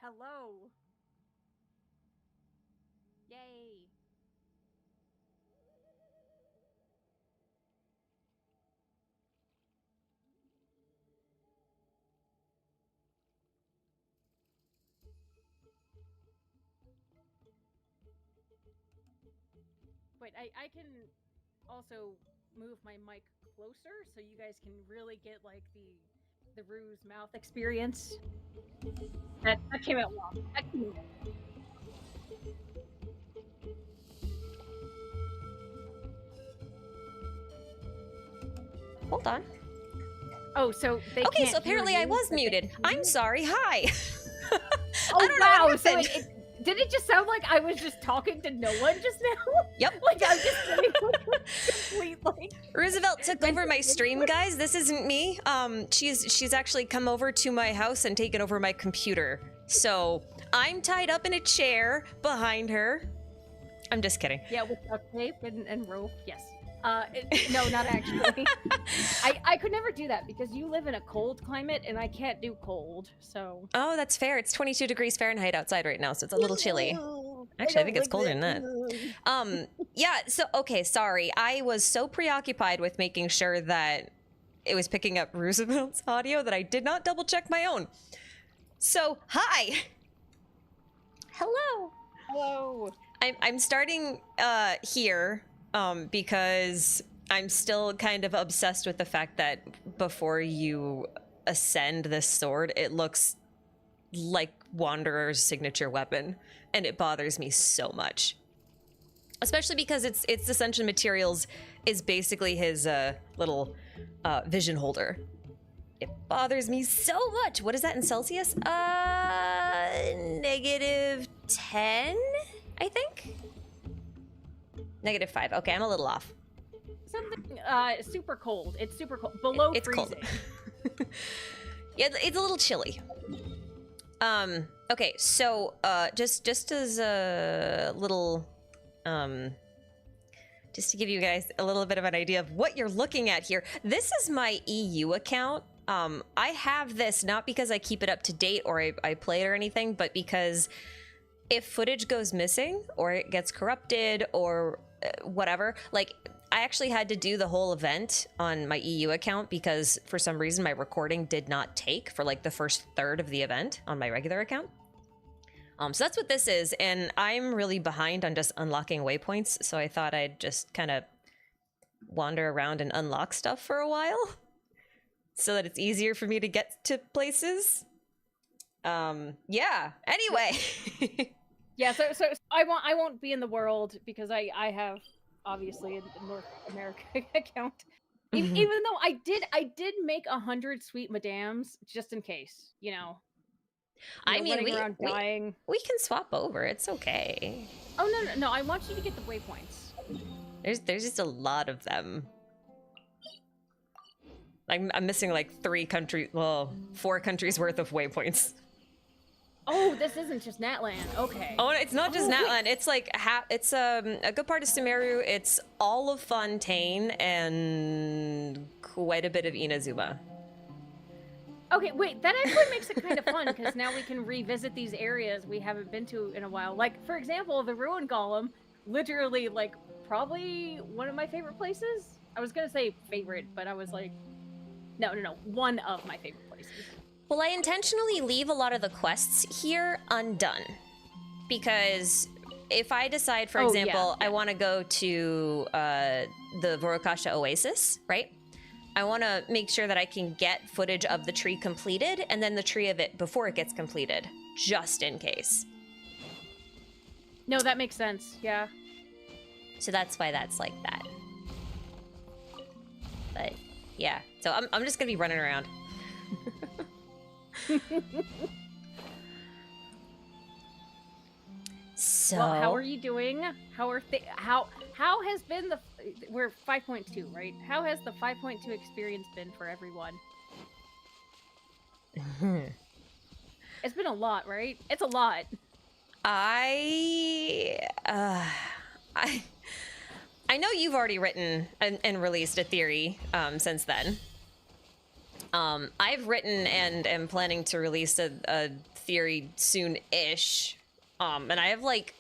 Hello. Yay. Wait, I can also move my mic closer so you guys can really get like the Ruse mouth experience. That came out wrong. That came out wrong. Hold on. Oh, so they okay, can't so apparently I was muted. I'm sorry. Hi. Oh, wow. So did it just sound like I was just talking to no one just now? Yep. Like I'm just doing complete like Roosevelt took over my stream, guys. This isn't me. She's actually come over to my house and taken over my computer. So I'm tied up in a chair behind her. I'm just kidding. Yeah, with duct tape and rope. Yes. No, not actually. I could never do that because you live in a cold climate and I can't do cold. So. Oh, that's fair. It's 22 degrees Fahrenheit outside right now, so it's a little chilly. Actually, I think it's colder than that. Yeah, so, okay, sorry. I was so preoccupied with making sure that it was picking up Roosevelt's audio that I did not double check my own. So, hi! Hello! Hello! I'm starting here because I'm still kind of obsessed with the fact that before you ascend this sword, it looks like Wanderer's signature weapon, and it bothers me so much. Especially because its Ascension Materials is basically his little vision holder. It bothers me so much. What is that in Celsius? -10, I think? -5. Okay, I'm a little off. Something super cold. It's super cold. Below it's freezing. Cold. Yeah, it's a little chilly. Okay, so just as a little just to give you guys a little bit of an idea of what you're looking at here. This is my EU account. I have this not because I keep it up to date or I play it or anything, but because if footage goes missing or it gets corrupted or whatever, like I actually had to do the whole event on my EU account because for some reason my recording did not take for like the first third of the event on my regular account. So that's what this is, and I'm really behind on just unlocking waypoints, so I thought I'd just kind of wander around and unlock stuff for a while so that it's easier for me to get to places. Yeah, anyway. Yeah, so I won't be in the world because I have obviously a North America account. Even though I did make 100 sweet madams just in case, you know. I mean, running around dying. We can swap over. It's okay. Oh no! I want you to get the waypoints. There's just a lot of them. I'm missing like 4 countries worth of waypoints. Oh, this isn't just Natlan. Okay. Oh, it's not just Natlan. It's like it's a good part of Sumeru. It's all of Fontaine and quite a bit of Inazuma. Okay, wait, that actually makes it kind of fun, because now we can revisit these areas we haven't been to in a while. Like, for example, the Ruin Golem, literally, like, probably one of my favorite places? I was gonna say favorite, but I was like, no, one of my favorite places. Well, I intentionally leave a lot of the quests here undone, because if I decide, for example, I want to go to the Vorokasha Oasis, right? I want to make sure that I can get footage of the tree completed and then the tree of it before it gets completed, just in case. No, that makes sense, yeah. So that's why that's like that. But yeah, so I'm just gonna be running around. So well, how are you doing? How has been we're 5.2, right? How has the 5.2 experience been for everyone? It's been a lot, right? It's a lot. I know you've already written and released a theory since then. I've written and am planning to release a theory soon-ish. And I have like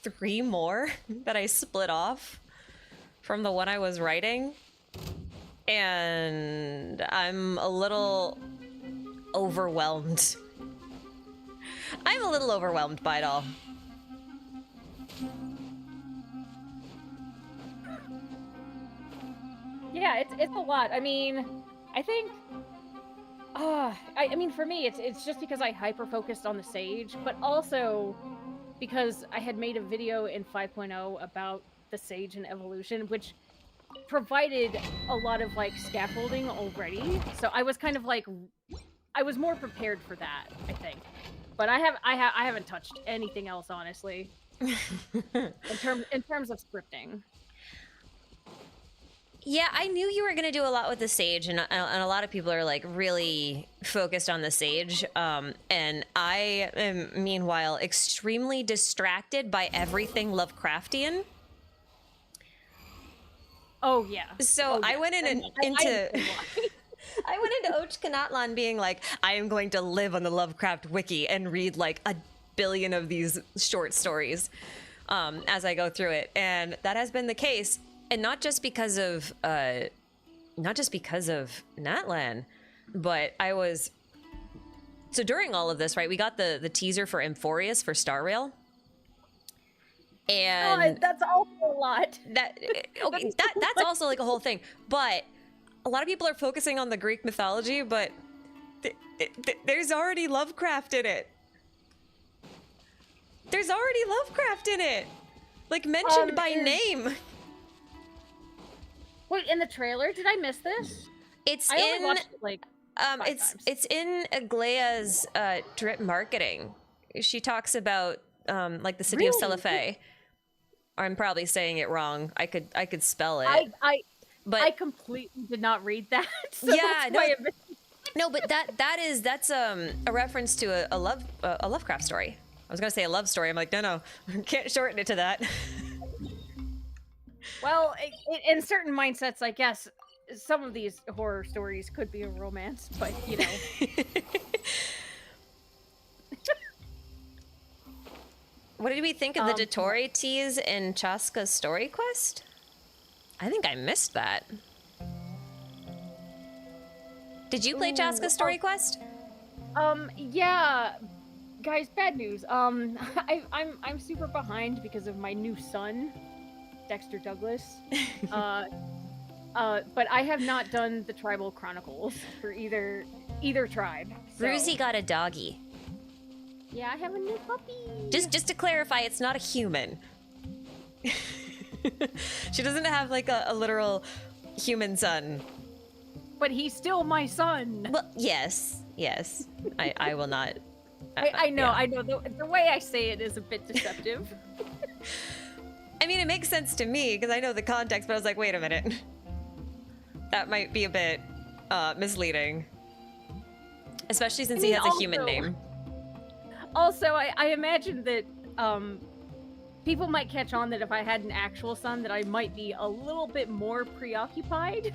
3 more that I split off from the one I was writing. And I'm a little overwhelmed. I'm a little overwhelmed by it all. Yeah, it's a lot. I mean, I think I mean for me it's just because I hyper focused on the Sage, but also because I had made a video in 5.0 about the Sage and evolution, which provided a lot of like scaffolding already. So I was kind of like I was more prepared for that, I think. But I haven't touched anything else, honestly. in terms of scripting. Yeah, I knew you were going to do a lot with the Sage, and a lot of people are like really focused on the Sage. And I am, meanwhile, extremely distracted by everything Lovecraftian. Oh yeah. So I went in into I went into Ochka Natlan being like, I am going to live on the Lovecraft wiki and read like a billion of these short stories as I go through it, and that has been the case. And not just because of Natlan, but I was... So during all of this, right, we got the teaser for Amphorius for Star Rail. And that's also a lot. Okay, that's also like a whole thing. But a lot of people are focusing on the Greek mythology, but there's already Lovecraft in it. There's already Lovecraft in it. Like mentioned by name. Wait, in the trailer? Did I miss this? I only watched it like 5 times. It's in Aglaya's drip marketing. She talks about like the city of Celys. I'm probably saying it wrong. I could spell it. I completely did not read that. So yeah, no, but that's a reference to a Lovecraft story. I was gonna say a love story. I'm like, no, can't shorten it to that. Well, in certain mindsets, I guess some of these horror stories could be a romance, but you know. What did we think of the Dottore tease in Chaska's story quest? I think I missed that. Did you play Chaska's story quest? Yeah. Guys, bad news. I'm super behind because of my new son, Dexter Douglas. But I have not done the tribal chronicles for either tribe. So. Roozy got a doggy. Yeah, I have a new puppy. Just to clarify, it's not a human. She doesn't have like a literal human son. But he's still my son. Well, yes. I will not. I know, yeah. I know. The way I say it is a bit deceptive. I mean, it makes sense to me because I know the context, but I was like, wait a minute. That might be a bit misleading. Especially since he has a human name. Also, I imagine that people might catch on that if I had an actual son that I might be a little bit more preoccupied.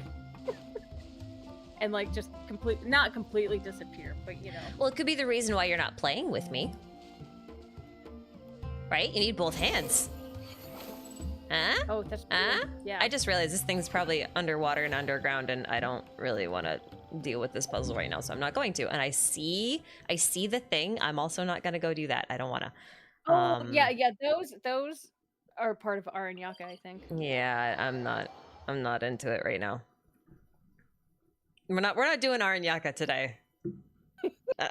And like just not completely disappear, but you know. Well, it could be the reason why you're not playing with me. Right? You need both hands. Huh? Oh, that's huh? Yeah. I just realized this thing's probably underwater and underground, and I don't really want to deal with this puzzle right now, so I'm not going to. And I see the thing. I'm also not going to go do that. I don't want to. Oh, yeah. Those are part of Aranyaka, I think. Yeah, I'm not into it right now. We're not doing Aranyaka today.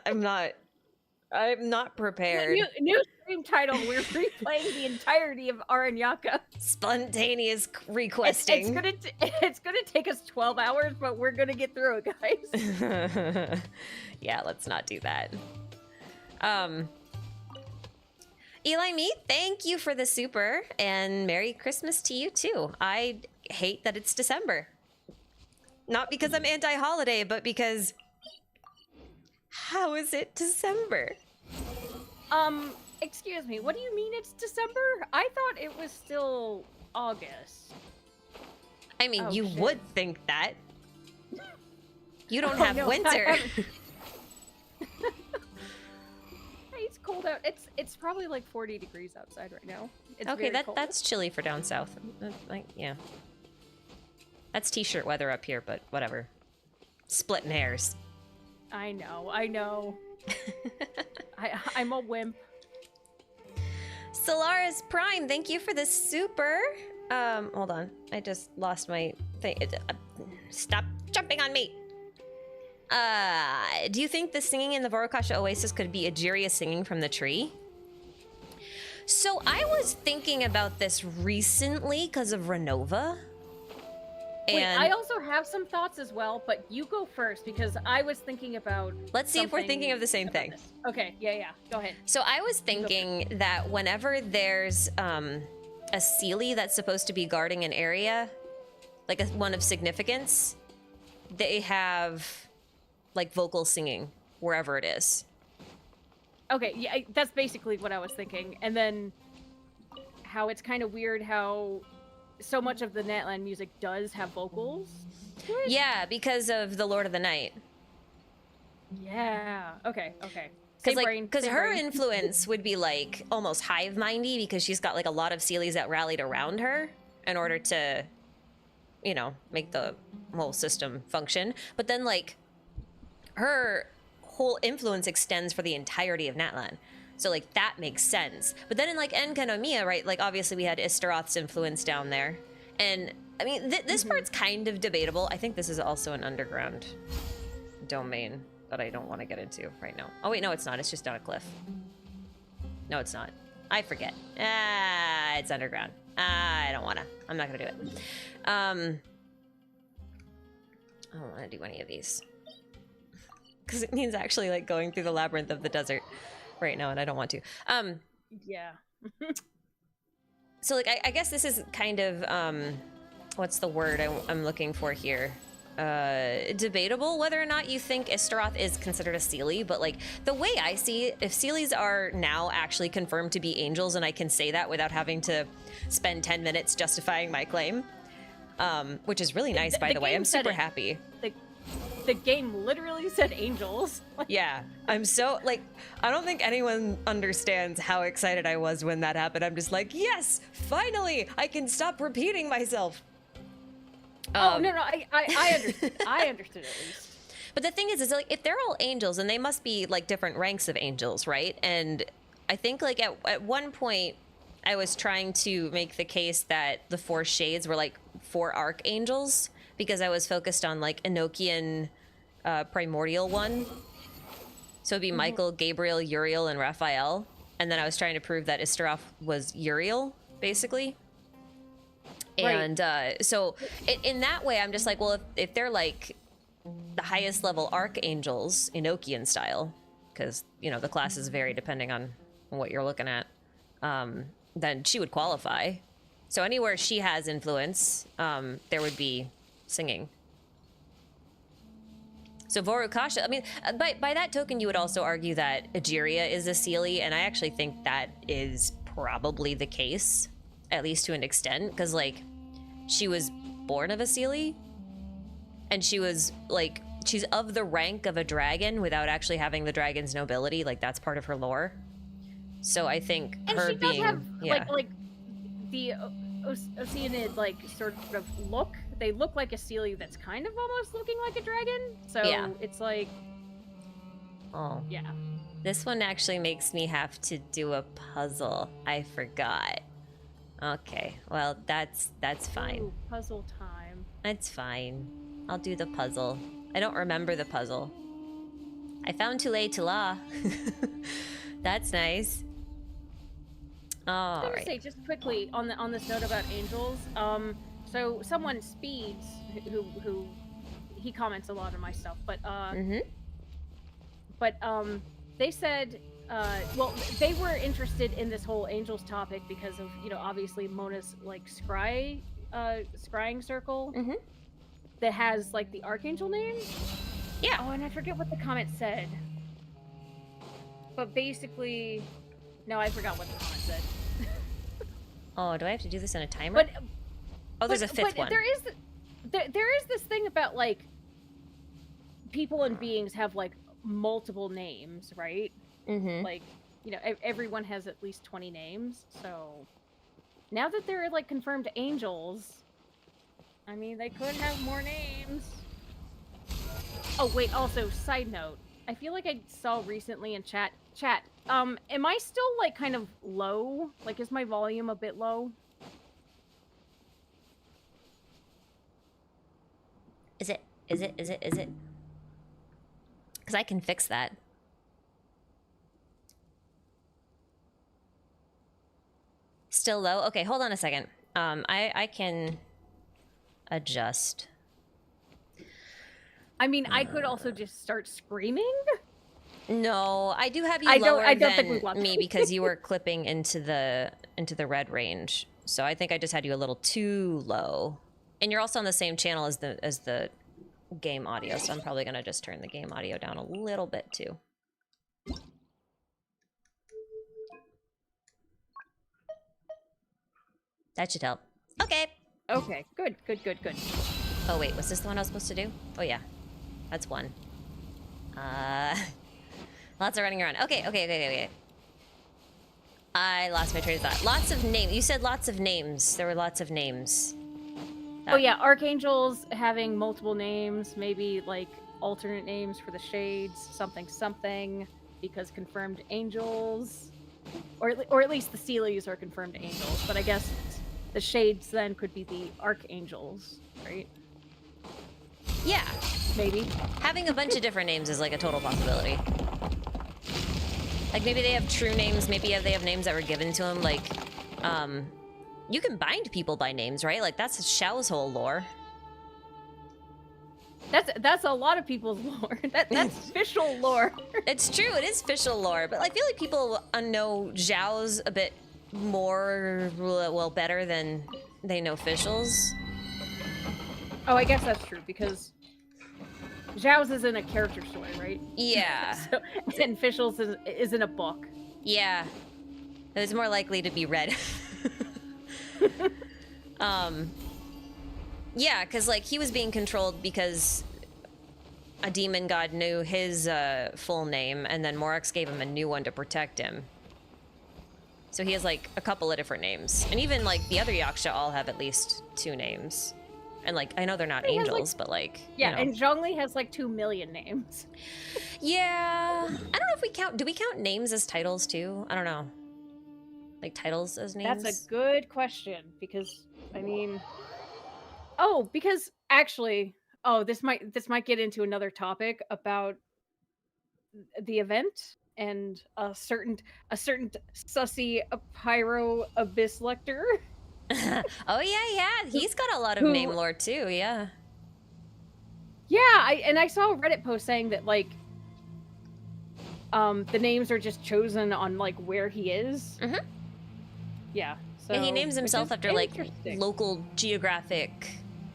I'm not prepared. New stream title, we're replaying the entirety of Aranyaka. Spontaneous requesting. It's gonna take us 12 hours, but we're gonna get through it, guys. Yeah, let's not do that. Eli Me, thank you for the super, and Merry Christmas to you too. I hate that it's December. Not because I'm anti-holiday, but because... How is it December? Excuse me, what do you mean it's December? I thought it was still August. I mean, you shit. would think that. You don't have winter. cold out. It's probably like 40 degrees outside right now. It's Okay, very cold. that's chilly for down south. Like, yeah. That's t-shirt weather up here, but whatever. Splitting hairs. I know. I'm a wimp. Solaris Prime, thank you for the super. Hold on. I just lost my thing. Stop jumping on me. Do you think the singing in the Vorokasha Oasis could be Egeria singing from the tree? So I was thinking about this recently because of Renova. Wait, I also have some thoughts as well, but you go first because I was thinking about. Let's see if we're thinking of the same thing. This. Okay, yeah, go ahead. So I was thinking that whenever there's a Celys that's supposed to be guarding an area, like one of significance, they have like vocal singing wherever it is. Okay, yeah, that's basically what I was thinking. And then how it's kind of weird how so much of the Natlan music does have vocals. Yeah, because of the Lord of the Night. Yeah. Okay. Because her influence would be like almost hive mindy because she's got like a lot of Celys that rallied around her in order to, you know, make the whole system function. But then like her whole influence extends for the entirety of Natlan. So like that makes sense. But then in like Enkanomiya, right, like obviously we had Istaroth's influence down there. And I mean, this part's kind of debatable. I think this is also an underground domain that I don't want to get into right now. Oh wait, no, it's not. It's just down a cliff. No, it's not. I forget. It's underground. I don't want to. I'm not going to do it. I don't want to do any of these. Because it means actually like going through the labyrinth of the desert right now, and I don't want to. Yeah. So like I guess this is kind of what's the word I'm looking for here? Debatable whether or not you think Istaroth is considered a Cely, but like the way I see it, if Celys are now actually confirmed to be angels, and I can say that without having to spend 10 minutes justifying my claim, which is really nice, by the way. I'm super happy. The game literally said angels. Yeah, I'm so, like, I don't think anyone understands how excited I was when that happened. I'm just like, yes, finally, I can stop repeating myself. No, I understood. I understood at least. But the thing is like, if they're all angels, and they must be, like, different ranks of angels, right? And I think, like, at one point, I was trying to make the case that the 4 shades were, like, 4 archangels, because I was focused on, like, Enochian primordial one. So it'd be Michael, Gabriel, Uriel, and Raphael. And then I was trying to prove that Istaroth was Uriel, basically. Right. And so in that way, I'm just like, well, if they're like the highest level archangels, Enochian style, because, you know, the classes vary depending on what you're looking at, then she would qualify. So anywhere she has influence, there would be singing. So Vorokasha, I mean, by that token, you would also argue that Egeria is a Cely, and I actually think that is probably the case, at least to an extent, because, like, she was born of a Cely, and she was, like, she's of the rank of a dragon without actually having the dragon's nobility. Like, that's part of her lore. So I think and her she does being, have, yeah. like the Oceanid, like, sort of look. They look like a Cely that's kind of almost looking like a dragon. So yeah. It's like, oh yeah. This one actually makes me have to do a puzzle. I forgot. Okay, well, that's fine. Ooh, puzzle time. That's fine. I'll do the puzzle. I don't remember the puzzle. I found Tule Tula. That's nice. All right. Say just quickly on this note about angels. So someone Speeds who he comments a lot on my stuff, but they said well, they were interested in this whole angels topic because of, you know, obviously Mona's like scrying circle that has like the archangel names. Yeah. Oh, and I forget what the comment said. But basically, no, I forgot what the comment said. Oh, do I have to do this in a timer? There's a fifth one. There is this thing about, like, people and beings have, like, multiple names, right? Like, you know, everyone has at least 20 names. So now that they're like confirmed angels, I mean, they could have more names. Oh wait, also side note, I feel like I saw recently in chat, am I still like kind of low? Like, is my volume a bit low? Is it? Because I can fix that. Still low? Okay, hold on a second. I can adjust. I mean, I could also just start screaming. No, I do have you I lower don't think we than want me that. because you were clipping into the red range. So I think I just had you a little too low. And you're also on the same channel as the game audio, so I'm probably gonna just turn the game audio down a little bit too. That should help. Okay. Okay, good. Oh wait, was this the one I was supposed to do? Oh yeah, that's one. Lots of running around. Okay. I lost my train of thought. Lots of names. You said lots of names. There were lots of names. Oh yeah, Archangels having multiple names, maybe like alternate names for the shades, something, because confirmed angels, or at least the Celys are confirmed angels. But I guess the shades then could be the Archangels, right? Yeah, maybe. Having a bunch of different names is like a total possibility. Like maybe they have true names, maybe they have names that were given to them, like, you can bind people by names, right? Like that's Xiao's whole lore. That's a lot of people's lore. That's official lore. It's true, it is official lore, but I feel like people know Zhao's a bit more, well, better than they know officials. Oh, I guess that's true, because Zhao's is in a character story, right? Yeah. So, and officials is in a book. Yeah. It was more likely to be read. Yeah, because like he was being controlled because a demon god knew his full name, and then Morax gave him a new one to protect him. So he has like a couple of different names, and even like the other Yaksha all have at least 2 names. And like I know they're not angels, but like yeah, you know. and Zhongli has like 2 million names. Yeah, I don't know if we count. Do we count names as titles too? I don't know. Like titles as names? That's a good question, because I mean, because actually, this might get into another topic about the event and a certain sussy pyro Abyssal Lector. Oh yeah, he's got a lot of name lore too. Yeah. Yeah, I saw a Reddit post saying that like the names are just chosen on like where he is. Mm-hmm. Yeah. So and he names himself after like local geographic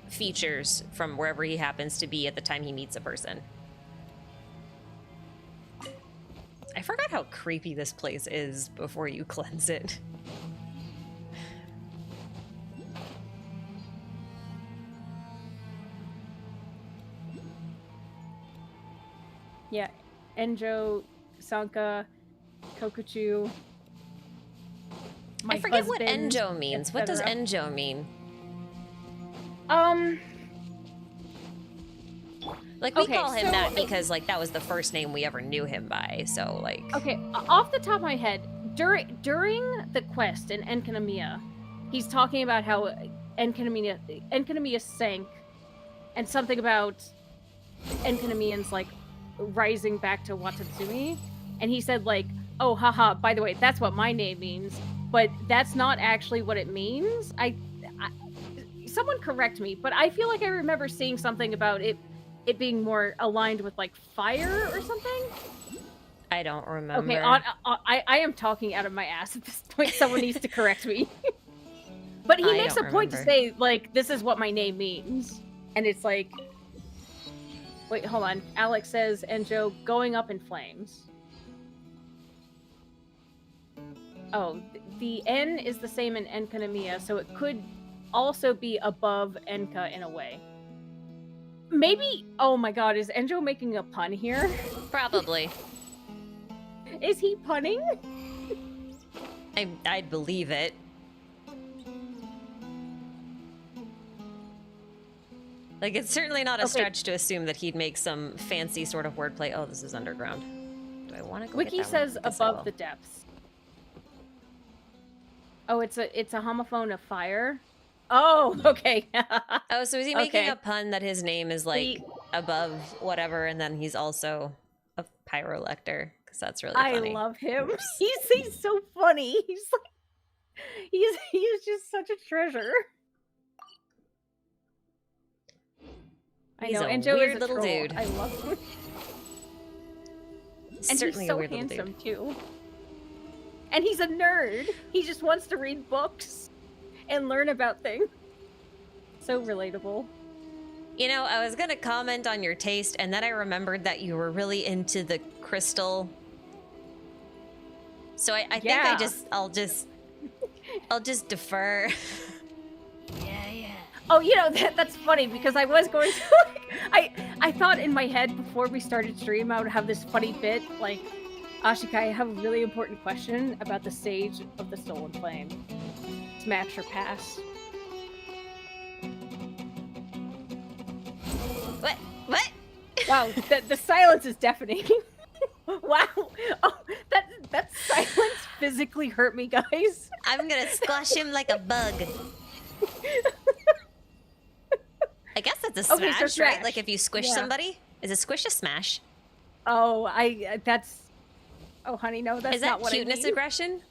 features from wherever he happens to be at the time he meets a person. I forgot how creepy this place is before you cleanse it. Yeah, Enjo, Sanka, Kokuchu. I forget what Enjo means. What does Enjo mean? Like we call him that because like that was the first name we ever knew him by. So like. Okay, off the top of my head, during the quest in Enkanomiya, he's talking about how Enkanomiya sank, and something about Enkanomiyans like rising back to Watatsumi, and he said like, oh haha, by the way, that's what my name means, but that's not actually what it means. Someone correct me, but I feel like I remember seeing something about it being more aligned with like fire or something. I don't remember. Okay, I am talking out of my ass at this point. Someone needs to correct me. But he makes a point to say like, this is what my name means, and it's like, wait, hold on. Alex says, Enjo, going up in flames. Oh, the N is the same in Enkanomiya, so it could also be above Enka in a way. Maybe, oh my god, is Enjo making a pun here? Probably. Is he punning? I'd believe it. Like, it's certainly not a stretch to assume that he'd make some fancy sort of wordplay. Oh, this is underground. Do I want to go Wiki get that says one? Guess I above will. the depths. Oh, it's a homophone of fire. Oh, okay. Oh, so is he making Okay. a pun that his name is like above whatever, and then he's also a pyrolector? Because that's really funny. I love him. He's so funny. He's like he's just such a treasure. He's I know, a and Joe weird is a little troll. dude. I love him. And Certainly he's so a weird little handsome dude. too. And he's a nerd. He just wants to read books and learn about things. So relatable. You know, I was gonna comment on your taste, and then I remembered that you were really into the crystal. So I think I'll just defer. Yeah. Oh, you know, that's funny because I was going to I thought in my head before we started stream I would have this funny bit like, Ashika, I have a really important question about the Sage of the Stolen Flame. Smash or pass? What? Wow, the silence is deafening. Wow. Oh, that silence physically hurt me, guys. I'm gonna squash him like a bug. I guess that's a Okay, smash, so right? smash. Like if you squish somebody? Is a squish a smash? Oh, that's... Oh, honey, no, that's Is that not what cuteness I mean. aggression?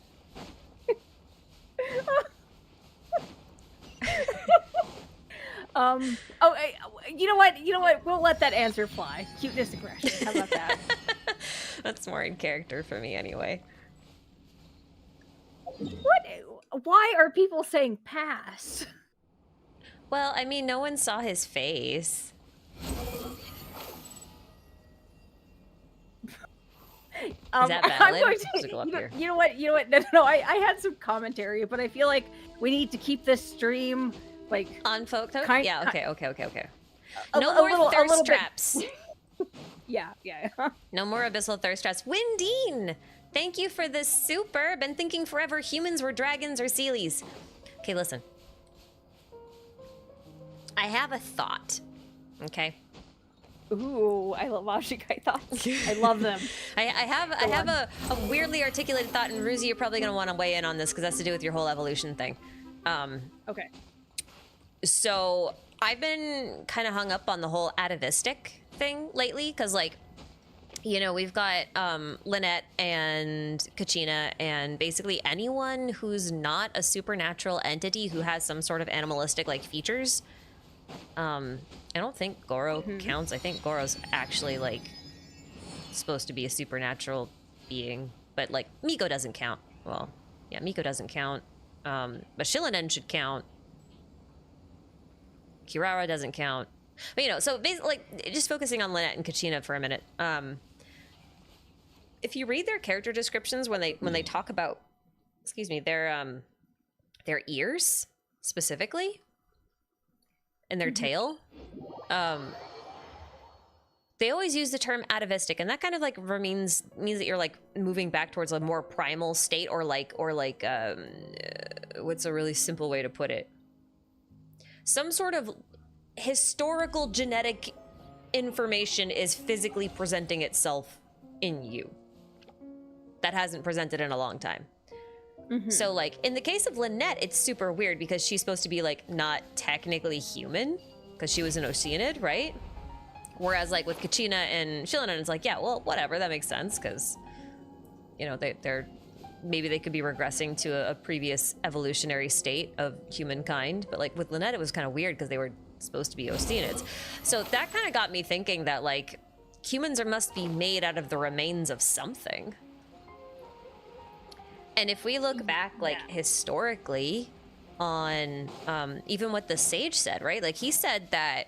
You know what? We'll let that answer fly. Cuteness aggression. How about that? That's more in character for me anyway. Why are people saying pass? Well, I mean, no one saw his face. Is that I'm valid? going Let's go up here. you know what? No, I had some commentary, but I feel like we need to keep this stream like On folk token? Kind- Yeah, okay. a No more little thirst bit- traps. yeah. No more abyssal thirst traps. Windine! Thank you for the super. Been thinking forever humans were dragons or Celys. Okay, listen. I have a thought. Okay. Ooh, I love Ashikai thoughts. I love them. I have a weirdly articulated thought, and Ruzi, you're probably gonna want to weigh in on this because that's to do with your whole evolution thing. Okay. So I've been kind of hung up on the whole atavistic thing lately, because like, you know, we've got Lynette and Kachina, and basically anyone who's not a supernatural entity who has some sort of animalistic like features. I don't think Goro counts. I think Goro's actually like supposed to be a supernatural being, but like Miko doesn't count. Well, yeah, Miko doesn't count. But Shilinen should count. Kirara doesn't count. But you know, so basically, like, just focusing on Lynette and Kachina for a minute. If you read their character descriptions when they talk about, excuse me, their ears specifically, and their tail, they always use the term atavistic, and that kind of like means that you're like moving back towards a more primal state, or like what's a really simple way to put it? Some sort of historical genetic information is physically presenting itself in you that hasn't presented in a long time. So like in the case of Lynette, it's super weird because she's supposed to be like not technically human because she was an Oceanid, right? Whereas like with Kachina and Shilinen, it's like, yeah, well, whatever, that makes sense because, you know, they're maybe they could be regressing to a previous evolutionary state of humankind. But like with Lynette, it was kind of weird because they were supposed to be Oceanids. So that kind of got me thinking that like humans must be made out of the remains of something. And if we look back, like, historically on even what the sage said, right? Like, he said that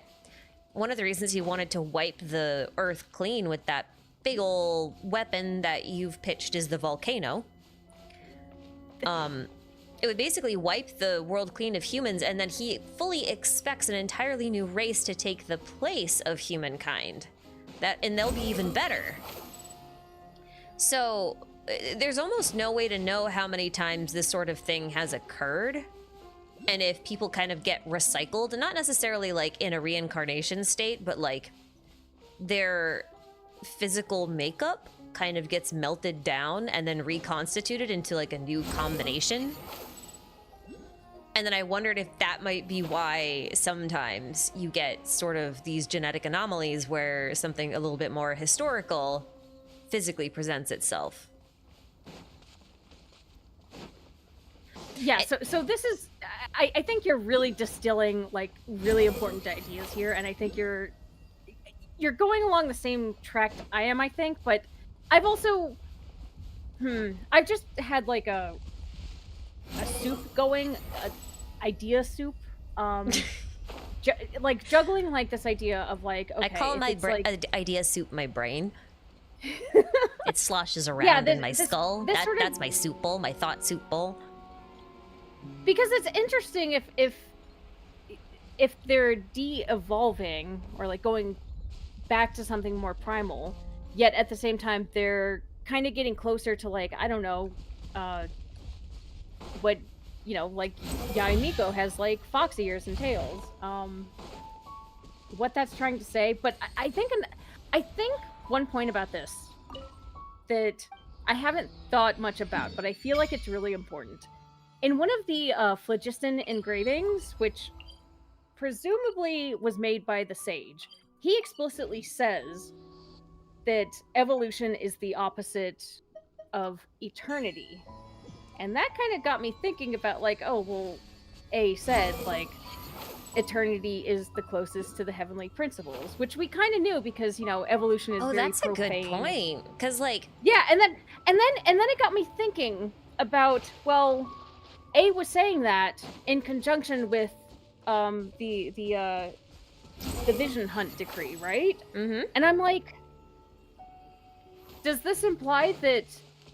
one of the reasons he wanted to wipe the earth clean with that big ol' weapon that you've pitched is the volcano. It would basically wipe the world clean of humans, and then he fully expects an entirely new race to take the place of humankind. And they'll be even better. So there's almost no way to know how many times this sort of thing has occurred. And if people kind of get recycled, not necessarily like in a reincarnation state, but like their physical makeup kind of gets melted down and then reconstituted into like a new combination. And then I wondered if that might be why sometimes you get sort of these genetic anomalies where something a little bit more historical physically presents itself. Yeah, so this is, I think you're really distilling like really important ideas here, and I think you're going along the same track I am, I think, but I've also, I've just had like a soup going, idea soup, like juggling like this idea of like, okay, I call my idea soup my brain. It sloshes around in my skull. That's my soup bowl, my thought soup bowl. Because it's interesting if they're de-evolving or like going back to something more primal, yet at the same time they're kind of getting closer to like, I don't know, what, you know, like Yaimiko has like fox ears and tails. What that's trying to say, but I think one point about this that I haven't thought much about, but I feel like it's really important. In one of the phlogiston engravings, which presumably was made by the sage, he explicitly says that evolution is the opposite of eternity. And that kind of got me thinking about like, oh, well, A said like eternity is the closest to the heavenly principles, which we kind of knew because, you know, evolution is very that's profane. A good point. Because like, yeah, and then it got me thinking about, well, A was saying that in conjunction with the vision hunt decree, right? mm-hmm. And I'm like, does this imply that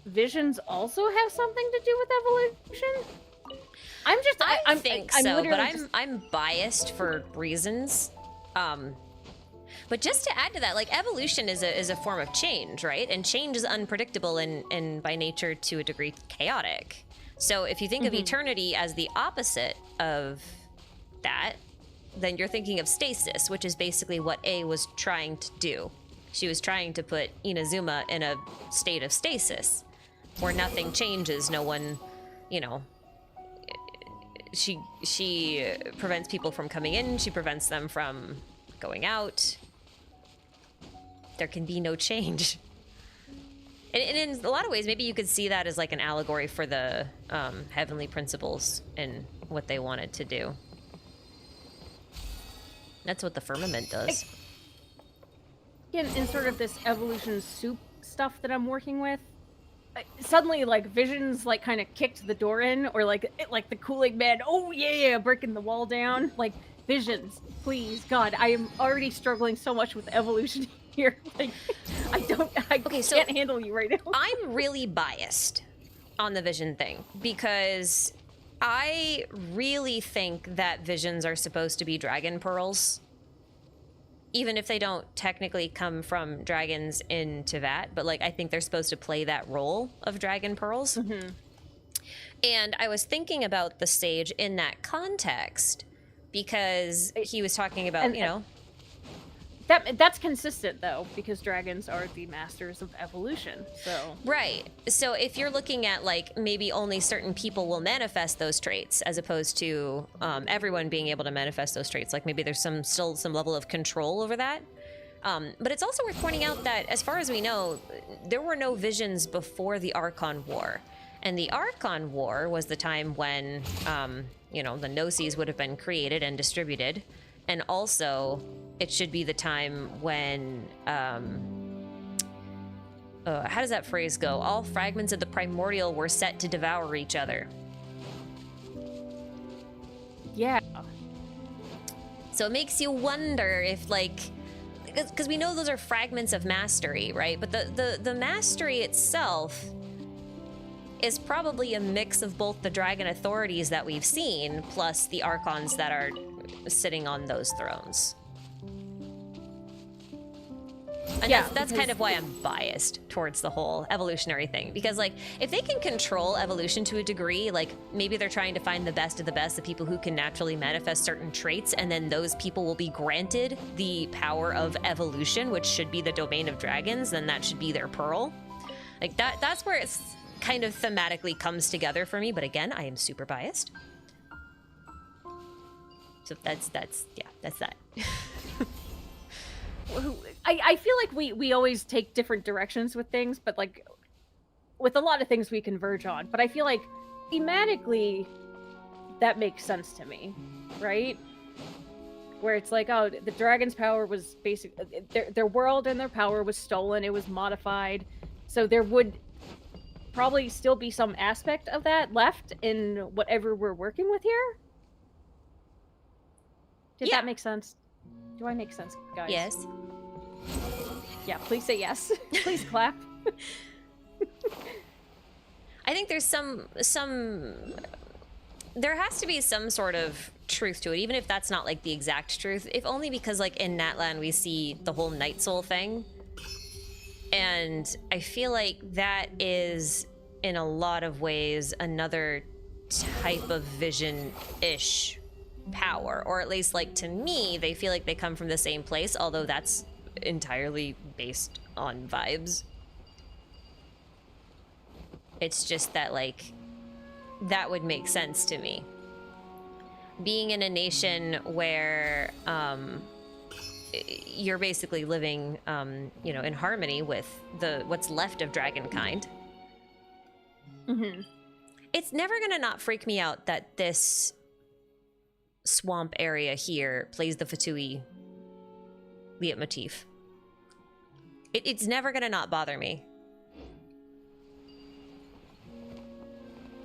visions also have something to do with evolution? I think so, but just... I'm biased for reasons. But just to add to that, like evolution is a form of change, right? And change is unpredictable and by nature to a degree chaotic. So if you think of eternity as the opposite of that, then you're thinking of stasis, which is basically what A was trying to do. She was trying to put Inazuma in a state of stasis, where nothing changes, no one, you know, she prevents people from coming in, she prevents them from going out. There can be no change. And in a lot of ways, maybe you could see that as like an allegory for the heavenly principles and what they wanted to do. That's what the firmament does. In sort of this evolution soup stuff that I'm working with, suddenly like visions like kind of kicked the door in, or like the Kool-Aid Man, oh yeah, breaking the wall down. Like, visions, please, God, I am already struggling so much with evolution here. Like, I can't handle you right now. I'm really biased on the vision thing because I really think that visions are supposed to be dragon pearls, even if they don't technically come from dragons in Teyvat, but like I think they're supposed to play that role of dragon pearls. Mm-hmm. And I was thinking about the sage in that context because he was talking about, you know, that's consistent though, because dragons are the masters of evolution. So right. So if you're looking at like maybe only certain people will manifest those traits, as opposed to everyone being able to manifest those traits, like maybe there's still some level of control over that. But it's also worth pointing out that, as far as we know, there were no visions before the Archon War, and the Archon War was the time when you know, the Gnosis would have been created and distributed. And also, it should be the time when, how does that phrase go? All fragments of the primordial were set to devour each other. Yeah. So it makes you wonder if, like, because we know those are fragments of mastery, right? But the mastery itself is probably a mix of both the dragon authorities that we've seen, plus the archons that are sitting on those thrones. And Yeah, that's kind of why I'm biased towards the whole evolutionary thing. Because, like, if they can control evolution to a degree, like, maybe they're trying to find the best of the best, the people who can naturally manifest certain traits, and then those people will be granted the power of evolution, which should be the domain of dragons, then that should be their pearl. Like, that's where it's kind of thematically comes together for me, but again, I am super biased. So that's that. I feel like we always take different directions with things, but like with a lot of things we converge on. But I feel like thematically that makes sense to me, right? Where it's like, oh, the dragon's power was their world and their power was stolen, it was modified. So there would probably still be some aspect of that left in whatever we're working with here. Did that make sense? Do I make sense, guys? Yes. Yeah, please say yes. Please clap. I think there's there has to be some sort of truth to it, even if that's not like the exact truth, if only because like in Natlan we see the whole Night Soul thing. And I feel like that is, in a lot of ways, another type of vision-ish power. Or at least, like, to me, they feel like they come from the same place, although that's entirely based on vibes. It's just that, like, that would make sense to me. Being in a nation where, you're basically living, you know, in harmony with what's left of dragonkind. Mm-hmm. It's never gonna not freak me out that this swamp area here plays the Fatui leitmotif. It's never gonna not bother me.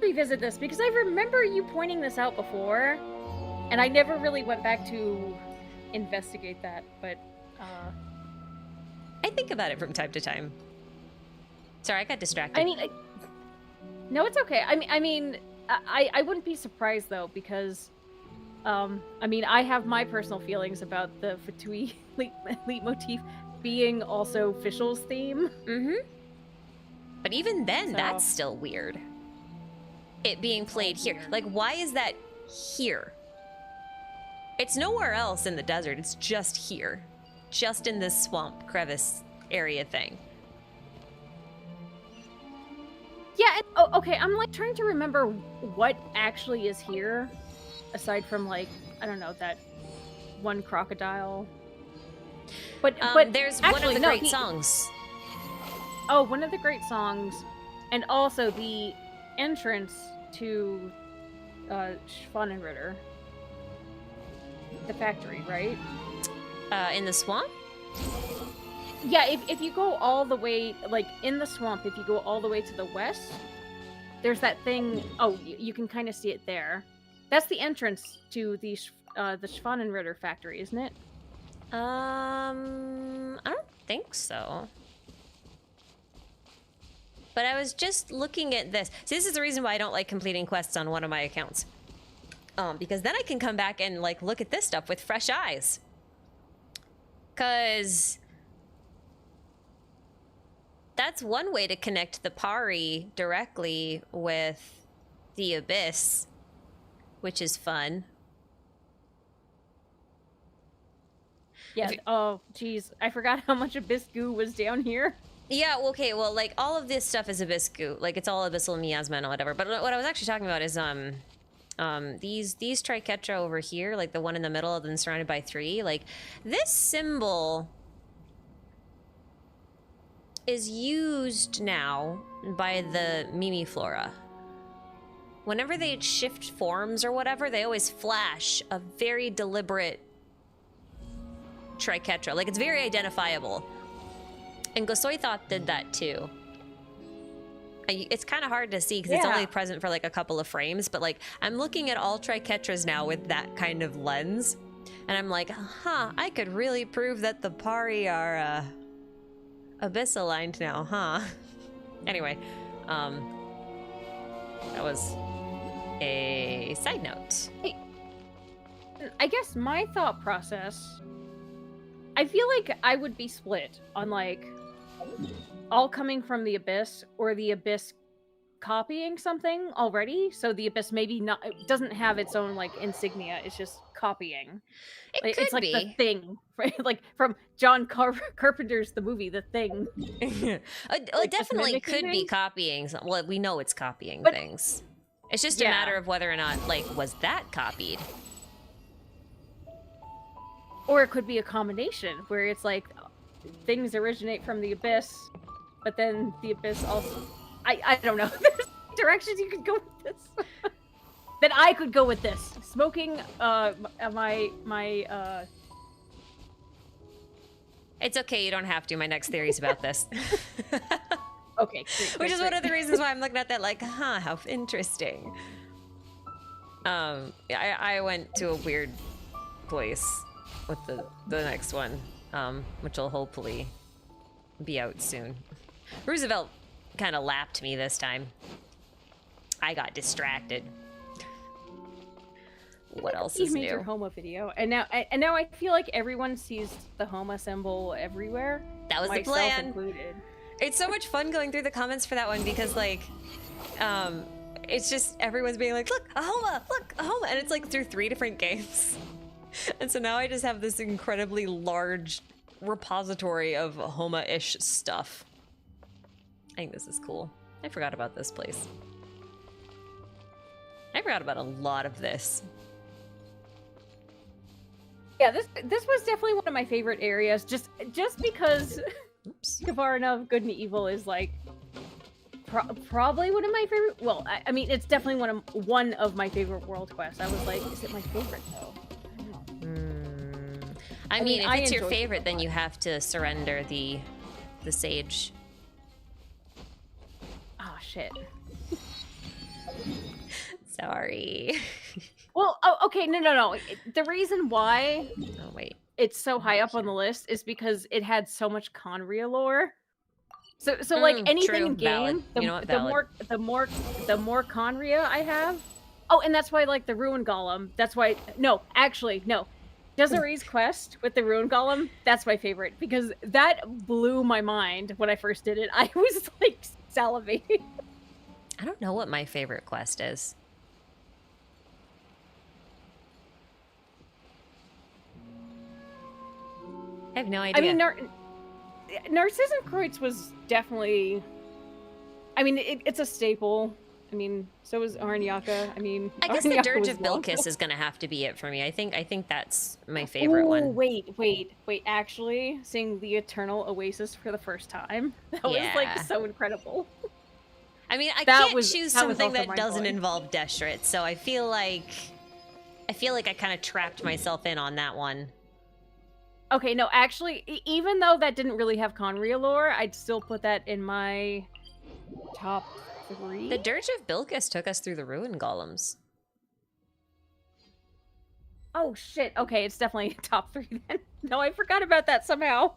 Revisit this because I remember you pointing this out before, and I never really went back to investigate that, but I think about it from time to time. Sorry, I got distracted. I mean, no, it's okay. I mean, I wouldn't be surprised though, because I mean, I have my personal feelings about the Fatui leitmotif being also Fischl's theme. Mm-hmm. But even then, that's still weird. It being played here. Like, why is that here? It's nowhere else in the desert. It's just here. Just in this swamp crevice area thing. Yeah, and, okay, I'm like trying to remember what actually is here, aside from like, I don't know, that one crocodile. But there's actually, one of the great songs. Oh, one of the great songs, and also the entrance to Schwanenritter. The factory, right? In the swamp? Yeah, if you go all the way, like, in the swamp, if you go all the way to the west, there's that thing, oh, you can kind of see it there. That's the entrance to the Schwanenritter factory, isn't it? I don't think so. But I was just looking at this. See, this is the reason why I don't like completing quests on one of my accounts. Because then I can come back and, like, look at this stuff with fresh eyes. Because that's one way to connect the Pari directly with the Abyss, which is fun. Yeah, oh, geez. I forgot how much Abyss goo was down here. Yeah, okay, well, like, all of this stuff is Abyss goo. Like, it's all Abyssal miasma and whatever. But what I was actually talking about is, these Triquetra over here, like the one in the middle and then surrounded by 3, like, this symbol is used now by the Mimiflora. Whenever they shift forms or whatever, they always flash a very deliberate Triquetra. Like, it's very identifiable. And Gosoithoth did that too. It's kind of hard to see because it's only present for like a couple of frames, but like I'm looking at all Triquetras now with that kind of lens, and I'm like, huh, I could really prove that the Pari are Abyss aligned now, huh? Anyway, that was a side note. I guess my thought process, I feel like I would be split on like all coming from the Abyss or the Abyss copying something already. So the Abyss maybe not it doesn't have its own like insignia. It's just copying. It It's could like be. The Thing, right? Like from John Carpenter's The Movie, The Thing. It Like, just definitely mimicking could be things? copying. Well, we know it's copying But- things. It's just a Yeah. matter of whether or not, like, was that copied? Or it could be a combination where it's like things originate from the Abyss, but then the Abyss also. I don't know. There's directions you could go with this. That I could go with this. Smoking my It's okay, you don't have to. My next theory's about this. Okay, great, Which is great. one of the reasons why I'm looking at that like, huh, how interesting. I went to a weird place with the next one, which will hopefully be out soon. Roosevelt kind of lapped me this time. I got distracted. What else is made your new? Homa video, and now I feel like everyone sees the Homa symbol everywhere. That was the myself plan. included. It's so much fun going through the comments for that one because like, it's just everyone's being like, look, a Homa, and it's like through 3 different games. And so now I just have this incredibly large repository of Homa-ish stuff. I think this is cool. I forgot about this place. I forgot about a lot of this. Yeah, this was definitely one of my favorite areas, just because Oops. Kavarna of Good and Evil is like probably one of my favorite. Well, I mean, it's definitely one of my favorite world quests. I was like, is it my favorite though? I don't know. I mean, if it's your enjoyed it favorite, a then lot. you have to surrender the sage. Oh shit. Sorry. Well, okay, no. The reason why Oh wait. it's so high up on the list is because it had so much Conria lore. So like anything true, in game, valid. You know what, valid. the more Conria I have. Oh, and that's why like the Ruin Golem. That's why no. Desiree's quest with the Ruin Golem, that's my favorite because that blew my mind when I first did it. I was like salivating. I don't know what my favorite quest is. I have no idea. I mean, Narcissus Kreutz was definitely. I mean, it's a staple. I mean, so is Aranyaka. I mean, I guess the Aranyaka Dirge was of long. Bilkis is gonna have to be it for me. I think that's my favorite one. Wait. Actually, seeing the Eternal Oasis for the first time, that was like Yeah. so incredible. I mean, I That can't was- choose that was something also that doesn't mind-blowing. involve Deshret, so I feel like I kind of trapped myself in on that one. Okay, no, actually, even though that didn't really have Conria lore, I'd still put that in my top 3. The Dirge of Bilkis took us through the Ruin Golems. Oh shit! Okay, it's definitely top 3 then. No, I forgot about that somehow.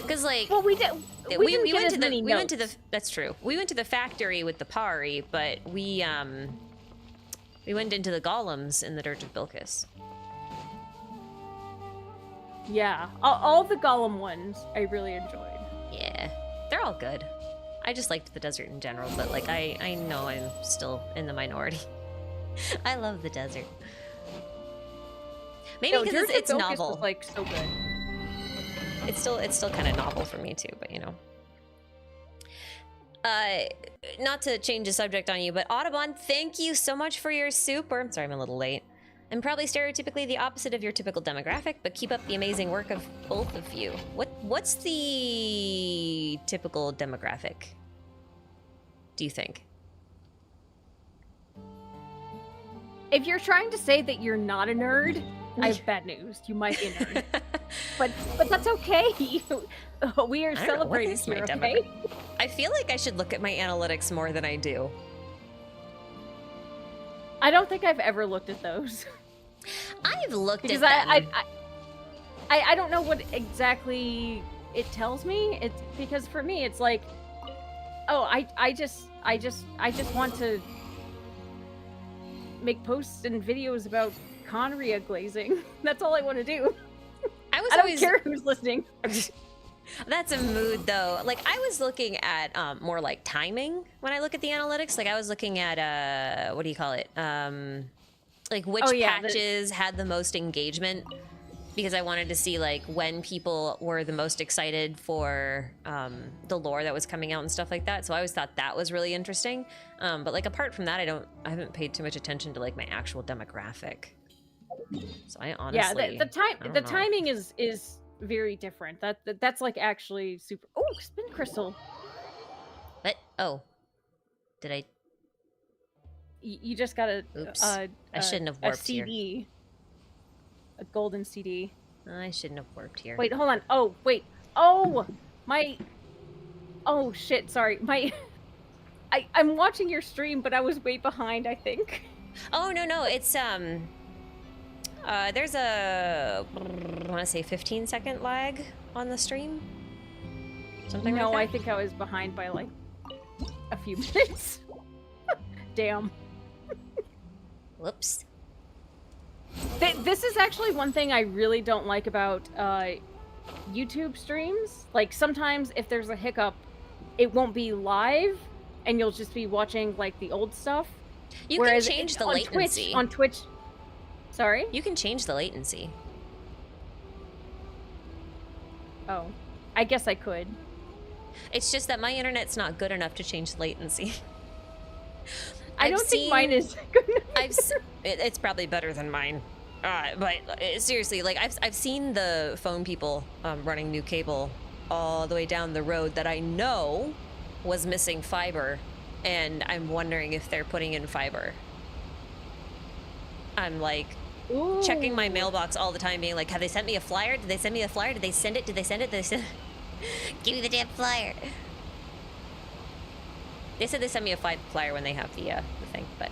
Because like Well, we did. We, didn't get went as to many we went to the notes. that's true. We went to the factory with the Pari, but we went into the golems in the Dirge of Bilkis. Yeah, all the Golem ones I really enjoyed. Yeah, they're all good. I just liked the desert in general, but like I know I'm still in the minority. I love the desert. Maybe No, because Dirge of it's Bilkis novel. was, like so good. It's still kind of novel for me too, but you know. Not to change the subject on you, but Audubon, thank you so much for your super. I'm sorry, I'm a little late. I'm probably stereotypically the opposite of your typical demographic, but keep up the amazing work of both of you. What's the typical demographic, do you think? If you're trying to say that you're not a nerd, I have bad news. You might be a nerd, but that's okay. We are I don't know, what celebrating is my here, okay? demographic? I feel like I should look at my analytics more than I do. I don't think I've ever looked at those I've looked because at them. I don't know what exactly it tells me. It's because for me it's like, oh, I just want to make posts and videos about Conria glazing. That's all I want to do. I I don't always care who's listening. That's a mood though. Like I was looking at more like timing when I look at the analytics. Like I was looking at what do you call it? Like which patches had the most engagement, because I wanted to see like when people were the most excited for the lore that was coming out and stuff like that. So I always thought that was really interesting. But like apart from that, I haven't paid too much attention to like my actual demographic. So I honestly the timing is very different. That's like actually super. Oh, spin crystal. What? Oh, did I? You just got a. Oops. I shouldn't have warped a CD. here. A golden CD. I shouldn't have warped here. Wait, hold on. Oh, wait. Oh, my. Oh shit! Sorry, my. I'm watching your stream, but I was way behind, I think. Oh no, it's there's a I want to say 15-second lag on the stream. Something like that. No, I think I was behind by like a few minutes. Damn. Whoops. This is actually one thing I really don't like about YouTube streams. Like sometimes if there's a hiccup, it won't be live, and you'll just be watching like the old stuff. You can change the latency. On Twitch. Sorry? You can change the latency. Oh. I guess I could. It's just that my internet's not good enough to change the latency. I don't think mine is good enough. It's probably better than mine. But seriously, like I've seen the phone people running new cable all the way down the road that I know was missing fiber, and I'm wondering if they're putting in fiber. I'm like checking my mailbox all the time, being like, have they sent me a flyer? Did they send me a flyer? Did they send it? Did they send it? Did they send Give me the damn flyer. They said they sent me a flyer when they have the thing, but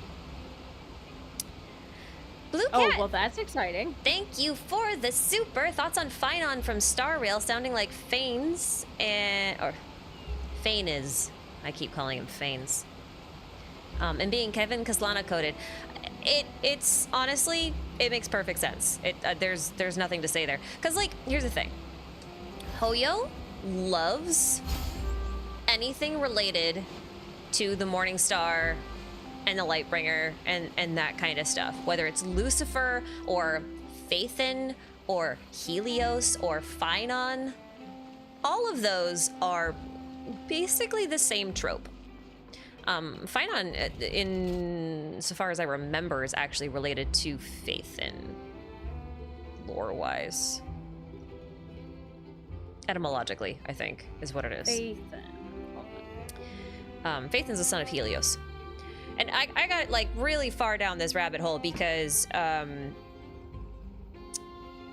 Blue Cat. Oh, well, that's exciting. Thank you for the super. Thoughts on Finon from Star Rail, sounding like Fanes or Fanes. I keep calling him Fanes. And being Kevin Kaslana coded. It's honestly, it makes perfect sense. There's nothing to say there. Cause like, here's the thing. Hoyo loves anything related to the Morning Star and the Lightbringer and that kind of stuff. Whether it's Lucifer or Phaethon or Helios or Finon, all of those are basically the same trope. Finon, in so far as I remember, is actually related to Phaethon, lore-wise. Etymologically, I think, is what it is. Phaethon's the son of Helios. And I got like really far down this rabbit hole because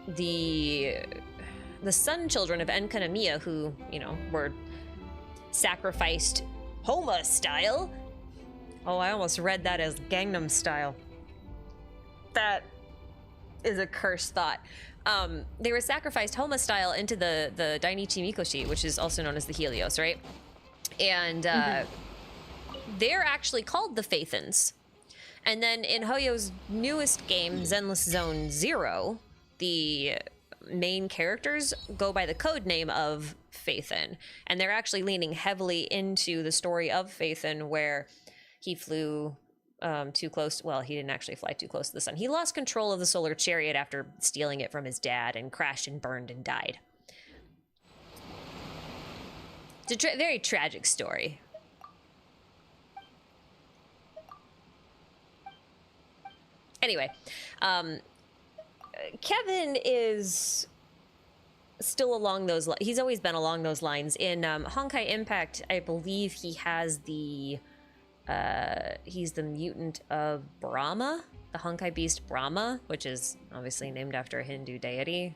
the sun children of Enkanomiya, who, you know, were sacrificed Homa style. Oh, I almost read that as Gangnam style. That is a cursed thought. They were sacrificed Homa style into the Dainichi Mikoshi, which is also known as the Helios, right? And they're actually called the Phaethons. And then in Hoyo's newest game, Zenless Zone Zero, the main characters go by the code name of Phaethon. And they're actually leaning heavily into the story of Phaethon, where he flew too close. Well, he didn't actually fly too close to the sun. He lost control of the solar chariot after stealing it from his dad and crashed and burned and died. It's a very tragic story. Anyway, Kevin is still along those lines. He's always been along those lines. In Honkai Impact, I believe he has the he's the mutant of Brahma, the Honkai beast Brahma, which is obviously named after a Hindu deity.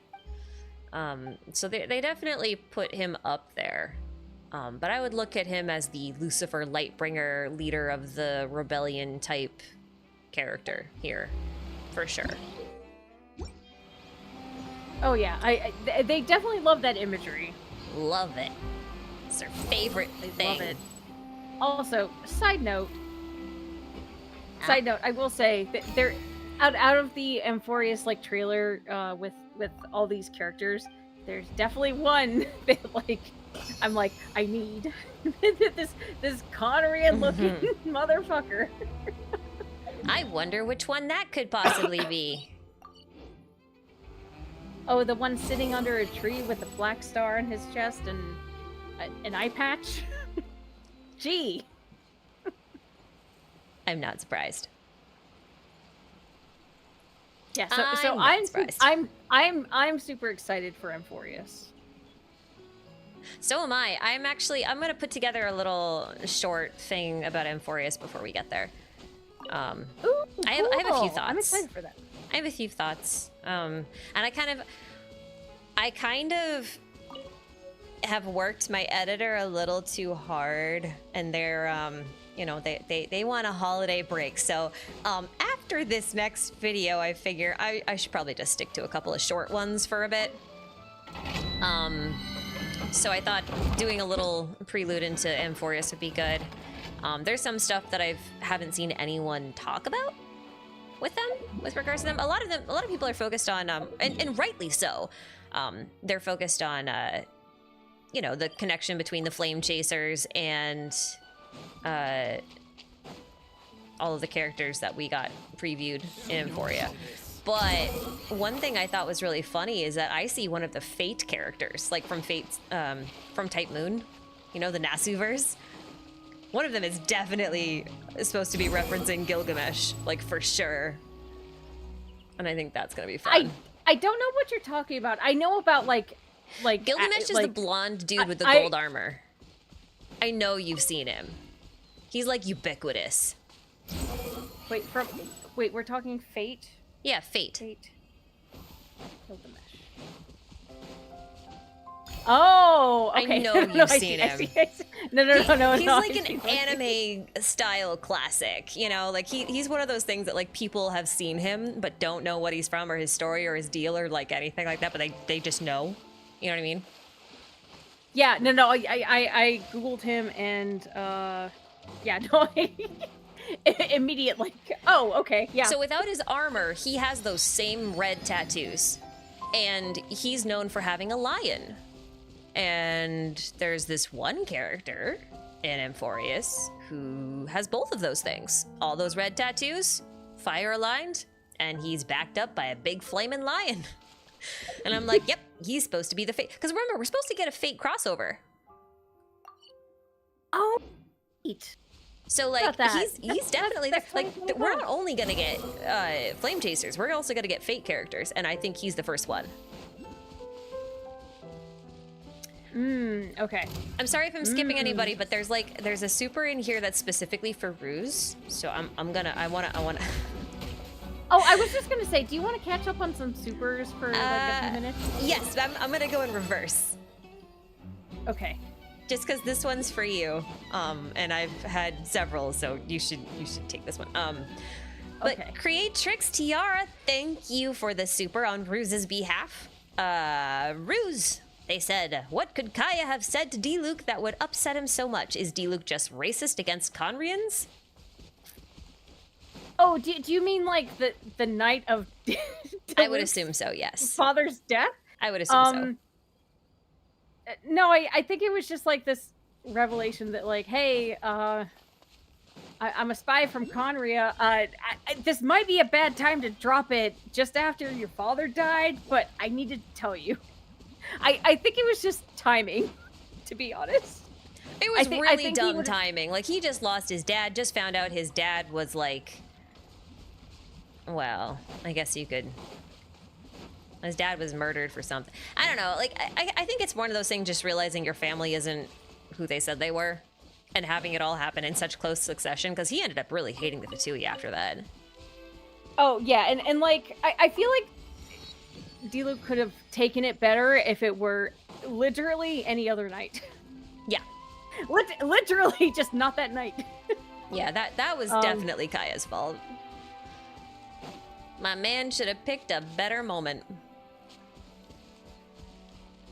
So they definitely put him up there. But I would look at him as the Lucifer Lightbringer, leader of the rebellion type character here, for sure. Oh yeah, they definitely love that imagery. Love it. It's their favorite thing. Love it. Also, side note, I will say that they're out of the Amphorius like trailer with all these characters. there's definitely one that like I'm like I need this Conrian looking motherfucker. I wonder which one that could possibly be. Oh, the one sitting under a tree with a black star on his chest and an eye patch. Gee, I'm not surprised. yeah. I'm not surprised. I'm super excited for Amphorius. So am I. I'm gonna put together a little short thing about Amphorius before we get there. Ooh, I have a few cool. thoughts. I'm excited for that. I have a few thoughts. And I kind of have worked my editor a little too hard, and they're you know, they want a holiday break. So after this next video, I figure I should probably just stick to a couple of short ones for a bit. So I thought doing a little prelude into Amphorius would be good. There's some stuff that I haven't seen anyone talk about with them, with regards to them. A lot of people are focused on, and rightly so. They're focused on, you know, the connection between the Flame Chasers and all of the characters that we got previewed in Emphoria. But one thing I thought was really funny is that I see one of the Fate characters, like from Fate's, from Type Moon, you know, the Nasuverse. One of them is definitely supposed to be referencing Gilgamesh, like for sure. And I think that's gonna be fun. I don't know what you're talking about. I know about like Gilgamesh is the blonde dude with the gold armor. I know you've seen him. He's like ubiquitous. Wait, we're talking Fate? Yeah, Fate. Fate. Gilgamesh. Oh, okay. I know you've seen him. I see. No. He's like an anime style classic, you know, like he's one of those things that like people have seen him but don't know what he's from or his story or his deal or like anything like that, but they just know. You know what I mean? Yeah, no. I googled him and yeah, no. Immediate like, oh, okay, yeah. So without his armor, he has those same red tattoos, and he's known for having a lion. And there's this one character in Amphorius who has both of those things. All those red tattoos, fire aligned, and he's backed up by a big flaming lion. And I'm like, yep, he's supposed to be the Fate. Because remember, we're supposed to get a Fate crossover. Oh, neat. So like he's definitely like we're not only gonna get Flame Chasers, we're also gonna get Fate characters, and I think he's the first one. Okay. I'm sorry if I'm skipping anybody, but there's a super in here that's specifically for Ruse. So I wanna. Oh, I was just gonna say, do you want to catch up on some supers for like a few minutes? Yes, I'm gonna go in reverse. Okay. Just because this one's for you, and I've had several, so you should take this one. But okay. Create Tricks Tiara, thank you for the super on Ruse's behalf. Ruse, they said, what could Kaeya have said to Diluc that would upset him so much? Is Diluc just racist against Conrians? Oh, do you mean like the night of I would assume so, yes. Father's death? I would assume so. No, I think it was just like this revelation that like, hey, I'm a spy from Conria. This might be a bad time to drop it just after your father died, but I need to tell you. I think it was just timing, to be honest. It was really dumb timing. Like, he just lost his dad, just found out his dad was like, well, I guess you could... His dad was murdered for something. I don't know. Like, I think it's one of those things, just realizing your family isn't who they said they were, and having it all happen in such close succession, because he ended up really hating the Fatui after that. Oh, yeah, and like, I feel like Diluc could have taken it better if it were literally any other night. Yeah. Literally just not that night. Yeah, that was definitely Kaeya's fault. My man should have picked a better moment.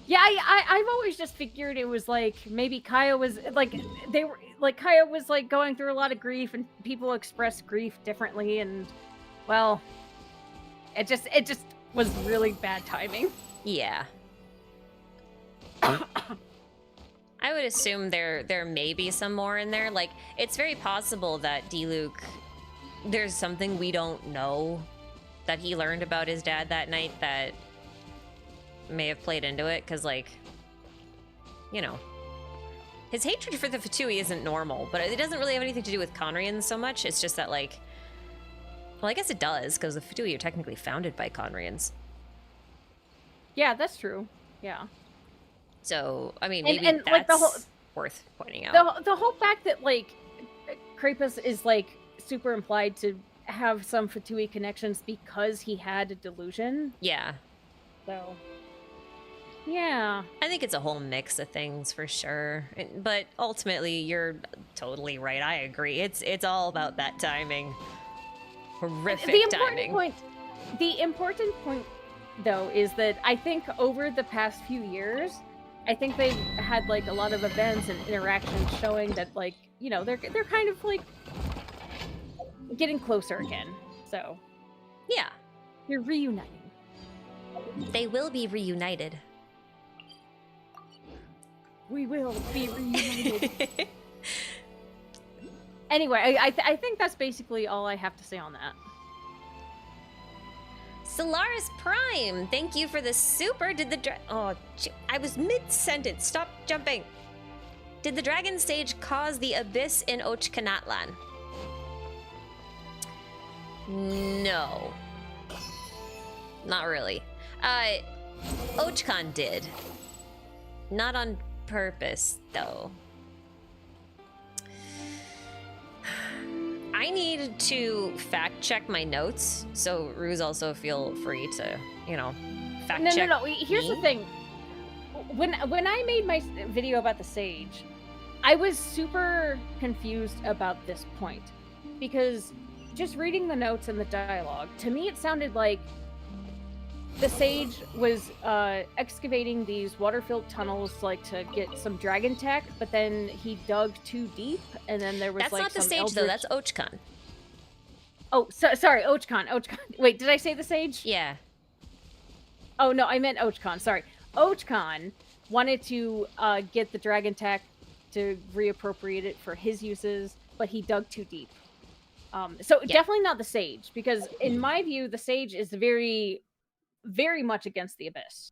Yeah, I've always just figured it was like maybe Kaeya was like Kaeya was like going through a lot of grief, and people express grief differently, and well, it just was really bad timing. Yeah. I would assume there may be some more in there. Like, it's very possible that Diluc, there's something we don't know that he learned about his dad that night that may have played into it, because, like, you know, his hatred for the Fatui isn't normal, but it doesn't really have anything to do with Conrians so much. It's just that, like, well, I guess it does, because the Fatui are technically founded by Conrians. Yeah, that's true. Yeah. So, I mean, maybe and that's like the whole, worth pointing out. the whole fact that, like, Krampus is, like, super implied to have some Fatui connections because he had a delusion. Yeah. So, yeah. I think it's a whole mix of things for sure. But ultimately, you're totally right. I agree. It's all about that timing. Horrific timing. The important point, though, is that I think over the past few years, I think they've had, like, a lot of events and interactions showing that, like, you know, they're kind of, like, getting closer again. So, yeah. You're reuniting. They will be reunited. We will be reunited. Anyway, I think that's basically all I have to say on that. Solaris Prime, thank you for the super. Did the I was mid-sentence. Stop jumping. Did the dragon stage cause the abyss in Natlan? No. Not really. Ochkan did. Not on purpose, though. I need to fact check my notes, so Ruse also feel free to, you know, fact check. No. Here's the thing. When I made my video about the sage, I was super confused about this point, because just reading the notes and the dialogue, to me it sounded like the sage was excavating these water-filled tunnels, like, to get some dragon tech, but then he dug too deep, and then there was that's like not the some sage eldritch... though. That's Ochkan. Oh, sorry, Ochkan. Wait, did I say the sage? Yeah. Oh no, I meant Ochkan. Sorry, Ochkan wanted to get the dragon tech to reappropriate it for his uses, but he dug too deep. So yeah. Definitely not the sage, because in my view, the sage is very much against the abyss,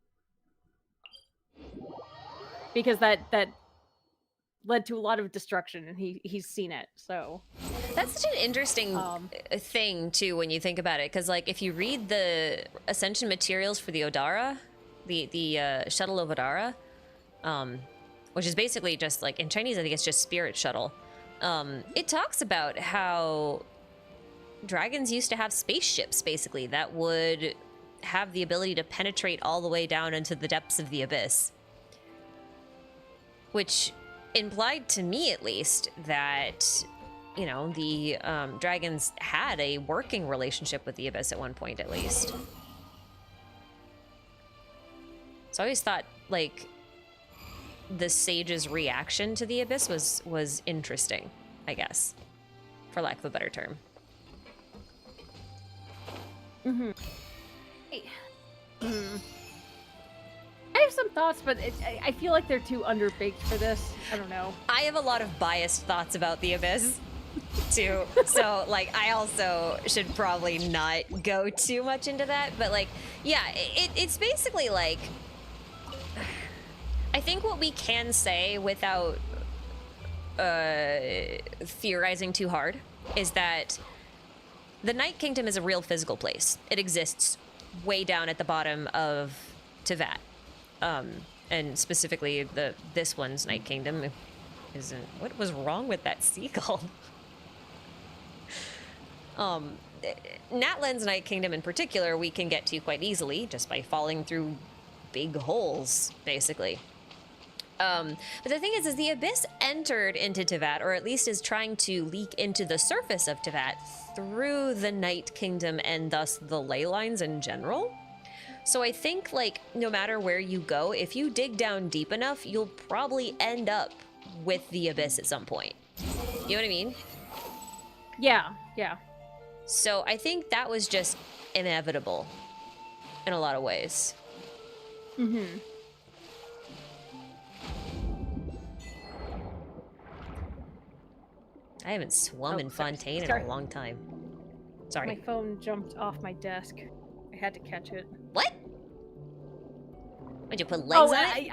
because that led to a lot of destruction, and he's seen it. So that's such an interesting thing too when you think about it, because, like, if you read the ascension materials for the Odara, the shuttle of Odara, which is basically just, like, in Chinese I think it's just spirit shuttle, it talks about how dragons used to have spaceships basically that would have the ability to penetrate all the way down into the depths of the abyss, which implied to me, at least, that, you know, the dragons had a working relationship with the abyss at one point, at least. So I always thought, like, the sage's reaction to the abyss was interesting, I guess, for lack of a better term. Mm-hmm. I have some thoughts, but I feel like they're too underbaked for this. I don't know. I have a lot of biased thoughts about the abyss, too. So, like, I also should probably not go too much into that. But, like, yeah, it's basically, like, I think what we can say without theorizing too hard is that the Night Kingdom is a real physical place. It exists way down at the bottom of Teyvat. And specifically this one's Night Kingdom isn't... What was wrong with that seagull? Natland's Night Kingdom in particular we can get to quite easily just by falling through big holes, basically. But the thing is the Abyss entered into Teyvat, or at least is trying to leak into the surface of Teyvat through the Night Kingdom and thus the ley lines in general. So I think, like, no matter where you go, if you dig down deep enough, you'll probably end up with the Abyss at some point. You know what I mean? Yeah. So I think that was just inevitable in a lot of ways. Mm-hmm. I haven't swum in Fontaine in a long time. Sorry. My phone jumped off my desk. I had to catch it. What? Would you put legs on it?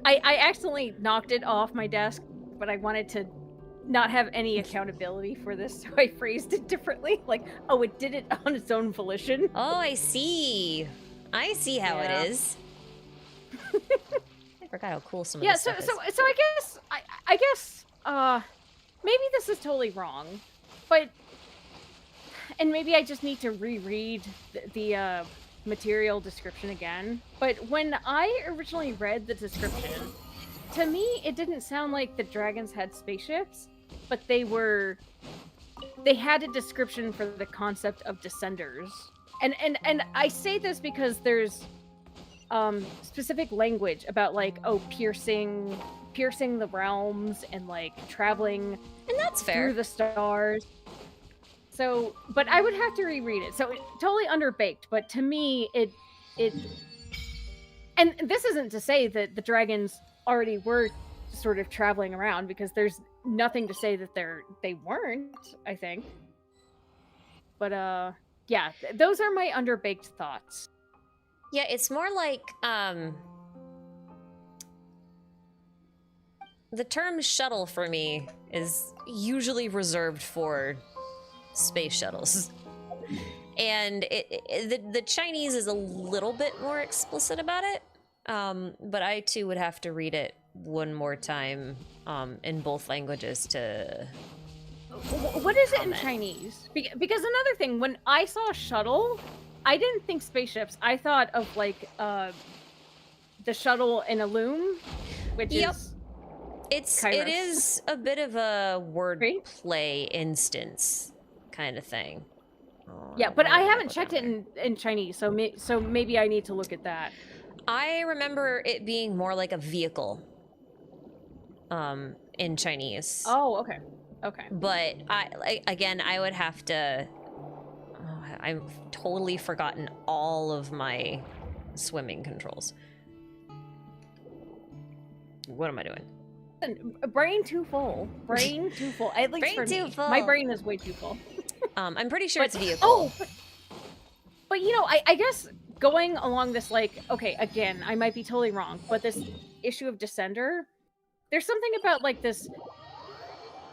I accidentally knocked it off my desk, but I wanted to not have any accountability for this, so I phrased it differently. Like, oh, it did it on its own volition. Oh, I see. I see how it is. I forgot how cool some of this stuff is. So I guess maybe this is totally wrong, but and maybe I just need to reread the material description again. But when I originally read the description, to me it didn't sound like the dragons had spaceships, but they had a description for the concept of descenders. And I say this because there's specific language about like, oh, piercing the realms and like traveling and that's fair through the stars. So, but I would have to reread it. So totally underbaked, but to me it and this isn't to say that the dragons already were sort of traveling around, because there's nothing to say that they weren't, I think. But yeah, those are my underbaked thoughts. Yeah, it's more like the term shuttle for me is usually reserved for space shuttles. And the Chinese is a little bit more explicit about it, but I too would have to read it one more time in both languages to... What is it in Chinese? Because another thing, when I saw shuttle, I didn't think spaceships. I thought of like the shuttle in a loom, which is... It is a bit of a wordplay instance kind of thing. Yeah, but I haven't checked it in Chinese, so maybe I need to look at that. I remember it being more like a vehicle in Chinese. Oh, okay. Okay. But I would have to... I've totally forgotten all of my swimming controls. What am I doing? Brain too full. Brain too full. At least brain for too me. full. My brain is way too full. I'm pretty sure it's a vehicle. Oh, but you know, I guess going along this, like, okay, again, I might be totally wrong, but this issue of Descender, there's something about like this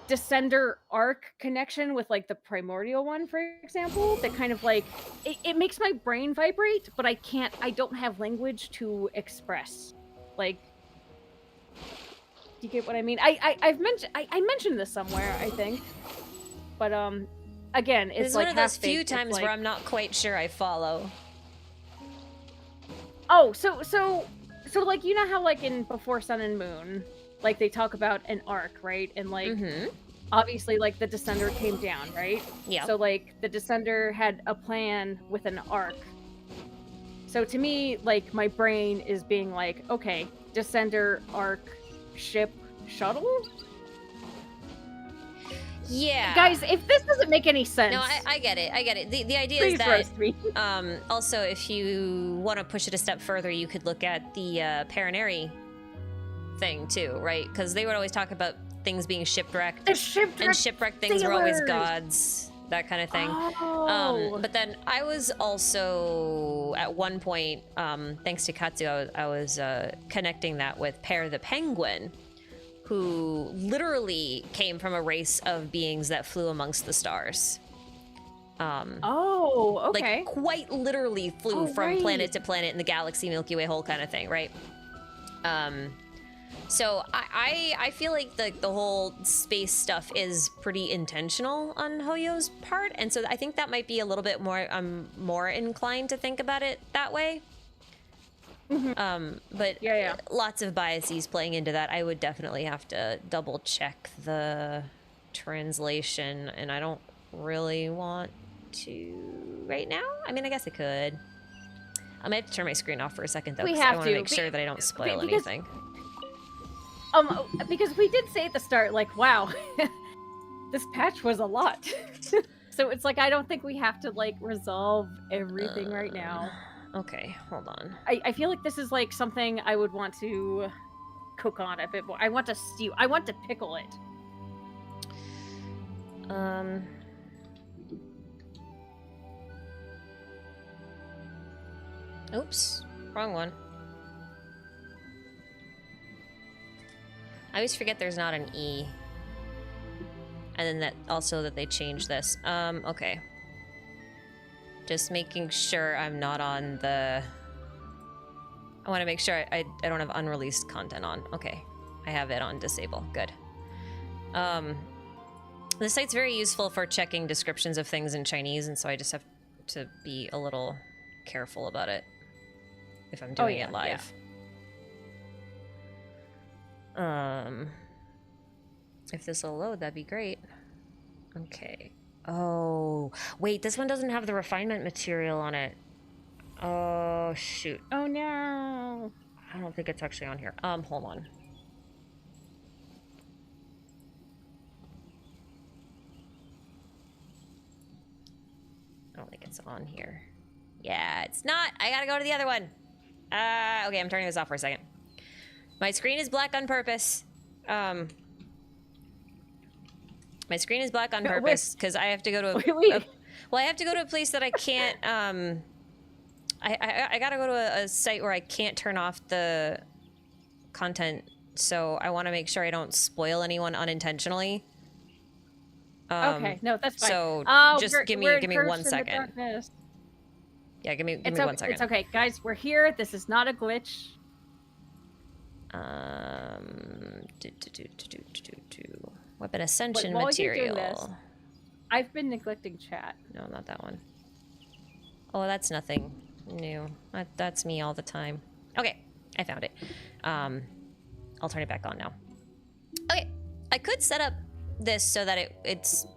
Descender arc connection with like the primordial one, for example, that kind of like it makes my brain vibrate, but I don't have language to express. Like, do you get what I mean? I mentioned this somewhere, I think. But again, it's like one of those few times where I'm not quite sure I follow. Oh, so like, you know how like in Before Sun and Moon, like they talk about an arc, right? And like obviously like the Descender came down, right? Yeah. So like the Descender had a plan with an arc. So to me, like my brain is being like, okay, Descender, arc, ship, shuttle? Yeah. Guys, if this doesn't make any sense... No, I get it. I get it. The idea please is that... roast me. Also, if you want to push it a step further, you could look at the Paraneri thing, too, right? Because they would always talk about things being shipwrecked. The shipwrecked and shipwrecked things were always gods. That kind of thing. Oh. But then I was also, at one point, thanks to Katsu, I was connecting that with Per the Penguin, who literally came from a race of beings that flew amongst the stars. Oh, okay. Like, quite literally flew from planet to planet in the galaxy, Milky Way hole kind of thing, right? So I feel like the whole space stuff is pretty intentional on Hoyo's part, and so I think that might be a little bit more, I'm more inclined to think about it that way. But yeah, lots of biases playing into that. I would definitely have to double check the translation, and I don't really want to right now. I mean, I guess I could. I might have to turn my screen off for a second though, because I want to make sure that I don't spoil anything. Because we did say at the start, like, wow, this patch was a lot. So it's like, I don't think we have to like resolve everything right now. Okay, hold on. I feel like this is like something I would want to cook on a bit more. I want to stew. I want to pickle it. Oops, wrong one. I always forget there's not an E. And then that also that they changed this. Okay. Just making sure I'm not on the... I want to make sure I don't have unreleased content on. Okay. I have it on disable. Good. The site's very useful for checking descriptions of things in Chinese, and so I just have to be a little careful about it if I'm doing it live. If this will load, that'd be great. Okay. Oh, wait, this one doesn't have the refinement material on it. Oh, shoot. Oh, no. I don't think it's actually on here. Hold on. I don't think it's on here. Yeah, it's not. I gotta go to the other one. Okay, I'm turning this off for a second. My screen is black on purpose. My screen is black on purpose because I have to go to well, I have to go to a place that I can't. I gotta go to a site where I can't turn off the content, so I want to make sure I don't spoil anyone unintentionally. Okay, no, that's fine. So just give me 1 second. Yeah, give me 1 second. It's okay, guys. We're here. This is not a glitch. Weapon ascension While material. you're doing this, I've been neglecting chat. No, not that one. Oh, that's nothing new. That's me all the time. Okay, I found it. I'll turn it back on now. Okay, I could set up this so that it's,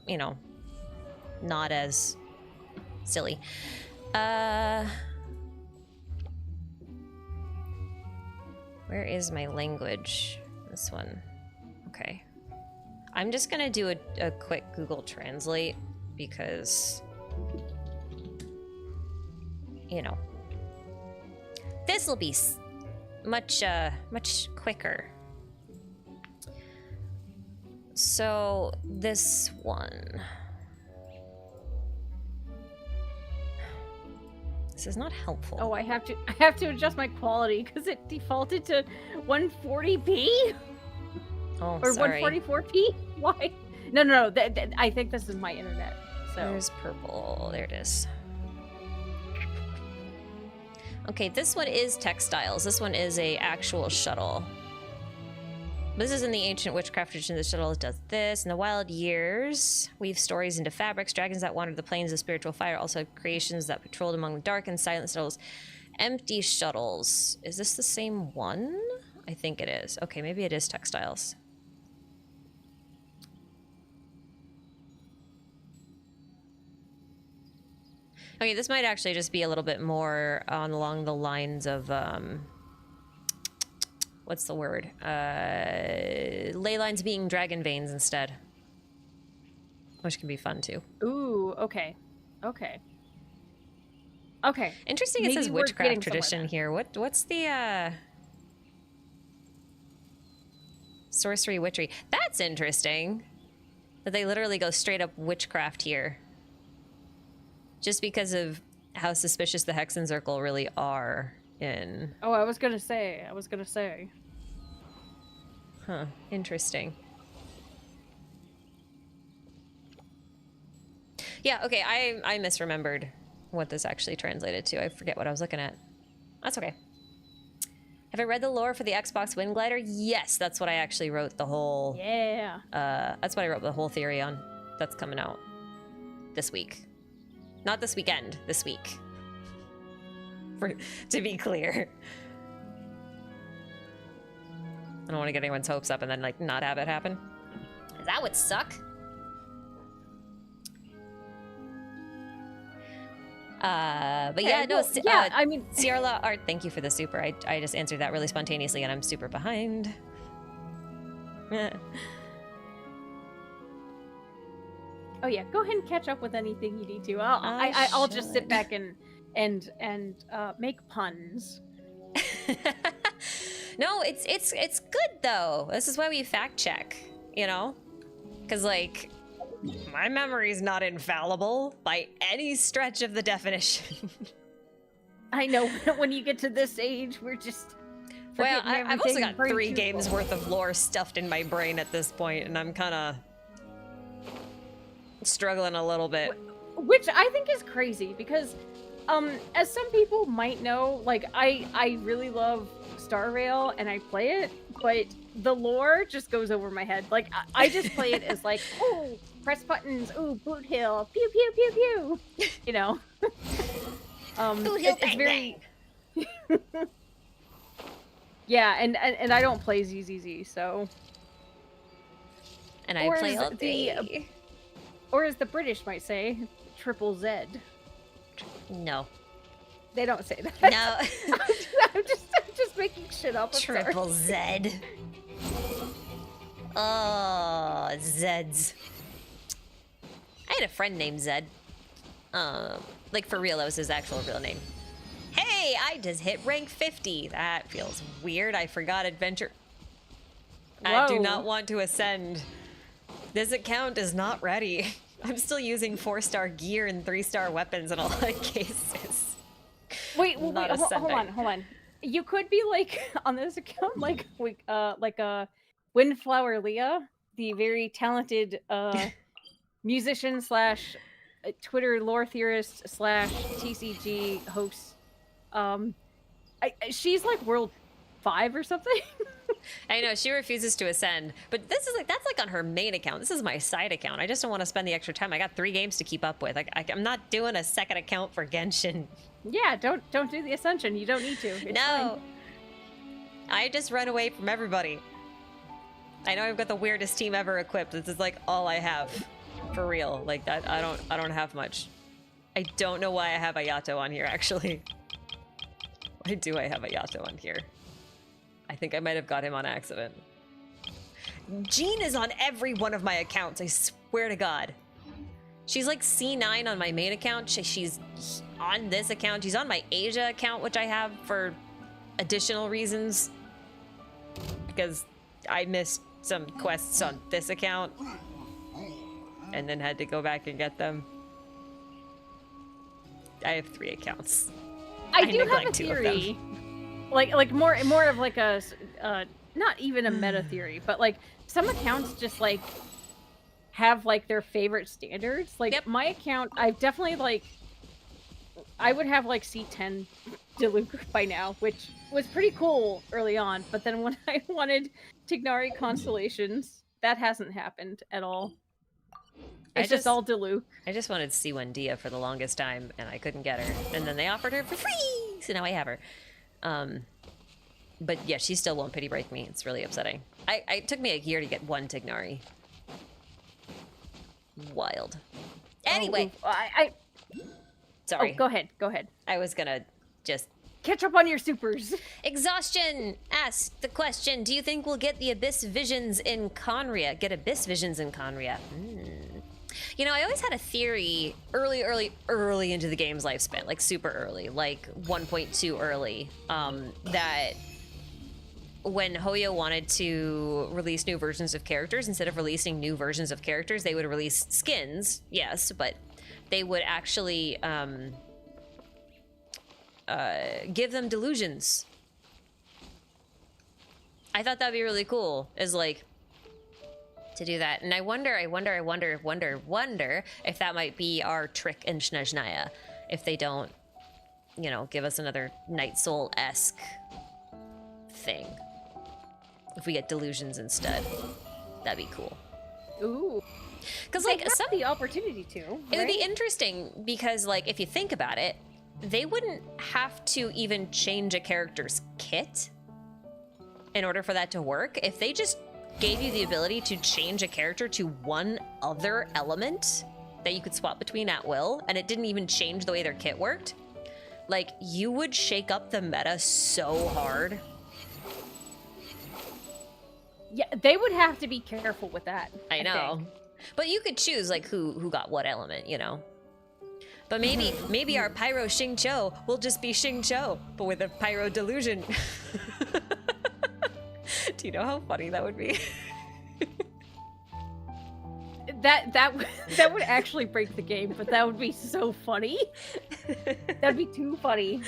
you know, not as silly. Where is my language? This one. Okay. I'm just gonna do a quick Google Translate because, you know, this will be much quicker. So this one. This is not helpful. Oh, I have to adjust my quality because it defaulted to 140p. Oh, or sorry. 144p. Why? No. I think this is my internet. So There's purple. There it is. Okay, this one is textiles. This one is a actual shuttle. This is in the ancient witchcraft tradition. The shuttle does this. In the wild years, weave stories into fabrics. Dragons that wandered the plains of spiritual fire. Also creations that patrolled among the dark and silent shuttles. Empty shuttles. Is this the same one? I think it is. Okay, maybe it is textiles. Okay, this might actually just be a little bit more along the lines of, what's the word? Ley lines being dragon veins instead. Which can be fun too. Ooh, okay. Okay. Interesting it says witchcraft tradition here. What's the, sorcery witchery? That's interesting. That they literally go straight up witchcraft here. Just because of how suspicious the Hexen Circle really are in... Oh, I was gonna say. Huh, interesting. Yeah, okay, I misremembered what this actually translated to. I forget what I was looking at. That's okay. Have I read the lore for the Xbox Wind Glider? Yes, that's what I actually wrote the whole... Yeah. That's what I wrote the whole theory on. That's coming out this week. Not this weekend, this week. To be clear. I don't want to get anyone's hopes up and then, like, not have it happen. That would suck. But yeah, no, I mean... Sierra Art, thank you for the super. I just answered that really spontaneously and I'm super behind. Oh yeah, go ahead and catch up with anything you need to. I'll just sit back and make puns. No, it's good though. This is why we fact check, you know? Because like my memory's not infallible by any stretch of the definition. I know, when you get to this age, we're just... Well, forgetting I've also everything got 3 too games full. worth of lore stuffed in my brain at this point, and I'm kind of struggling a little bit. Which I think is crazy, because, as some people might know, like, I really love Star Rail, and I play it, but the lore just goes over my head. Like, I just play it as like, oh, press buttons, ooh, boot hill, pew, pew, pew, pew, you know? Boot hill, it's bang, very... Yeah, and I don't play ZZZ, so... And I Or play is all the- day. Or as the British might say, triple Z. No. They don't say that. No. I'm just making shit up. I'm sorry. Triple Z. Oh, Zeds. I had a friend named Zed. Like for real, that was his actual real name. Hey, I just hit rank 50. That feels weird. I forgot adventure. I do Whoa. not want to ascend. This account is not ready. I'm still using 4-star gear and 3-star weapons in a lot of cases. Wait, Not hold ascending. on. You could be like on this account, like Windflower Leah, the very talented musician slash Twitter lore theorist slash TCG host. She's like world 5 or something. I know, she refuses to ascend, but this is like, that's like on her main account. This is my side account. I just don't want to spend the extra time. I got 3 games to keep up with. I'm not doing a second account for Genshin. Yeah, don't do the Ascension. You don't need to. It's No. I just run away from everybody. I know I've got the weirdest team ever equipped. This is like all I have. For real. Like that, I don't have much. I don't know why I have Ayato on here, actually. Why do I have Ayato on here? I think I might have got him on accident. Jean is on every one of my accounts, I swear to God. She's like C9 on my main account. She's on this account. She's on my Asia account, which I have for additional reasons. Because I missed some quests on this account. And then had to go back and get them. I have 3 accounts. I do have a neglect 2 of them. theory. Like more of like a not even a meta theory, but like some accounts just like have like their favorite standards. Like Yep. my account, I've definitely like I would have like C10 Diluc by now, which was pretty cool early on. But then when I wanted Tignari constellations, that hasn't happened at all. It's just all Diluc. I just wanted C1 Dia for the longest time, and I couldn't get her. And then they offered her for free, so now I have her. But yeah, she still won't pity break me. It's really upsetting. It took me a year to get 1 Tignari. Wild. Anyway, sorry. Oh, go ahead. I was gonna just... Catch up on your supers. Exhaustion asked the question, do you think we'll get the Abyss Visions in Conria? Get Abyss Visions in Conria. You know, I always had a theory early into the game's lifespan, like super early, like 1.2 early, that when Hoyo wanted to release new versions of characters, instead of releasing new versions of characters, they would release skins, yes, but they would actually give them delusions. I thought that'd be really cool, is like, to do that. And I wonder if that might be our trick in Snezhnaya, if they don't, you know, give us another Night Soul-esque thing. If we get delusions instead, that'd be cool. Ooh. Because They like have the opportunity to. it would be interesting because like if you think about it, they wouldn't have to even change a character's kit in order for that to work. If they just gave you the ability to change a character to one other element that you could swap between at will, and it didn't even change the way their kit worked, like, you would shake up the meta so hard. Yeah, they would have to be careful with that. I know. think. But you could choose, like, who got what element, you know? But maybe our Pyro Xingqiu will just be Xingqiu, but with a Pyro Delusion. Do you know how funny that would be? that would actually break the game, but that would be so funny. That'd be too funny.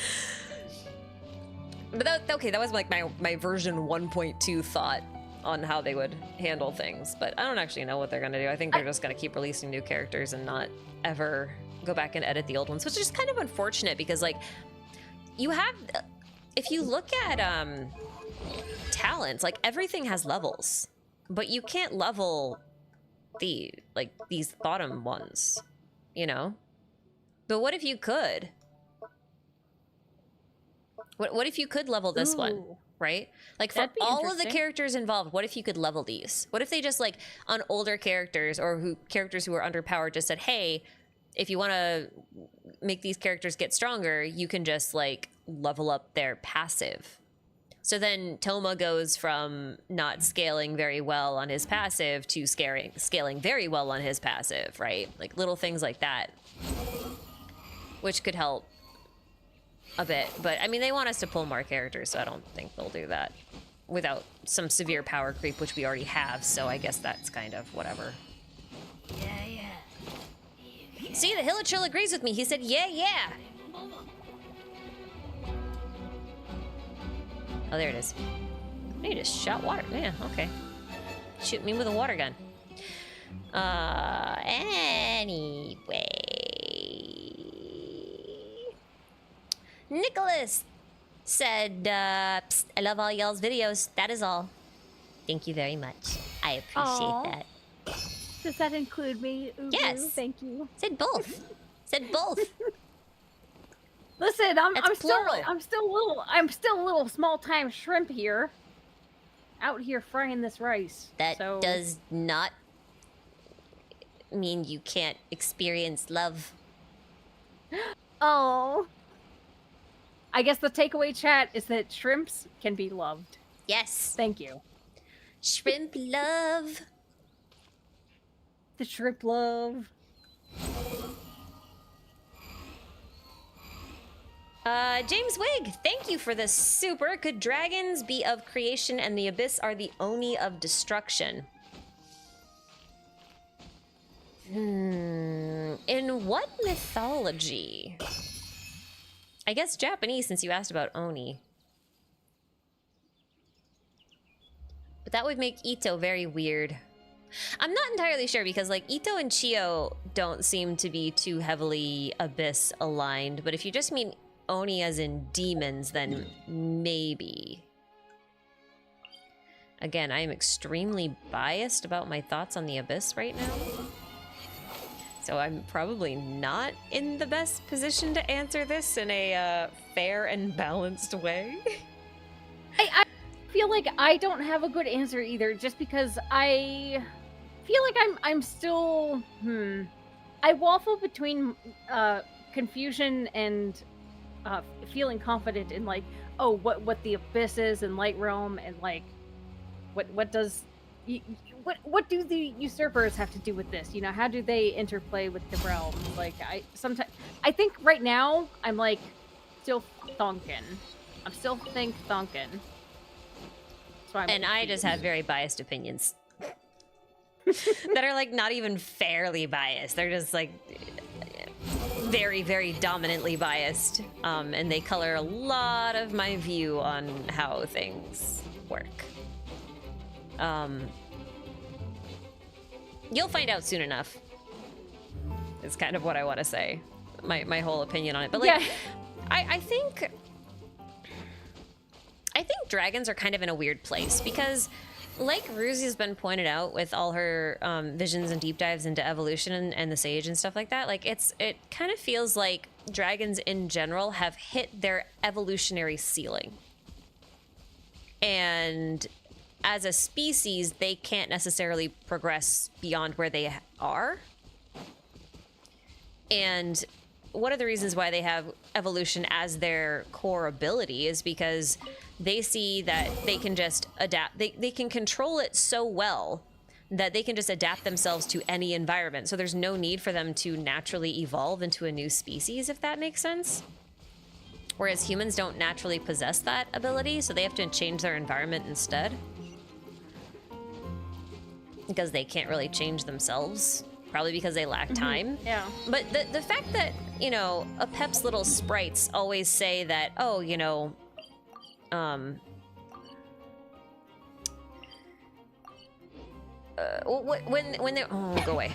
But that was like my version 1.2 thought on how they would handle things. But I don't actually know what they're gonna do. I think they're just gonna keep releasing new characters and not ever go back and edit the old ones, which is kind of unfortunate because like you have, if you look at talents, like everything has levels, but you can't level these bottom ones, you know? But what if you could? What if you could level this one, right? Like for all of the characters involved, what if you could level these? What if they just like on older characters or characters who are underpowered just said, hey, if you want to make these characters get stronger, you can just like level up their passive. So then Toma goes from not scaling very well on his passive to scaling very well on his passive, right? Like little things like that, which could help a bit. But I mean, they want us to pull more characters, so I don't think they'll do that without some severe power creep, which we already have. So I guess that's kind of whatever. Yeah. See, the Hilichurl agrees with me. He said, yeah. Oh, there it is. He just shot water. Yeah, okay. Shoot me with a water gun. Anyway. Nicholas said, Psst, I love all y'all's videos. That is all. Thank you very much. I appreciate that. Does that include me? Ubu? Yes. Thank you. Said both. Said both. Listen, I'm still a little small time shrimp here. Out here frying this rice. That does not mean you can't experience love. Oh. I guess the takeaway chat is that shrimps can be loved. Yes. Thank you. Shrimp love. The shrimp love. James Wig, thank you for the super. Could dragons be of creation and the abyss are the Oni of destruction? In what mythology? I guess Japanese, since you asked about Oni. But that would make Ito very weird. I'm not entirely sure because like Ito and Chio don't seem to be too heavily abyss aligned, but if you just mean Oni as in demons, then maybe. Again, I am extremely biased about my thoughts on the abyss right now. So I'm probably not in the best position to answer this in a fair and balanced way. I feel like I don't have a good answer either, just because I feel like I'm still I waffle between confusion and feeling confident in like, oh, what the abyss is and light realm, and like what do the usurpers have to do with this? You know, how do they interplay with the realm? Like I think right now I'm like still Thonkin. I'm still think Thonkin. And I just have very biased opinions that are like not even fairly biased. They're just like very, very dominantly biased. And they color a lot of my view on how things work. You'll find out soon enough. Is kind of what I want to say. My whole opinion on it. But like, yeah. I think dragons are kind of in a weird place because, like Ruzi has been pointed out with all her visions and deep dives into evolution and the sage and stuff like that, like it kind of feels like dragons in general have hit their evolutionary ceiling. And as a species, they can't necessarily progress beyond where they are. And one of the reasons why they have evolution as their core ability is because they see that they can just adapt. They can control it so well that they can just adapt themselves to any environment. So there's no need for them to naturally evolve into a new species, if that makes sense. Whereas humans don't naturally possess that ability, so they have to change their environment instead. because they can't really change themselves, probably because they lack time. Yeah. But the fact that, you know, Apep's little sprites always say that, oh, you know, when they go away.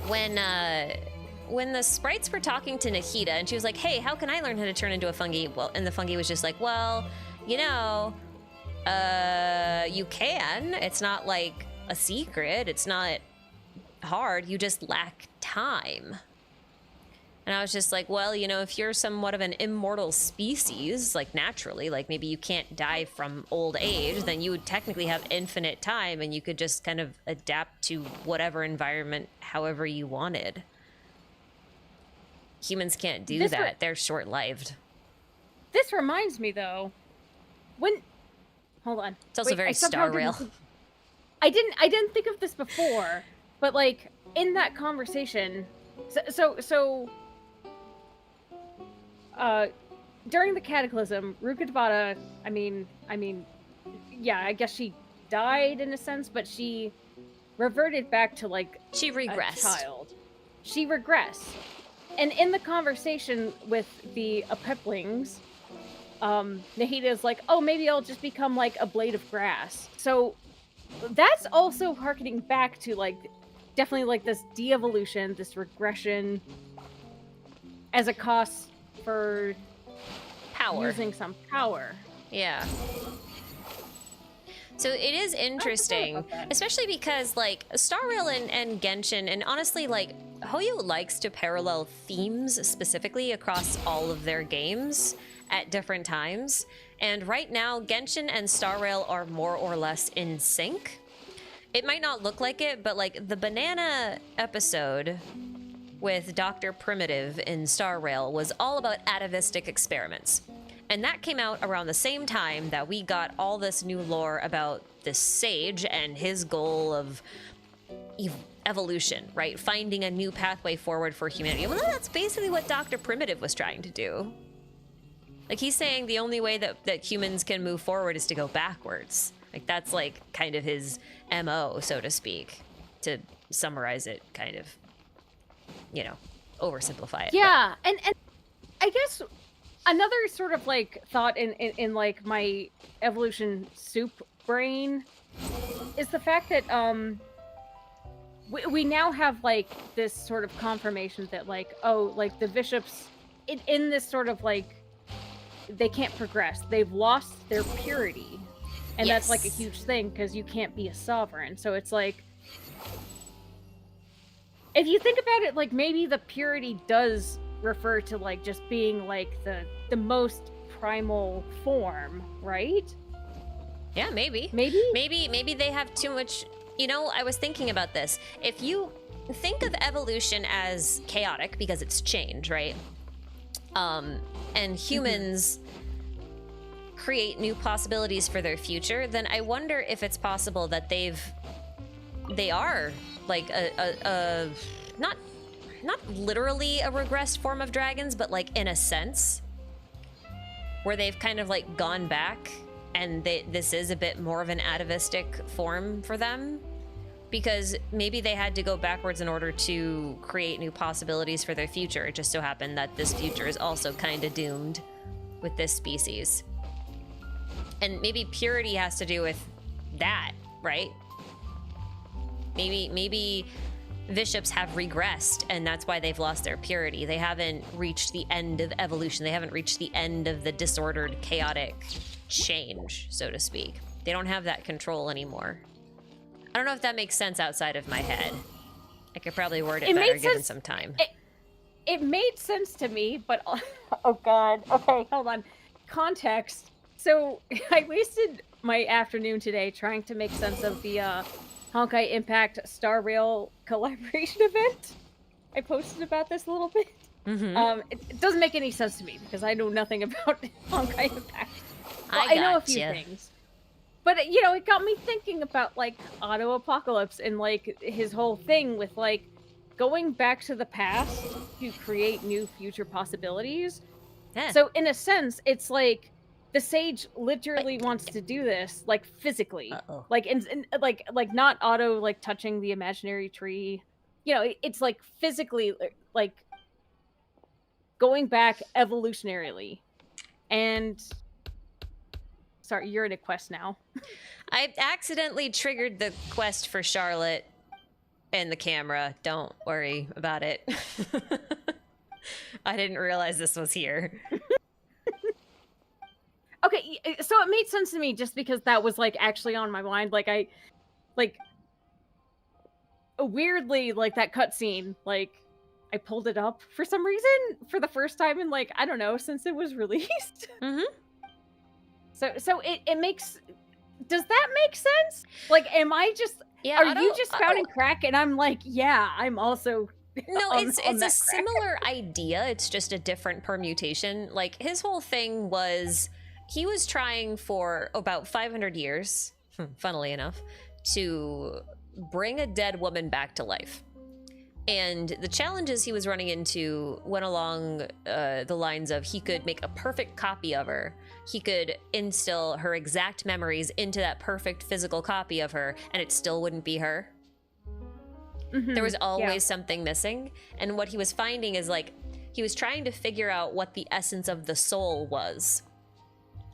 When the sprites were talking to Nahida and she was like, hey, how can I learn how to turn into a fungi? Well, and the fungi was just like, well, you know, you can. It's not like a secret. It's not hard. You just lack time. And I was just like, well, you know, if you're somewhat of an immortal species, like naturally, like maybe you can't die from old age, then you would technically have infinite time and you could just kind of adapt to whatever environment however you wanted. Humans can't do that. They're short-lived. This reminds me, though, hold on. It's also very Star Rail. I didn't think of this before, but like in that conversation, during the Cataclysm, Rukkhadevata, I mean, yeah, I guess she died in a sense, but she reverted back to like she regressed. A child. She regressed. And in the conversation with the Apeplings, Nahida is like, oh, maybe I'll just become like a blade of grass. So that's also harkening back to like, definitely like this de-evolution, this regression as a cost for power. Using some power. Yeah. So it is interesting, especially because like Star Rail and Genshin, and honestly like Hoyo likes to parallel themes specifically across all of their games at different times. And right now, Genshin and Star Rail are more or less in sync. It might not look like it, but like the banana episode with Dr. Primitive in Star Rail was all about atavistic experiments. And that came out around the same time that we got all this new lore about this sage and his goal of evolution, right? Finding a new pathway forward for humanity. Well, that's basically what Dr. Primitive was trying to do. Like, he's saying the only way that humans can move forward is to go backwards. Like, that's like kind of his MO, so to speak, to summarize it, kind of, you know, oversimplify it. Yeah, and I guess another sort of like thought in like my evolution soup brain is the fact that we now have like this sort of confirmation that like, oh, like the bishops in this sort of like, they can't progress. They've lost their purity. And yes. That's like a huge thing because you can't be a sovereign. So it's like, if you think about it, like maybe the purity does refer to like just being like the most primal form, right? Yeah, maybe. Maybe they have too much. You know, I was thinking about this. If you think of evolution as chaotic because it's change, right? And humans create new possibilities for their future, then I wonder if it's possible that they are like a not literally a regressed form of dragons, but like in a sense where they've kind of like gone back and this is a bit more of an atavistic form for them, because maybe they had to go backwards in order to create new possibilities for their future. It just so happened that this future is also kind of doomed with this species. And maybe purity has to do with that, right? Maybe bishops have regressed and that's why they've lost their purity. They haven't reached the end of evolution. They haven't reached the end of the disordered, chaotic change, so to speak. They don't have that control anymore. I don't know if that makes sense outside of my head. I could probably word it better given some time. It made sense to me, but oh god. Okay, hold on. Context. So I wasted my afternoon today trying to make sense of the Honkai Impact Star Rail collaboration event. I posted about this a little bit. Mm-hmm. It doesn't make any sense to me because I know nothing about Honkai Impact. Well, I know a few things. But, you know, it got me thinking about, like, Auto Apocalypse and, like, his whole thing with, like, going back to the past to create new future possibilities. Yeah. So, in a sense, it's like the sage literally wants to do this, like physically, Uh-oh. like like not auto like touching the imaginary tree. You know, it's like physically like going back evolutionarily. And sorry, you're in a quest now. I accidentally triggered the quest for Charlotte and the camera. Don't worry about it. I didn't realize this was here. Okay, so it made sense to me just because that was like actually on my mind. Like weirdly, like that cutscene, like I pulled it up for some reason for the first time in like, I don't know, since it was released. Mm-hmm. So it makes, does that make sense? Like, am I just, Yeah, are you just spouting crack? And I'm like, yeah, I'm also. No, it's a crack. similar idea. It's just a different permutation. Like his whole thing was he was trying for about 500 years, funnily enough, to bring a dead woman back to life. And the challenges he was running into went along the lines of he could make a perfect copy of her. He could instill her exact memories into that perfect physical copy of her, and it still wouldn't be her. Mm-hmm. There was always something missing. And what he was finding is like, he was trying to figure out what the essence of the soul was.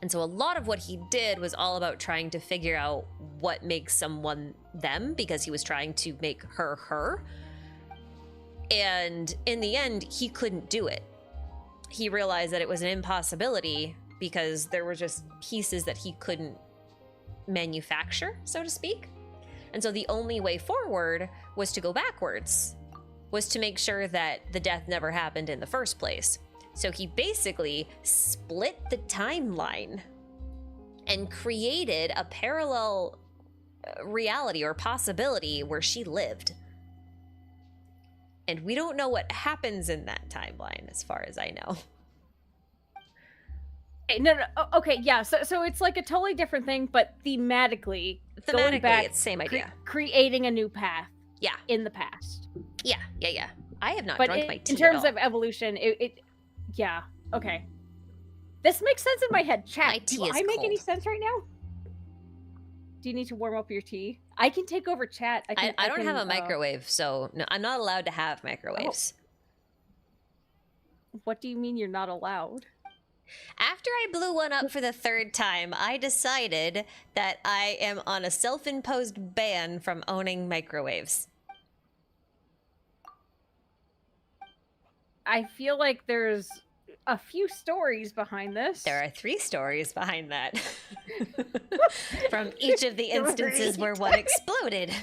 And so a lot of what he did was all about trying to figure out what makes someone them, because he was trying to make her her. And in the end, he couldn't do it. He realized that it was an impossibility because there were just pieces that he couldn't manufacture, so to speak. And so the only way forward was to go backwards, was to make sure that the death never happened in the first place. So he basically split the timeline and created a parallel reality or possibility where she lived. And we don't know what happens in that timeline, as far as I know. No, okay, yeah. So it's like a totally different thing, but thematically going back, it's same idea. Creating a new path. Yeah. In the past. Yeah. I have not But drunk my tea in terms at all. of evolution, yeah, okay. This makes sense in my head. Chat, My tea do is I make cold. any sense right now? Do you need to warm up your tea? I can take over chat. I don't have a microwave, so no, I'm not allowed to have microwaves. What do you mean you're not allowed? After I blew one up for the third time, I decided that I am on a self-imposed ban from owning microwaves. I feel like there's a few stories behind this. There are 3 stories behind that. From each of the instances where one exploded.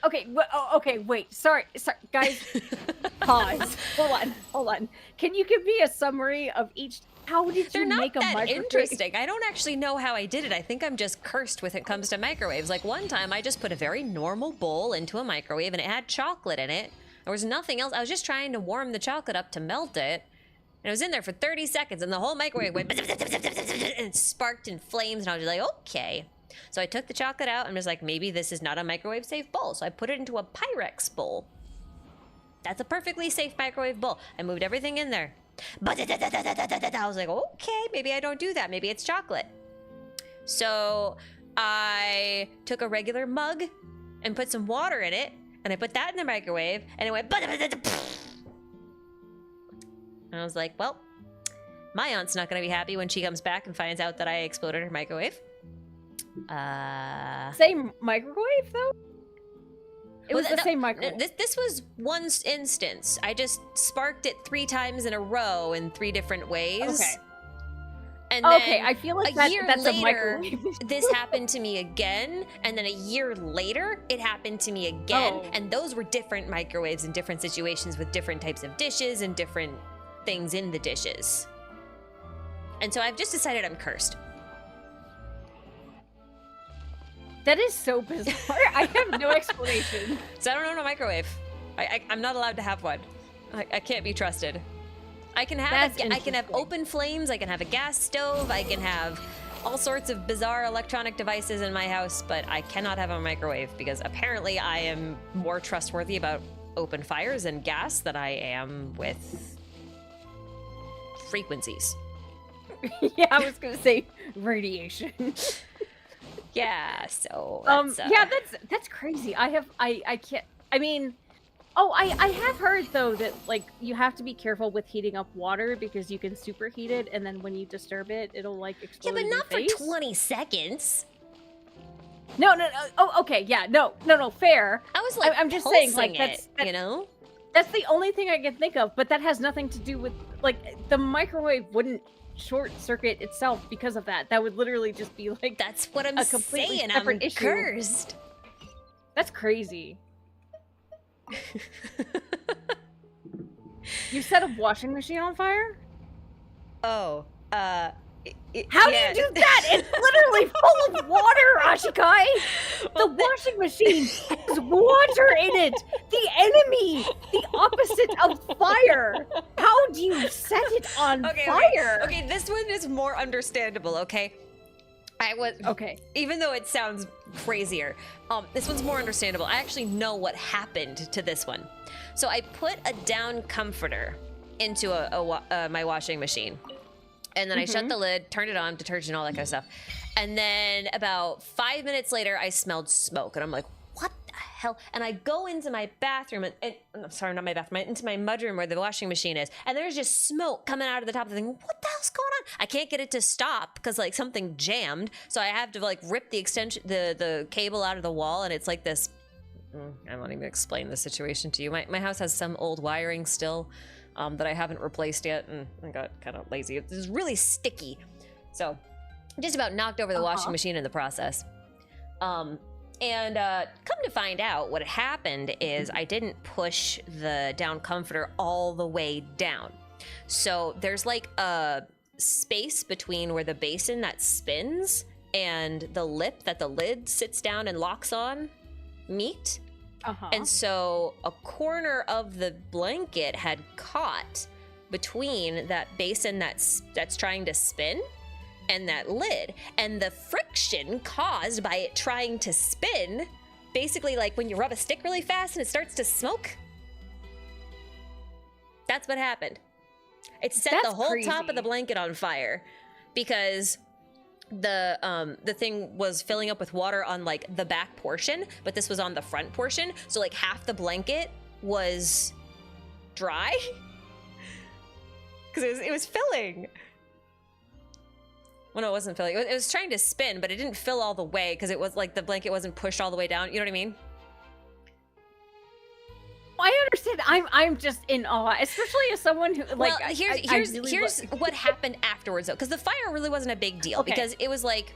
Okay, okay, wait. Sorry, guys. Pause. Hold on. Can you give me a summary of each? How did you make a microwave? They're not that interesting. I don't actually know how I did it. I think I'm just cursed when it comes to microwaves. Like one time, I just put a very normal bowl into a microwave, and it had chocolate in it. There was nothing else. I was just trying to warm the chocolate up to melt it. And it was in there for 30 seconds, and the whole microwave went and it sparked in flames, and I was just like, okay. So I took the chocolate out and was like, maybe this is not a microwave safe bowl. So I put it into a Pyrex bowl. That's a perfectly safe microwave bowl. I moved everything in there. I was like, okay, maybe I don't do that. Maybe it's chocolate. So I took a regular mug and put some water in it, and I put that in the microwave, and it went. And I was like, well, my aunt's not going to be happy when she comes back and finds out that I exploded her microwave. Same microwave, though? It was the same microwave. This was one instance. I just sparked it 3 times in a row in 3 different ways. Okay. And then okay, I feel like that's later, a microwave. This happened to me again, and then a year later, it happened to me again. Oh. And those were different microwaves in different situations with different types of dishes and different things in the dishes. And so I've just decided I'm cursed. That is so bizarre. I have no explanation. So I don't own a microwave. I'm not allowed to have one. I can't be trusted. I can have open flames. I can have a gas stove. I can have all sorts of bizarre electronic devices in my house, but I cannot have a microwave because apparently I am more trustworthy about open fires and gas than I am with frequencies. Yeah, I was gonna say radiation. Yeah, so that's, yeah, that's crazy. I can't. I mean, oh, I have heard though that like you have to be careful with heating up water because you can superheat it, and then when you disturb it, it'll like explode. yeah, but in your not for face. 20 seconds. No. Oh, okay. Yeah. No. Fair. I was like, I'm just saying, like pulsing it, you know. That's the only thing I can think of, but that has nothing to do with like the microwave wouldn't short circuit itself because of that. That would literally just be like That's what I'm a completely saying. separate I'm issue. cursed. That's crazy. You set a washing machine on fire? Oh, How yeah. do you do that? It's literally full of water, Ashikai! The washing machine has water in it! The enemy! The opposite of fire! How do you set it on fire? Okay, this one is more understandable, okay? Okay. Even though it sounds crazier, this one's more understandable. I actually know what happened to this one. So I put a down comforter into my washing machine. And then I shut the lid, turned it on, detergent, all that kind of stuff. And then about 5 minutes later, I smelled smoke. And I'm like, what the hell? And I go into my bathroom, sorry, not my bathroom, into my mudroom where the washing machine is. And there's just smoke coming out of the top of the thing. What the hell's going on? I can't get it to stop because like something jammed. So I have to like rip the extension, the cable out of the wall. And it's like this, I won't even explain the situation to you. My house has some old wiring still. That I haven't replaced yet, and I got kind of lazy. It's really sticky. So, just about knocked over the washing machine in the process. Come to find out, what happened is I didn't push the down comforter all the way down. So, there's like a space between where the basin that spins and the lip that the lid sits down and locks on meet. And so a corner of the blanket had caught between that basin that's trying to spin and that lid. And the friction caused by it trying to spin, basically like when you rub a stick really fast and it starts to smoke. That's what happened. It set the whole top of the blanket on fire because the thing was filling up with water on like the back portion, but this was on the front portion, so like half the blanket was dry because it was filling. Well, no, it wasn't filling. It was trying to spin, but it didn't fill all the way because it was like the blanket wasn't pushed all the way down. You know what I mean? I understand. I'm just in awe, especially as someone who like. Well, here's what happened afterwards though, because the fire really wasn't a big deal because it was like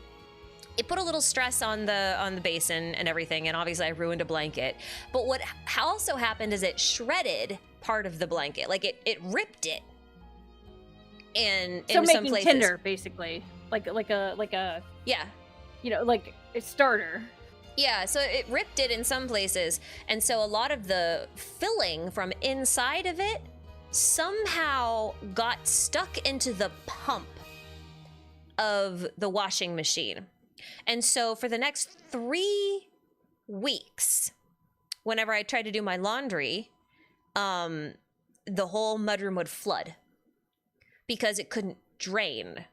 it put a little stress on the basin and everything, and obviously I ruined a blanket. But what also happened is it shredded part of the blanket, like it ripped it. And so in making some places, tinder basically, like a yeah, you know, like a starter. Yeah, so it ripped it in some places, and so a lot of the filling from inside of it somehow got stuck into the pump of the washing machine. And so for the next 3 weeks, whenever I tried to do my laundry, the whole mudroom would flood because it couldn't drain.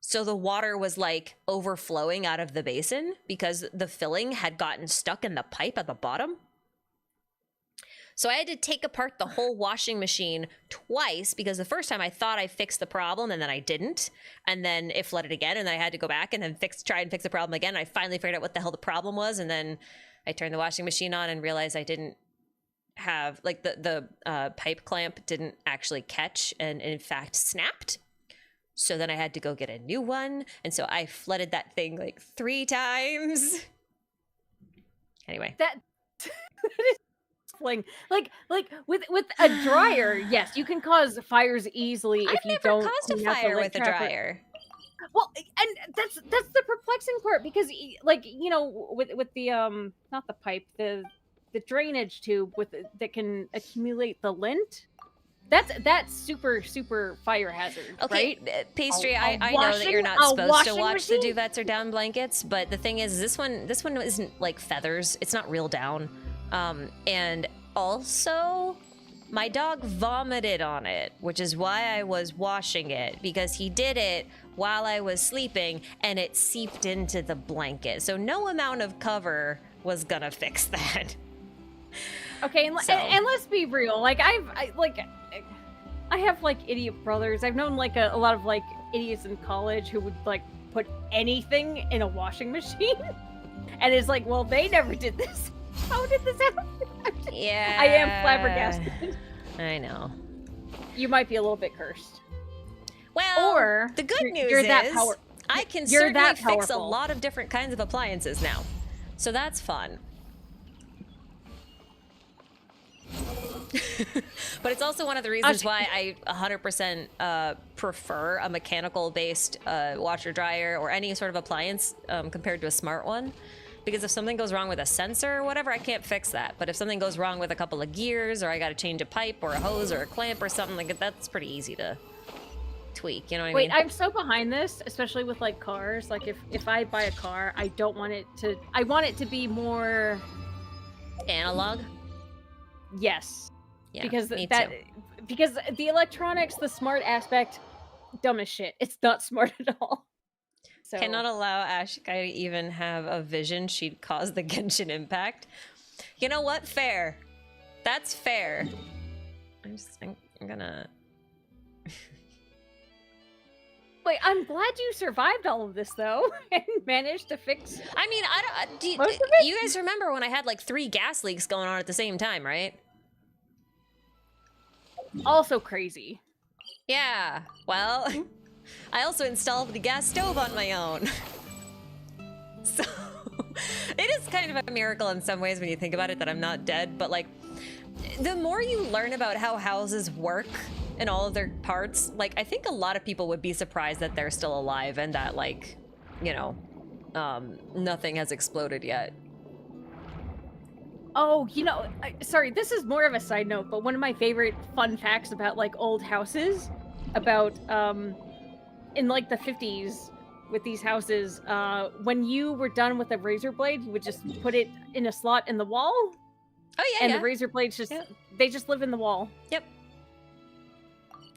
So the water was like overflowing out of the basin because the filling had gotten stuck in the pipe at the bottom. So I had to take apart the whole washing machine twice because the first time I thought I fixed the problem and then I didn't. And then it flooded again and I had to go back and then try and fix the problem again. I finally figured out what the hell the problem was. And then I turned the washing machine on and realized I didn't have, like the pipe clamp didn't actually catch and in fact snapped. So then I had to go get a new one. And so I flooded that thing like 3 times. Anyway. That is like with a dryer, yes, you can cause fires easily if you don't. I've never caused a fire with a dryer. Well, and that's the perplexing part because like, you know, with the not the pipe, the drainage tube that can accumulate the lint. That's super fire hazard, okay, right? Pastry, I know that you're not supposed to watch the duvets or down blankets, but the thing is, this one isn't like feathers. It's not real down. And also, My dog vomited on it, which is why I was washing it, because he did it while I was sleeping and it seeped into the blanket. So no amount of cover was gonna fix that. Okay, and, So- and let's be real. Like I have like idiot brothers. I've known like a lot of like idiots in college who would like put anything in a washing machine, and it's like, well, they never did this. How did this happen? Yeah. I am flabbergasted. I know. You might be a little bit cursed. Well, Or the good news you're that is power- I can you're certainly that fix a powerful. lot of different kinds of appliances now. So that's fun. But it's also one of the reasons why I 100% prefer a mechanical-based washer dryer or any sort of appliance compared to a smart one. Because if something goes wrong with a sensor or whatever, I can't fix that. But if something goes wrong with a couple of gears, or I got to change a pipe or a hose or a clamp or something like that, that's pretty easy to tweak. You know what I Wait, mean? I'm so behind this, especially with like cars. Like if I buy a car, I don't want it to. I want it to be more. Analog? Yes. Yeah, because me that too. because the electronics, the smart aspect, dumb as shit. It's not smart at all. So Cannot allow Ashikai to even have a vision. She'd cause the Genshin impact. You know what? Fair. That's fair. I'm gonna... wait, I'm glad you survived all of this though and managed to fix. I mean, I don't... Most of it? You guys remember when I had like 3 gas leaks going on at the same time, right? Also crazy. Yeah. Well, I also installed the gas stove on my own. So it is kind of a miracle in some ways when you think about it that I'm not dead, but like the more you learn about how houses work and all of their parts, like I think a lot of people would be surprised that they're still alive and that like, you know, nothing has exploded yet. Oh, you know, sorry, this is more of a side note, but one of my favorite fun facts about like old houses, about in like the 50s with these houses, when you were done with a razor blade, you would just put it in a slot in the wall. Oh yeah, And yeah. the razor blades just Yep. they just live in the wall. Yep.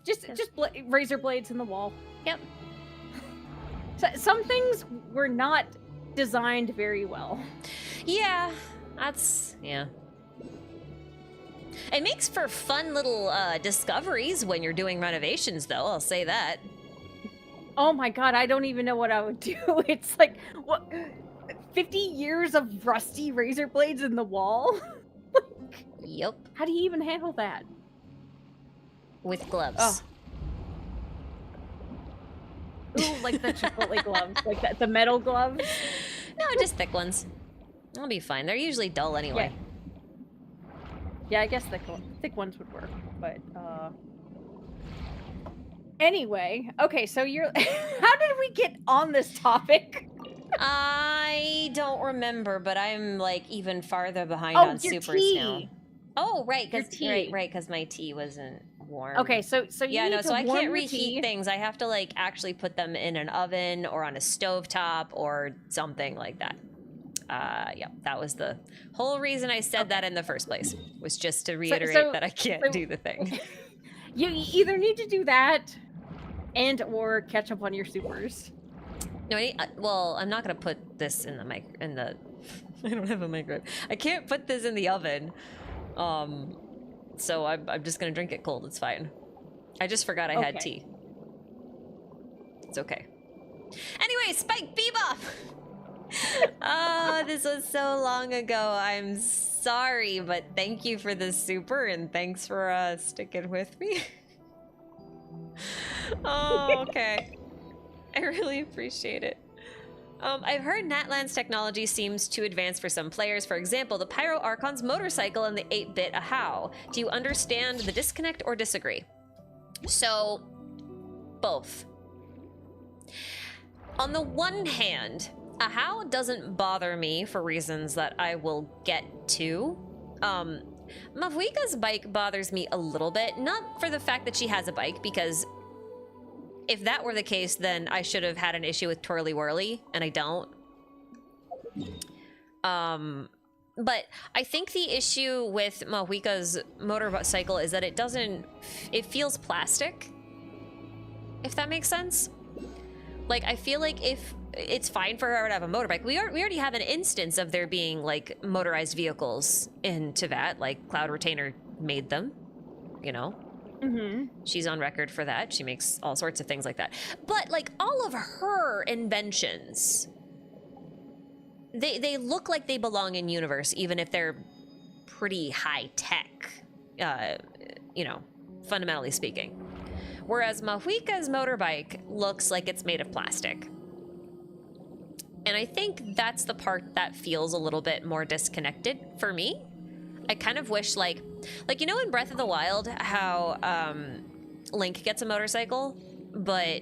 Just razor blades in the wall. Yep. So, some things were not designed very well. Yeah, that's, yeah. It makes for fun little discoveries when you're doing renovations, though, I'll say that. Oh my god, I don't even know what I would do. It's like, what, 50 years of rusty razor blades in the wall? Yep. How do you even handle that? With gloves. Oh. Ooh, like the Chipotle gloves, like that, the metal gloves. No, just thick ones. I'll be fine. They're usually dull anyway. Yeah, I guess thick ones would work, but anyway, okay, so you're how did we get on this topic? I don't remember, but I'm like even farther behind Oh, on your supers tea. now. Oh, right, Your because tea. right, because my tea wasn't warm. Okay, so you Yeah, need no, to so I warm can't your reheat tea. things. I have to like actually put them in an oven or on a stovetop or something like that. Yeah, that was the whole reason I said that in the first place, was just to reiterate that I can't do the thing. You either need to do that and or catch up on your supers. No, well, I'm not gonna put this in the I don't have a microwave. I can't put this in the oven. So I'm just gonna drink it cold. It's fine. I just forgot I had tea. It's okay. Anyway, Spike Bebop! Oh, this was so long ago. I'm sorry, but thank you for the super and thanks for sticking with me. Oh, okay. I really appreciate it. I've heard Natland's technology seems too advanced for some players. For example, the Pyro Archon's motorcycle and the 8-bit Ahau. Do you understand the disconnect or disagree? So, both. On the one hand, Ahau doesn't bother me for reasons that I will get to. Mavuika's bike bothers me a little bit, not for the fact that she has a bike, because if that were the case, then I should have had an issue with Twirly Whirly, and I don't. But I think the issue with Mahuika's motorcycle is that it feels plastic, if that makes sense. Like, I feel like if it's fine for her to have a motorbike, we already have an instance of there being, like, motorized vehicles in Teyvat, like Cloud Retainer made them, you know? Mm-hmm. She's on record for that. She makes all sorts of things like that. But, like, all of her inventions, they look like they belong in universe, even if they're pretty high tech, you know, fundamentally speaking. Whereas Mahuika's motorbike looks like it's made of plastic. And I think that's the part that feels a little bit more disconnected for me. I kind of wish, like you know in Breath of the Wild, how Link gets a motorcycle, but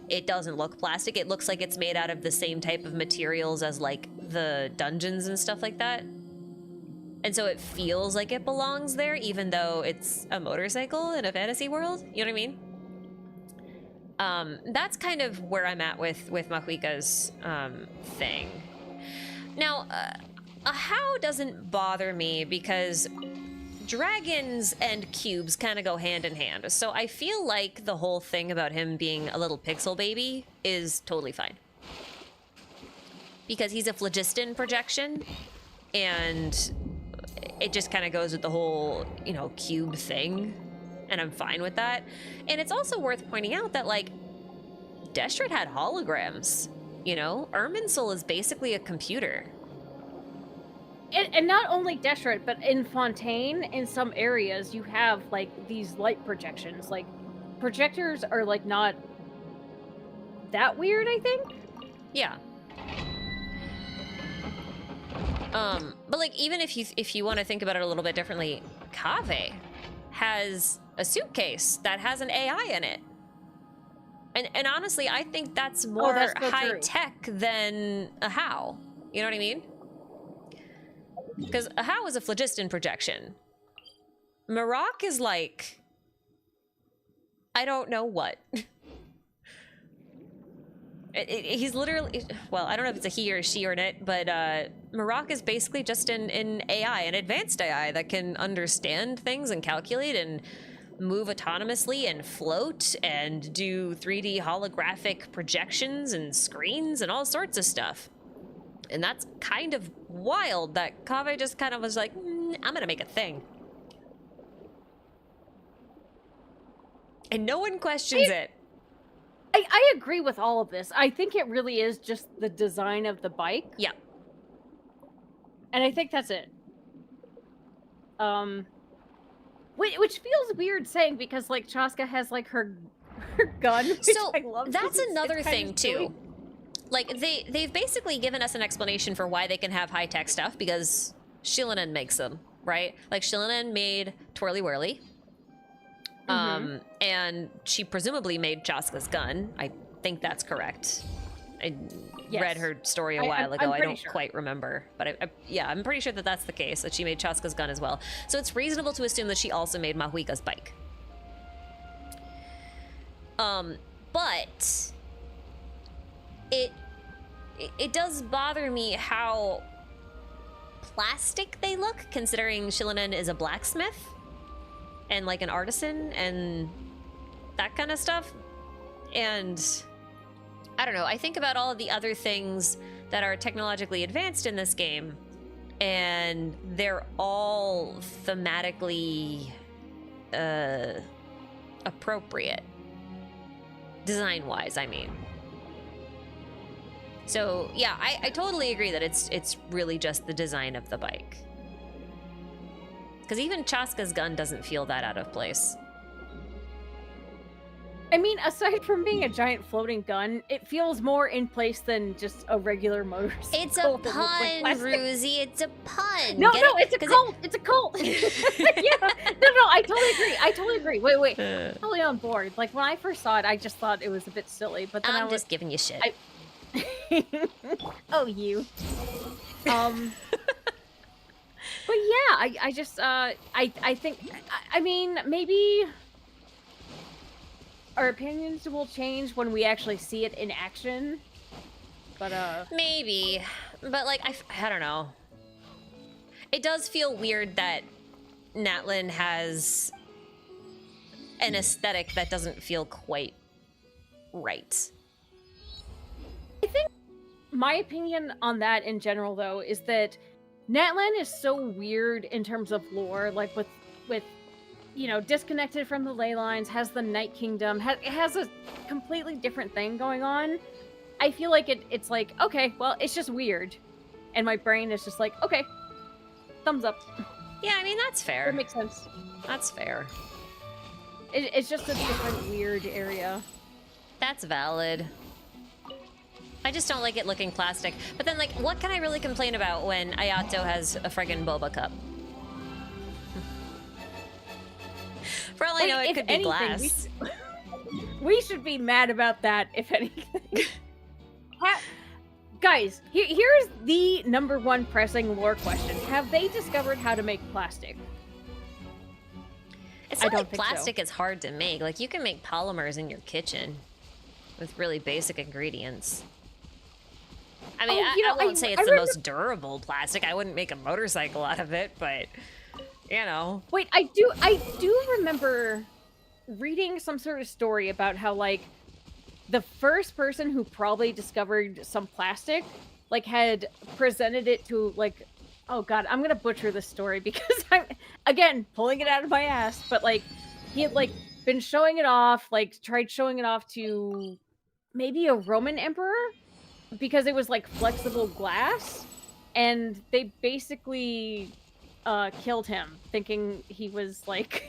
it doesn't look plastic. It looks like it's made out of the same type of materials as, like, the dungeons and stuff like that. And so it feels like it belongs there, even though it's a motorcycle in a fantasy world. You know what I mean? That's kind of where I'm at with Mahuika's thing. Now, a how doesn't bother me because dragons and cubes kind of go hand in hand. So I feel like the whole thing about him being a little pixel baby is totally fine. Because he's a phlogiston projection, and it just kind of goes with the whole, you know, cube thing, and I'm fine with that. And it's also worth pointing out that, like, Destrid had holograms, you know? Irminsul is basically a computer. And not only Destrid, but in Fontaine, in some areas, you have, like, these light projections. Like, projectors are, like, not that weird, I think? Yeah. But, like, even if you want to think about it a little bit differently, Kaveh has a suitcase that has an AI in it. And honestly, I think that's more so high true. tech than a how. You know what I mean? Because a how is a phlogiston projection. Marok is like, I don't know what. He's literally, well, I don't know if it's a he or a she or an it, but Marok is basically just an AI, an advanced AI that can understand things and calculate and move autonomously and float and do 3D holographic projections and screens and all sorts of stuff. And that's kind of wild that Kaveh just kind of was like, I'm gonna make a thing. And no one questions it. I agree with all of this. I think it really is just the design of the bike. Yeah. And I think that's it. Which feels weird saying because, like, Chaska has, like, her gun, which So I love. that's another it's thing too. Like, they've basically given us an explanation for why they can have high-tech stuff because Shillanen makes them, right? Like, Shillanen made Twirly Whirly. And she presumably made Chaska's gun. I think that's correct. I read her story a while ago. I don't quite remember. But yeah, I'm pretty sure that that's the case, that she made Chaska's gun as well. So it's reasonable to assume that she also made Mahuika's bike. But it does bother me how plastic they look, considering Shillanen is a blacksmith and, like, an artisan and that kind of stuff. And I don't know, I think about all of the other things that are technologically advanced in this game, and they're all thematically appropriate, design-wise, I mean. So yeah, I totally agree that it's really just the design of the bike. Because even Chaska's gun doesn't feel that out of place. I mean, aside from being a giant floating gun, it feels more in place than just a regular motorcycle. It's a pun, Roozy. It's a pun. No, it's a cult. It's a cult. Yeah. No, I totally agree. Wait. Totally on board. Like, when I first saw it, I just thought it was a bit silly. But then I'm just giving you shit. Oh, you. But yeah, I just, I think, I mean, maybe our opinions will change when we actually see it in action. But, maybe. But, like, I don't know. It does feel weird that Natlan has an aesthetic that doesn't feel quite right. I think my opinion on that in general, though, is that Natlan is so weird in terms of lore, like with you know, disconnected from the ley lines, has the Night Kingdom, it has a completely different thing going on. I feel like it's like, okay, well, it's just weird. And my brain is just like, okay, thumbs up. Yeah, I mean, that's fair. It makes sense. That's fair. It's just a different weird area. That's valid. I just don't like it looking plastic. But then, like, what can I really complain about when Ayato has a friggin' boba cup? For all I know, it could be glass. We should be mad about that, if anything. Guys, here's the #1 pressing lore question. Have they discovered how to make plastic? It's not like plastic is hard to make. Like, you can make polymers in your kitchen with really basic ingredients. I mean, I won't say it's the most durable plastic. I wouldn't make a motorcycle out of it, but, you know. Wait, I do remember reading some sort of story about how, like, the first person who probably discovered some plastic, like, had presented it to, like, oh god, I'm gonna butcher this story because I'm, again, pulling it out of my ass, but, like, he had, like, been showing it off, like, tried showing it off to maybe a Roman emperor, because it was, like, flexible glass, and they basically killed him, thinking he was, like,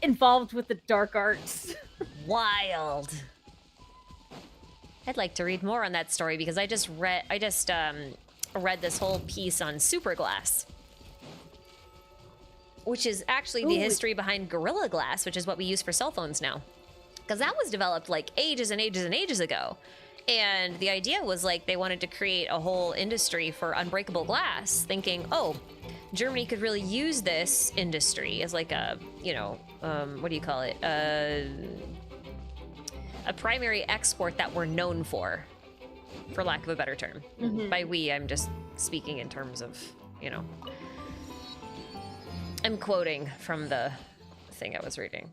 involved with the dark arts. Wild. I'd like to read more on that story because I just read this whole piece on superglass, which is actually the history behind Gorilla Glass, which is what we use for cell phones now. Because that was developed like ages and ages and ages ago. And the idea was like they wanted to create a whole industry for unbreakable glass, thinking, oh, Germany could really use this industry as like a, you know, what do you call it? A primary export that we're known for lack of a better term. Mm-hmm. By we, I'm just speaking in terms of, you know, I'm quoting from the thing I was reading.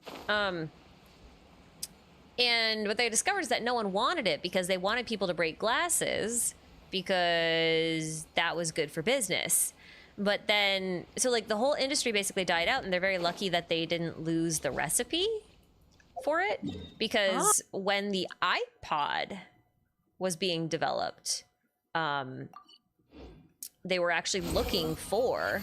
And what they discovered is that no one wanted it because they wanted people to break glasses because that was good for business. But then, so like the whole industry basically died out, and they're very lucky that they didn't lose the recipe for it, because when the iPod was being developed, they were actually looking for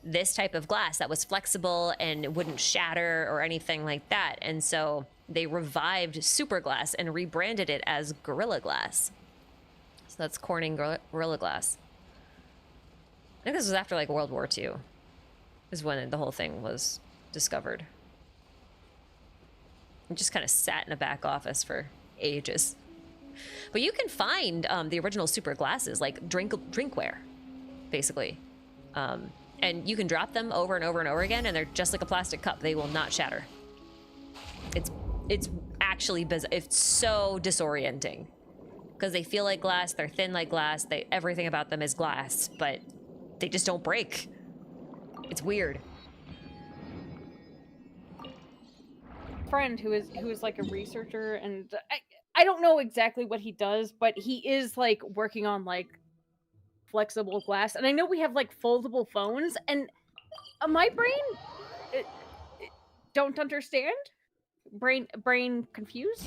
this type of glass that was flexible and wouldn't shatter or anything like that. And so they revived super glass and rebranded it as Gorilla Glass. So that's Corning Gorilla Glass. I think this was after like World War II is when the whole thing was discovered. It just kind of sat in a back office for ages. But you can find the original super glasses, like drinkware, basically. And you can drop them over and over and over again, and they're just like a plastic cup. They will not shatter. It's actually bizarre. It's so disorienting because they feel like glass, they're thin like glass, everything about them is glass, but they just don't break. It's weird. Friend who is like a researcher, and I don't know exactly what he does, but he is like working on like flexible glass, and I know we have like foldable phones, and my brain don't understand. Brain confused.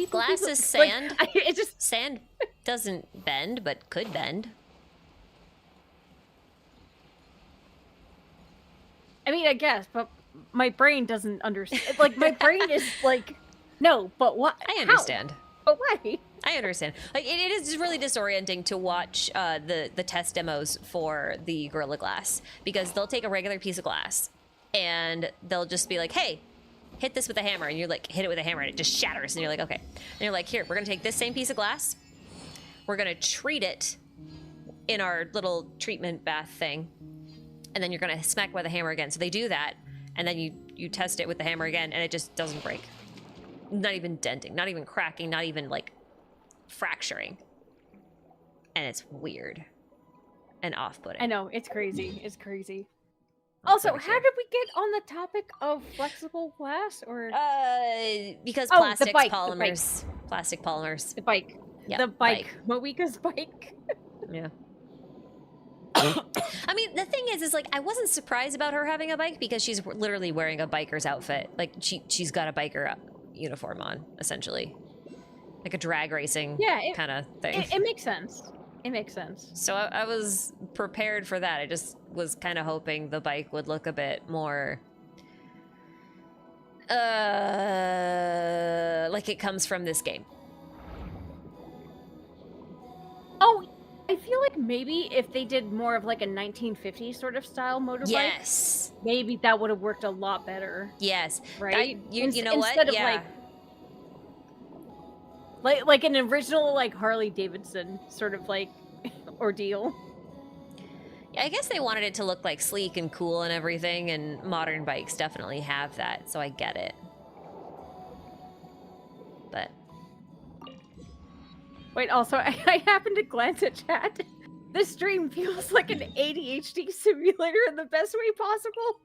Glass is sand. Like, it just sand doesn't bend, but could bend. I mean, I guess, but my brain doesn't understand. Like, my brain is like, no, but what? I understand. How? But why? I understand. Like, it is really disorienting to watch the test demos for the Gorilla Glass, because they'll take a regular piece of glass and they'll just be like, hey, hit this with a hammer, and you're like, hit it with a hammer and it just shatters, and you're like, okay. And you're like, here, we're gonna take this same piece of glass, we're gonna treat it in our little treatment bath thing, and then you're gonna smack with a hammer again. So they do that, and then you test it with the hammer again, and it just doesn't break. Not even denting, not even cracking, not even like fracturing. And it's weird. and off-putting. I know, it's crazy. It's crazy. Also, how did we get on the topic of flexible glass? Or because Oh, the plastics, bike, polymers, plastic polymers. the bike. Yeah, The bike. Moika's bike. Yeah. I mean, the thing is like, I wasn't surprised about her having a bike because she's literally wearing a biker's outfit. Like, she's got a biker uniform on, essentially. Like a drag racing kind of thing. It makes sense. It makes sense. So I was prepared for that. I just was kind of hoping the bike would look a bit more... like it comes from this game. Oh, I feel like maybe if they did more of like a 1950s sort of style motorbike, Yes. maybe that would have worked a lot better. Yes. Right? You know what? Instead of Yeah. like an original like Harley Davidson sort of like ordeal. I guess they wanted it to look like sleek and cool and everything, and modern bikes definitely have that, so I get it. But Wait, also, I happened to glance at chat. This stream feels like an ADHD simulator in the best way possible.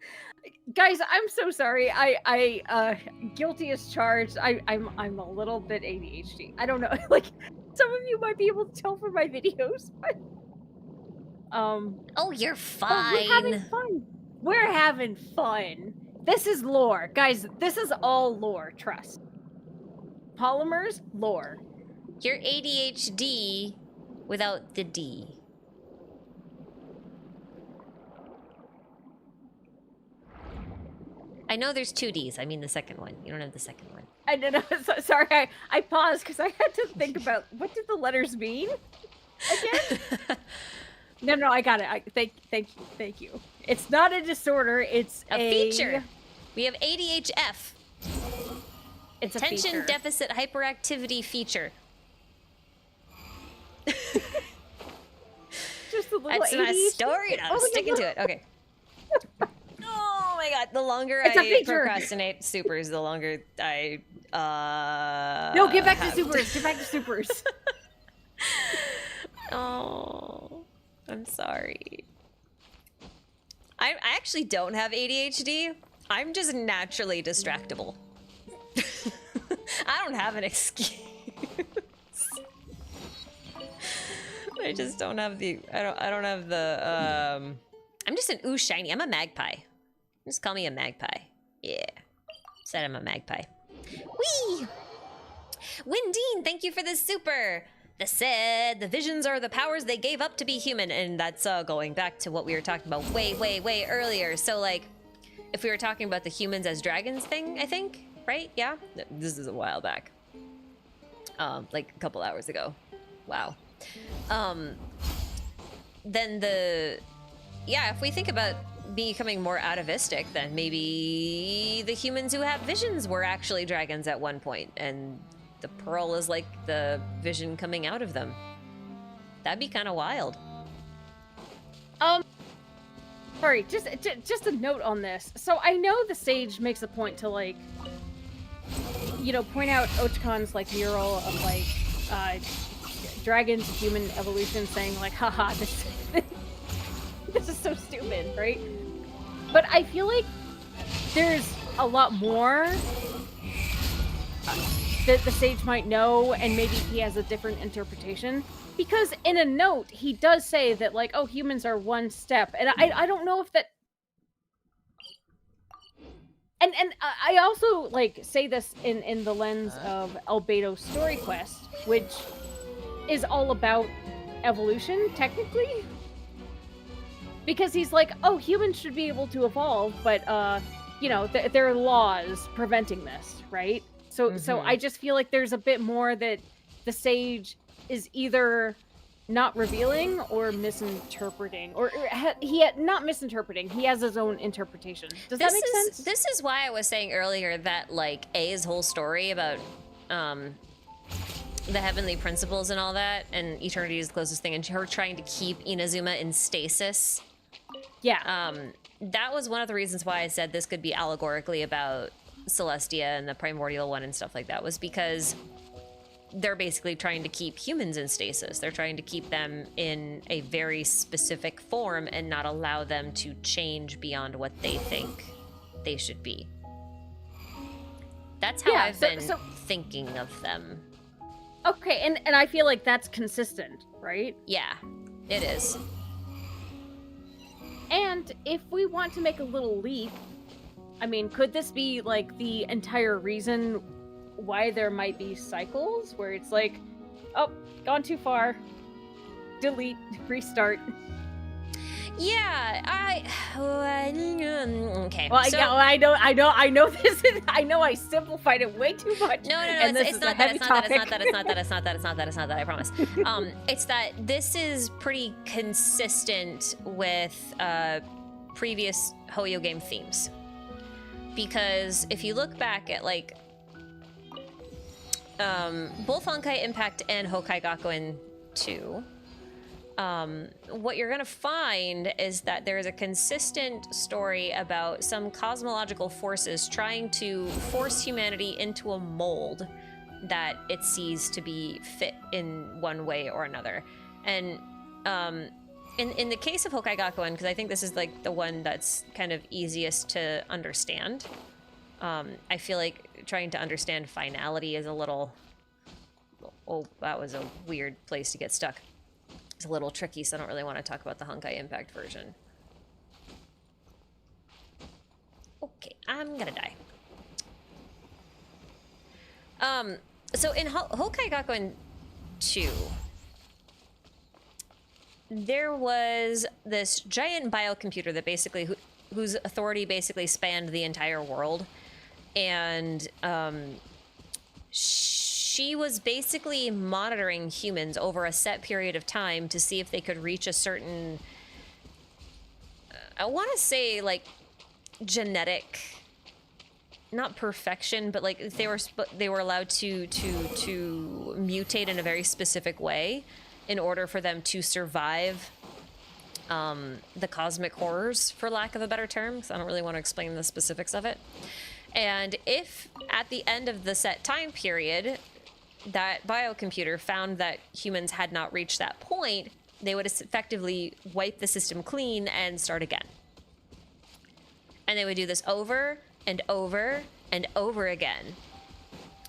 Guys, I'm so sorry. I guilty as charged. I'm a little bit ADHD. I don't know. Like, some of you might be able to tell from my videos, but oh, you're fine. we're having fun. We're having fun. This is lore, guys. This is all lore. Trust. Polymers, lore. You're ADHD without the D. I know there's 2 Ds. I mean the second one. You don't have the second one. I don't know. Sorry, I paused because I had to think about what did the letters mean again. No, I got it. Thank you. It's not a disorder. It's a feature. We have ADHF. It's Attention a feature. deficit hyperactivity feature. Just a little That's my ADHD. story, and I'm sticking to it. Okay. Oh my god! The longer It's a I feature. procrastinate supers, the longer I No, get back to supers. Get back to supers. Oh, I'm sorry. I actually don't have ADHD. I'm just naturally distractible. I don't have an excuse. I just don't have the. I don't have the. I'm just an ooh shiny. I'm a magpie. Just call me a magpie. Yeah. Said I'm a magpie. Whee! Windine, thank you for the super. The visions are the powers they gave up to be human, and that's going back to what we were talking about way earlier. So like, if we were talking about the humans as dragons thing, I think, right? Yeah. This is a while back. Like a couple hours ago. Wow. Then if we think about becoming more atavistic, then maybe the humans who have visions were actually dragons at one point, and the pearl is like the vision coming out of them. That'd be kind of wild. Sorry, just a note on this. So I know the sage makes a point to like, you know, point out Ochkon's like mural of like dragons human evolution, saying like, haha, this is so stupid, right? But I feel like there's a lot more that the sage might know, and maybe he has a different interpretation. Because in a note, he does say that, like, oh, humans are one step. And I don't know if that... And I also, like, say this in the lens of Albedo's story quest, which is all about evolution, technically. Because he's like, oh, humans should be able to evolve, but, you know, there are laws preventing this, right? So I just feel like there's a bit more that the sage is either not revealing or misinterpreting, or not misinterpreting. He has his own interpretation. Does that make sense? This is why I was saying earlier that like A's whole story about the heavenly principles and all that, and eternity is the closest thing, and her trying to keep Inazuma in stasis. Yeah. That was one of the reasons why I said this could be allegorically about Celestia and the primordial one and stuff like that, was because they're basically trying to keep humans in stasis. They're trying to keep them in a very specific form and not allow them to change beyond what they think they should be. That's how I've been thinking of them. Okay, and I feel like that's consistent, right? Yeah, it is. And if we want to make a little leap, I mean, could this be like the entire reason why there might be cycles where it's like, oh, gone too far, delete, restart? Yeah, okay. Well, so, I know this is, I know I simplified it way too much. No, it's not that, I promise. It's that this is pretty consistent with previous Hoyo game themes. Because if you look back at, like, both Honkai Impact and Hokai Gakuen 2, what you're gonna find is that there is a consistent story about some cosmological forces trying to force humanity into a mold that it sees to be fit in one way or another. And in the case of Hokai Gakuen, because I think this is like the one that's kind of easiest to understand, I feel like trying to understand finality is a little... Oh, that was a weird place to get stuck. It's a little tricky, so I don't really want to talk about the Honkai Impact version. Okay, I'm gonna die. So in Hokai Gakuen 2, there was this giant biocomputer that basically, whose authority basically spanned the entire world, and she was basically monitoring humans over a set period of time to see if they could reach a certain, I want to say, like, genetic, not perfection, but like they were allowed to mutate in a very specific way in order for them to survive the cosmic horrors, for lack of a better term, because I don't really want to explain the specifics of it. And if at the end of the set time period that biocomputer found that humans had not reached that point, they would effectively wipe the system clean and start again. And they would do this over and over and over again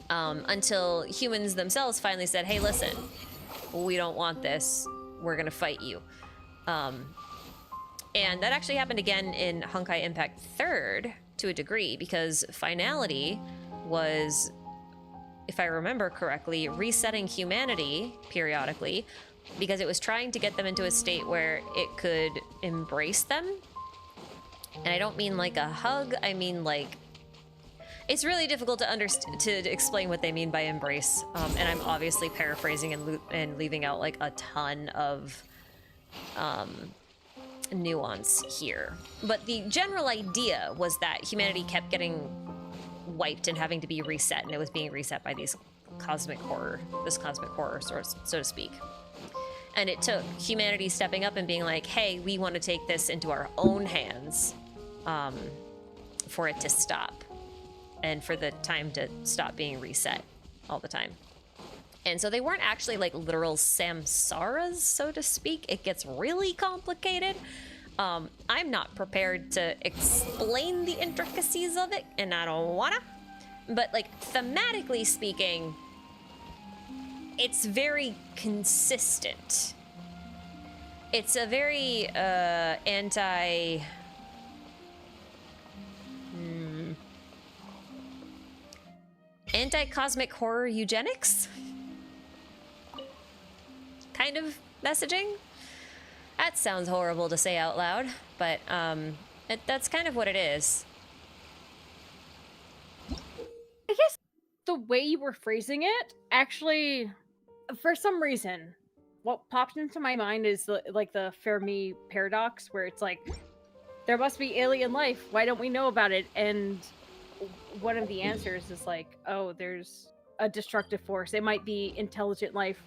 until humans themselves finally said, hey, listen, we don't want this. We're going to fight you. And that actually happened again in Honkai Impact 3rd to a degree, because finality was, if I remember correctly, resetting humanity periodically because it was trying to get them into a state where it could embrace them. And I don't mean like a hug, I mean like... It's really difficult to explain what they mean by embrace, and I'm obviously paraphrasing and leaving out like a ton of nuance here. But the general idea was that humanity kept getting wiped and having to be reset, and it was being reset by this cosmic horror, so to speak. And it took humanity stepping up and being like, hey, we want to take this into our own hands for it to stop, and for the time to stop being reset all the time. And so they weren't actually like literal samsaras, so to speak. It gets really complicated. I'm not prepared to explain the intricacies of it, and I don't wanna. But like thematically speaking, it's very consistent. It's a very anti-cosmic horror eugenics kind of messaging. That sounds horrible to say out loud, but that's kind of what it is. I guess the way you were phrasing it, actually, for some reason, what popped into my mind is like the Fermi paradox, where it's like, there must be alien life, why don't we know about it? And one of the answers is like, oh, there's a destructive force. It might be intelligent life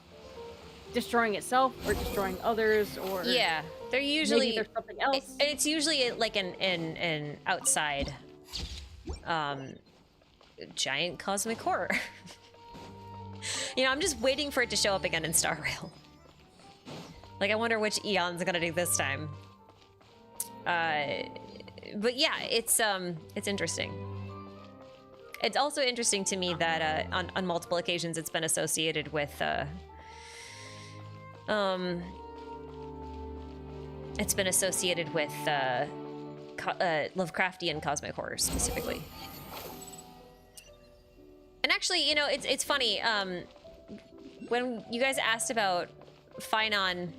destroying itself or destroying others, or yeah, they're usually, maybe there's something else. It's usually like an outside giant cosmic horror. You know, I'm just waiting for it to show up again in Star Rail. Like, I wonder which Eon's gonna do this time. But yeah, it's interesting. It's also interesting to me that on multiple occasions it's been associated with Lovecraftian cosmic horror specifically. And actually, you know, it's funny. When you guys asked about Phynon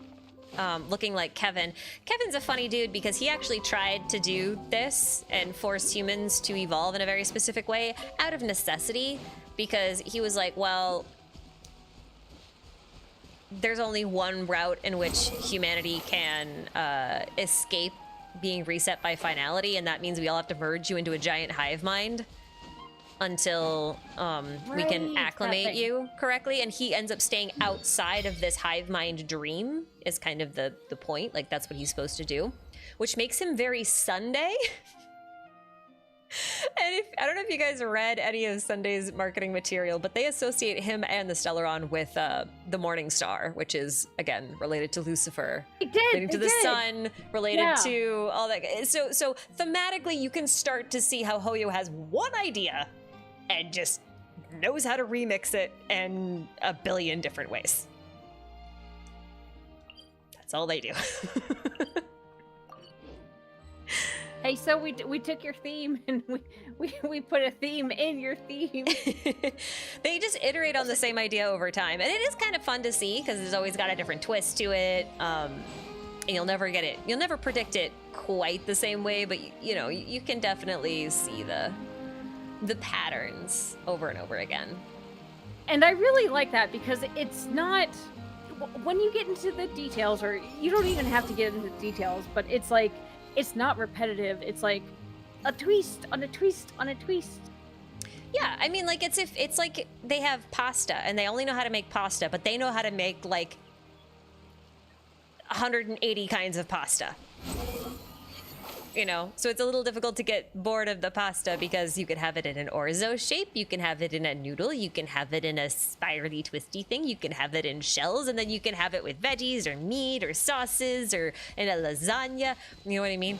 looking like Kevin, Kevin's a funny dude because he actually tried to do this and force humans to evolve in a very specific way out of necessity, because he was like, well, there's only one route in which humanity can escape being reset by finality, and that means we all have to merge you into a giant hive mind until we can acclimate you correctly. And he ends up staying outside of this hive mind dream is kind of the point. Like, that's what he's supposed to do, which makes him very Sunday. And I don't know if you guys read any of Sunday's marketing material, but they associate him and the Stellaron with the Morning Star, which is, again, related to Lucifer. Related to the sun, related to all that. So thematically, you can start to see how Hoyo has one idea and just knows how to remix it in a billion different ways. That's all they do. Hey, so we took your theme and we put a theme in your theme. They just iterate on the same idea over time, and it is kind of fun to see because it's always got a different twist to it. And you'll never get it. You'll never predict it quite the same way, but you know, you can definitely see the patterns over and over again. And I really like that because it's not, when you get into the details, or you don't even have to get into the details, but it's like, it's not repetitive. It's like a twist on a twist on a twist. Yeah, I mean, like, it's like they have pasta and they only know how to make pasta, but they know how to make like 180 kinds of pasta. You know, so it's a little difficult to get bored of the pasta because you could have it in an orzo shape, you can have it in a noodle, you can have it in a spirally twisty thing, you can have it in shells, and then you can have it with veggies or meat or sauces or in a lasagna. You know what I mean?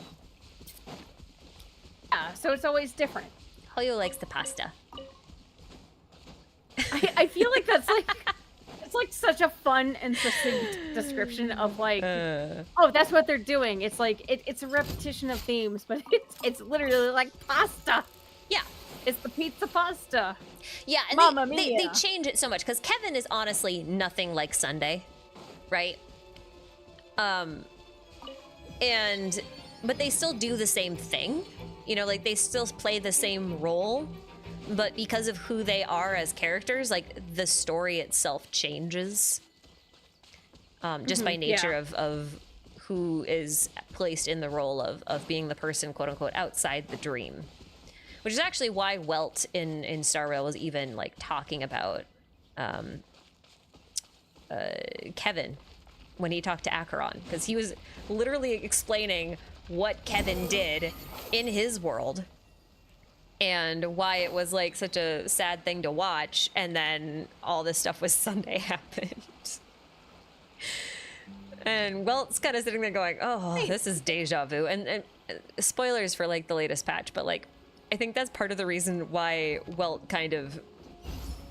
Yeah, so it's always different. Hoyo likes the pasta. I feel like that's like, it's like such a fun and succinct description of like, oh, that's what they're doing. It's like, it's a repetition of themes, but it's literally like pasta. Yeah. It's the pizza pasta. Yeah, and Mamma they mia. change it so much because Kevin is honestly nothing like Sunday, right? But they still do the same thing. You know, like they still play the same role. But because of who they are as characters, like the story itself changes just by nature of who is placed in the role of being the person, quote unquote, outside the dream. Which is actually why Welt in Star Rail was even like talking about Kevin when he talked to Acheron, because he was literally explaining what Kevin did in his world and why it was like such a sad thing to watch, and then all this stuff with Sunday happened. And Welt's kind of sitting there going, oh, this is deja vu. And spoilers for like the latest patch, but like I think that's part of the reason why Welt kind of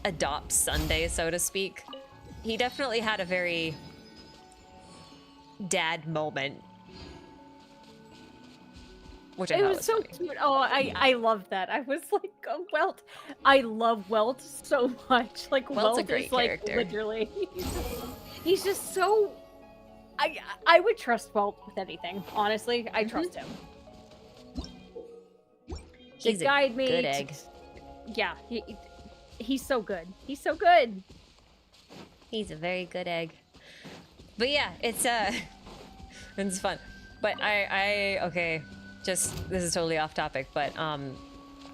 adopts Sunday, so to speak. He definitely had a very dad moment, which I thought was so cute. Oh, I love that. I was like, oh, Welt. I love Welt so much. Like, Welt's Welt a great is like character. literally, he's just so. I would trust Welt with anything. Honestly, I trust him. He's the guide a me good to- egg. Yeah, he's so good. He's so good. He's a very good egg. But yeah, it's fun. But I okay, just this is totally off topic, but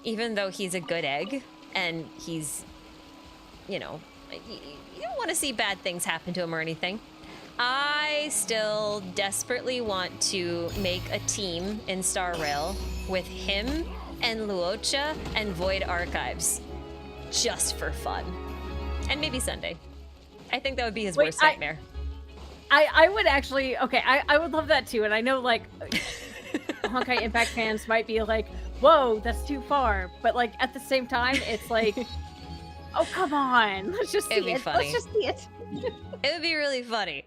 even though he's a good egg and he's, you know, you don't want to see bad things happen to him or anything, I still desperately want to make a team in Star Rail with him and Luocha and Void Archives, just for fun. And maybe Sunday. I think that would be his Wait, worst nightmare. I would actually, okay, I would love that too. And I know, like, Honkai Impact fans might be like, whoa, that's too far. But, like, at the same time, it's like, oh, come on. Let's just see It'd be it. funny. Let's just see it. It would be really funny.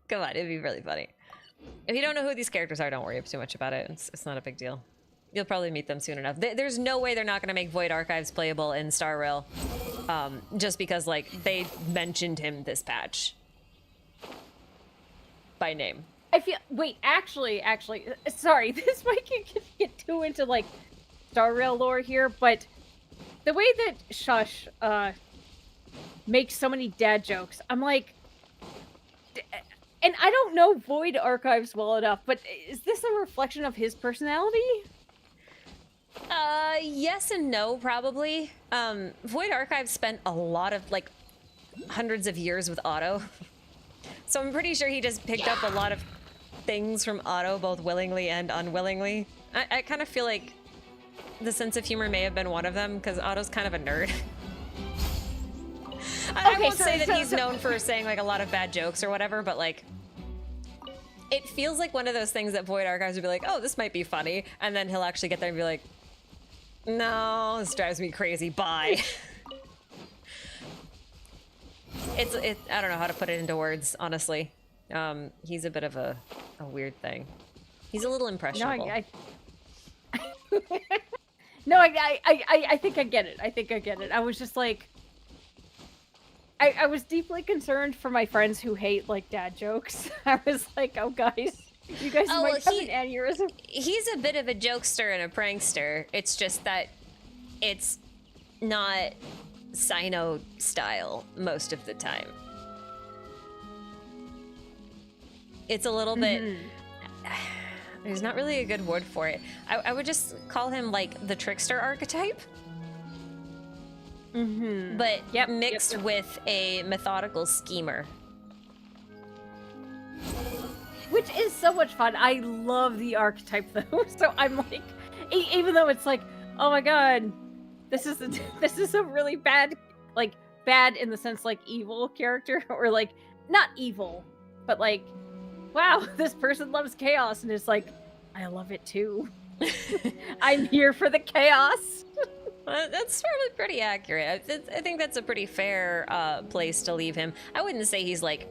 Come on, it'd be really funny. If you don't know who these characters are, don't worry too much about it. It's not a big deal. You'll probably meet them soon enough. There's no way they're not going to make Void Archives playable in Star Rail. Just because, like, they mentioned him this patch. By name. I feel, wait, actually, sorry, this might get too into, like, Star Rail lore here, but the way that Shush, makes so many dad jokes, I'm like, and I don't know Void Archives well enough, but is this a reflection of his personality? Yes and no, probably. Void Archives spent a lot of, like, hundreds of years with Otto. So I'm pretty sure he just picked up a lot of things from Otto, both willingly and unwillingly. I kind of feel like the sense of humor may have been one of them, because Otto's kind of a nerd. I won't say that he's known for saying, like, a lot of bad jokes or whatever, but, like, it feels like one of those things that Void Archives would be like, oh, this might be funny, and then he'll actually get there and be like, no, this drives me crazy, bye. I don't know how to put it into words, honestly. He's a bit of a weird thing. He's a little impressionable. No, I think I get it. I think I get it. I was just like, I was deeply concerned for my friends who hate, like, dad jokes. I was like, oh, guys, you guys might have an aneurysm. He's a bit of a jokester and a prankster. It's just that it's not Sino style most of the time. It's a little bit... There's not really a good word for it. I would just call him, like, the trickster archetype. But mixed with a methodical schemer. Which is so much fun. I love the archetype, though. So I'm like, even though it's like, oh my god, this is a really bad, like, bad in the sense, like, evil character, or, like, not evil, but, like, wow, this person loves chaos, and it's like, I love it too. I'm here for the chaos. That's probably pretty accurate. I think that's a pretty fair place to leave him. I wouldn't say he's, like,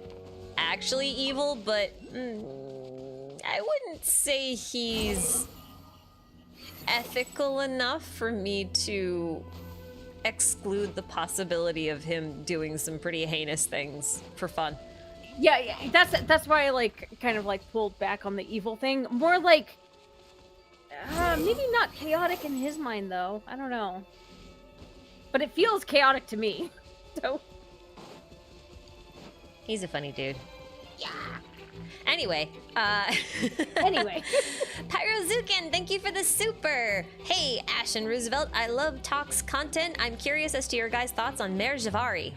actually evil, but I wouldn't say he's ethical enough for me to exclude the possibility of him doing some pretty heinous things for fun. Yeah, that's why I, like, kind of, like, pulled back on the evil thing. More like, maybe not chaotic in his mind, though. I don't know. But it feels chaotic to me. So. He's a funny dude. Yeah. Anyway, Anyway. Pyrozukin, thank you for the super! Hey, Ash and Roosevelt, I love Talk's content. I'm curious as to your guys' thoughts on Mer Javari.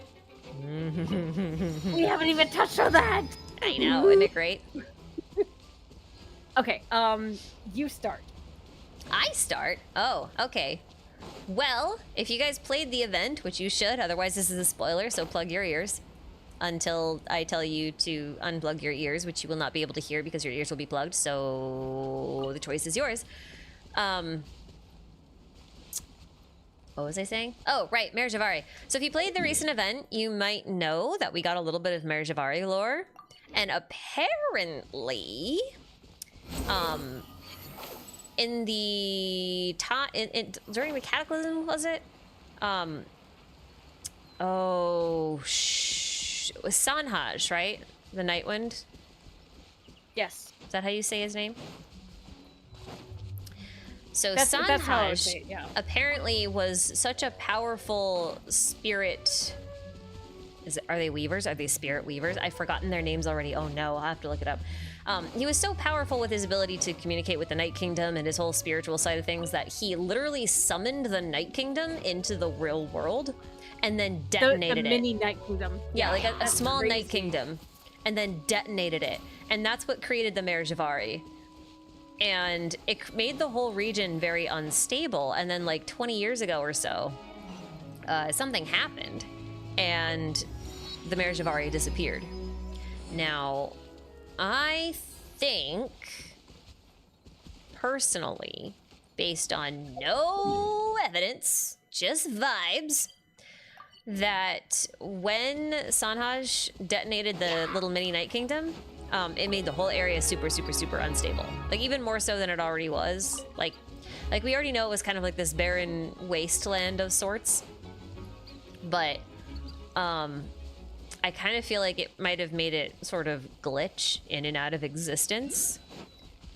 We haven't even touched on that! I know, isn't it great? Okay, you start. I start? Oh, okay. Well, if you guys played the event, which you should, otherwise this is a spoiler, so plug your ears. Until I tell you to unplug your ears, which you will not be able to hear because your ears will be plugged, so the choice is yours. What was I saying? Oh, right, Mer Javari. So if you played the recent event, you might know that we got a little bit of Mer Javari lore. And apparently, in the during the Cataclysm, was it? It was Sanhaj, right? The Nightwind? Yes. Is that how you say his name? So that's how I would Sanhaj say it, yeah. apparently was such a powerful spirit. Are they weavers? Are they spirit weavers? I've forgotten their names already. Oh no, I'll have to look it up. He was so powerful with his ability to communicate with the Night Kingdom and his whole spiritual side of things that he literally summoned the Night Kingdom into the real world and then detonated the it. mini Night Kingdom. Yeah, like a small crazy. Night Kingdom, and then detonated it. And that's what created the Mer Javari. And it made the whole region very unstable. And then like 20 years ago or so, something happened. and the marriage of Arya disappeared. Now, I think, personally, based on no evidence, just vibes, that when Sanhaj detonated the little mini Night Kingdom, it made the whole area super, super, super unstable. Like, even more so than it already was. Like we already know it was kind of like this barren wasteland of sorts. But, I kind of feel like it might have made it sort of glitch in and out of existence.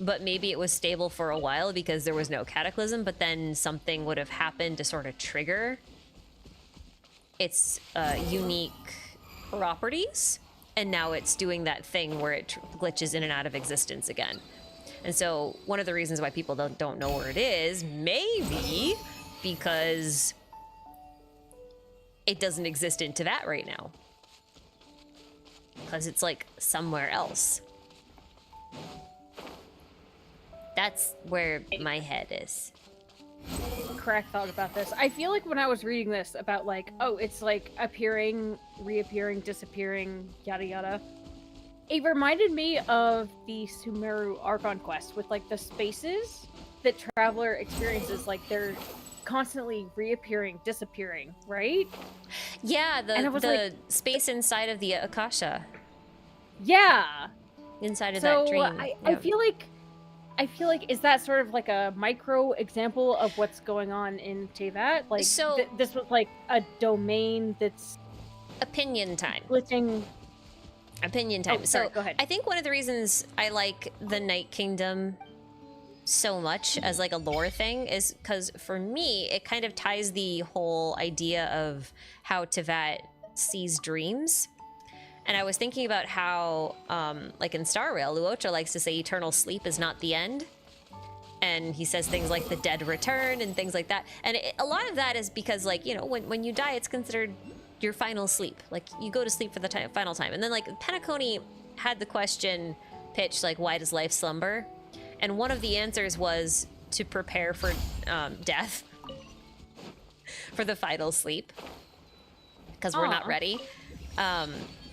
But maybe it was stable for a while because there was no cataclysm, but then something would have happened to sort of trigger its unique properties. And now it's doing that thing where it glitches in and out of existence again. And so one of the reasons why people don't know where it is, maybe because it doesn't exist in Teyvat right now. Because it's like somewhere else. That's where my head is. Correct thought about this. I feel like when I was reading this about like, oh, it's like appearing, reappearing, disappearing, yada yada. It reminded me of the Sumeru Archon quest with like the spaces that Traveler experiences. Like they're constantly reappearing, disappearing, right? Yeah, the like, space inside of the Akasha. Yeah. Inside of that dream. I feel like is that sort of like a micro example of what's going on in Teyvat? Like so, this was like a domain that's opinion time. Glitching. Opinion time. Oh, sorry, so go ahead. I think one of the reasons I like the Night Kingdom so much as like a lore thing is because for me it kind of ties the whole idea of how Teyvat sees dreams. And I was thinking about how like in Star Rail, Luocha likes to say eternal sleep is not the end, and he says things like the dead return and things like that. And a lot of that is because, like, you know, when you die, it's considered your final sleep. Like, you go to sleep for the final time. And then, like, Penacony had the question pitched, like, why does life slumber? And one of the answers was to prepare for death, for the final sleep, because we're not ready.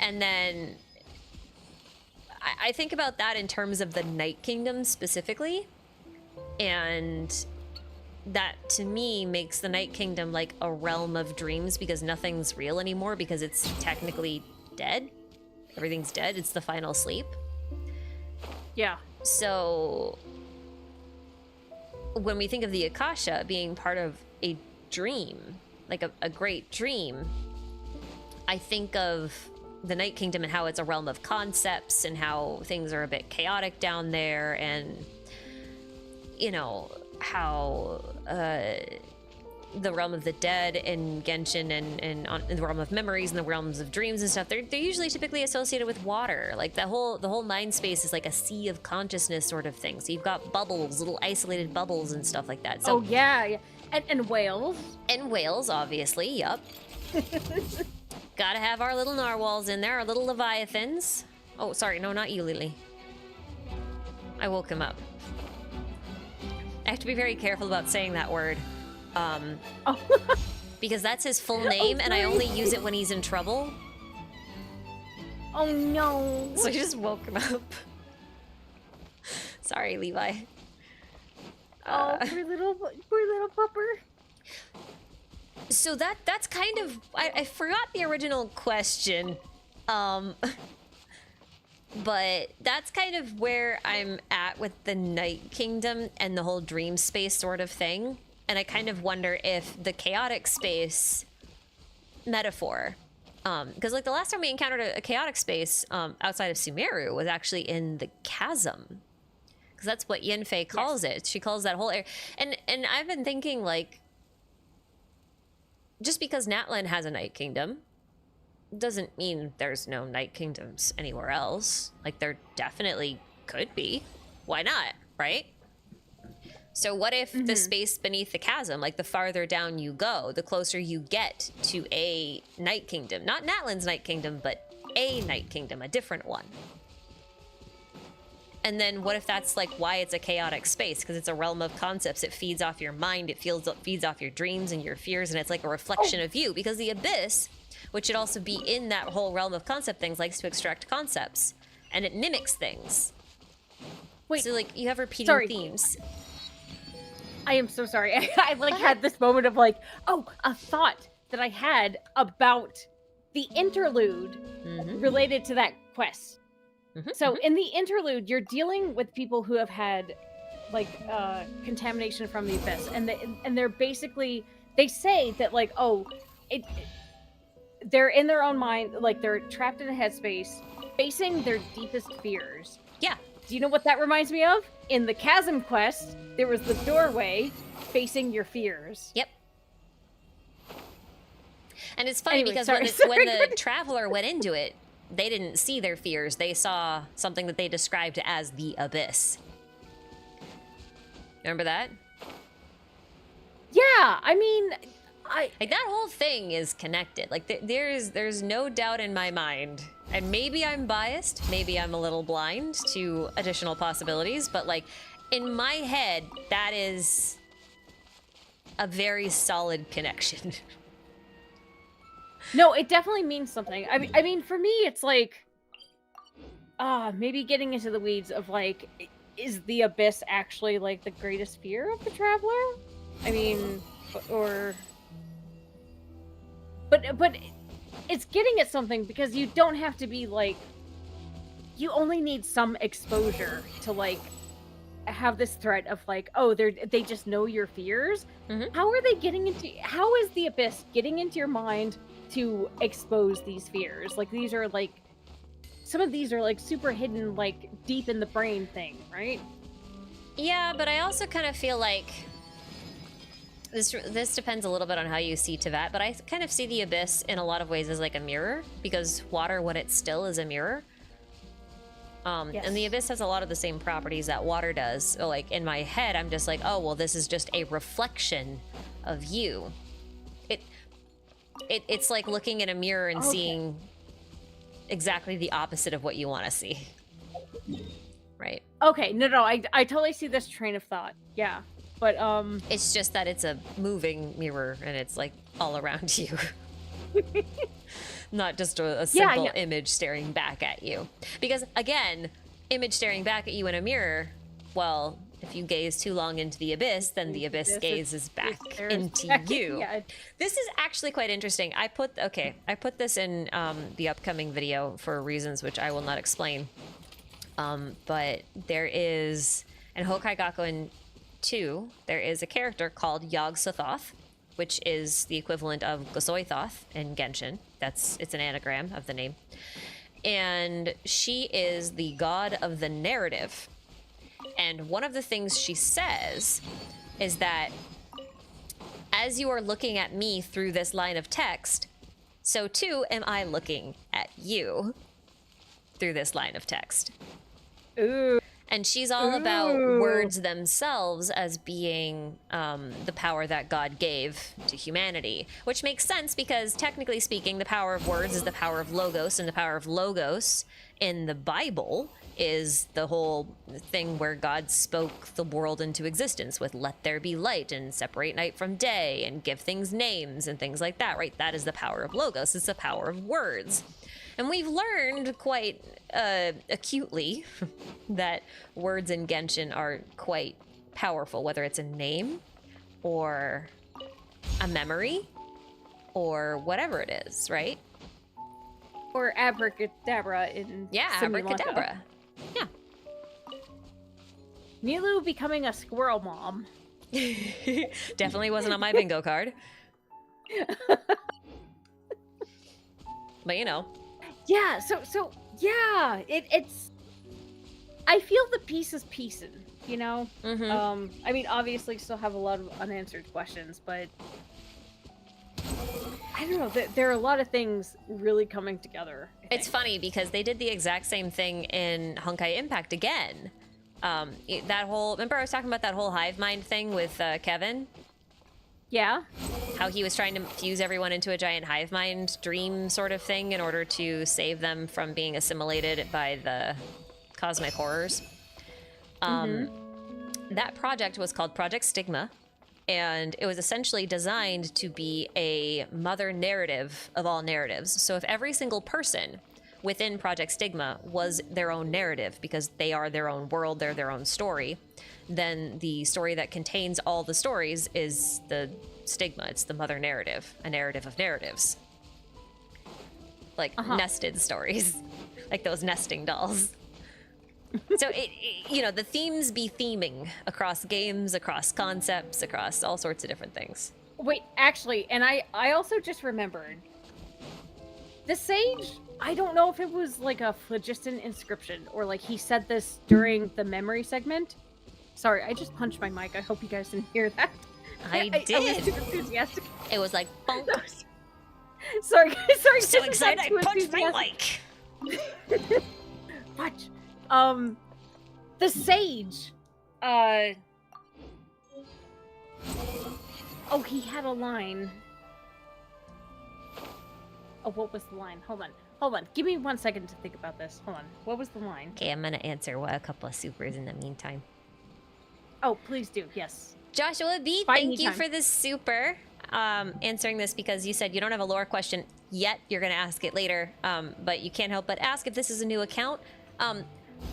And then I think about that in terms of the Night Kingdom specifically, and that to me makes the Night Kingdom like a realm of dreams because nothing's real anymore because it's technically dead. Everything's dead. It's the final sleep. Yeah. So when we think of the Akasha being part of a dream, like a great dream, I think of the Night Kingdom and how it's a realm of concepts and how things are a bit chaotic down there, and you know how the realm of the dead in Genshin and in the realm of memories and the realms of dreams and stuff, they're usually typically associated with water. Like the whole mind space is like a sea of consciousness sort of thing. So you've got bubbles, little isolated bubbles and stuff like that. So, oh yeah. And whales. And whales, obviously. Yup. Gotta have our little narwhals in there, our little leviathans. Oh, sorry, no, not you, Lily. I woke him up. I have to be very careful about saying that word. Because that's his full name, and I only use it when he's in trouble. Oh no. So I just woke him up. Sorry, Levi. Oh, poor little pupper. So that's kind of... I forgot the original question. But that's kind of where I'm at with the Night Kingdom and the whole dream space sort of thing. And I kind of wonder if the chaotic space metaphor... because like the last time we encountered a chaotic space outside of Sumeru was actually in the chasm. Because that's what Yenfei calls it. She calls that whole area. And I've been thinking, like... just because Natlan has a Night Kingdom doesn't mean there's no Night Kingdoms anywhere else. Like, there definitely could be. Why not, right? So what if the space beneath the chasm, like the farther down you go, the closer you get to a Night Kingdom? Not Natlan's Night Kingdom, but a Night Kingdom, a different one. And then what if that's like why it's a chaotic space? Because it's a realm of concepts. It feeds off your mind. It feeds off your dreams and your fears. And it's like a reflection of you. Because the Abyss which should also be in that whole realm of concept things, likes to extract concepts, and it mimics things. Wait, so like you have repeating themes. I am so sorry. I like had this moment of like, oh, a thought that I had about the interlude related to that quest. So in the interlude, you're dealing with people who have had like contamination from the abyss, and they're basically, they say that like, oh, they're in their own mind, like they're trapped in a headspace, facing their deepest fears. Yeah. Do you know what that reminds me of? In the Chasm quest, there was the doorway facing your fears. Yep. And it's funny because when the traveler went into it, they didn't see their fears. They saw something that they described as the abyss. Remember that? Yeah, I mean, like that whole thing is connected. Like there's no doubt in my mind. And maybe I'm biased, maybe I'm a little blind to additional possibilities, but like in my head, that is a very solid connection. No, it definitely means something. I mean, for me, it's like, maybe getting into the weeds of like, is the abyss actually like the greatest fear of the traveler? I mean, but it's getting at something because you don't have to be like, you only need some exposure to like have this threat of like, oh, they just know your fears. How are they getting into? How is the abyss getting into your mind to expose these fears? Like these are like, some of these are like super hidden, like deep in the brain thing, right? Yeah, but I also kind of feel like this depends a little bit on how you see Tevat, but I kind of see the abyss in a lot of ways as like a mirror, because water, when it's still, is a mirror. Yes. And the abyss has a lot of the same properties that water does. So like in my head, I'm just like, oh, well, this is just a reflection of you. It's like looking in a mirror and seeing exactly the opposite of what you want to see. Right. Okay, no, I totally see this train of thought. Yeah. But it's just that it's a moving mirror and it's like all around you. Not just a simple image staring back at you. Because again, image staring back at you in a mirror, well, if you gaze too long into the abyss, then the abyss gazes back into you. Yeah. This is actually quite interesting. I put this in the upcoming video for reasons which I will not explain. But there is, in Hokai Gakuen 2, there is a character called Yog-Sothoth, which is the equivalent of Gosoithoth in Genshin. It's an anagram of the name. And she is the god of the narrative. And one of the things she says is that as you are looking at me through this line of text, so too am I looking at you through this line of text. Ooh. And she's all about words themselves as being the power that God gave to humanity, which makes sense because technically speaking, the power of words is the power of logos, and the power of logos in the Bible is the whole thing where God spoke the world into existence with let there be light and separate night from day and give things names and things like that, right? That is the power of logos. It's the power of words. And we've learned quite acutely that words in Genshin are quite powerful, whether it's a name or a memory or whatever it is, right? Or abracadabra in abracadabra. Yeah. Nilu becoming a squirrel mom. Definitely wasn't on my bingo card. But you know. Yeah, so yeah, it's. I feel the pieces piecing, you know. I mean, obviously, still have a lot of unanswered questions, but I don't know. There are a lot of things really coming together. It's funny because they did the exact same thing in Honkai Impact again. That whole, remember I was talking about that whole hive mind thing with Kevin? Yeah. How he was trying to fuse everyone into a giant hive mind dream sort of thing in order to save them from being assimilated by the cosmic horrors. That project was called Project Stigma, and it was essentially designed to be a mother narrative of all narratives. So if every single person within Project Stigma was their own narrative, because they are their own world, they're their own story, then the story that contains all the stories is the Stigma. It's the mother narrative, a narrative of narratives. Like nested stories, like those nesting dolls. So you know, the themes be theming across games, across concepts, across all sorts of different things. Wait, actually, and I also just remembered, the sage, I don't know if it was like a phlogiston inscription or like he said this during the memory segment. Sorry, I just punched my mic. I hope you guys didn't hear that. I did. I was too enthusiastic. It was like, bonk. Sorry, sorry. So excited I punched my mic. Watch. The sage. Oh, he had a line. Oh, what was the line? Hold on. Give me 1 second to think about this. Hold on. What was the line? Okay, I'm gonna answer a couple of supers in the meantime. Oh, please do. Yes. Joshua B, thank you for this super. Answering this because you said you don't have a lore question yet. You're gonna ask it later, but you can't help but ask if this is a new account.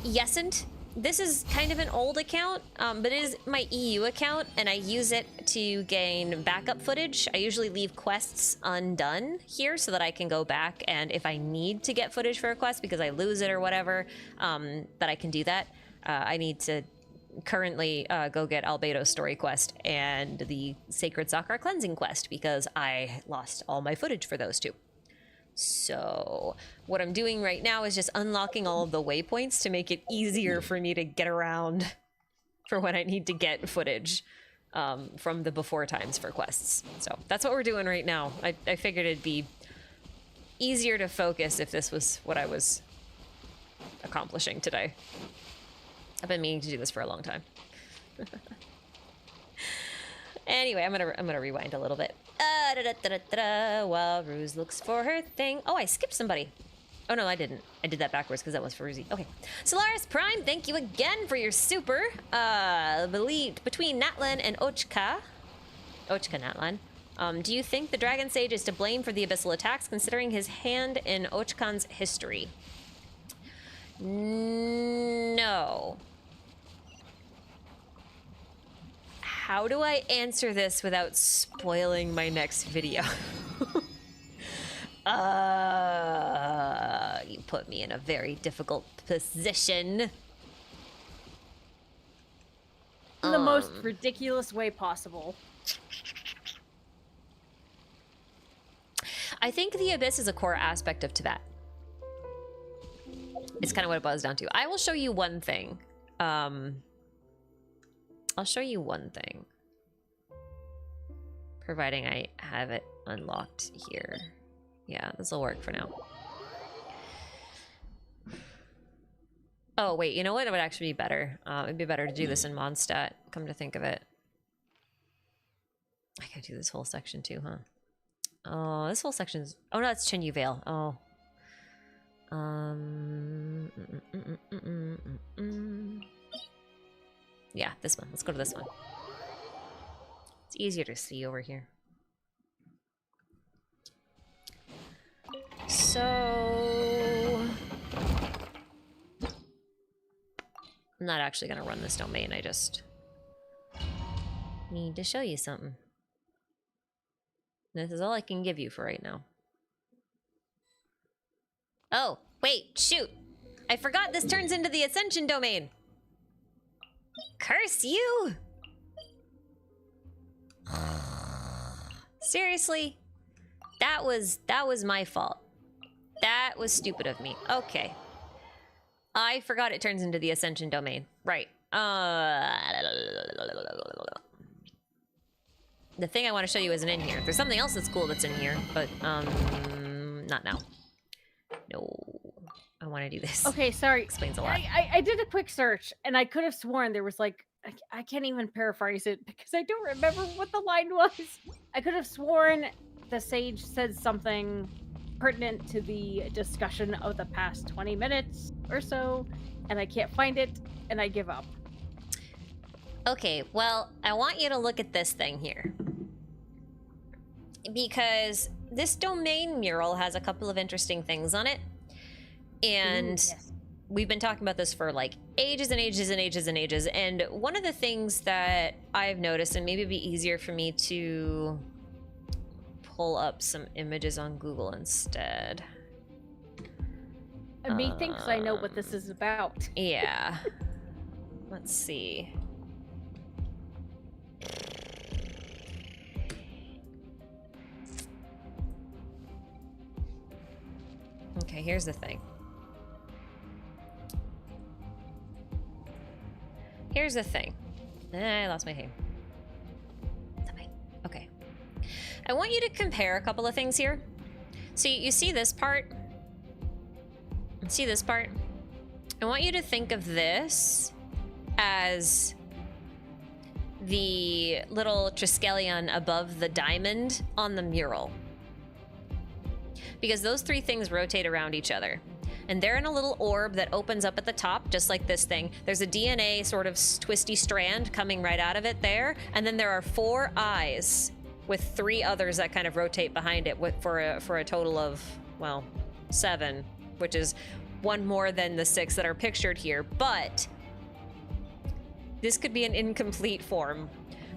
Yesn't. This is kind of an old account, but it is my EU account, and I use it to gain backup footage. I usually leave quests undone here so that I can go back, and if I need to get footage for a quest because I lose it or whatever, that I can do that. I need to currently go get Albedo's story quest and the Sacred Sakar cleansing quest because I lost all my footage for those two. So what I'm doing right now is just unlocking all of the waypoints to make it easier for me to get around for when I need to get footage from the before times for quests. So that's what we're doing right now. I figured it'd be easier to focus if this was what I was accomplishing today. I've been meaning to do this for a long time. Anyway, I'm gonna rewind a little bit. While Ruse looks for her thing. Oh, I skipped somebody. Oh no, I didn't. I did that backwards because that was for Ruzy. Okay. Solaris Prime, thank you again for your super. Believed between Natlan and Ochka Natlan. Do you think the Dragon Sage is to blame for the Abyssal attacks, considering his hand in Ochkan's history? No. How do I answer this without spoiling my next video? You put me in a very difficult position. In the most ridiculous way possible. I think the Abyss is a core aspect of Tibet. It's kind of what it boils down to. I will show you one thing. I'll show you one thing. Providing I have it unlocked here. Yeah, this will work for now. Oh, wait, you know what? It would actually be better. It'd be better to do this in Mondstadt, come to think of it. I gotta do this whole section too, huh? Oh, this whole section's... Oh, no, that's Chenyu Vale. Oh. Yeah, this one. Let's go to this one. It's easier to see over here. So... I'm not actually going to run this domain. I just need to show you something. This is all I can give you for right now. Oh, wait, shoot. I forgot this turns into the Ascension domain. Curse you! Seriously? That was my fault. That was stupid of me. Okay. I forgot it turns into the Ascension domain. Right. The thing I want to show you isn't in here. There's something else that's cool that's in here, but not now. No. I want to do this. Okay, sorry. Explains a lot. I did a quick search, and I could have sworn there was like... I can't even paraphrase it because I don't remember what the line was. I could have sworn the sage said something pertinent to the discussion of the past 20 minutes or so, and I can't find it, and I give up. Okay, well, I want you to look at this thing here. Because this domain mural has a couple of interesting things on it. And yes. we've been talking about this for like ages and ages and ages and ages. And one of the things that I've noticed, and maybe it'd be easier for me to pull up some images on Google instead. Me thinks I know what this is about. Yeah. Let's see. Okay, here's the thing. Here's the thing. I lost my name. Okay. I want you to compare a couple of things here. So you see this part? See this part? I want you to think of this as the little triskelion above the diamond on the mural. Because those three things rotate around each other. And they're in a little orb that opens up at the top, just like this thing. There's a DNA sort of twisty strand coming right out of it there. And then there are 4 eyes with 3 others that kind of rotate behind it for a total of, well, 7, which is 1 more than the 6 that are pictured here. But this could be an incomplete form.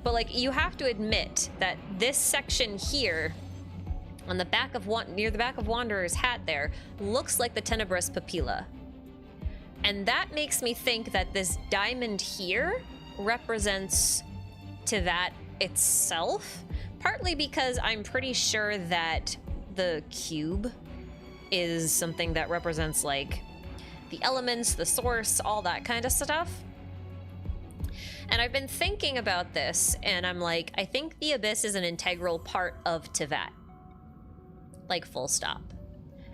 But like, you have to admit that this section here on the back of near the back of Wanderer's hat there looks like the tenebrous papilla. And that makes me think that this diamond here represents Teyvat itself, partly because I'm pretty sure that the cube is something that represents like the elements, the source, all that kind of stuff. And I've been thinking about this, and I'm like, I think the Abyss is an integral part of Teyvat. Like, full stop.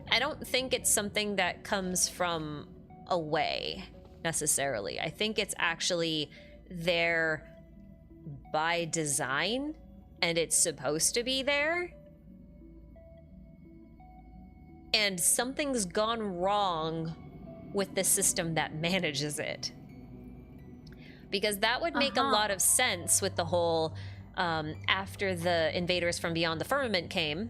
I don't think it's something that comes from away, necessarily. I think it's actually there by design, and it's supposed to be there. And something's gone wrong with the system that manages it. Because that would make a lot of sense with the whole, after the invaders from beyond the firmament came,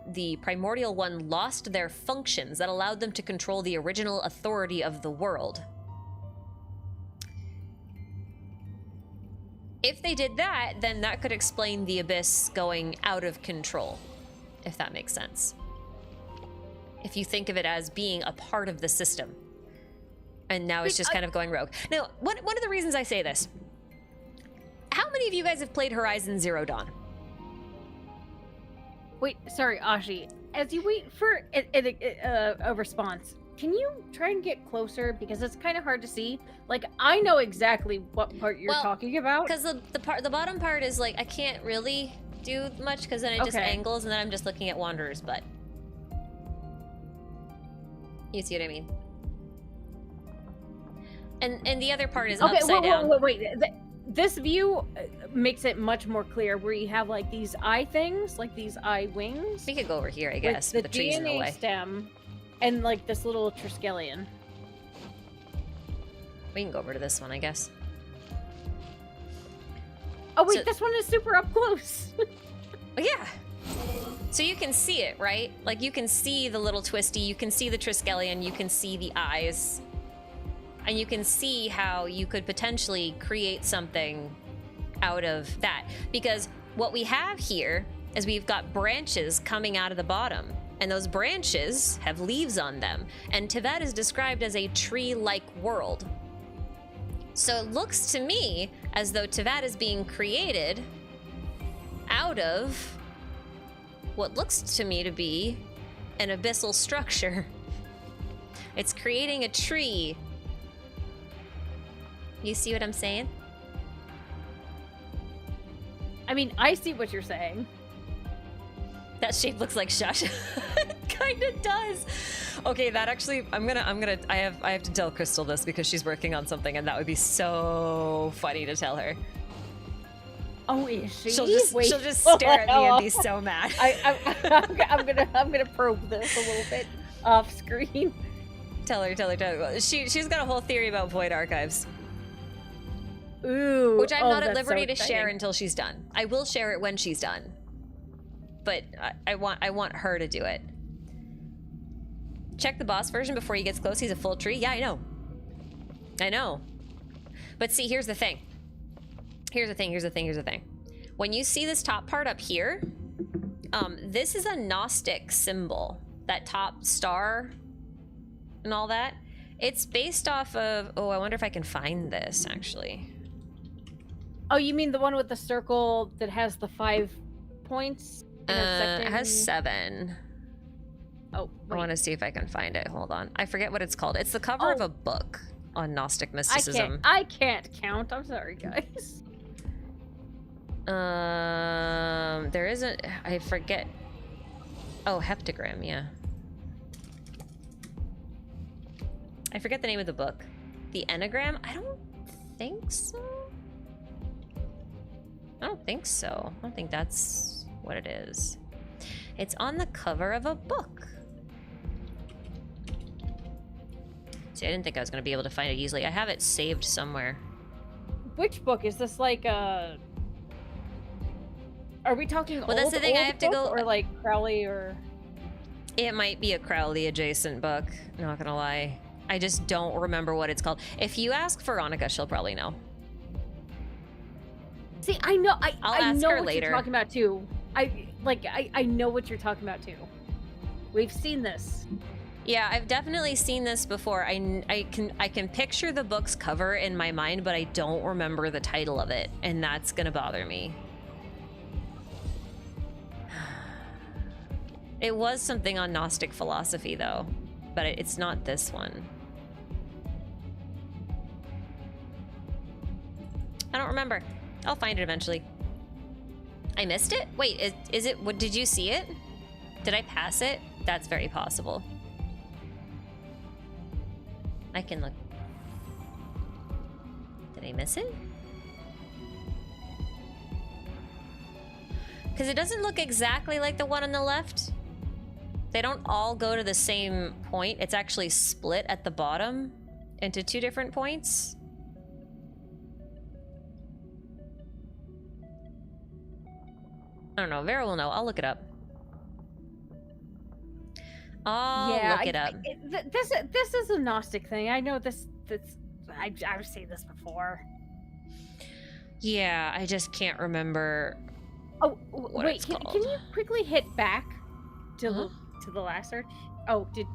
the Primordial One lost their functions that allowed them to control the original authority of the world. If they did that, then that could explain the Abyss going out of control, if that makes sense. If you think of it as being a part of the system. And now it's just kind of going rogue. Now, one of the reasons I say this, how many of you guys have played Horizon Zero Dawn? Wait, sorry, Ashi. As you wait for a response, can you try and get closer? Because it's kind of hard to see. Like, I know exactly what part you're talking about. Because the bottom part is like, I can't really do much because then it just angles and then I'm just looking at Wanderer's butt. You see what I mean? And the other part is upside down. Wait. This view makes it much more clear where you have like these eye things, like these eye wings. We could go over here, I guess, with the trees in the way. DNA stem and like this little triskelion. We can go over to this one, I guess. Oh wait, this one is super up close. Yeah. So you can see it, right? Like you can see the little twisty, you can see the triskelion, you can see the eyes. And you can see how you could potentially create something out of that. Because what we have here is we've got branches coming out of the bottom. And those branches have leaves on them. And Teyvat is described as a tree-like world. So it looks to me as though Teyvat is being created out of what looks to me to be an abyssal structure. It's creating a tree. You see what I'm saying? I mean, I see what you're saying. That shape looks like Shush. It kind of does. Okay, that actually, I have to tell Crystal this because she's working on something, and that would be so funny to tell her. Oh, is she? She'll just stare at me and be so mad. I'm gonna probe this a little bit off screen. Tell her. She's got a whole theory about void archives. Ooh. Which I'm not at that's liberty so to share exciting. until she's done. I will share it when she's done. But I want her to do it. Check the boss version before he gets close. He's a full tree. Yeah, I know. I know. But see, here's the thing. Here's the thing. When you see this top part up here, this is a Gnostic symbol. That top star and all that. It's based off of... Oh, I wonder if I can find this, actually. Oh, you mean the one with the circle that has the 5 points? It has 7. Oh, I want to see if I can find it. Hold on. I forget what it's called. It's the cover of a book on Gnostic mysticism. I can't count. I'm sorry, guys. There isn't... I forget. Oh, heptagram, yeah. I forget the name of the book. The Enneagram? I don't think so. I don't think so. I don't think that's what it is. It's on the cover of a book. See, I didn't think I was going to be able to find it easily. I have it saved somewhere. Which book? Is this like a... Are we talking Well, that's the thing, I have to go... Or like Crowley or... It might be a Crowley adjacent book. Not gonna lie. I just don't remember what it's called. If you ask Veronica, she'll probably know. See, I know. I'll I ask know her what later. you're talking about too. I know what you're talking about too. We've seen this. Yeah, I've definitely seen this before. I can picture the book's cover in my mind, but I don't remember the title of it, and that's gonna bother me. It was something on Gnostic philosophy, though, but it's not this one. I don't remember. I'll find it eventually. I missed it? Wait, is it... What, did you see it? Did I pass it? That's very possible. I can look. Did I miss it? Because it doesn't look exactly like the one on the left. They don't all go to the same point. It's actually split at the bottom into 2 different points. I don't know. Vera will know. I'll look it up. I'll look it up. This is a Gnostic thing. I know this. I've seen this before. Yeah, I just can't remember. Oh, what wait. it's Can called. you quickly hit back to the last search? Oh, did.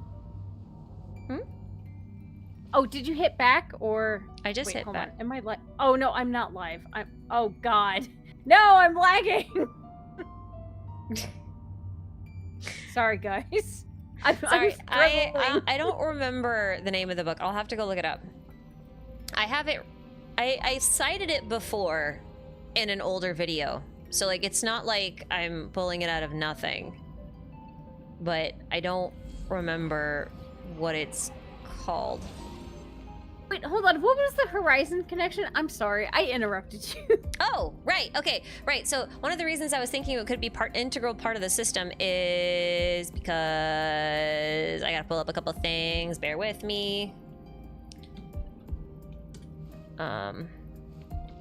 Oh, did you hit back or? I just wait, hit hold back. on. Am I live? Oh no, I'm not live. Oh God. No, I'm lagging. Sorry, guys. Sorry, I'm I don't remember the name of the book. I'll have to go look it up. I have it. I cited it before in an older video, so like it's not like I'm pulling it out of nothing. But I don't remember what it's called. Wait, hold on. What was the Horizon connection? I'm sorry, I interrupted you. Oh, right. Okay, right. So one of the reasons I was thinking it could be integral part of the system is because I gotta pull up a couple things. Bear with me.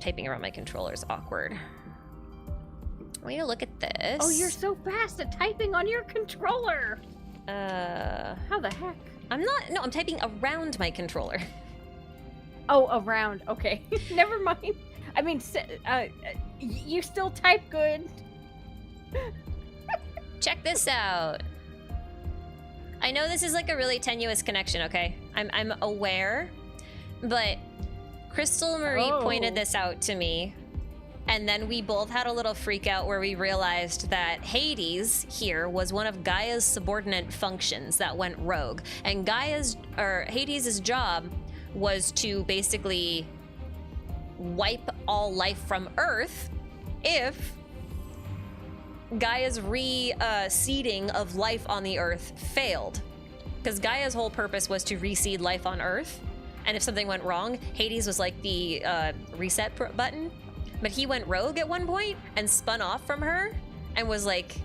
Typing around my controller is awkward. Way to look at this. Oh, you're so fast at typing on your controller. How the heck? I'm not. No, I'm typing around my controller. Oh, around. Okay, never mind. I mean, you still type good. Check this out. I know this is like a really tenuous connection, okay? I'm aware, but Crystal Marie pointed this out to me, and then we both had a little freak out where we realized that Hades here was one of Gaia's subordinate functions that went rogue, and Hades' job was to basically wipe all life from Earth if Gaia's reseeding of life on the Earth failed. Because Gaia's whole purpose was to reseed life on Earth, and if something went wrong, Hades was like the reset button. But he went rogue at one point and spun off from her and was like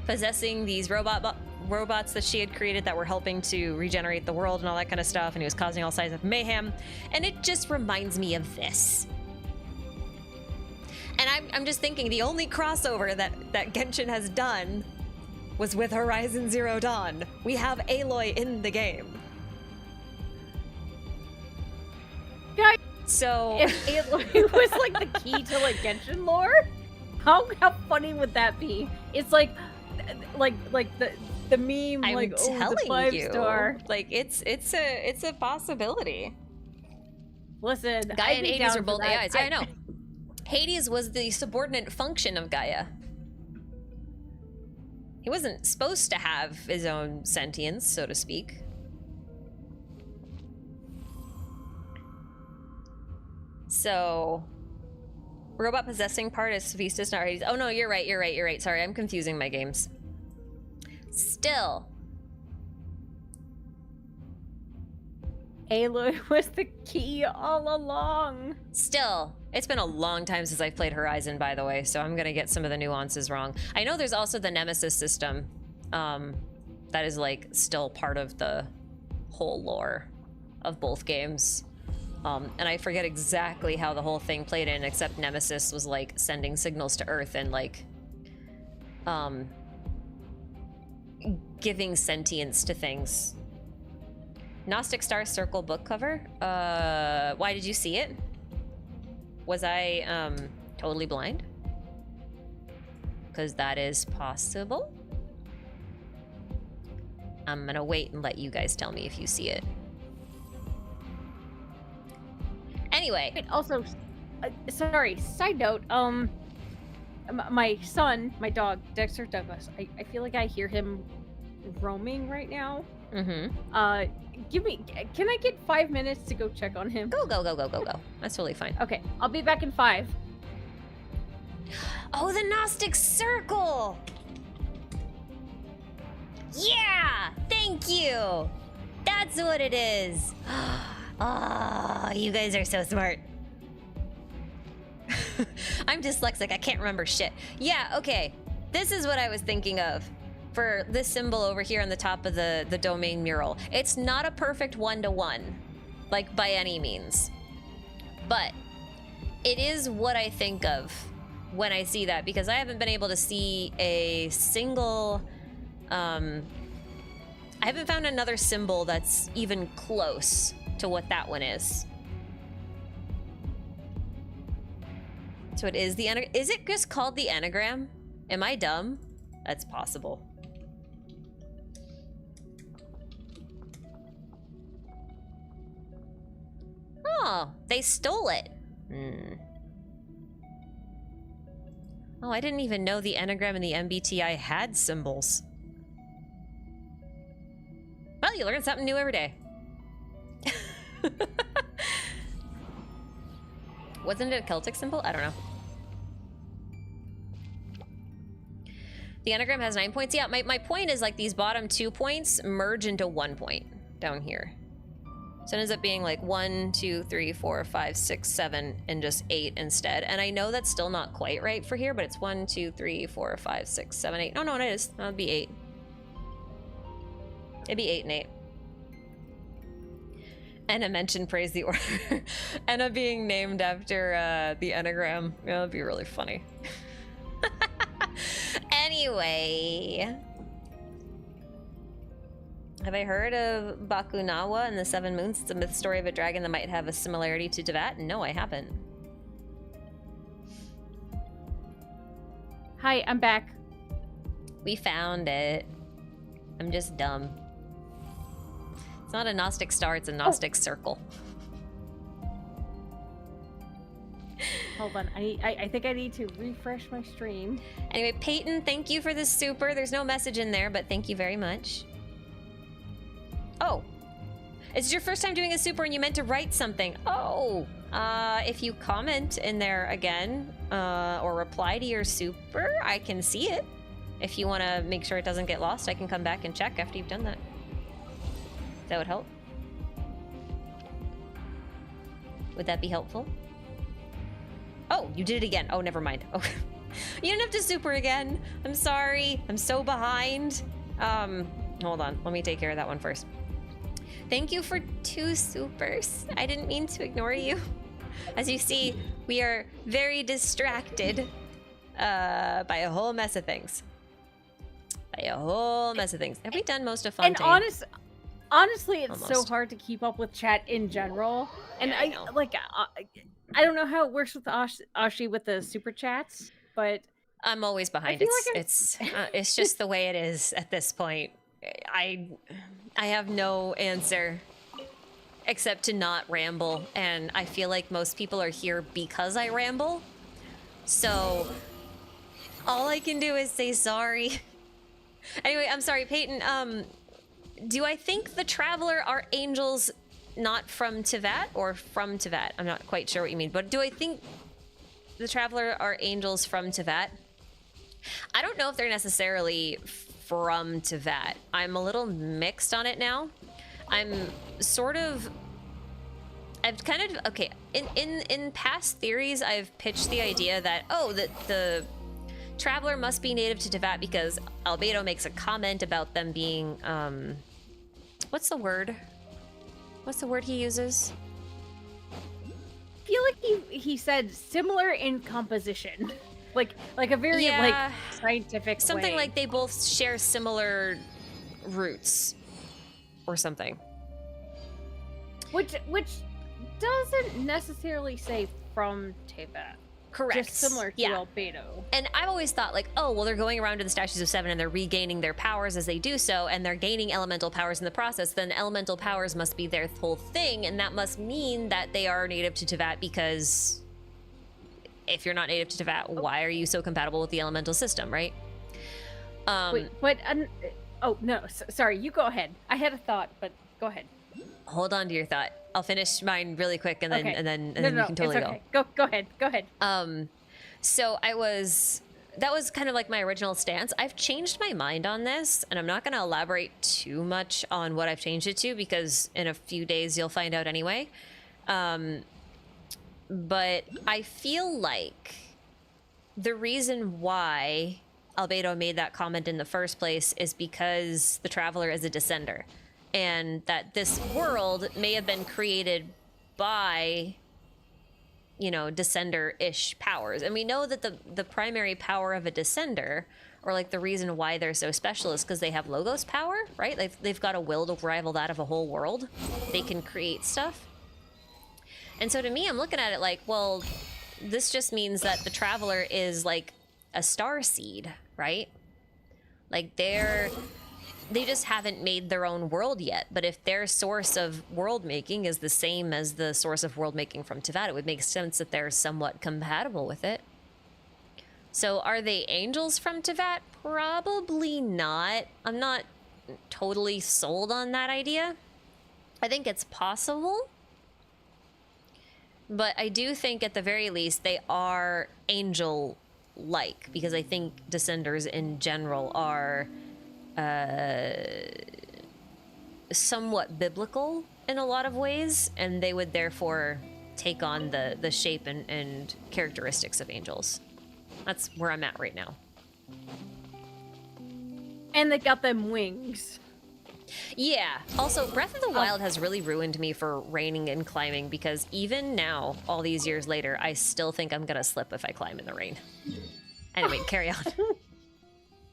possessing these robots that she had created that were helping to regenerate the world and all that kind of stuff, and he was causing all kinds of mayhem. And it just reminds me of this. And I'm just thinking the only crossover that Genshin has done was with Horizon Zero Dawn. We have Aloy in the game. Guys, so if Aloy was like the key to like Genshin lore, how funny would that be? It's like the meme, I'm like, oh, telling the 5-star. like it's a possibility. Listen, Gaia I'd and be Hades down are for both that. AIs. Yeah, I know. Hades was the subordinate function of Gaia. He wasn't supposed to have his own sentience, so to speak. So, robot possessing part is Sophistus, not Hades. Oh no, you're right. Sorry, I'm confusing my games. Still. Aloy was the key all along. Still, it's been a long time since I've played Horizon, by the way, so I'm gonna get some of the nuances wrong. I know there's also the Nemesis system, that is like still part of the whole lore of both games. And I forget exactly how the whole thing played in, except Nemesis was like sending signals to Earth and like, giving sentience to things. Gnostic Star Circle book cover? Why did you see it? Was I, totally blind? Because that is possible. I'm gonna wait and let you guys tell me if you see it. Anyway. Wait, also, sorry, side note, my son, my dog, Dexter Douglas, I feel like I hear him roaming right now. Mm-hmm. Can I get 5 minutes to go check on him? Go. That's totally fine. Okay, I'll be back in 5. Oh, the Gnostic Circle! Yeah! Thank you! That's what it is! Oh, you guys are so smart. I'm dyslexic, I can't remember shit. Yeah, okay. This is what I was thinking of for this symbol over here on the top of the domain mural. It's not a perfect one-to-one, like by any means. But it is what I think of when I see that, because I haven't been able to see a single, I haven't found another symbol that's even close to what that one is. So it is the is it just called the anagram? Am I dumb? That's possible. Oh, they stole it. Oh, I didn't even know the anagram and the MBTI had symbols. Well, you learn something new every day. Wasn't it a Celtic symbol? I don't know. The anagram has 9 points. Yeah, my point is like these bottom 2 points merge into 1 point down here. So it ends up being like 1, 2, 3, 4, 5, 6, 7, and just 8 instead. And I know that's still not quite right for here, but it's 1, 2, 3, 4, 5, 6, 7, 8. No, it is. That would be 8. It'd be 8 and 8. Enna mentioned praise the order. Enna being named after the anagram. Yeah, that'd be really funny. Anyway. Have I heard of Bakunawa and the Seven Moons? It's a myth story of a dragon that might have a similarity to Devat. No, I haven't. Hi, I'm back. We found it. I'm just dumb. It's not a Gnostic star, it's a Gnostic circle. Hold on, I think I need to refresh my stream. Anyway, Peyton, thank you for the super. There's no message in there, but thank you very much. Oh, it's your first time doing a super and you meant to write something. Oh, if you comment in there again, or reply to your super, I can see it. If you want to make sure it doesn't get lost, I can come back and check after you've done that. That would help. Would that be helpful? Oh, you did it again. Oh, never mind. Oh, you didn't have to super again. I'm sorry. I'm so behind. Hold on. Let me take care of that one first. Thank you for 2 supers. I didn't mean to ignore you. As you see, we are very distracted by a whole mess of things. Have we done most of Fontaine? And honestly, it's so Almost. hard to keep up with chat in general. And Yeah, I know. I don't know how it works with Ashi with the super chats, but I'm always behind. feel like It's just the way it is at this point. I have no answer except to not ramble, and I feel like most people are here because I ramble. So all I can do is say sorry. Anyway, I'm sorry, Peyton. Do I think the Traveler are angels not from Tevat or from Tevat? I'm not quite sure what you mean, but do I think the Traveler are angels from Tevat? I don't know if they're necessarily from Tevat. I'm a little mixed on it now. I've kind of, okay, in past theories, I've pitched the idea that, that the Traveler must be native to Tevat because Albedo makes a comment about them being, what's the word? What's the word he uses? I feel like he said similar in composition. like a very Yeah. scientific Something way. like they both share similar roots or something. Which doesn't necessarily say from Tevat. Correct. Just similar to Yeah. Albedo. And I've always thought, like, oh, well, they're going around to the Statues of Seven and they're regaining their powers as they do so, and they're gaining elemental powers in the process, then elemental powers must be their whole thing, and that must mean that they are native to Tevat, because if you're not native to Tevat, why are you so compatible with the elemental system, right? Wait, but oh no, sorry. You go ahead. I had a thought, but go ahead. Hold on to your thought. I'll finish mine really quick, and then Okay. and then No, you can totally it's okay. Go ahead. Go ahead. So that was kind of like my original stance. I've changed my mind on this, and I'm not going to elaborate too much on what I've changed it to, because in a few days you'll find out anyway. But I feel like the reason why Albedo made that comment in the first place is because the Traveler is a descender, and that this world may have been created by, you know, descender-ish powers. And we know that the primary power of a descender, or like the reason why they're so special, is because they have logos power, right? They've got a will to rival that of a whole world. They can create stuff. And so to me, I'm looking at it like, well, this just means that the Traveler is like a star seed, right? Like they just haven't made their own world yet. But if their source of world making is the same as the source of world making from Tevat, it would make sense that they're somewhat compatible with it. So are they angels from Tevat? Probably not. I'm not totally sold on that idea. I think it's possible. But I do think at the very least they are angel-like, because I think descenders in general are somewhat biblical in a lot of ways, and they would therefore take on the shape and characteristics of angels. That's where I'm at right now. And they got them wings. Yeah. Also, Breath of the Wild has really ruined me for raining and climbing, because even now, all these years later, I still think I'm gonna slip if I climb in the rain. Anyway, carry on.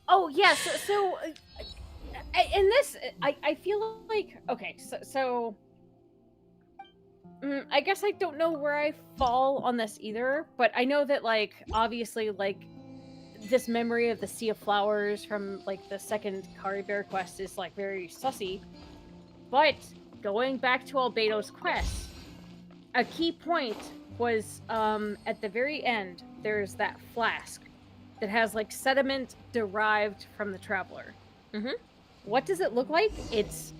Oh yeah, in this, I feel like, okay, I guess I don't know where I fall on this either, but I know that, like, obviously, like, this memory of the Sea of Flowers from, like, the second Kari Bear quest is, like, very sussy. But going back to Albedo's quest, a key point was, at the very end, there's that flask that has, like, sediment derived from the Traveler. Mm-hmm. What does it look like? It's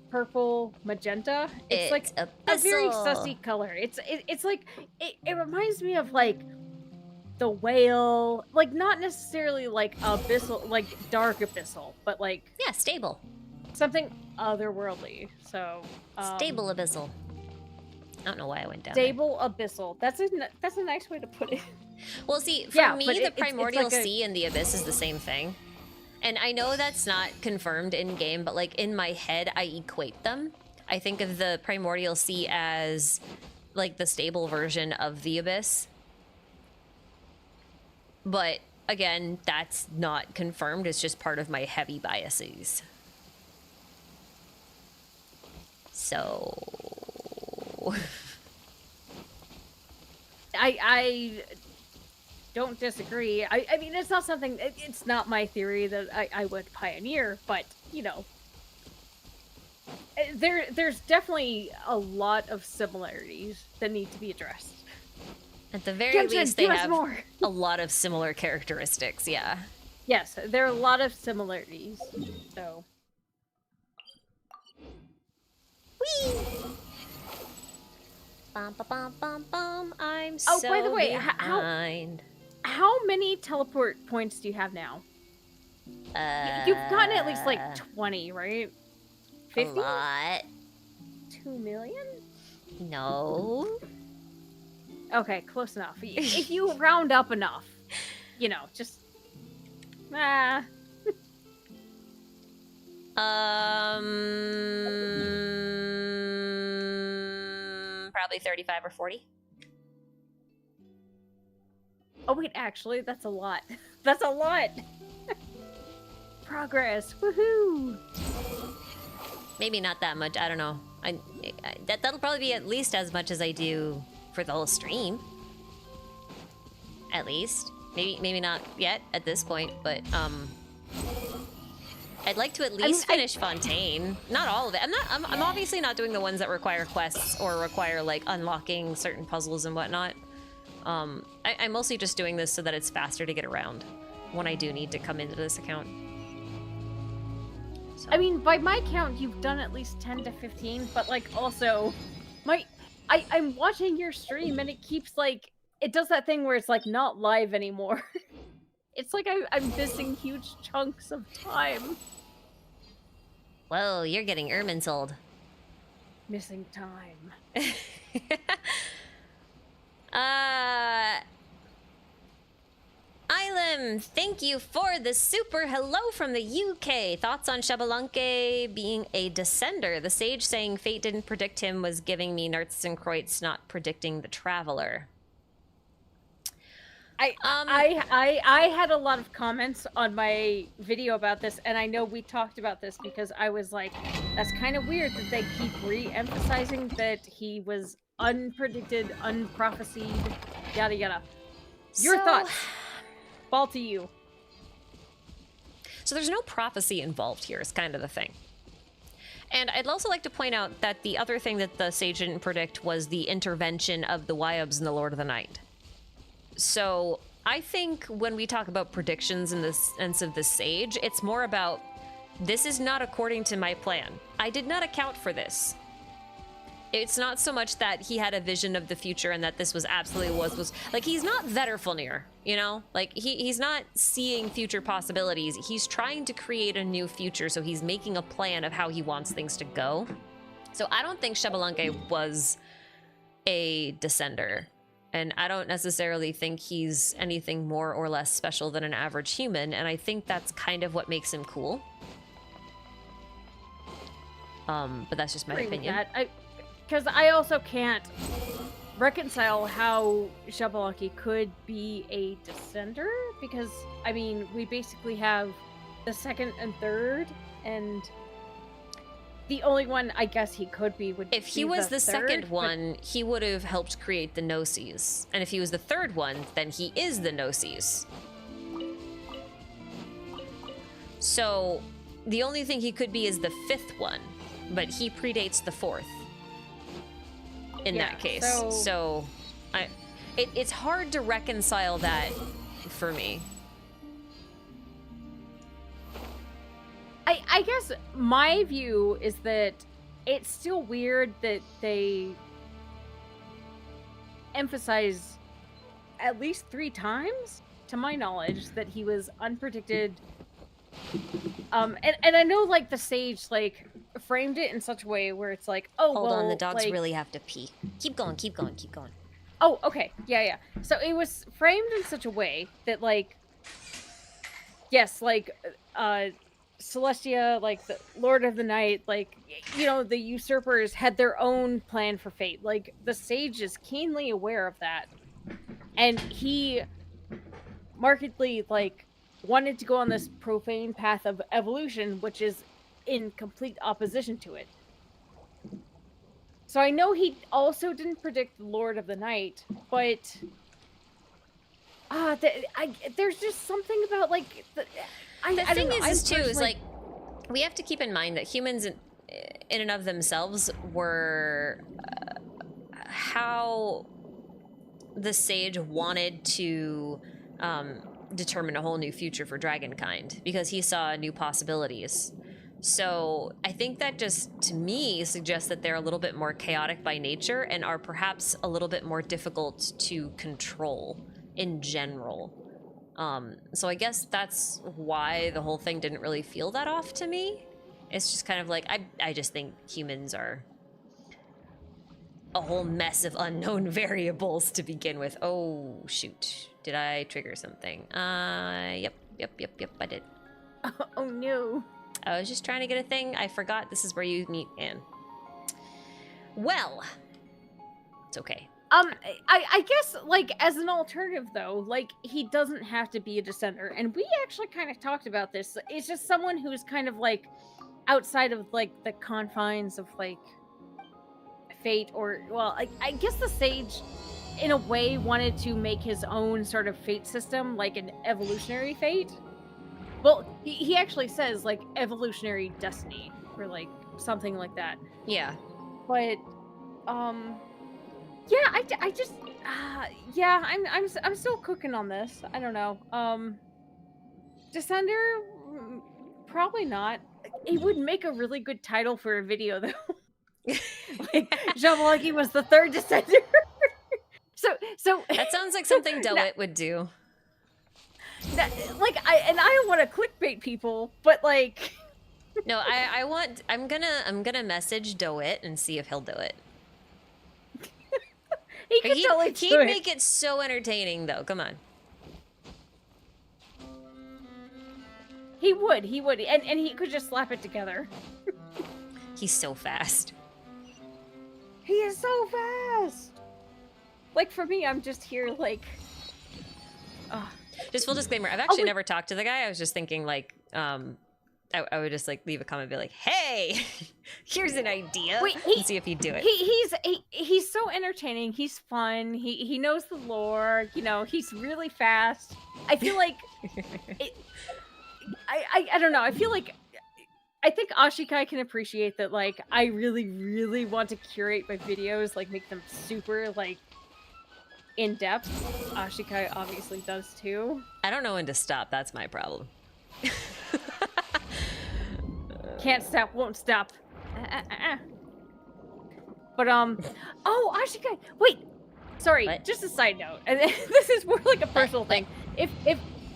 purple magenta. It's like a very sussy color. It's like it reminds me of, like, the whale, like, not necessarily like abyssal, like dark abyssal, but like, Yeah, stable. something otherworldly. So Stable abyssal. I don't know why I went down stable abyssal. That's a nice way to put it. Well, see, for Yeah, me, but the it's primordial like a- sea and the abyss is the same thing. And I know that's not confirmed in game, but like in my head, I equate them. I think of the primordial sea as like the stable version of the Abyss. But again, that's not confirmed. It's just part of my heavy biases. So I don't disagree. I mean, it's not something. It's not my theory that I would pioneer, but you know, there's definitely a lot of similarities that need to be addressed. at the very Genshin, least, they give us have more. a lot of similar characteristics. Yeah. Yes, there are a lot of similarities. So. Whee! Bum, ba, bum, bum, bum. I'm Oh, so by the way, behind. How many teleport points do you have now? You've gotten at least like 20, right? 50? A lot. 2 million? No. Okay, close enough. If you round up enough, you know, just Probably 35 or 40. Oh wait, actually, that's a lot. That's a lot. Progress, woohoo! Maybe not that much. I don't know. That'll probably be at least as much as I do for the whole stream. At least. Maybe not yet at this point, but I'd like to at least finish Fontaine. Not all of it. I'm obviously not doing the ones that require quests or require like unlocking certain puzzles and whatnot. I'm mostly just doing this so that it's faster to get around when I do need to come into this account. So. I mean, by my count, you've done at least 10 to 15, but like also, I'm watching your stream and it keeps like, it does that thing where it's like not live anymore. It's like I'm missing huge chunks of time. Whoa, you're getting Erminsold. Missing time. Ilum, thank you for the super hello from the UK. Thoughts on Xbalanque being a descender? The sage saying fate didn't predict him was giving me Nertz and Kreutz not predicting the traveler. I had a lot of comments on my video about this, and I know we talked about this because I was like, that's kind of weird that they keep re-emphasizing that he was unpredicted, unprophesied, yada yada. Your thoughts? Ball to you. So there's no prophecy involved here is kind of the thing. And I'd also like to point out that the other thing that the sage didn't predict was the intervention of the Wyobs in the Lord of the Night. So I think when we talk about predictions in the sense of the sage, it's more about, this is not according to my plan. I did not account for this. It's not so much that he had a vision of the future and that this was absolutely was like, he's not Vetterfulnir, you know? Like, he's not seeing future possibilities. He's trying to create a new future, so he's making a plan of how he wants things to go. So I don't think Xbalanque was a descender. And I don't necessarily think he's anything more or less special than an average human, and I think that's kind of what makes him cool. But that's just my opinion. Because I also can't reconcile how Xbalanque could be a descender, because, I mean, we basically have the second and third, and the only one I guess he could be would if he be was the third, second one, he would have helped create the Gnosis. And if he was the third one, then he is the Gnosis. So the only thing he could be is the fifth one, but he predates the fourth in that case. So it's hard to reconcile that for me. I guess my view is that it's still weird that they emphasize at least 3 times, to my knowledge, that he was unpredicted. And I know, like, the sage, like, framed it in such a way where it's like, oh, Hold well, on, the dogs like... really have to pee. Keep going, keep going, keep going. Oh, okay. Yeah. So it was framed in such a way that, like, yes, like, Celestia, like the Lord of the Night, like, you know, the usurpers had their own plan for fate. Like, the sage is keenly aware of that. And he markedly, like, wanted to go on this profane path of evolution, which is in complete opposition to it. So I know he also didn't predict the Lord of the Night, but there's just something about, like, The I thing don't know. is too, is like, we have to keep in mind that humans in and of themselves were how the sage wanted to determine a whole new future for dragonkind, because he saw new possibilities. So I think that just, to me, suggests that they're a little bit more chaotic by nature and are perhaps a little bit more difficult to control in general. So I guess that's why the whole thing didn't really feel that off to me. It's just kind of like, I just think humans are a whole mess of unknown variables to begin with. Oh, shoot. Did I trigger something? Yep, I did. Oh no. I was just trying to get a thing. I forgot this is where you meet Anne. Well, it's okay. I guess, like, as an alternative, though, like, he doesn't have to be a descender. And we actually kind of talked about this. It's just someone who's kind of, like, outside of, like, the confines of, like, fate, or, well, I guess the sage, in a way, wanted to make his own sort of fate system, like an evolutionary fate. Well, he actually says, like, evolutionary destiny, or, like, something like that. Yeah. But, yeah, I just, yeah, I'm still cooking on this. I don't know. Descender, probably not. It would make a really good title for a video, though. Like, Jamalaki was the third Descender. So That sounds like something DeWitt would do. Like, I don't want to clickbait people, but, like, no, I'm gonna message DeWitt and see if he'll do it. he could totally do he'd it. make it so entertaining, though. Come on. He would, and he could just slap it together. He's so fast. He is so fast. Like, for me, I'm just here, like, Just full disclaimer, I've actually never talked to the guy. I was just thinking, like, I would just, like, leave a comment and be like, hey, here's an idea. Wait, and see if he'd do it. He's so entertaining. He's fun. He knows the lore. You know, he's really fast. I feel like I don't know. I feel like I think Ashikai can appreciate that. Like, I really, really want to curate my videos, like, make them super, like, in depth. Ashikai obviously does too. I don't know when to stop. That's my problem. Can't stop, won't stop. But oh, Ashikai, wait. Sorry, what? Just a side note, and this is more like a personal thing.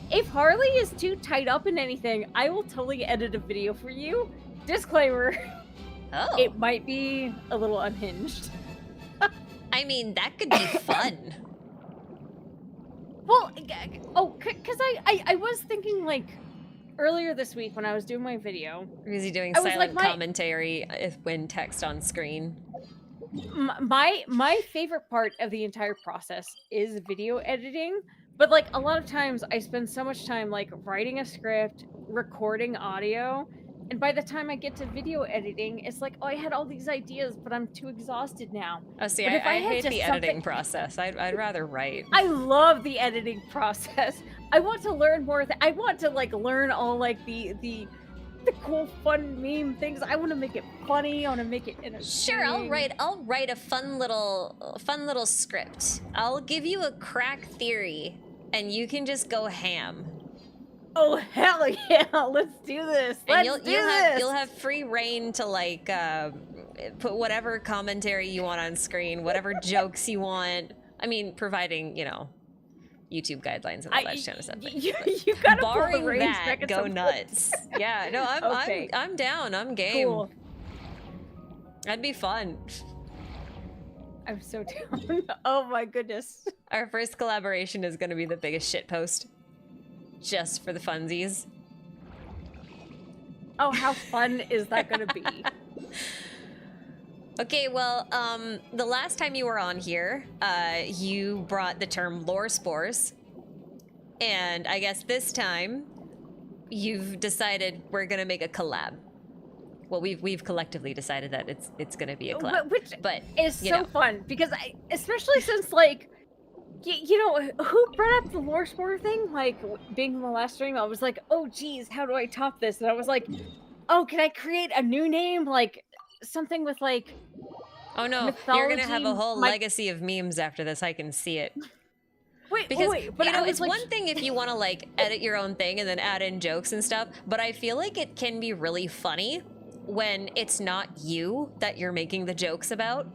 If Harley is too tied up in anything, I will totally edit a video for you. Disclaimer. Oh. It might be a little unhinged. I mean, that could be fun. Well, because I was thinking, like, earlier this week when I was doing my video. Is he doing I was silent like, commentary when text on screen? My favorite part of the entire process is video editing. But, like, a lot of times I spend so much time, like, writing a script, recording audio, and by the time I get to video editing, it's like, oh, I had all these ideas, but I'm too exhausted now. Oh, see, But if I had hate just the something- editing process. I'd rather write. I love the editing process. I want to learn more. I want to, like, learn all, like, the cool, fun meme things. I want to make it funny. I want to make it entertaining. Sure, I'll write a fun little script. I'll give you a crack theory, and you can just go ham. Oh, hell yeah! Let's do this. And You'll have free reign to, like, put whatever commentary you want on screen, whatever jokes you want. I mean, providing, you know, YouTube guidelines and all that kind of stuff. You gotta pull the Barring reins that, back at go some nuts. Yeah, no, Okay. I'm down. I'm game. Cool. That'd be fun. I'm so down. Oh my goodness. Our first collaboration is going to be the biggest shitpost. Just for the funsies. Oh, how fun is that going to be? Okay, well, the last time you were on here, you brought the term lore spores. And I guess this time, you've decided we're gonna make a collab. Well, we've collectively decided that it's gonna be a collab. Which but is so fun, because especially since, like, you know, who brought up the lore spore thing? Like, being in the last stream, I was like, oh, geez, how do I top this? And I was like, oh, can I create a new name? Like, something with, like, oh no, mythology, you're gonna have a whole legacy of memes after this. I can see it. Wait, because but you know, it's like, one thing if you want to like edit your own thing and then add in jokes and stuff, but I feel like it can be really funny when it's not you that you're making the jokes about.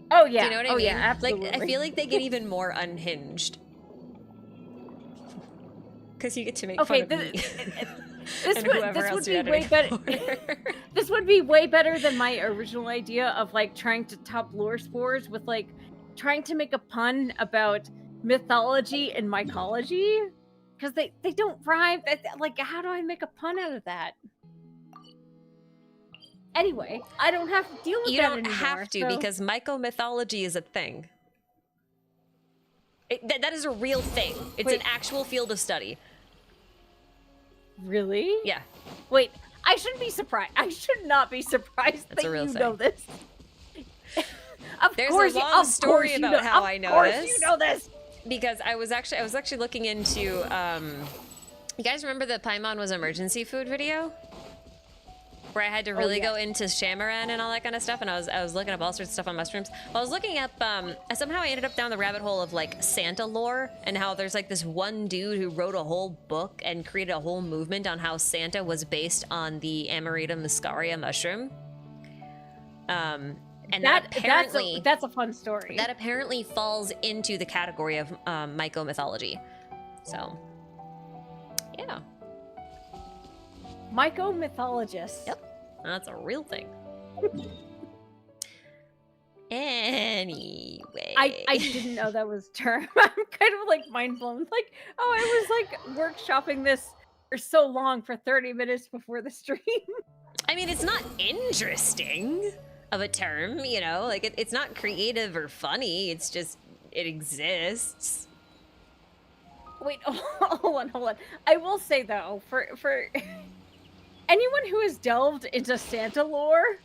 Oh yeah. Do you know what I mean? Yeah, absolutely. Like, I feel like they get even more unhinged. Because you get to make fun of me. This would be way better. This would be way better than my original idea of, like, trying to top lore spores with, like, trying to make a pun about mythology and mycology. Because they don't rhyme. Like, how do I make a pun out of that? Anyway, I don't have to deal with that anymore. You don't have to, because mycomythology is a thing. That is a real thing. It's an actual field of study. Really? Yeah. Wait, I shouldn't be surprised. I should not be surprised that you know this. There's a long story about how I know this. Of course you know this. Because I was actually looking into, you guys remember the Paimon was emergency food video? Where I had to really go into Shamaran and all that kind of stuff, and I was looking up all sorts of stuff on mushrooms. I was looking up, somehow I ended up down the rabbit hole of, like, Santa lore, and how there's, like, this one dude who wrote a whole book and created a whole movement on how Santa was based on the Amanita muscaria mushroom. And that apparently... That's a fun story. That apparently falls into the category of mycomythology. So, yeah. Mycomythologist. Yep, that's a real thing. Anyway. I didn't know that was a term. I'm kind of, like, mind blown. Like, oh, I was, like, workshopping this for so long for 30 minutes before the stream. I mean, it's not interesting of a term, you know? Like, it's not creative or funny. It's just, it exists. Wait, hold on. I will say, though, for anyone who has delved into Santa lore,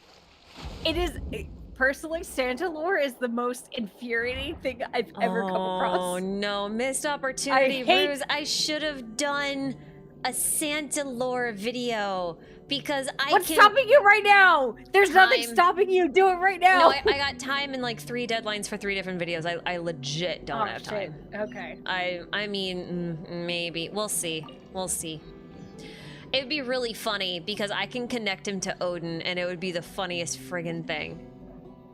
personally, Santa lore is the most infuriating thing I've ever come across. Oh no, missed opportunity, Ruse. I should have done a Santa lore video, because What's stopping you right now? There's nothing stopping you. Do it right now. No, I got time and, like, 3 deadlines for 3 different videos. I legit don't have time. Okay. I mean, maybe. We'll see. We'll see. It'd be really funny because I can connect him to Odin, and it would be the funniest friggin' thing.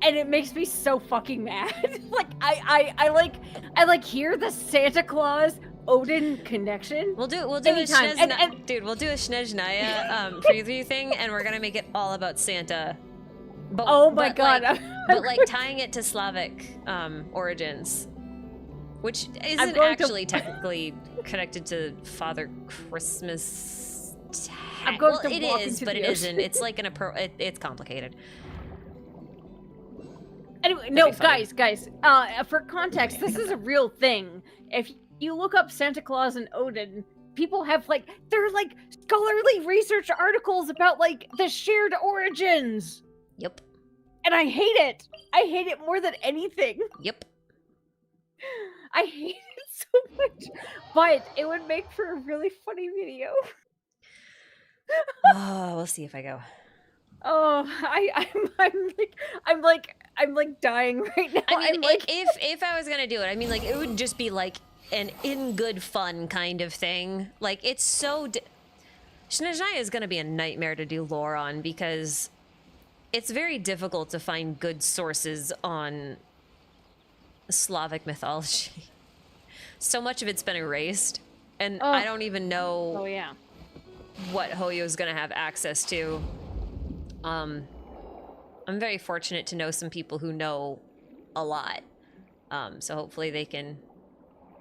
And it makes me so fucking mad. Like, I hear the Santa Claus Odin connection. We'll do a dude, we'll do a Snezhnaya preview thing, and we're gonna make it all about Santa. But, oh my god. Like, but, like, tying it to Slavic origins, which isn't actually technically connected to Father Christmas. Well, it is, but it isn't. It's like it's complicated. Anyway, no, guys, for context, this is a real thing. If you look up Santa Claus and Odin, people have, like, they're, like, scholarly research articles about, like, the shared origins. Yep. And I hate it. I hate it more than anything. Yep. I hate it so much. But it would make for a really funny video. Oh, we'll see if I go. Oh, I'm like dying right now. I mean, if I was gonna do it, I mean, like, it would just be like an in good fun kind of thing. Like, it's so Snezhnaya is gonna be a nightmare to do lore on, because it's very difficult to find good sources on Slavic mythology. So much of it's been erased, and I don't even know. Oh yeah. What Hoyo's gonna have access to. I'm very fortunate to know some people who know a lot. So hopefully they can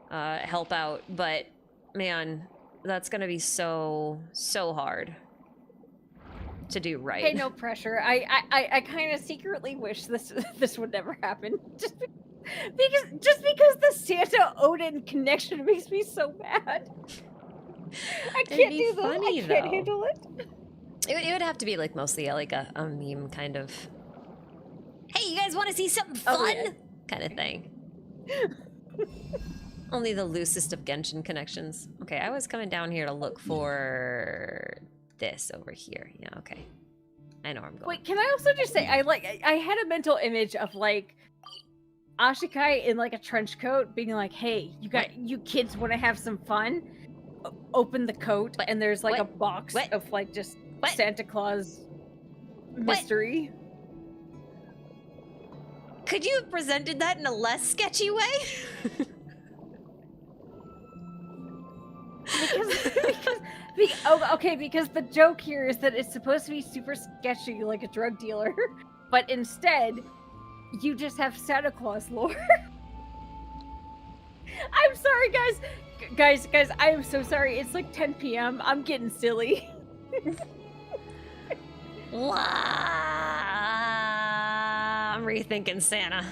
help out. But man, that's gonna be so hard to do right. Hey, no pressure. I kind of secretly wish this would never happen. Just because the Santa Odin connection makes me so mad. I can't do this. I can't handle it. It would have to be like mostly like a meme kind of. Hey, you guys want to see something fun? Kind of thing. Only the loosest of Genshin connections. Okay, I was coming down here to look for this over here. Yeah, okay. I know where I'm going. Wait, can I also just say I had a mental image of like Ashikai in like a trench coat being like, "Hey, you kids want to have some fun? Open the coat and there's like a box of like just Santa Claus mystery." Could you have presented that in a less sketchy way? because the joke here is that it's supposed to be super sketchy like a drug dealer, but instead you just have Santa Claus lore. I'm sorry, guys, I am so sorry. It's like 10 p.m. I'm getting silly. I'm rethinking Santa.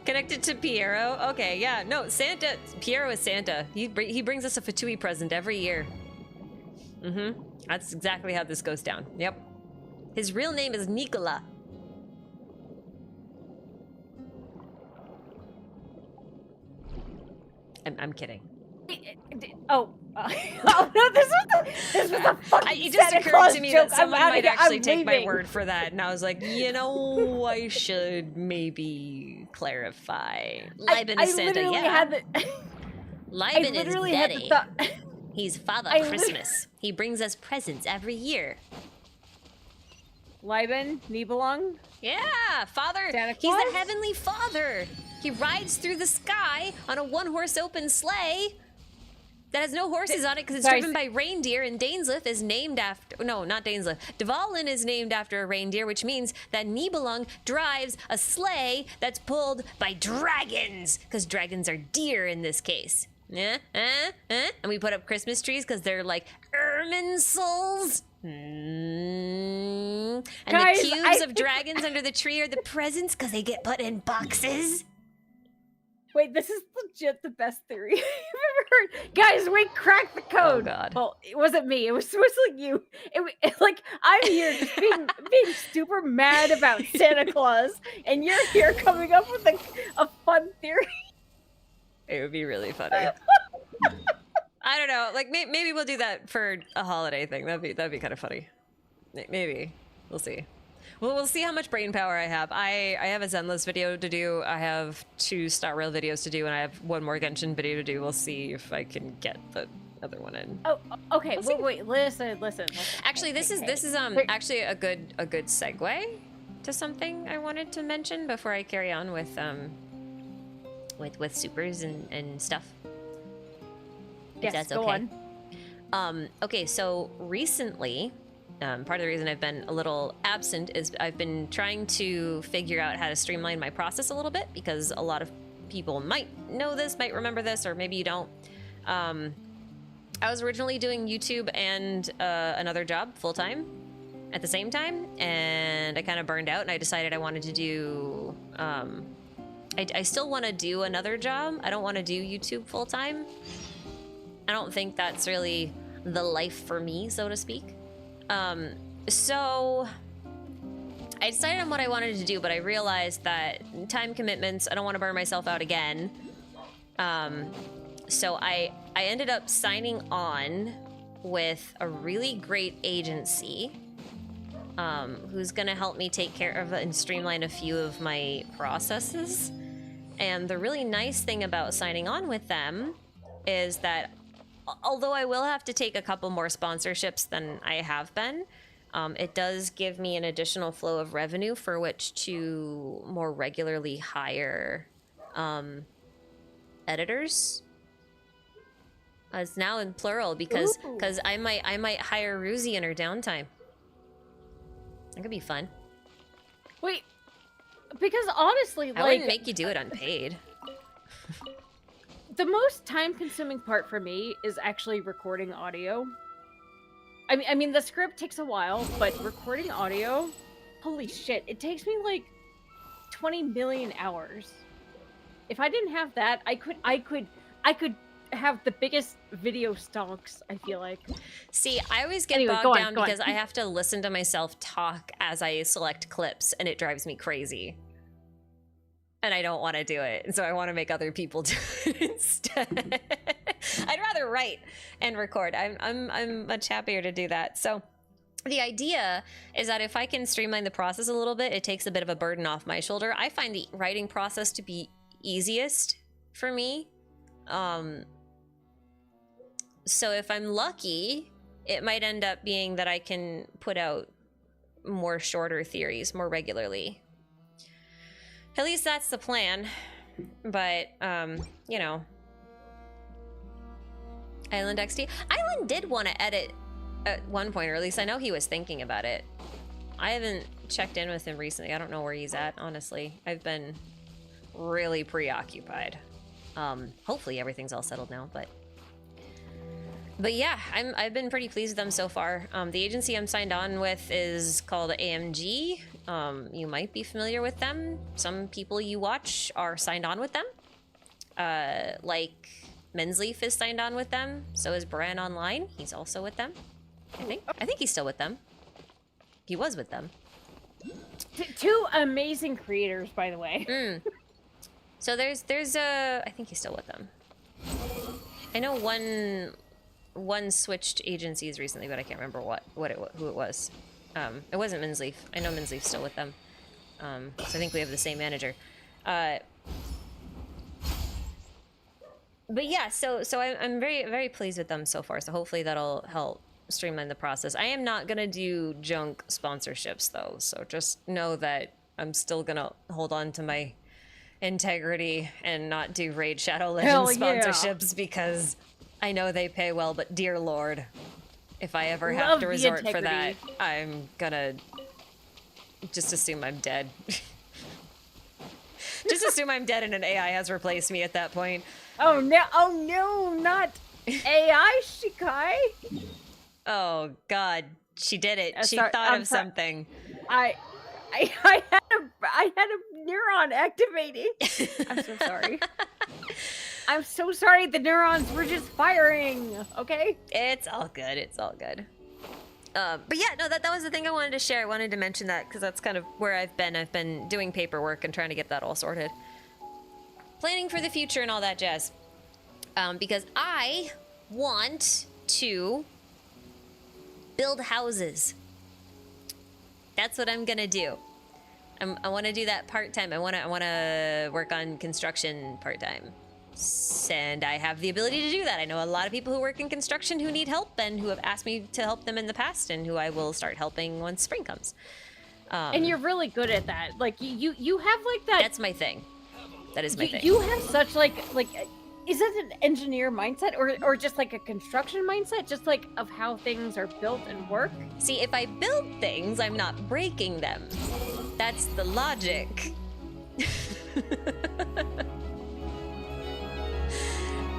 Connected to Piero? Okay, yeah, no, Santa. Piero is Santa. He brings us a Fatui present every year. Mm-hmm. That's exactly how this goes down. Yep. His real name is Nicola. I'm kidding. Oh no! This was a fucking It just Santa occurred Claus to me joke. that someone might actually take my leaving. word for that, and I was like, you know, I should maybe clarify. Liben is Santa, yeah. Liben is Daddy. He's Father Christmas. He brings us presents every year. Liben, Nibelung? Yeah, Father. Santa He's Claus? the Heavenly Father. He rides through the sky on a one-horse open sleigh that has no horses on it because it's driven by reindeer, and Dainslif is named after... No, not Dainslif. Dvalin is named after a reindeer, which means that Nibelung drives a sleigh that's pulled by dragons, because dragons are deer in this case. And we put up Christmas trees because they're like ermine souls. And guys, the cubes of dragons under the tree are the presents because they get put in boxes. Wait, this is legit the best theory I've ever heard. Guys, we cracked the code. Oh God. Well, it wasn't me. It was like you. It like I'm here just being super mad about Santa Claus, and you're here coming up with a fun theory. It would be really funny. I don't know. Like maybe we'll do that for a holiday thing. That'd be kind of funny. Maybe we'll see. Well, we'll see how much brain power I have. I have a Zenless video to do. I have 2 Star Rail videos to do, and I have 1 more Genshin video to do. We'll see if I can get the other one in. Oh, okay. Wait. Listen. Actually, this is actually a good segue to something I wanted to mention before I carry on with supers and stuff. Yes, that's go okay. on. Okay, so recently, part of the reason I've been a little absent is I've been trying to figure out how to streamline my process a little bit, because a lot of people might know this, might remember this, or maybe you don't. I was originally doing YouTube and another job full-time at the same time, and I kind of burned out, and I decided I wanted to do... I still want to do another job. I don't want to do YouTube full-time. I don't think that's really the life for me, so to speak. So I decided on what I wanted to do, but I realized that time commitments, I don't want to burn myself out again. So I ended up signing on with a really great agency who's gonna help me take care of and streamline a few of my processes. And the really nice thing about signing on with them is that although I will have to take a couple more sponsorships than I have been, it does give me an additional flow of revenue for which to more regularly hire editors. It's now in plural because I might hire Ruzi in her downtime. That could be fun. Wait, because honestly, I wouldn't make you do it unpaid. The most time-consuming part for me is actually recording audio. I mean, the script takes a while, but recording audio, holy shit, it takes me like 20 million hours. If I didn't have that, I could have the biggest video stonks, I feel like. See, I always get Anyway, bogged down go on. because I have to listen to myself talk as I select clips, and it drives me crazy. And I don't want to do it, so I want to make other people do it instead. I'd rather write and record. I'm much happier to do that. So the idea is that if I can streamline the process a little bit, it takes a bit of a burden off my shoulder. I find the writing process to be easiest for me. So if I'm lucky, it might end up being that I can put out more shorter theories more regularly. At least that's the plan. But, you know. Island XD. Island did want to edit at one point, or at least I know he was thinking about it. I haven't checked in with him recently. I don't know where he's at, honestly. I've been really preoccupied. Hopefully everything's all settled now, but yeah, I've been pretty pleased with them so far. The agency I'm signed on with is called AMG. You might be familiar with them. Some people you watch are signed on with them. Like Mensleaf is signed on with them. So is Bran Online. He's also with them. I think he's still with them. He was with them. Two amazing creators, by the way. So there's I think he's still with them. I know one switched agencies recently, but I can't remember who it was. It wasn't Mensleaf. I know Mensleaf's still with them. So I think we have the same manager. But yeah, so I'm very, very pleased with them so far. So hopefully that'll help streamline the process. I am not gonna do junk sponsorships though. So just know that I'm still gonna hold on to my integrity and not do Raid Shadow Legends sponsorships because I know they pay well, but dear Lord, if I ever have to resort for that, I'm gonna just assume I'm dead. Just assume I'm dead and an AI has replaced me at that point. Oh no, not AI Shikai. Oh God, she did it. She thought of something. I had a neuron activating. I'm so sorry. I'm so sorry. The neurons were just firing. Okay. It's all good. It's all good. But yeah, no, that was the thing I wanted to share. I wanted to mention that because that's kind of where I've been. I've been doing paperwork and trying to get that all sorted, planning for the future and all that jazz. Because I want to build houses. That's what I'm gonna do. I want to do that part-time. I want to work on construction part-time. And I have the ability to do that. I know a lot of people who work in construction who need help and who have asked me to help them in the past and who I will start helping once spring comes. And you're really good at that. Like you have like that. That's my thing. That is my thing. You have such like is that an engineer mindset or just like a construction mindset, just like of how things are built and work? See, if I build things, I'm not breaking them. That's the logic.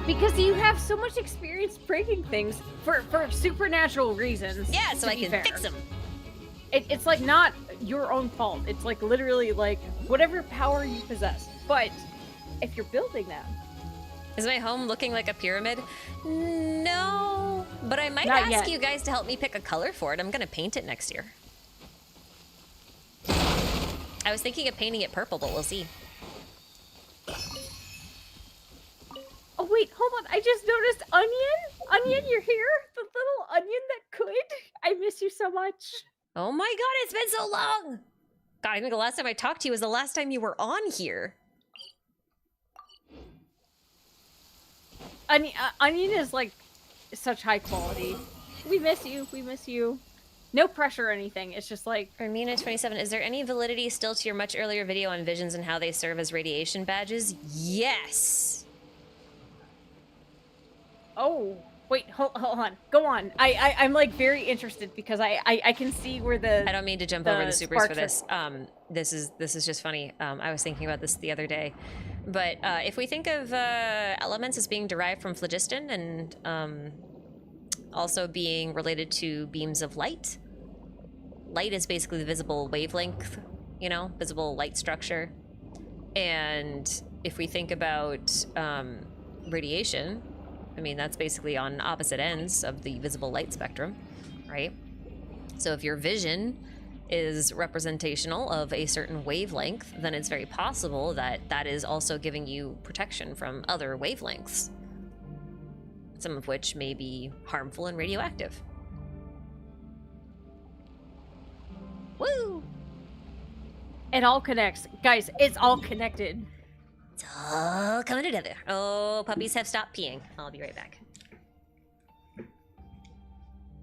Because you have so much experience breaking things for supernatural reasons. Yeah, so I can fix them. It's like not your own fault. It's like literally like whatever power you possess. But if you're building them. Is my home looking like a pyramid? No, but I might ask you guys to help me pick a color for it. I'm gonna paint it next year. I was thinking of painting it purple, but we'll see. Oh wait, hold on. I just noticed Onion. Onion, you're here? The little onion that could. I miss you so much. Oh my god, it's been so long! God, I think the last time I talked to you was the last time you were on here. Onion is like such high quality. We miss you. We miss you. No pressure or anything. It's just like... Armina27, is there any validity still to your much earlier video on visions and how they serve as radiation badges? Yes! Oh, wait, hold on. Go on. I'm like very interested because I can see where the... I don't mean to jump over the supers for this. This is just funny. I was thinking about this the other day. But if we think of elements as being derived from phlogiston and also being related to beams of light, light is basically the visible wavelength, you know, visible light structure. And if we think about radiation, I mean, that's basically on opposite ends of the visible light spectrum, right? So if your vision is representational of a certain wavelength, then it's very possible that that is also giving you protection from other wavelengths, some of which may be harmful and radioactive. Woo! It all connects. Guys, it's all connected. It's all coming together. Oh, puppies have stopped peeing. I'll be right back.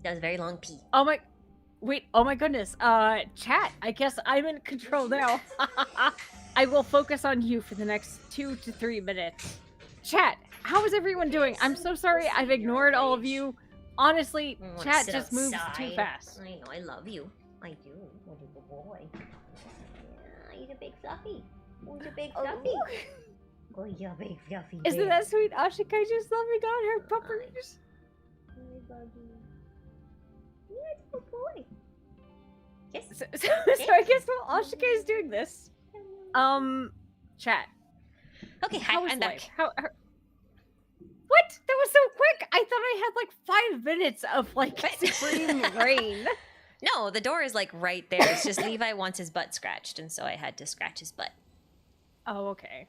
That was a very long pee. Oh my... Wait, oh my goodness. Chat, I guess I'm in control now. I will focus on you for the next 2 to 3 minutes. Chat, how is everyone doing? I'm so sorry I've ignored all of you. Honestly, chat just moves too fast. I know, I love you. I do. What a good boy. Yeah, you're a big fluffy. Who's your big fluffy? Oh, you're a big fluffy. Isn't that sweet? Ashika just loving on her puppers. I love you. You're a good boy. Yes. So I guess while Ashika is doing this, chat. Okay, hi, How is I'm life? back. What? That was so quick! I thought I had like 5 minutes of like supreme reign. No, the door is like right there. It's just Levi wants his butt scratched, and so I had to scratch his butt. Oh, okay.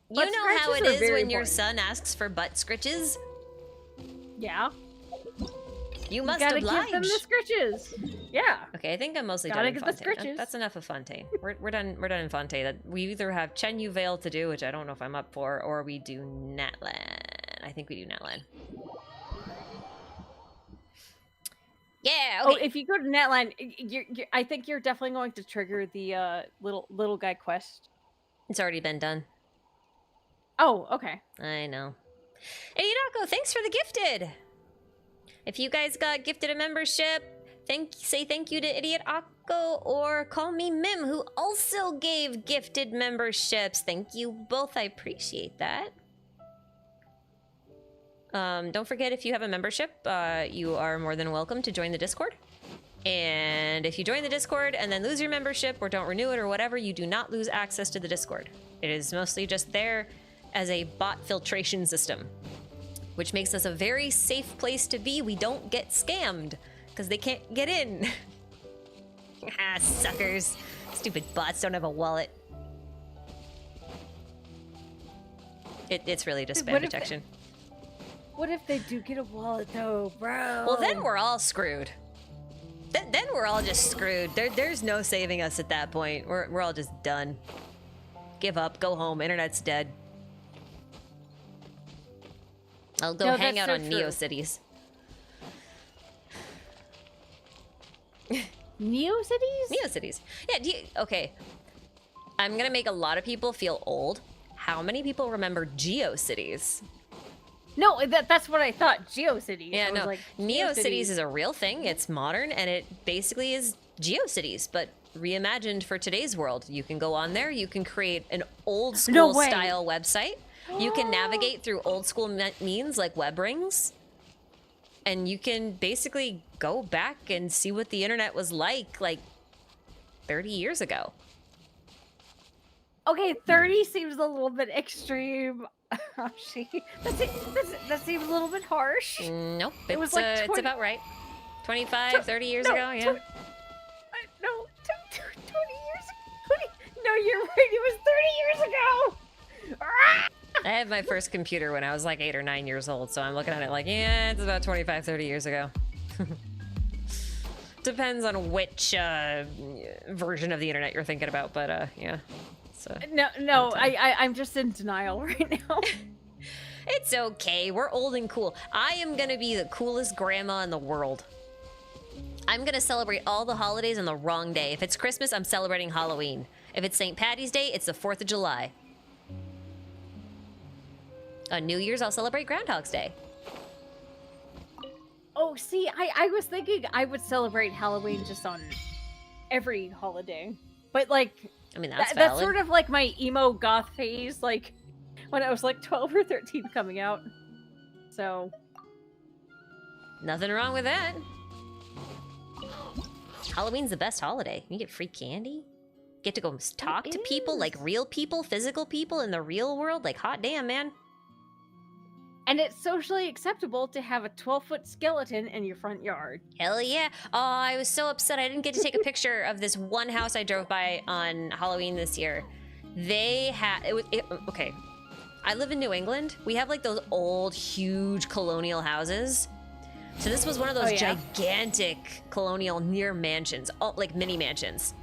You Butt know how it scratches are is very when your important. son asks for butt scritches? Yeah. You must gotta oblige. give them the scritches. Yeah. Okay, I think I'm mostly Gotta done in get the Fontaine. scritches. That's enough of Fontaine. We're done. We're done in Fontaine. That we either have Chen Yu Vale to do, which I don't know if I'm up for, or we do Natlan. I think we do Natlan. Yeah. Oh, Okay. if you go to Natlan, I think you're definitely going to trigger the little guy quest. It's already been done. Oh, okay. I know. Hey, Yudako, thanks for the gifted. If you guys got gifted a membership, say thank you to Idiot Akko or Call Me Mim, who also gave gifted memberships. Thank you both. I appreciate that. Don't forget, if you have a membership, you are more than welcome to join the Discord. And if you join the Discord and then lose your membership or don't renew it or whatever, you do not lose access to the Discord. It is mostly just there as a bot filtration system, which makes us a very safe place to be. We don't get scammed because they can't get in. Ah, suckers. Stupid bots don't have a wallet. It's really just spam detection. What if they do get a wallet though, bro? Well, then we're all screwed. Then we're all just screwed. There's no saving us at that point. We're all just done. Give up, go home, internet's dead. I'll go hang out on NeoCities. NeoCities? NeoCities. Yeah, okay. I'm gonna make a lot of people feel old. How many people remember GeoCities? No, that's what I thought. GeoCities. Yeah, I was no. like, NeoCities is a real thing. It's modern, and it basically is GeoCities, but reimagined for today's world. You can go on there. You can create an old school style website. You can navigate through old school means like web rings. And you can basically go back and see what the internet was like 30 years ago. Okay, 30 seems a little bit extreme. That seems a little bit harsh. Nope, It was like it's about right. 25, 30 years ago, yeah. No, 20 years. No, you're right. It was 30 years ago. I had my first computer when I was like 8 or 9 years old, so I'm looking at it like, yeah, it's about 25, 30 years ago. Depends on which version of the internet you're thinking about, but yeah. So, No, I'm just in denial right now. it's okay. We're old and cool. I am gonna be the coolest grandma in the world. I'm gonna celebrate all the holidays on the wrong day. If it's Christmas, I'm celebrating Halloween. If it's St. Patty's Day, it's the 4th of July. On New Year's, I'll celebrate Groundhog's Day. Oh, see, I was thinking I would celebrate Halloween just on every holiday. But like, I mean, that's that's valid. sort of like my emo goth phase, like when I was like 12 or 13 coming out. So Nothing wrong with that. Halloween's the best holiday. You get free candy. Get to go talk to people, like real people, physical people in the real world. Like, hot damn, man. and it's socially acceptable to have a 12-foot skeleton in your front yard. Hell yeah. Oh, I was so upset I didn't get to take a picture of this one house I drove by on Halloween this year. They had, okay. I live in New England. We have like those old, huge colonial houses. So this was one of those gigantic colonial near mansions, like mini mansions.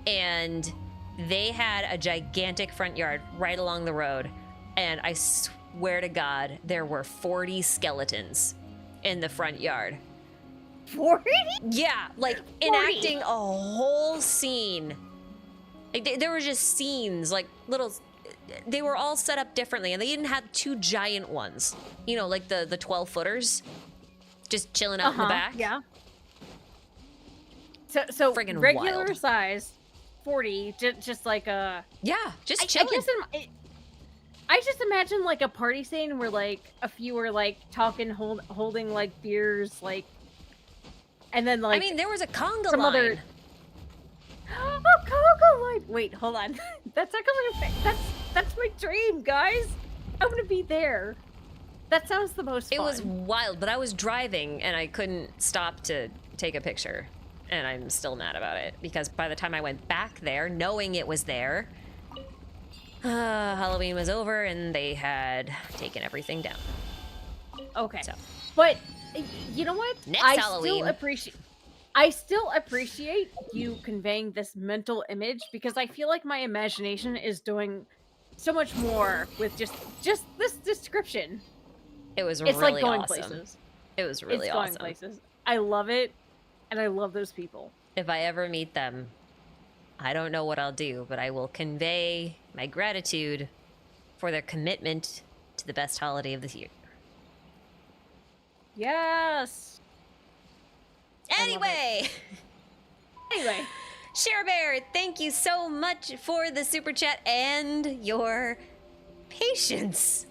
And they had a gigantic front yard right along the road. And I swear to God, there were 40 skeletons in the front yard. 40? Yeah, like 40. enacting a whole scene. Like, there were just scenes, like little, they were all set up differently. And they even had two giant ones, you know, like the 12-footers. Just chilling out in the back. Yeah. So Friggin' regular wild. size, 40, just like a. Yeah, just chilling. I just imagine like a party scene where like a few are like talking, holding like beers, like, and then like. I mean, there was a conga some line. other. Oh, conga line! Wait, hold on. That's actually that's my dream, guys. I'm gonna be there. That sounds the most fun. It was wild, but I was driving and I couldn't stop to take a picture. And I'm still mad about it because by the time I went back there, knowing it was there, Halloween was over and they had taken everything down. Okay. So. But you know what? Next Halloween. I still appreciate you conveying this mental image because I feel like my imagination is doing so much more with just this description. It was It's really like going awesome. Places. It was really it's awesome. Going places. I love it, and I love those people. If I ever meet them, I don't know what I'll do, but I will convey my gratitude for their commitment to the best holiday of the year. Yes. Anyway. Share Bear, thank you so much for the super chat and your patience.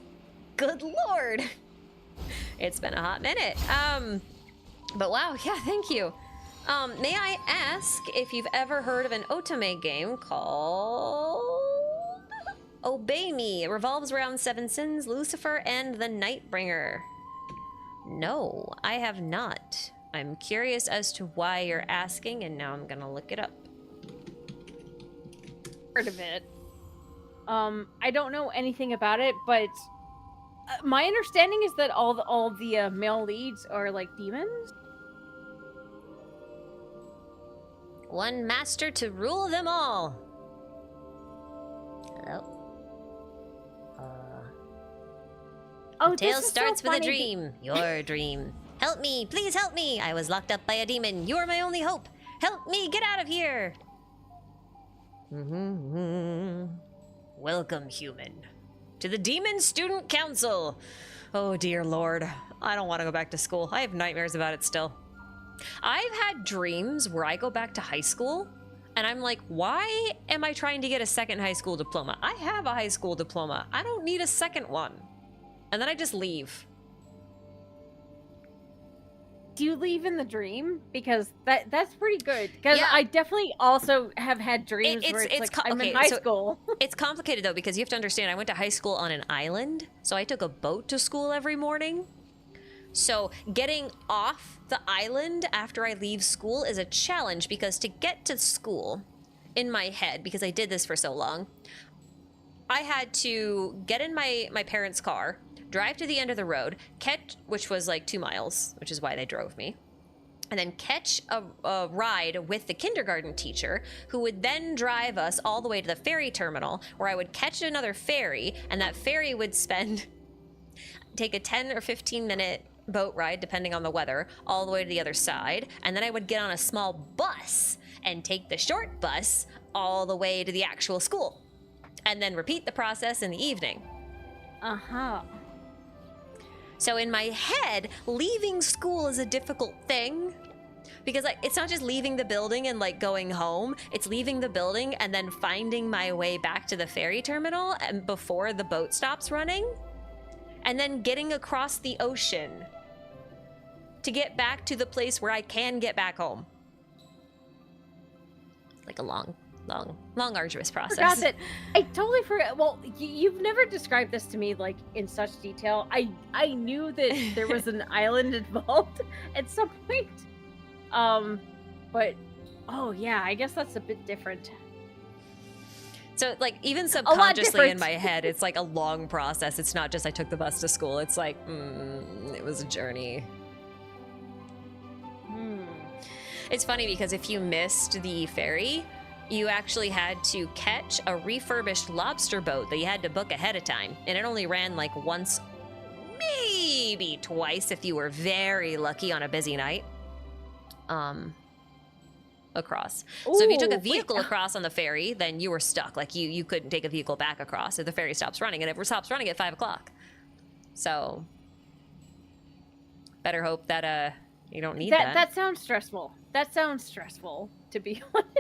Good Lord. It's been a hot minute. But wow, yeah, thank you. May I ask if you've ever heard of an otome game called Obey Me? It revolves around Seven Sins, Lucifer, and the Nightbringer. No, I have not. I'm curious as to why you're asking, and now I'm gonna look it up. Heard of it. I don't know anything about it, but my understanding is that all the male leads are like demons. One master to rule them all. Hello. Oh, The tale this is starts so with a funny. dream. Your dream. Help me, please help me. I was locked up by a demon. You are my only hope. Help me get out of here. Welcome, human, to the Demon Student Council. Oh, dear Lord. I don't want to go back to school. I have nightmares about it still. I've had dreams where I go back to high school, and I'm like, why am I trying to get a second high school diploma? I have a high school diploma. I don't need a second one. And then I just leave. Do you leave in the dream? Because that's pretty good. Because Yeah. I definitely also have had dreams where it's like I'm in high school. It's complicated though, because you have to understand, I went to high school on an island, so I took a boat to school every morning. So getting off the island after I leave school is a challenge, because to get to school, in my head, because I did this for so long, I had to get in my parents' car, drive to the end of the road, which was like 2 miles, which is why they drove me, and then catch a ride with the kindergarten teacher, who would then drive us all the way to the ferry terminal, where I would catch another ferry, and that ferry would take a 10 or 15 minute boat ride, depending on the weather, all the way to the other side, and then I would get on a small bus and take the short bus all the way to the actual school, and then repeat the process in the evening. Uh-huh. So in my head, leaving school is a difficult thing, Because like it's not just leaving the building and like going home, it's leaving the building and then finding my way back to the ferry terminal and before the boat stops running, and then getting across the ocean to get back to the place where I can get back home. Like a long, arduous process. Forgot that. I totally forgot. Well, you've never described this to me like in such detail. I knew that there was an island involved at some point. But oh yeah, I guess that's a bit different. So like even subconsciously in my head, it's like a long process. It's not just I took the bus to school. It's like it was a journey. It's funny because if you missed the ferry, you actually had to catch a refurbished lobster boat that you had to book ahead of time. And it only ran like once, maybe twice if you were very lucky on a busy night. Across. So if you took a vehicle across on the ferry, then you were stuck. Like you couldn't take a vehicle back across if the ferry stops running, and it stops running at 5 o'clock. So better hope that you don't need that. That sounds stressful. That sounds stressful, to be honest.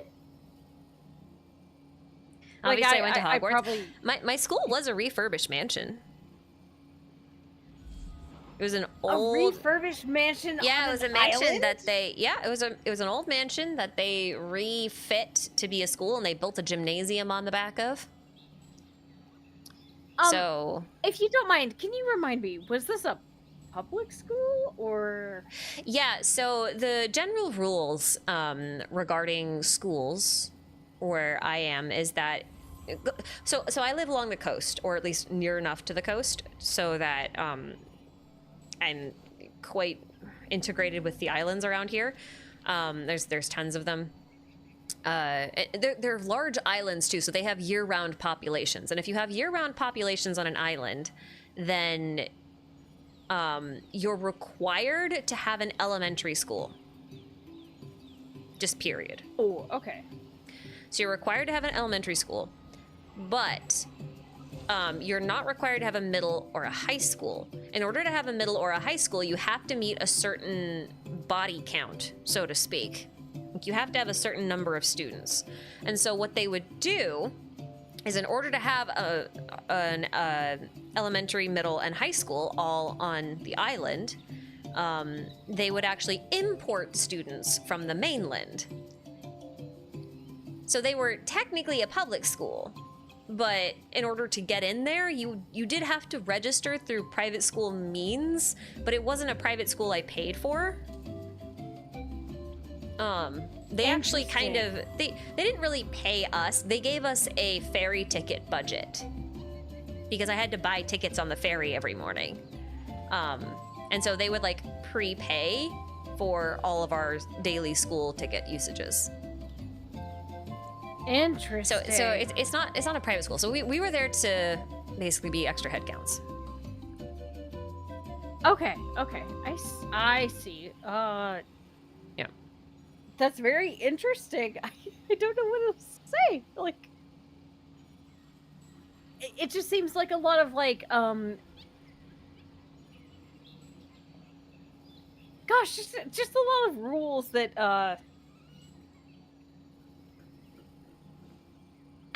Obviously, I went to Hogwarts. My school was a refurbished mansion. It was an old refurbished mansion. Yeah, it was a mansion island? that they. Yeah, it was an old mansion that they refit to be a school, and they built a gymnasium on the back of. So, if you don't mind, can you remind me? Was this a public school or? Yeah. So the general rules regarding schools where I am is that. So I live along the coast, or at least near enough to the coast, so that I'm quite integrated with the islands around here. There's tons of them. They're large islands too, so they have year-round populations. And if you have year-round populations on an island, then you're required to have an elementary school. Just period. Oh, okay. So you're required to have an elementary school, but you're not required to have a middle or a high school. In order to have a middle or a high school, you have to meet a certain body count, so to speak. You have to have a certain number of students. And so what they would do is, in order to have an elementary, middle, and high school all on the island, they would actually import students from the mainland. So they were technically a public school, but in order to get in there, you did have to register through private school means, but it wasn't a private school I paid for. They actually kind of, they didn't really pay us. They gave us a ferry ticket budget because I had to buy tickets on the ferry every morning. And so they would like prepay for all of our daily school ticket usages. Interesting. So it's not a private school. So we were there to basically be extra head counts. Okay. I see. Yeah. That's very interesting. I don't know what to say. Like, it just seems like a lot of like gosh, just a lot of rules that I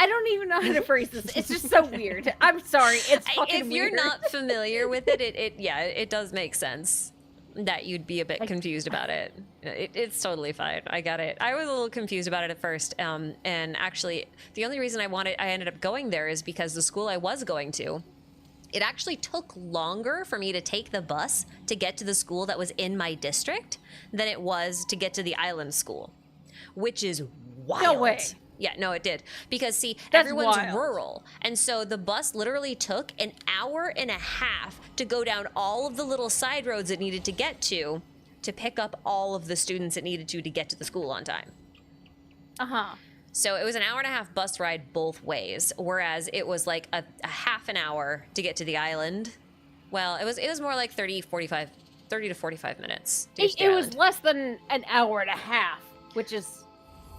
don't even know how to phrase this. It's just so weird. I'm sorry. It's fucking if you're weird. not familiar with it, it does make sense that you'd be a bit confused about it. It's totally fine. I got it. I was a little confused about it at first. And actually, the only reason I ended up going there is because the school I was going to, it actually took longer for me to take the bus to get to the school that was in my district than it was to get to the island school, which is wild. No way. Yeah, no, it did. Because, see, That's everyone's wild. rural. And so the bus literally took an hour and a half to go down all of the little side roads it needed to get to pick up all of the students it needed to get to the school on time. Uh-huh. So it was an hour and a half bus ride both ways, whereas it was like a half an hour to get to the island. Well, it was more like 30 to 45 minutes. To get to the It was island. less than an hour and a half, which is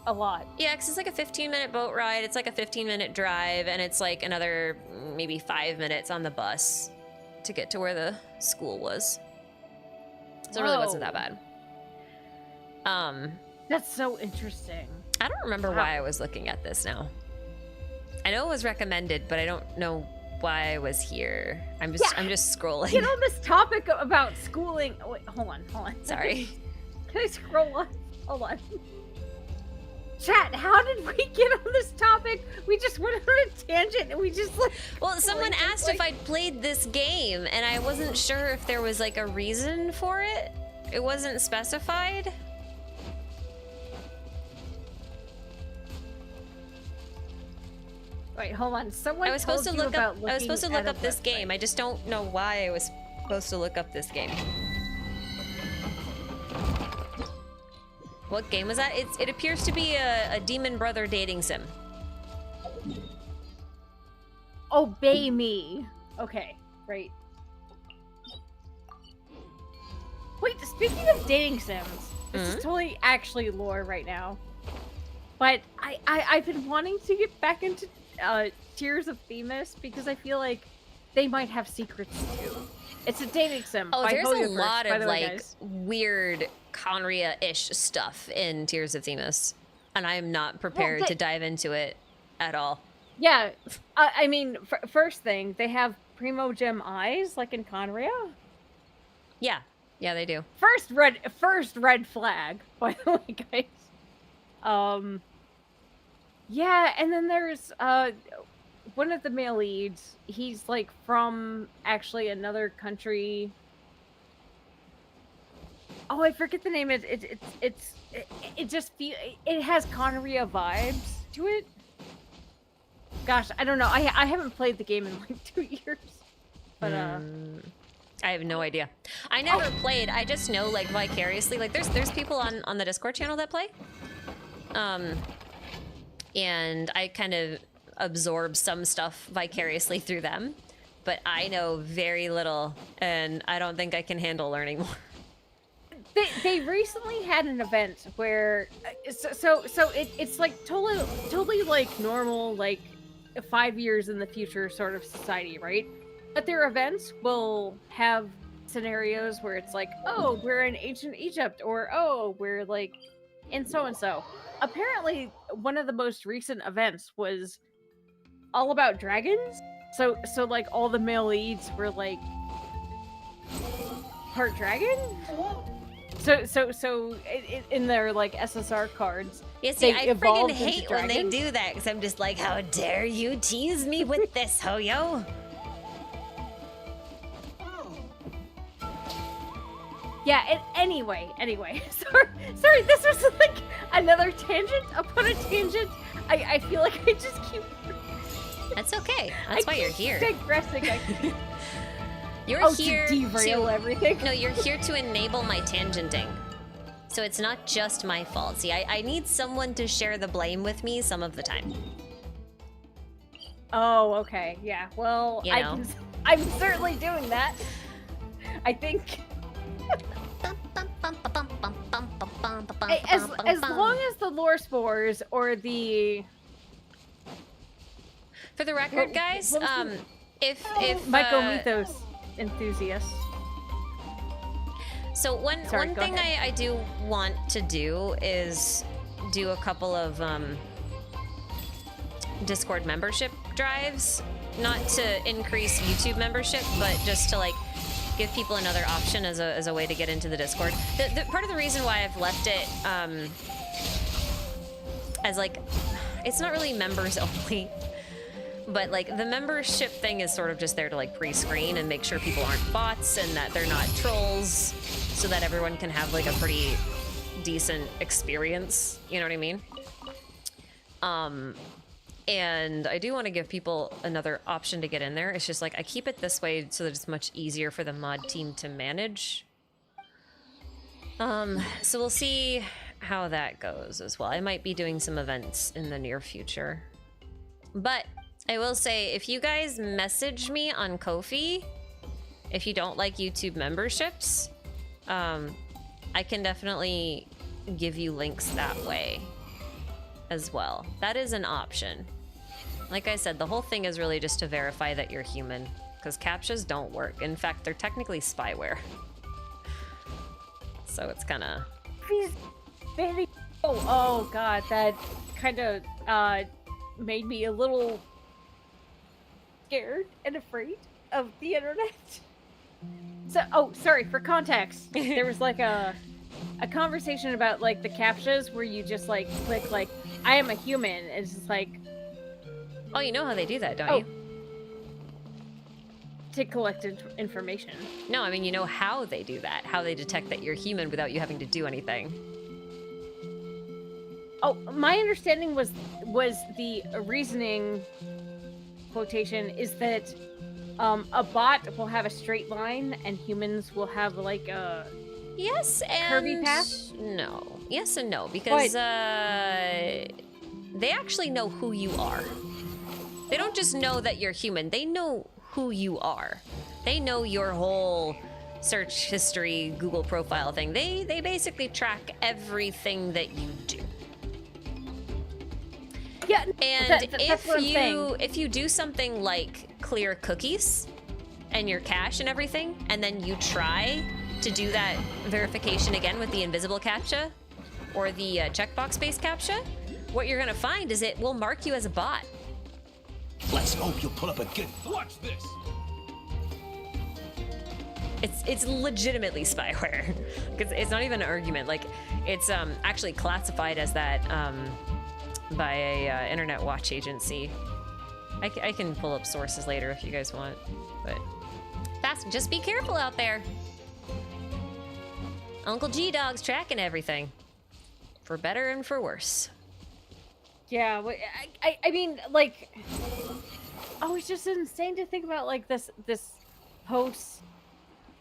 a lot. Yeah, because it's like a 15-minute boat ride. It's like a 15-minute drive, and it's like another maybe 5 minutes on the bus to get to where the school was. So it really wasn't that bad. That's so interesting. I don't remember why I was looking at this now. I know it was recommended, but I don't know why I was here. I'm just scrolling. Get on this topic about schooling. Oh, wait, hold on. Sorry. Can I scroll on? Hold on. Chat, how did we get on this topic? We just went on a tangent and we just like... Well, someone asked if I'd played this game, and I wasn't sure if there was like a reason for it. It wasn't specified. Wait, hold on. Someone I was supposed to look up. I was supposed to look up this website. game. I just don't know why I was supposed to look up this game. What game was that? It appears to be a demon brother dating sim. Obey me. Okay, right. Wait, speaking of dating sims, this is totally actually lore right now. But I've been wanting to get back into Tears of Themis because I feel like they might have secrets too. It's a dating sim. Oh, by there's a Hoyoverse, lot by of the way, like guys. weird Conria-ish stuff in Tears of Themis, and I'm not prepared to dive into it at all. Yeah, I mean, first thing, they have Primo Gem eyes like in Conria. Yeah, they do. First red flag, by the way, guys. Yeah, and then there's one of the male leads. He's like from actually another country. Oh, I forget the name. It just it has Conria vibes to it. Gosh, I don't know. I haven't played the game in like 2 years, but I have no idea. I never played. I just know like vicariously. Like there's people on the Discord channel that play. And I kind of absorb some stuff vicariously through them, but I know very little, and I don't think I can handle learning more. They recently had an event where it's like totally like normal, like 5 years in the future sort of society, right? But their events will have scenarios where it's like, oh, we're in ancient Egypt, or oh, we're like in so and so. Apparently, one of the most recent events was all about dragons. So like all the male leads were like part dragon. So in their like SSR cards, Yeah, see, I evolved freaking into hate when they dragons. do that, because I'm just like, how dare you tease me with this, Hoyo? Yeah, and anyway, sorry, this was like another tangent upon a tangent. I feel like I just keep... That's okay. That's why you're here. Digressing. You're here to derail everything. No, you're here to enable my tangenting. So it's not just my fault. See, I need someone to share the blame with me some of the time. Oh, okay. Yeah. Well, You know. I'm certainly doing that. I think as long as the lore spores or the... For the record, What- guys, what was if Mythos enthusiast. So one Sorry, go thing ahead. I do want to do is do a couple of Discord membership drives, not to increase YouTube membership, but just to like give people another option as a way to get into the Discord. The part of the reason why I've left it as like, it's not really members only, but like the membership thing is sort of just there to like pre-screen and make sure people aren't bots and that they're not trolls, so that everyone can have like a pretty decent experience, you know what I mean? And I do want to give people another option to get in there. It's just like I keep it this way so that it's much easier for the mod team to manage. So we'll see how that goes as well. I might be doing some events in the near future. But I will say, if you guys message me on Ko-fi, if you don't like YouTube memberships, I can definitely give you links that way as well. That is an option. Like I said, the whole thing is really just to verify that you're human, because CAPTCHAs don't work. In fact, they're technically spyware. So it's kind of... Vanity. Oh god, that kind of made me a little scared and afraid of the internet. So, sorry, for context, there was like a conversation about like the captchas where you just like click like I am a human. And it's just like, oh, you know how they do that, don't you? To collect information. No, I mean, you know how they do that, how they detect that you're human without you having to do anything. Oh, my understanding was the reasoning quotation is that a bot will have a straight line and humans will have like a yes and curvy path. No, yes and no, because they actually know who you are. They don't just know that you're human. They know who you are. They know your whole search history, Google profile thing. They basically track everything that you do. Yeah, and that's what I'm saying. if you do something like clear cookies and your cache and everything, and then you try to do that verification again with the invisible captcha or the checkbox-based captcha, what you're gonna find is it will mark you as a bot. Let's hope you'll pull up a good. Watch this. It's legitimately spyware, because it's not even an argument. Like, it's actually classified as that by a internet watch agency. I can pull up sources later if you guys want, but just be careful out there. Uncle G Dog's tracking everything, for better and for worse. Yeah, I mean, like, oh, it's just insane to think about, like, this post,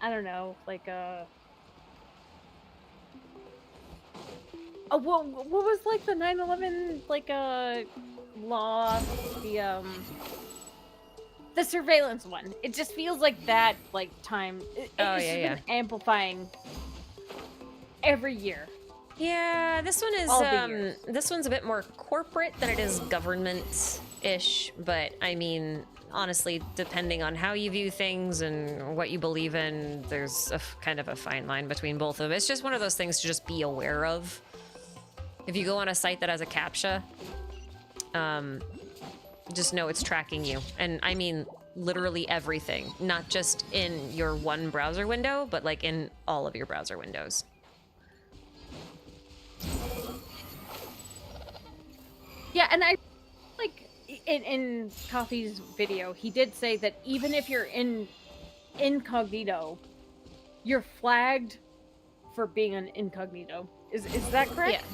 I don't know, like, oh, what was, like, the 9/11, like, law, the surveillance one. It just feels like that, like, time. It's just been amplifying every year. Yeah, this one is this one's a bit more corporate than it is government-ish, but I mean, honestly, depending on how you view things and what you believe in, there's a kind of a fine line between both of them. It's just one of those things to just be aware of. If you go on a site that has a CAPTCHA, just know it's tracking you. And I mean literally everything, not just in your one browser window, but like in all of your browser windows. Yeah, and I like in Coffee's video, he did say that even if you're in incognito, you're flagged for being an incognito. Is that correct?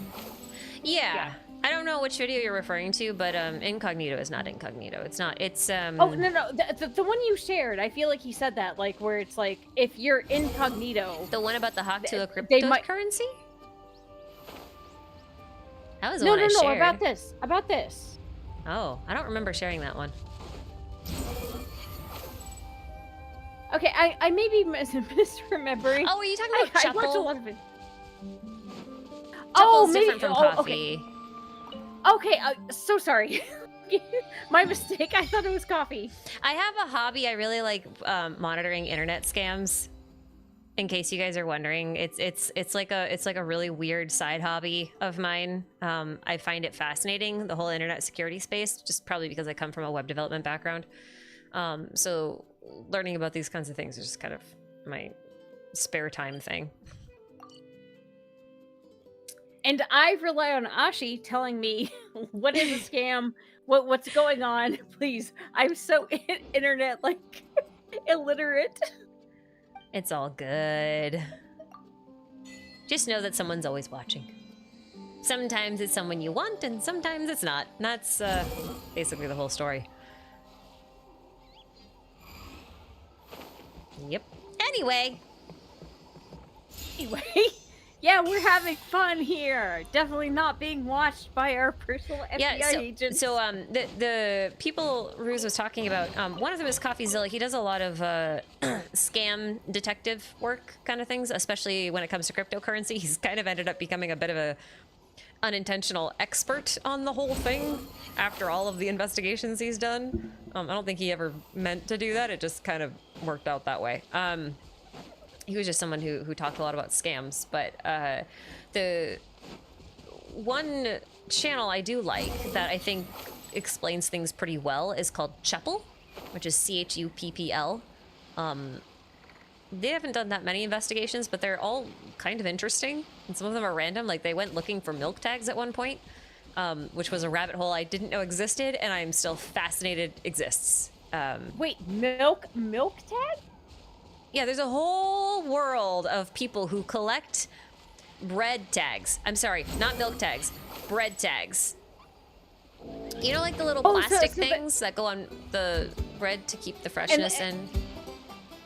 Yeah. I don't know which video you're referring to, but incognito is not incognito. It's not. It's Oh no, the one you shared. I feel like he said that, like, where it's like if you're incognito. The one about the hack to a cryptocurrency. That was the one I shared. About this. Oh, I don't remember sharing that one. Okay, I may be misremembering. Oh, were you talking about I watched a lot of it. Chupple's different from coffee. Okay, so sorry. My mistake. I thought it was coffee. I have a hobby. I really like monitoring internet scams. In case you guys are wondering, it's like a really weird side hobby of mine. I find it fascinating, the whole internet security space, just probably because I come from a web development background. So learning about these kinds of things is just kind of my spare time thing. And I rely on Ashi telling me what is a scam, what's going on. Please, I'm so internet like illiterate. It's all good. Just know that someone's always watching. Sometimes it's someone you want, and sometimes it's not. That's basically the whole story. Yep. Anyway. Yeah, we're having fun here. Definitely not being watched by our personal FBI agents. So the people Ruse was talking about, one of them is CoffeeZilla. He does a lot of scam detective work kind of things, especially when it comes to cryptocurrency. He's kind of ended up becoming a bit of a unintentional expert on the whole thing after all of the investigations he's done. I don't think he ever meant to do that. It just kind of worked out that way. He was just someone who talked a lot about scams, but the one channel I do like that I think explains things pretty well is called Chuppel, which is CHUPPL. They haven't done that many investigations, but they're all kind of interesting, and some of them are random. Like, they went looking for milk tags at one point, which was a rabbit hole I didn't know existed, and I'm still fascinated exists. Wait, milk tag? Yeah, there's a whole world of people who collect bread tags. I'm sorry, not milk tags, bread tags. You know, like the little plastic things that go on the bread to keep the freshness in?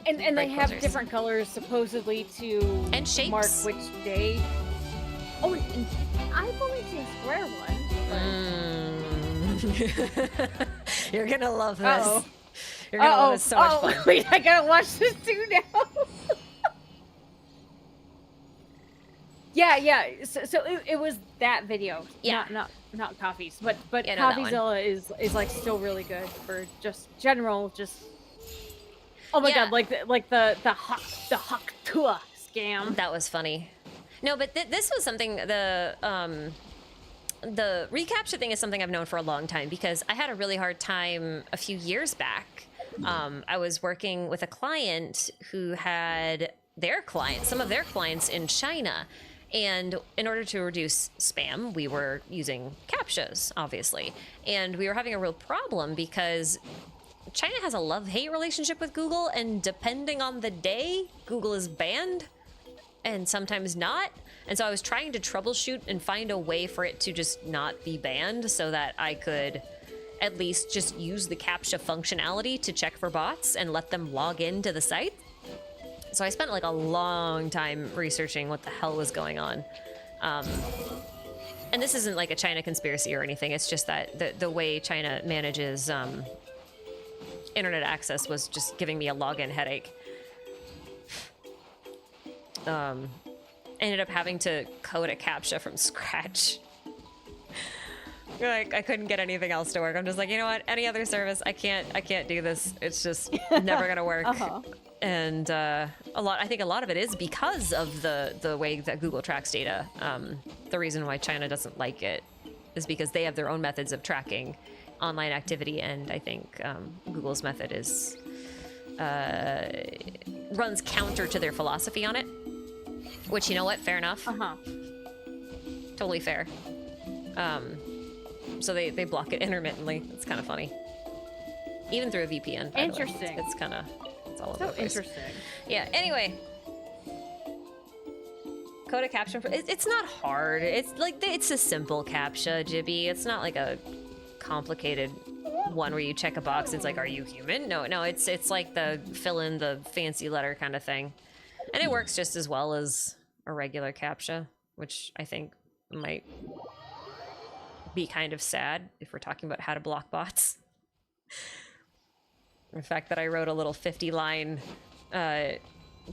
And they have different colors, supposedly, to and shapes. Mark which day. Oh, and I've only seen square ones. You're gonna love this. Uh-oh. You're gonna love this so much fun. Wait, I gotta watch this too now. Yeah. So it was that video. Yeah. Not coffees, but Yeah, no, that one. Coffeezilla is like still really good for just general Oh my god, like the Hawk Tua scam. That was funny. No, but this was something, the reCAPTCHA thing is something I've known for a long time, because I had a really hard time a few years back. I was working with a client who had some of their clients in China. And in order to reduce spam, we were using CAPTCHAs, obviously. And we were having a real problem because China has a love-hate relationship with Google, and depending on the day, Google is banned and sometimes not. And so I was trying to troubleshoot and find a way for it to just not be banned so that I could at least just use the CAPTCHA functionality to check for bots and let them log into the site. So I spent like a long time researching what the hell was going on. And this isn't like a China conspiracy or anything. It's just that the way China manages internet access was just giving me a login headache. Ended up having to code a CAPTCHA from scratch. Like, I couldn't get anything else to work. I'm just like, you know what? Any other service, I can't do this. It's just never gonna work. And I think a lot of it is because of the way that Google tracks data. The reason why China doesn't like it is because they have their own methods of tracking online activity, and I think Google's method is runs counter to their philosophy on it. Which, you know what? Fair enough. Totally fair. So they block it intermittently. It's kind of funny. Even through a VPN. Interesting. It's kind of all over So the place. interesting. Yeah. Anyway, code a CAPTCHA. It's not hard. It's like it's a simple CAPTCHA, Jibby. It's not like a complicated one where you check a box. It's like, are you human? No. It's like the fill in the fancy letter kind of thing, and it works just as well as a regular CAPTCHA, which I think might be kind of sad if we're talking about how to block bots. The fact that I wrote a little 50-line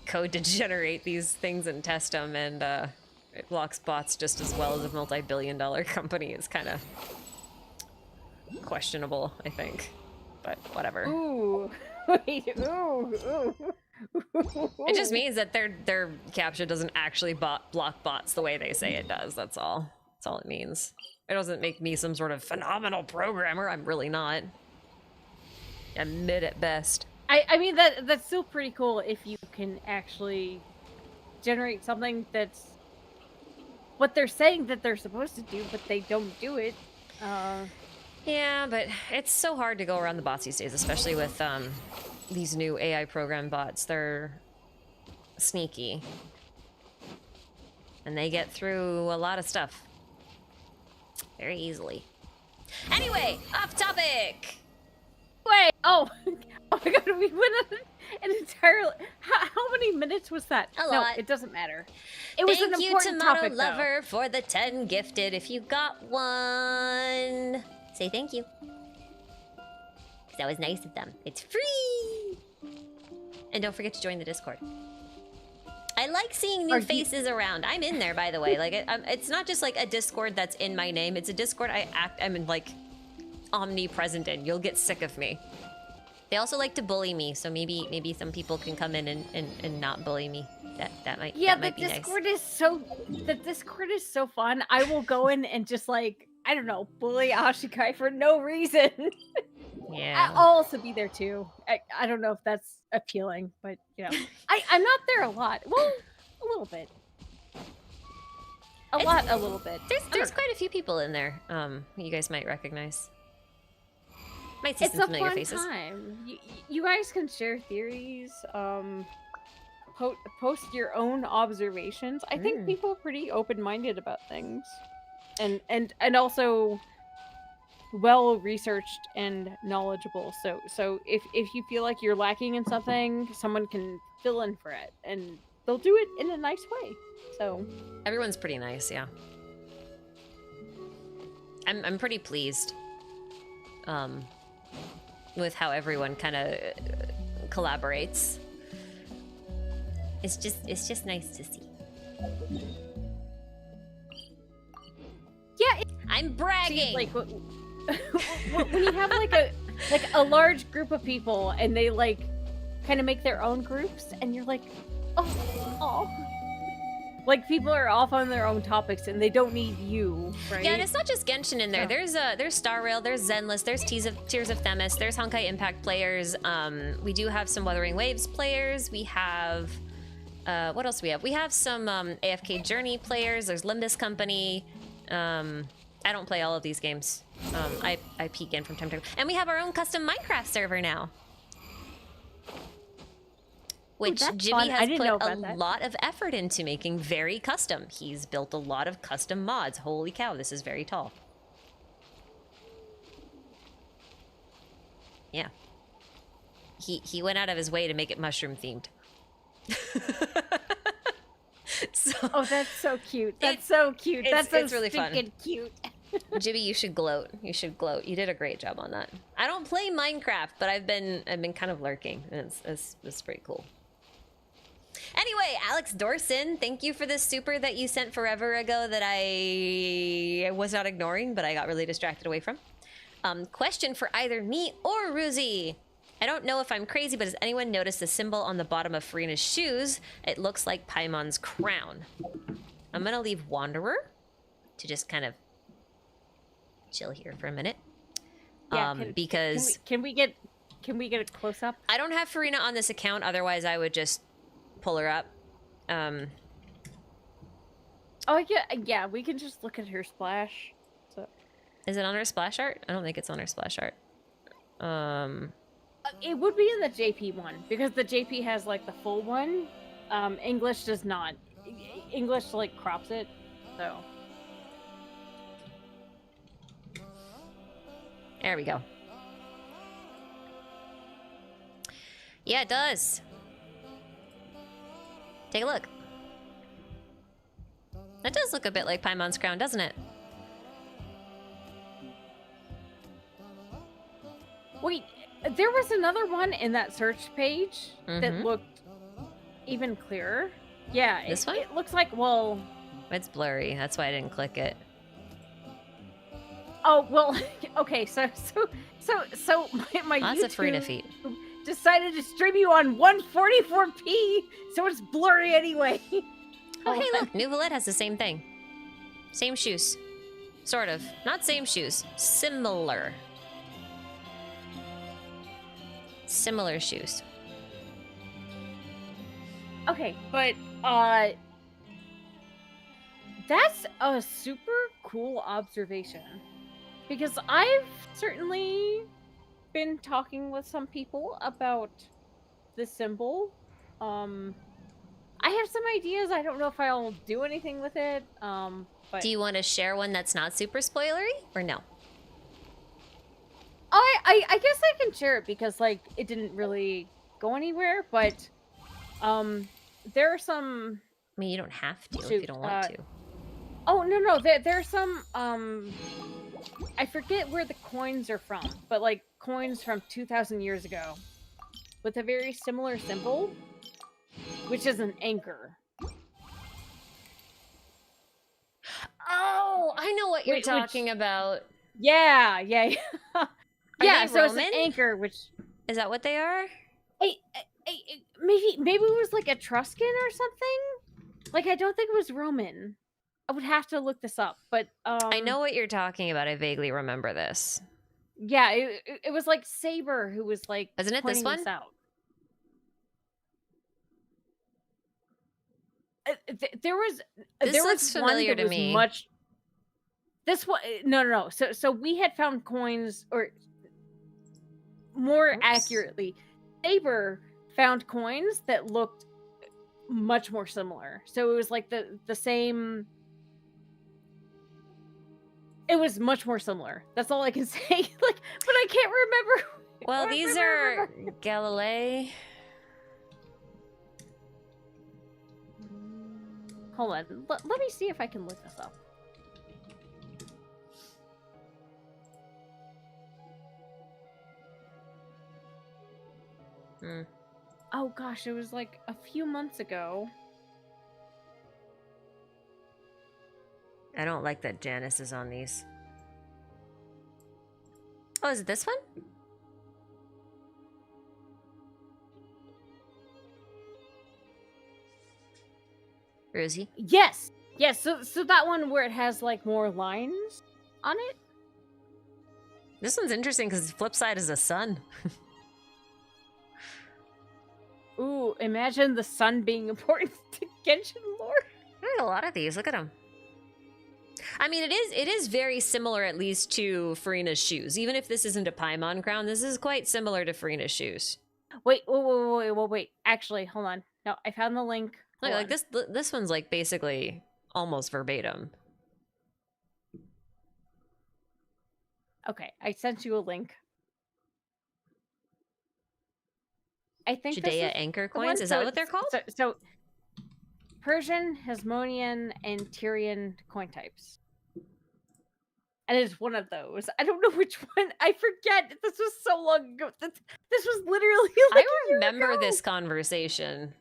code to generate these things and test them, and it blocks bots just as well as a multi-billion-dollar company is kind of questionable, I think. But whatever. Ooh. Wait, ooh. It just means that their CAPTCHA doesn't actually block bots the way they say it does. That's all. That's all it means. It doesn't make me some sort of phenomenal programmer. I'm really not. I'm mid at best. I mean, that's still pretty cool if you can actually generate something that's what they're saying that they're supposed to do, but they don't do it. Yeah, but it's so hard to go around the bots these days, especially with these new AI program bots. They're sneaky. And they get through a lot of stuff very easily. Anyway, off topic! Wait, oh my god, we went on an entire... How many minutes was that? A No, lot. it doesn't matter. It was an important Tomato topic, Lover, for the 10 gifted. If you got one, say thank you. That was nice of them. It's free! And don't forget to join the Discord. I like seeing new faces around. I'm in there, by the way. Like, it's not just like a Discord that's in my name. It's a Discord I'm in, like, omnipresent in. You'll get sick of me. They also like to bully me, so maybe some people can come in and not bully me. That might Yeah, that might be nice. The Discord is so fun. I will go in and just like, I don't know, bully Ashikai for no reason. Yeah. I'll also be there too. I don't know if that's appealing, but you know, I'm not there a lot. Well, a little bit. A little bit. There's quite a few people in there. You guys might recognize. Might see It's some a familiar fun faces. time. You guys can share theories. Post your own observations. I think people are pretty open-minded about things, and also well researched and knowledgeable. So if you feel like you're lacking in something, someone can fill in for it, and they'll do it in a nice way. So Everyone's pretty nice, yeah. I'm pretty pleased with how everyone kind of collaborates. It's just nice to see. yeah, I'm bragging. like when you have like a large group of people and they like kind of make their own groups, and you're like, oh. Like, people are off on their own topics, and they don't need you, right? Yeah, and it's not just Genshin in there. Yeah. There's Star Rail, there's Zenless, there's Tears of Themis, there's Honkai Impact players. We do have some Wuthering Waves players. We have what else do we have? We have some AFK Journey players. There's Limbus Company. I don't play all of these games. I peek in from time to time, and we have our own custom Minecraft server now, which Jimmy has put a lot of effort into making very custom. He's built a lot of custom mods. Holy cow, this is very tall. Yeah. He went out of his way to make it mushroom themed. Oh, that's so cute. That's so cute. That's so really fun. Cute. Jimmy, you should gloat. You should gloat. You did a great job on that. I don't play Minecraft, but I've been kind of lurking. And it's pretty cool. Anyway, Alex Dorson, thank you for the super that you sent forever ago that I was not ignoring, but I got really distracted away from. Question for either me or Ruzi. I don't know if I'm crazy, but has anyone noticed the symbol on the bottom of Farina's shoes? It looks like Paimon's crown. I'm gonna leave Wanderer to just kind of chill here for a minute. Yeah, because can we get a close up? I don't have Farina on this account, otherwise I would just pull her up. Oh yeah, we can just look at her splash. So is it on her splash art? I don't think it's on her splash art. It would be in the JP one, because the JP has like the full one. English does not. English like crops it, so. There we go. Yeah, it does. Take a look. That does look a bit like Paimon's crown, doesn't it? Wait, there was another one in that search page that looked even clearer. Yeah, this one? It looks like, well... It's blurry, that's why I didn't click it. Oh, well, okay, so my Lots of YouTube Farina feet. decided to stream you on 144p, so it's blurry anyway. Oh, hey, look, New Valette has the same thing. Same shoes. Sort of. Not same shoes. Similar. Similar shoes. Okay, but, that's a super cool observation. Because I've certainly been talking with some people about the symbol. I have some ideas. I don't know if I'll do anything with it. But do you want to share one that's not super spoilery, or no? I guess I can share it because like it didn't really go anywhere. But there are some. I mean, you don't have to if you don't want to. Oh no, there's some I forget where the coins are from, but like coins from 2,000 years ago with a very similar symbol, which is an anchor. Oh, I know what you're talking about. Yeah. Are Yeah, they so Roman? it's an anchor, which Is that what they are? Maybe it was like Etruscan or something. Like I don't think it was Roman. I would have to look this up, but I know what you're talking about. I vaguely remember this. Yeah, it was like Saber who was like Isn't it this pointing one? this out. There was This looks familiar one that to was me. much. This one, no. So we had found coins, or more accurately, Saber found coins that looked much more similar. So it was like the same. It was much more similar. That's all I can say. Like, but I can't remember. Well, these are Galilei. Hold on. Let me see if I can look this up. Oh gosh, it was like a few months ago. I don't like that Janice is on these. Oh, is it this one? Or is he? Yes. So that one where it has like more lines on it. This one's interesting because the flip side is a sun. Ooh, imagine the sun being important to Genshin lore. There's a lot of these. Look at them. I mean, it is very similar, at least, to Farina's shoes. Even if this isn't a Paimon crown, this is quite similar to Farina's shoes. Wait. Actually, hold on. No, I found the link. Look, Hold like on. this one's like basically almost verbatim. Okay, I sent you a link. I think this Judea is anchor the one. coins. Is that what they're called? So Persian, Hasmonean, and Tyrian coin types. And it's one of those. I don't know which one. I forget. This was so long ago. This was literally like I remember this conversation.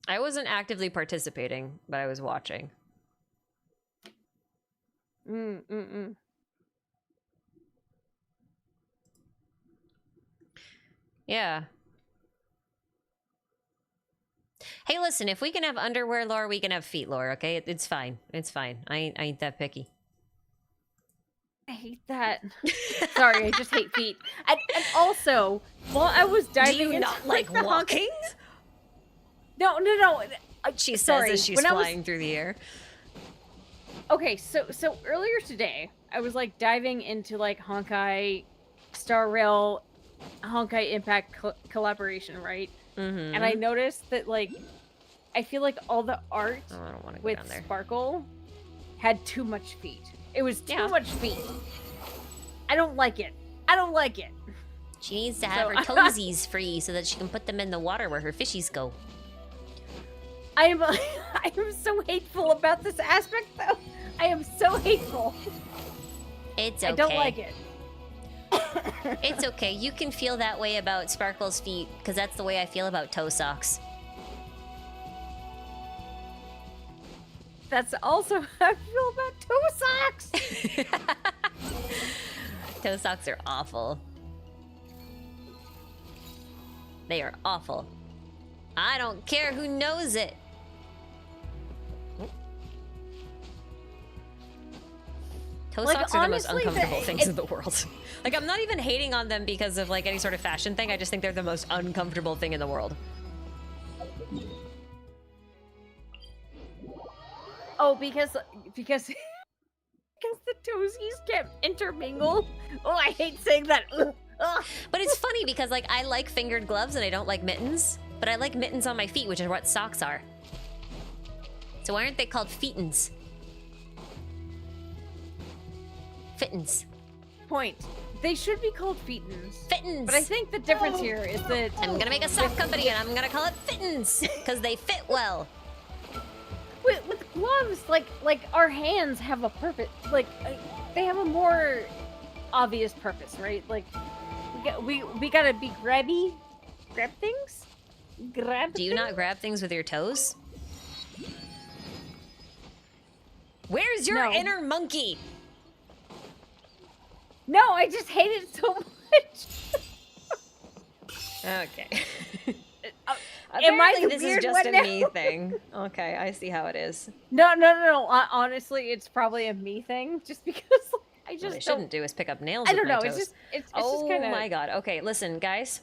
I wasn't actively participating, but I was watching. Yeah. Hey, listen, if we can have underwear lore, we can have feet lore, okay? It's fine. It's fine. I ain't that picky. I hate that. Sorry, I just hate feet. And also, while I was diving Do you into not like the walking? No. She says Sorry, as she's when I was- flying through the air. Okay, so earlier today, I was like diving into like Honkai Star Rail Honkai Impact collaboration, right? Mm-hmm. And I noticed that like I feel like all the art Oh, I don't want to go with down there. Sparkle had too much feet. It was too Yeah. much feet. I don't like it. She needs to have So- her toesies free so that she can put them in the water where her fishies go. I am so hateful about this aspect though. I am so hateful. It's okay. I don't like it. It's okay. You can feel that way about Sparkle's feet, because that's the way I feel about toe socks. That's also how I feel about toe socks. Toe socks are awful. They are awful. I don't care who knows it. Toe Like, socks are the most honestly, uncomfortable things in the world. Like, I'm not even hating on them because of like any sort of fashion thing. I just think they're the most uncomfortable thing in the world. Oh, because the toesies can't intermingle. Oh, I hate saying that. Ugh. Ugh. But it's funny because like I like fingered gloves and I don't like mittens, but I like mittens on my feet, which is what socks are. So why aren't they called feetins? Fittins. Point. They should be called feetins. Fittins. But I think the difference here is that I'm gonna make a sock company and I'm gonna call it Fittins because they fit well. with gloves, like our hands have a purpose. Like they have a more obvious purpose, right? Like we gotta be grabby, grab things. Do you not grab things with your toes? Where's your No. inner monkey? No, I just hate it so much. Okay. Am I Apparently the this is weird just one a now? me thing. Okay, I see how it is. No. Honestly, it's probably a me thing. Just because I just What I shouldn't do is pick up nails I with don't my know. toes. It's Oh just kind of. my god. Okay, listen, guys.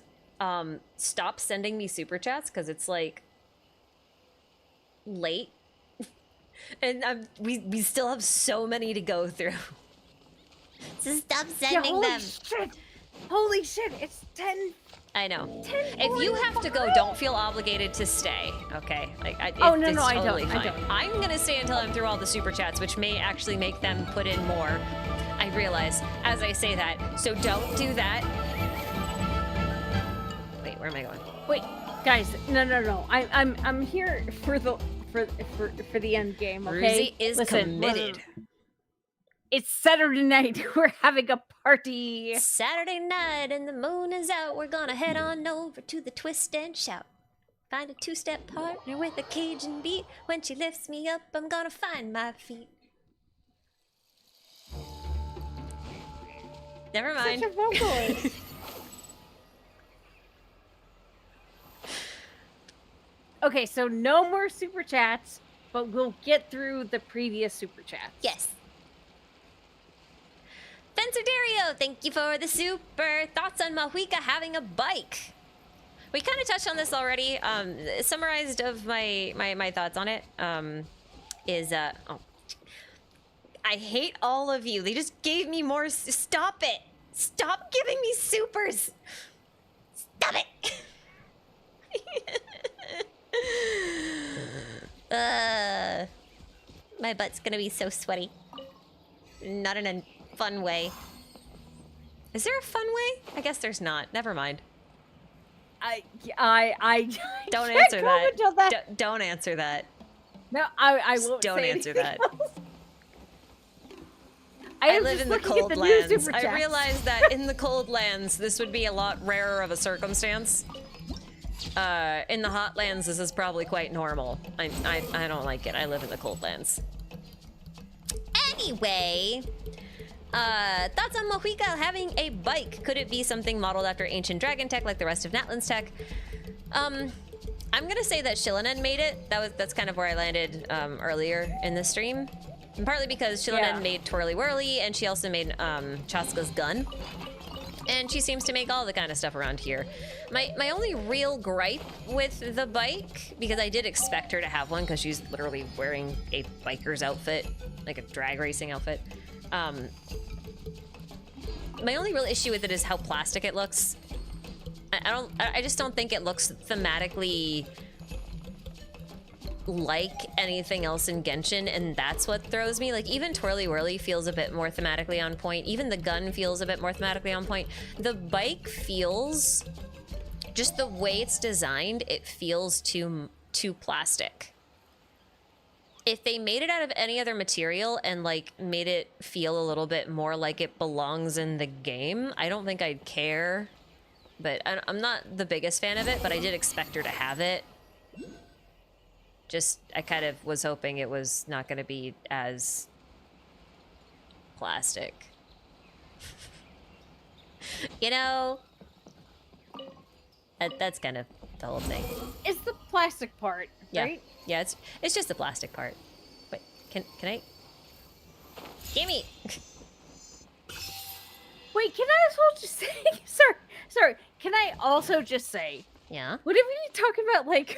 Stop sending me super chats because it's like late, and we still have so many to go through. So stop Yeah, sending holy them. shit! Holy shit! It's 10. I know. 10 If you have to go, don't feel obligated to stay. Okay. Oh, it's no, I don't, totally I fine. don't. I'm gonna stay until I'm through all the super chats, which may actually make them put in more. I realize as I say that, so don't do that. Wait, where am I going? Wait, guys, no. I'm here for the end game. Okay. Ruzi is Listen, committed. It's Saturday night. We're having a party. Saturday night and the moon is out. We're gonna head on over to the twist and shout. Find a two-step partner with a Cajun beat. When she lifts me up, I'm gonna find my feet. Never mind. Such a vocalist. Okay, so no more super chats, but we'll get through the previous super chats. Yes. Fencer Dario, thank you for the super. Thoughts on Mahuika having a bike? We kind of touched on this already. Summarized of my thoughts on it is oh, I hate all of you. They just gave me more. Stop it! Stop giving me supers. Stop it! My butt's gonna be so sweaty. Not in a fun way. Is there a fun way? I guess there's not. Never mind. I Don't can't answer that. comment on that. Don't answer that. No, I Just won't. don't say answer anything that. else. I am live just in the looking at cold new lands. super I chats. realize that in the cold lands, this would be a lot rarer of a circumstance. In the hot lands, this is probably quite normal. I don't like it. I live in the cold lands. Anyway, thoughts on Mahuika having a bike? Could it be something modeled after ancient dragon tech like the rest of Natland's tech? I'm gonna say that Shilinen made it. That's kind of where I landed earlier in the stream. And partly because Shilinen made Twirly Whirly, and she also made Chaska's gun. And she seems to make all the kind of stuff around here. My only real gripe with the bike, because I did expect her to have one, because she's literally wearing a biker's outfit, like a drag racing outfit. My only real issue with it is how plastic it looks. I just don't think it looks thematically like anything else in Genshin, and that's what throws me. Like, even Twirly Whirly feels a bit more thematically on point. Even the gun feels a bit more thematically on point. The bike feels, just the way it's designed, it feels too plastic. If they made it out of any other material and like made it feel a little bit more like it belongs in the game, I don't think I'd care. But I'm not the biggest fan of it, but I did expect her to have it. Just, I kind of was hoping it was not going to be as plastic. You know? That's kind of the whole thing. It's the plastic part, Yeah. right? Yeah, it's just the plastic part. Wait, can I? Gimme! Wait, can I as well just say? Sorry. Can I also just say? Yeah? Whenever you talk about like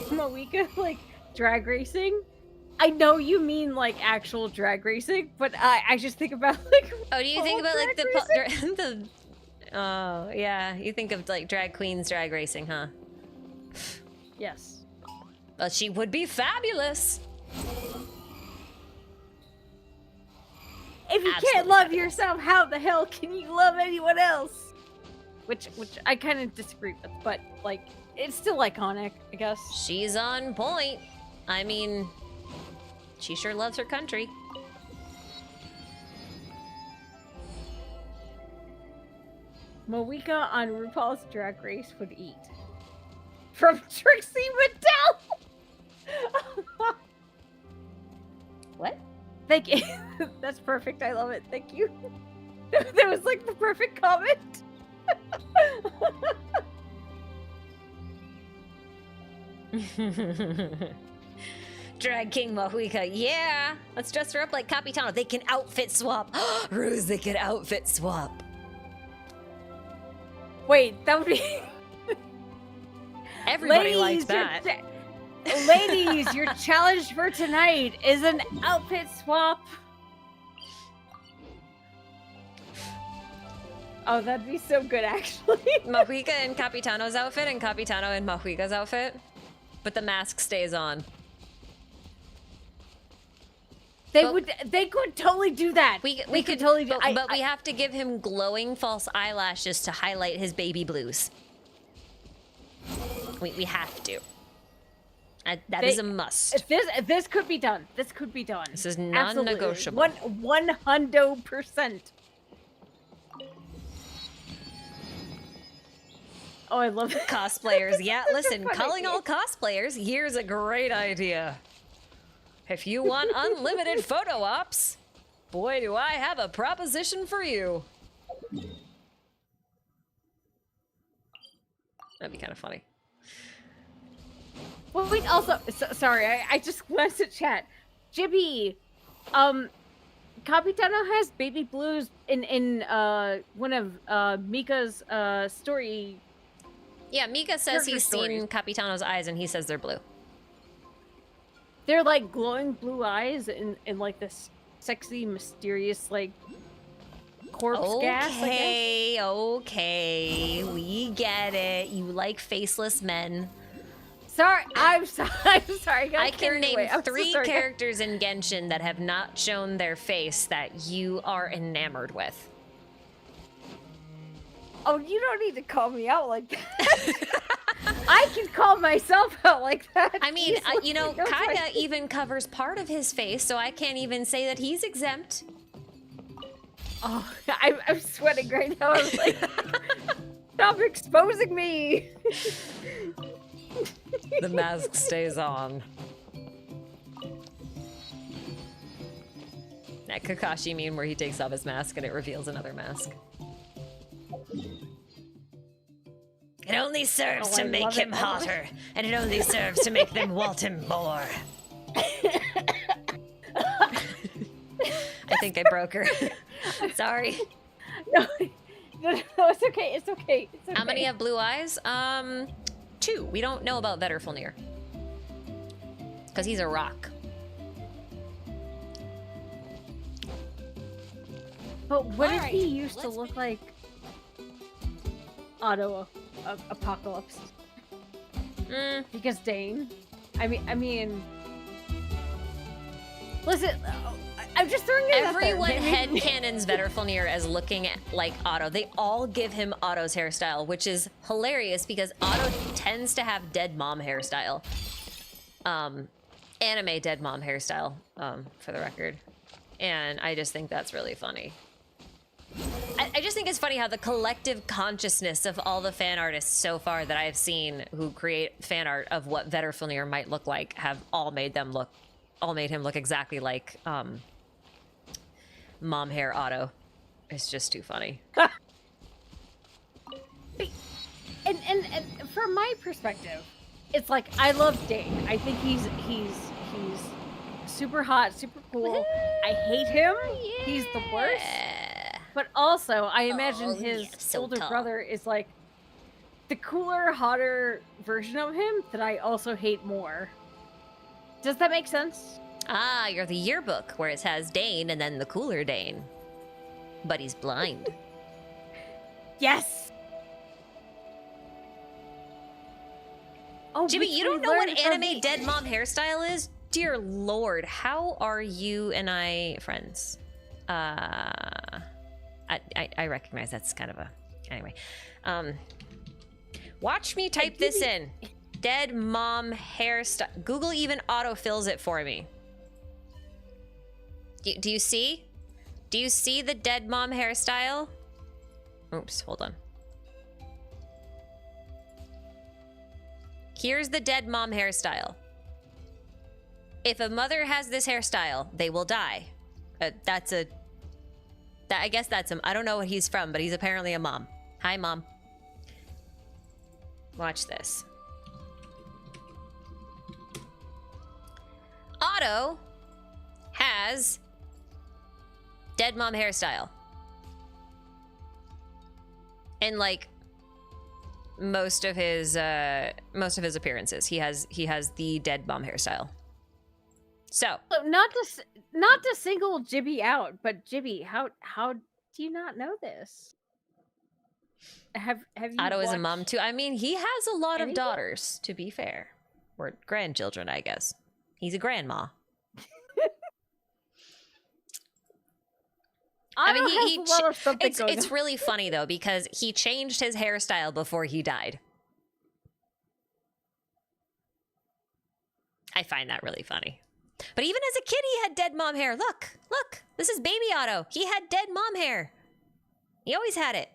Mahuika, like drag racing, I know you mean like actual drag racing, but I just think about like. Oh, do you think about like drag racing? the oh yeah, you think of like drag queens drag racing, huh? Yes. But she would be fabulous. If you Absolutely can't love fabulous. yourself, how the hell can you love anyone else? Which I kind of disagree with, but like it's still iconic, I guess. She's on point. I mean, she sure loves her country. Mahuika on RuPaul's Drag Race would eat. From Trixie Mattel! What? Thank you. That's perfect. I love it. Thank you. That was like the perfect comment. Drag King Mahuika, yeah! Let's dress her up like Capitano. They can outfit swap. Ruse, they can outfit swap. Wait, that would be... Everybody likes that. Ladies, your challenge for tonight is an outfit swap. Oh, that'd be so good, actually. Mahuika in Capitano's outfit and Capitano in Mahuika's outfit. But the mask stays on. They could totally do that. We could totally do but we have to give him glowing false eyelashes to highlight his baby blues. We have to. That is a must. This could be done. This could be done. This is non-negotiable. 100%. Oh, I love it. Cosplayers. Yeah, listen, Funny. calling all cosplayers, here's a great idea. If you want unlimited photo ops, boy, do I have a proposition for you. That'd be kind of funny. Well, wait, also, sorry, I just glanced at chat. Jibby, Capitano has baby blues in one of Mika's story. Yeah, Mika says he's seen Capitano's eyes and he says they're blue. They're like glowing blue eyes and like this sexy, mysterious, like corpse gas. Okay, we get it. You like faceless men. Sorry, I'm sorry. I can name 3 characters in Genshin that have not shown their face that you are enamored with. Oh, you don't need to call me out like that. I can call myself out like that. I mean, you know, Don't Kaeya try- even covers part of his face, so I can't even say that he's exempt. Oh, I'm sweating right now. I'm like, stop exposing me. The mask stays on. That Kakashi meme where he takes off his mask and it reveals another mask. It only serves to make him hotter, and it only serves to make them want him more. I think I broke her. Sorry. No, it's okay. It's okay. It's okay. How many have blue eyes? 2. We don't know about Vetterfulnir. Because he's a rock. But what if Alright, he used to let's look like Apocalypse? Because Dane. I mean. Listen, I'm just throwing it out there. Everyone headcanons Vetterfulnir as looking like Otto. They all give him Otto's hairstyle, which is hilarious because Otto tends to have dead mom hairstyle. Anime dead mom hairstyle, for the record. And I just think that's really funny. I just think it's funny how the collective consciousness of all the fan artists so far that I have seen who create fan art of what Vetterfulnir might look like have all made him look exactly like mom hair Otto. It's just too funny. And from my perspective, it's like I love Dane. I think he's super hot, super cool. I hate him. He's the worst. But also, I imagine his older brother is like the cooler, hotter version of him that I also hate more. Does that make sense? Ah, you're the yearbook where it has Dane and then the cooler Dane. But he's blind. Yes. Oh, Jimmy, which you we don't know what learned from anime dead mom hairstyle is? Dear Lord, how are you and I friends? I recognize that's kind of a... Anyway. Watch me type this in. Dead mom hairstyle. Google even autofills it for me. Do you see? Do you see the dead mom hairstyle? Oops, hold on. Here's the dead mom hairstyle. If a mother has this hairstyle, they will die. That's I guess that's him. I don't know what he's from, but he's apparently a mom. Hi, Mom. Watch this. Otto has dead mom hairstyle. And like most of his appearances, he has the dead mom hairstyle. So not to single Jibby out, but Jibby, how do you not know this? Have you Otto is a watched mom too. I mean, he has a lot of anything? daughters, to be fair. Or grandchildren, I guess. He's a grandma. I mean, it's really funny though, because he changed his hairstyle before he died. I find that really funny. But even as a kid, he had dead mom hair. Look, this is baby Otto. He had dead mom hair. He always had it.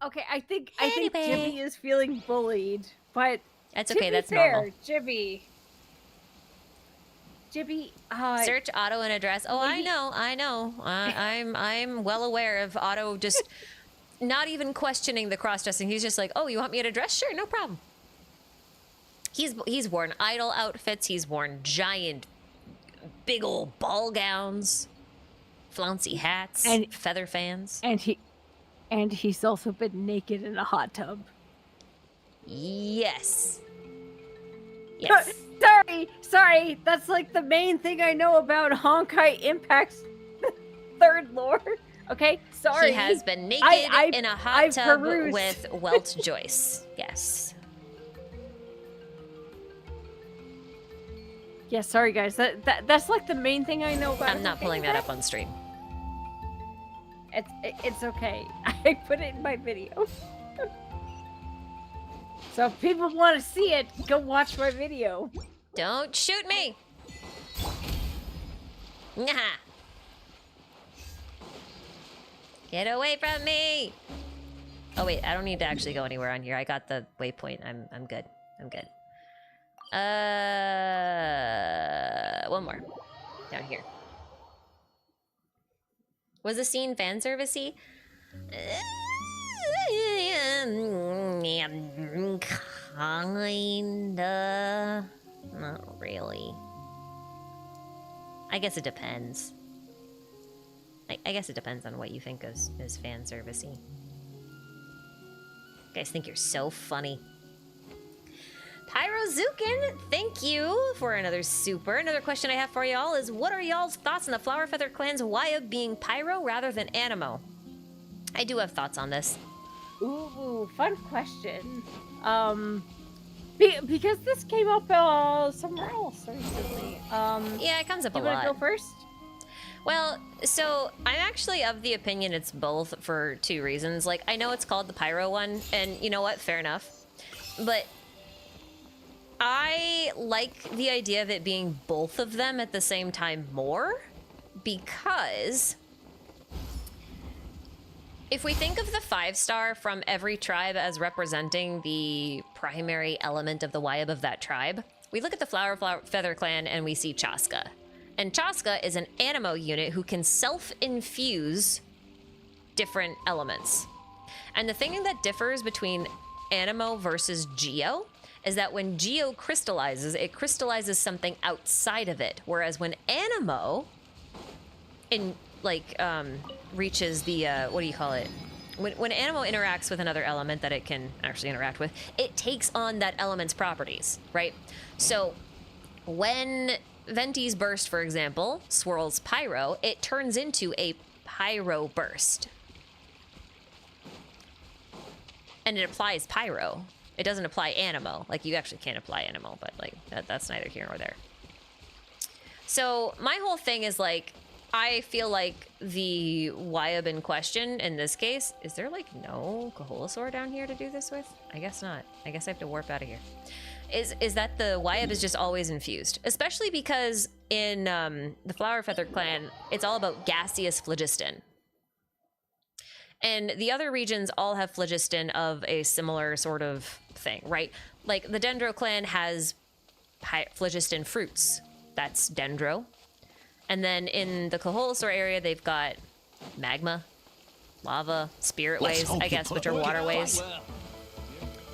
Okay, I think Jibby is feeling bullied, but That's to okay. be That's fair, normal. Jibby, Search Otto in address. Oh, I know. I'm well aware of Otto just not even questioning the cross-dressing. He's just like, oh, you want me at address? Sure, no problem. He's worn idol outfits. He's worn giant, big old ball gowns, flouncy hats, and feather fans. And he's also been naked in a hot tub. Yes. Sorry. That's like the main thing I know about Honkai Impact's third lore. Okay, sorry. He has been naked in a hot tub with Welt Joyce. Yes. Yeah, sorry guys. That's like the main thing I know about. I'm not pulling that up on stream. It's okay. I put it in my video. So if people want to see it, go watch my video. Don't shoot me! Nah. Get away from me! Oh wait, I don't need to actually go anywhere on here. I got the waypoint. I'm good. I'm good. One more. Down here. Was the scene fan servicey? Kinda. Not really. I guess it depends. I guess it depends on what you think is fan servicey. You guys think you're so funny. Pyrozukin, thank you for another super. Another question I have for y'all is, what are y'all's thoughts on the Flower Feather Clan's Wyab being pyro rather than animo? I do have thoughts on this. Ooh, fun question. Because this came up somewhere else recently. Yeah, it comes up a lot. You want to go first? Well, so I'm actually of the opinion it's both for two reasons. Like, I know it's called the pyro one, and you know what? Fair enough. But I like the idea of it being both of them at the same time more, because if we think of the 5-star from every tribe as representing the primary element of the Wyab of that tribe, we look at the Flower Feather Clan and we see Chaska. And Chaska is an animo unit who can self-infuse different elements. And the thing that differs between animo versus geo is that when geo crystallizes, it crystallizes something outside of it. Whereas when animo reaches the, what do you call it? When animo interacts with another element that it can actually interact with, it takes on that element's properties, right? So when Venti's burst, for example, swirls pyro, it turns into a pyro burst. And it applies pyro. It doesn't apply animo. Like, you actually can't apply animo, but like that's neither here nor there. So my whole thing is like, I feel like the Wyab in question in this case, is there like no Kaholasaur down here to do this with? I guess not. I guess I have to warp out of here. Is that the Wyab is just always infused, especially because in the Flower Feather Clan, it's all about gaseous phlogiston. And the other regions all have phlogiston of a similar sort of thing, right? Like the Dendro clan has phlogiston fruits. That's Dendro. And then in the Koholosor area, they've got magma, lava, spirit ways, I guess, which are waterways.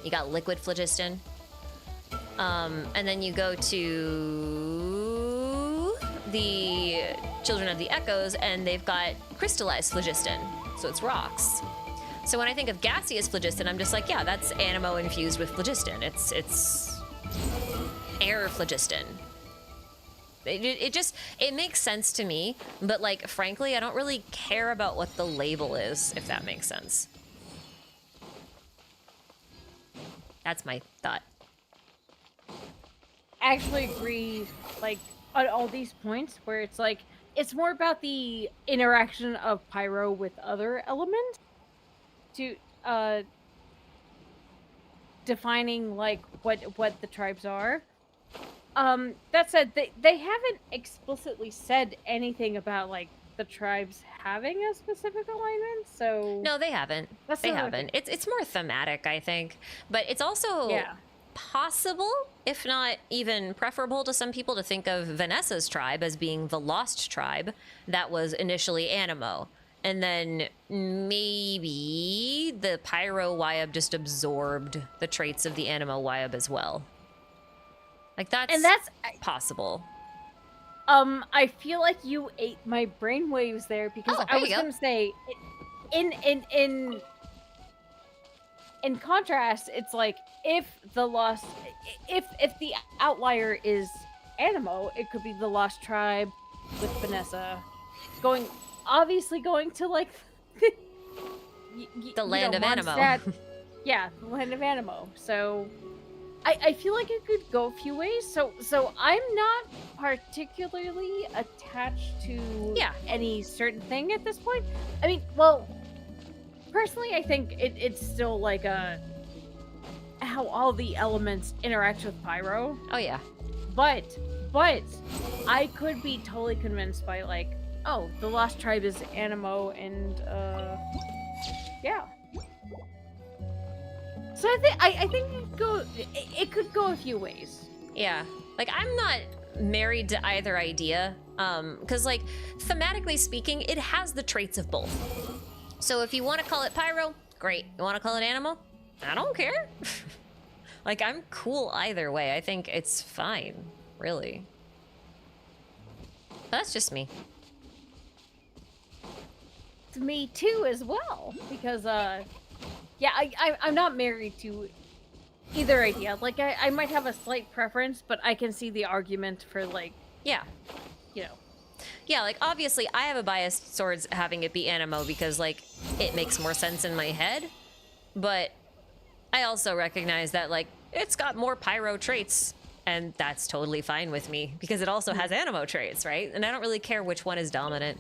You got liquid phlogiston. And then you go to the Children of the Echoes, and they've got crystallized phlogiston. So it's rocks. So when I think of gaseous phlogiston, I'm just like, yeah, that's animo infused with phlogiston. It's air phlogiston. It makes sense to me, but like, frankly, I don't really care about what the label is, if that makes sense. That's my thought. I actually agree, like, on all these points where it's like, it's more about the interaction of pyro with other elements to, defining, like, what the tribes are. That said, they haven't explicitly said anything about, like, the tribes having a specific alignment, so... No, they haven't. They haven't. It's more thematic, I think. But it's also possible, if not even preferable to some people, to think of Vanessa's tribe as being the lost tribe that was initially animo. And then maybe the Pyro Wyab just absorbed the traits of the Animo Wyab as well. Like, that's possible. I feel like you ate my brainwaves there because I was going to say, in contrast, it's like if the outlier is Animo, it could be the Lost Tribe with Vanessa obviously going to like the land of Animo. Yeah, the land of Animo. So I feel like it could go a few ways. So I'm not particularly attached to any certain thing at this point. I mean, well, personally, I think it's still like how all the elements interact with Pyro. Oh yeah. But I could be totally convinced by like, oh, the Lost Tribe is Animo, and yeah. So I think it could go a few ways. Yeah, like I'm not married to either idea, because like thematically speaking, it has the traits of both. So if you want to call it Pyro, great. You want to call it Animo? I don't care. Like, I'm cool either way. I think it's fine, really. But that's just me. It's me too as well, because yeah, I'm not married to either idea. Like, I might have a slight preference, but I can see the argument for, like... Yeah. You know. Yeah, like, obviously, I have a bias towards having it be Animo because, like, it makes more sense in my head. But I also recognize that, like, it's got more Pyro traits, and that's totally fine with me because it also has Animo traits, right? And I don't really care which one is dominant.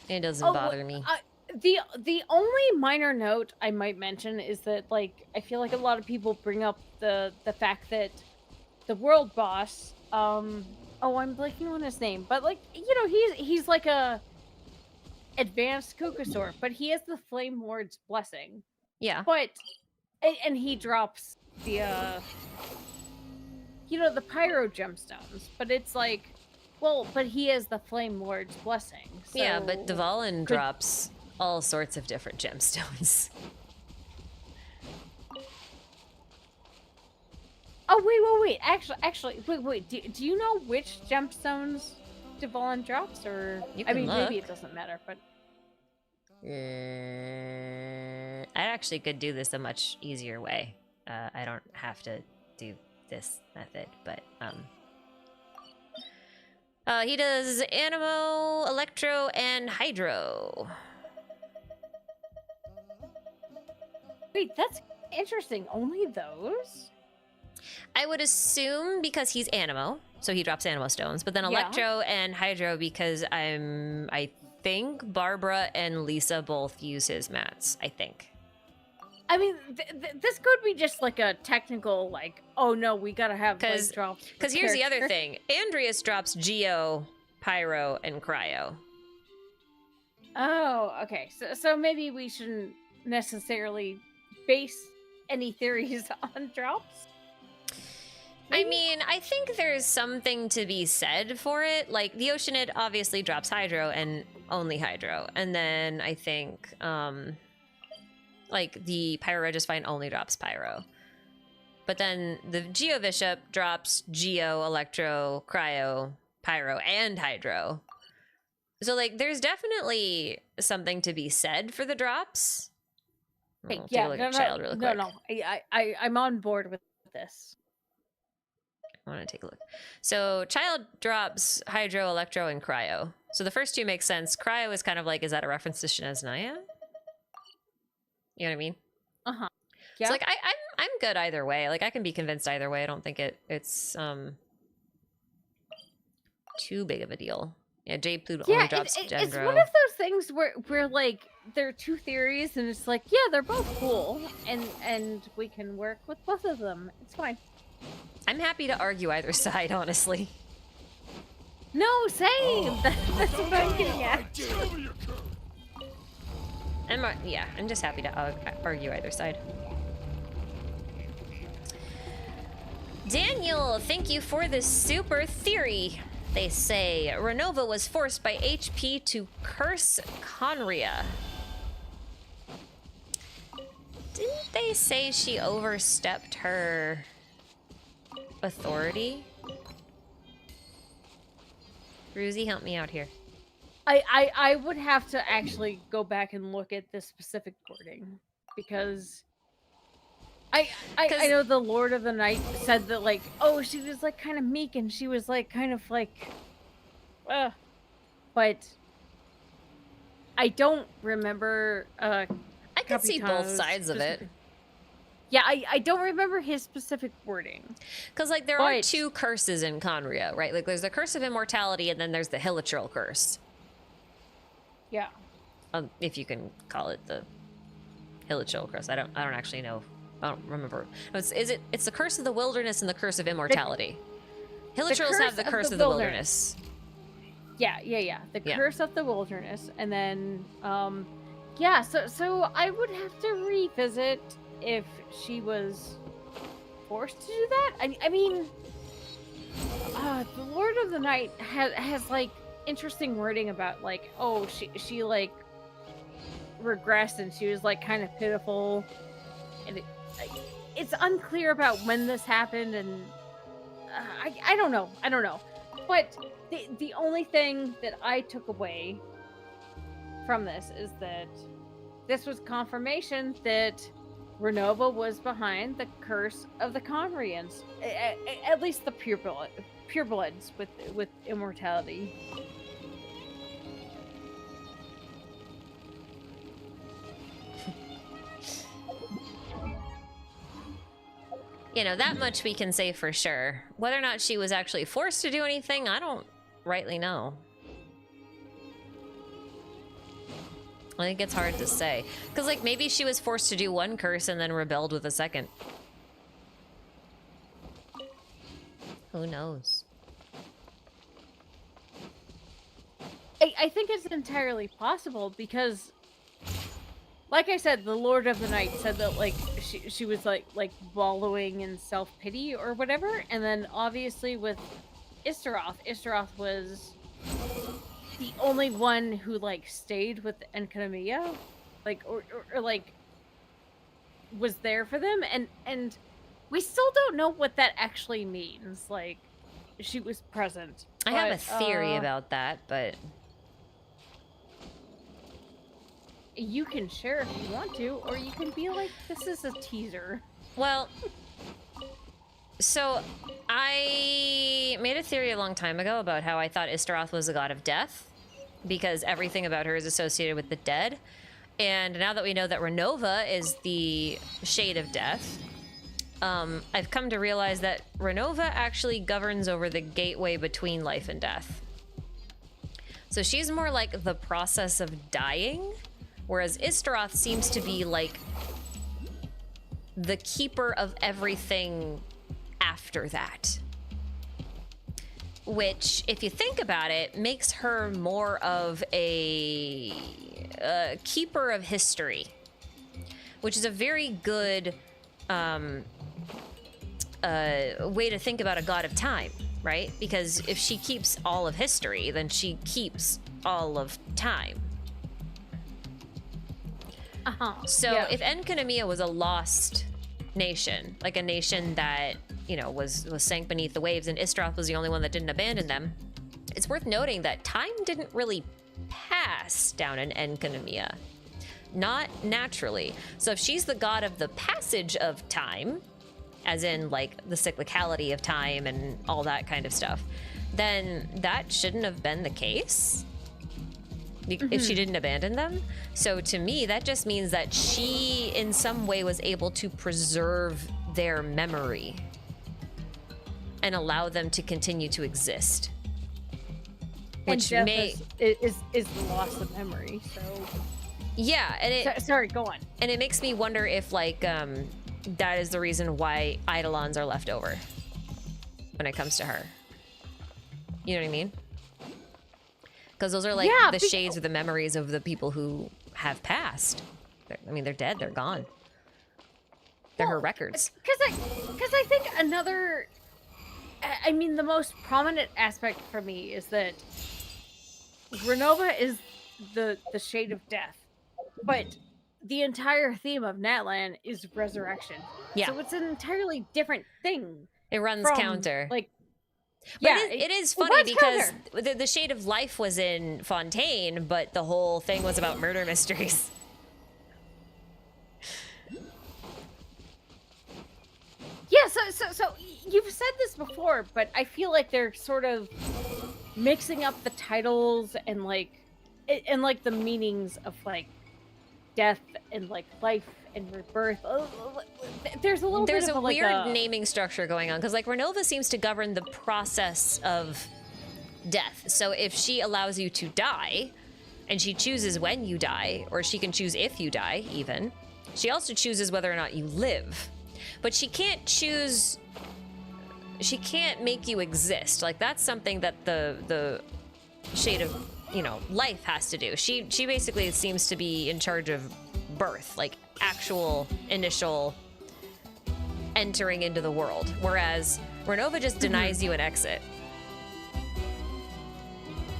It doesn't bother me. The only minor note I might mention is that, like, I feel like a lot of people bring up the fact that the world boss, I'm blanking on his name, but, like, you know, he's like a advanced Kukusor, but he has the Flame Lord's blessing. Yeah. But, and he drops the, you know, the Pyro gemstones, but it's like, well, but he has the Flame Lord's blessing. So yeah, but Dvalin drops all sorts of different gemstones. Oh, wait. Actually, wait. Do you know which gemstones Dvalin drops? Or, I mean, maybe it doesn't matter, but... I actually could do this a much easier way. I don't have to do this method, but, he does Animo, Electro, and Hydro. Wait, that's interesting. Only those? I would assume because he's Animo, so he drops Animo stones, but then Electro and Hydro because I think Barbara and Lisa both use his mats, I think. I mean, this could be just like a technical, like, oh no, we gotta have like drops. Because here's the other thing. Andreas drops Geo, Pyro, and Cryo. Oh, okay. So maybe we shouldn't necessarily base any theories on drops? I mean, I think there's something to be said for it. Like, the Oceanid obviously drops Hydro and only Hydro. And then I think, like, the Pyro Regisfine only drops Pyro. But then the Geo Bishop drops Geo, Electro, Cryo, Pyro, and Hydro. So, like, there's definitely something to be said for the drops. Hey, I'll take yeah, a look at Child really quick. no. I'm on board with this. I want to take a look. So Child drops Hydro, Electro, and Cryo. So the first two make sense. Cryo is kind of like, is that a reference to Shinazunaya? You know what I mean? Uh-huh. Yeah. So like I'm good either way. Like I can be convinced either way. I don't think it's too big of a deal. Yeah, Jade Pluto only drops it's Dendro. one of those things where like there are two theories and it's like, yeah, they're both cool and we can work with both of them. It's fine. I'm happy to argue either side, honestly. No, same. That's what I'm getting at. I'm just happy to argue either side. Daniel, thank you for this super theory. They say Renova was forced by HP to curse Conria. Didn't they say she overstepped her authority? Ruzy, help me out here. I would have to actually go back and look at this specific wording because I know the Lord of the Night said that like, oh, she was like kind of meek and she was like kind of like but I don't remember I could see both sides of it. Yeah, I don't remember his specific wording. Because, like, there are two curses in Conria, right? Like, there's the Curse of Immortality, and then there's the Hilichurl Curse. Yeah. If you can call it the Hilichurl Curse. I don't actually know. I don't remember. No, it's the Curse of the Wilderness and the Curse of Immortality. Hilichurls have the Curse of the Wilderness. Yeah. The Curse of the Wilderness. And then, yeah, so I would have to revisit if she was forced to do that. I mean, the Lord of the Night has like interesting wording about like, oh, she like regressed and she was like kind of pitiful, and it's unclear about when this happened, and I don't know. But the only thing that I took away from this is that this was confirmation that Renova was behind the curse of the Conrians, at least the purebloods with immortality. You know, that much we can say for sure. Whether or not she was actually forced to do anything, I don't rightly know. I think it's hard to say. Because, like, maybe she was forced to do one curse and then rebelled with a second. Who knows? I think it's entirely possible because, like I said, the Lord of the Night said that, like, she was, like wallowing in self-pity or whatever. And then, obviously, with Istaroth was the only one who like stayed with Enkanomiya, like or like was there for them, and we still don't know what that actually means. Like she was present. I have a theory about that, but you can share if you want to, or you can be like, this is a teaser. Well, so I made a theory a long time ago about how I thought Istaroth was a god of death, because everything about her is associated with the dead. And now that we know that Renova is the shade of death, I've come to realize that Renova actually governs over the gateway between life and death. So she's more like the process of dying, whereas Istaroth seems to be like the keeper of everything after that. Which, if you think about it, makes her more of a keeper of history, which is a very good a way to think about a god of time, right? Because if she keeps all of history, then she keeps all of time. So yeah. if Enkanomiya was a lost nation, like a nation that, you know, was sank beneath the waves, and Istroth was the only one that didn't abandon them, it's worth noting that time didn't really pass down in Enkanomiya. Not naturally. So if she's the god of the passage of time, as in like the cyclicality of time and all that kind of stuff, then that shouldn't have been the case if she didn't abandon them. So to me, that just means that she in some way was able to preserve their memory and allow them to continue to exist. Which and may is the loss of memory. So yeah, and it sorry, go on. and it makes me wonder if like that is the reason why Eidolons are left over when it comes to her. You know what I mean? Because those are like the shades of the memories of the people who have passed. They're dead. They're gone. They're her records. Because I think another, I mean, the most prominent aspect for me is that Renova is the shade of death, but the entire theme of Natlan is resurrection. Yeah. So it's an entirely different thing. It runs from, counter. Like, but yeah, it is it funny runs because counter. the shade of life was in Fontaine, but the whole thing was about murder mysteries. Yeah, so you've said this before, but I feel like they're sort of mixing up the titles and like the meanings of like death and like life and rebirth. There's a little There's bit a of like weird naming structure going on because like Renova seems to govern the process of death. So if she allows you to die, and she chooses when you die, or she can choose if you die even, she also chooses whether or not you live. But she can't choose, she can't make you exist. Like that's something that the shade of, you know, life has to do. She basically seems to be in charge of birth, like actual initial entering into the world. Whereas Renova just denies you an exit.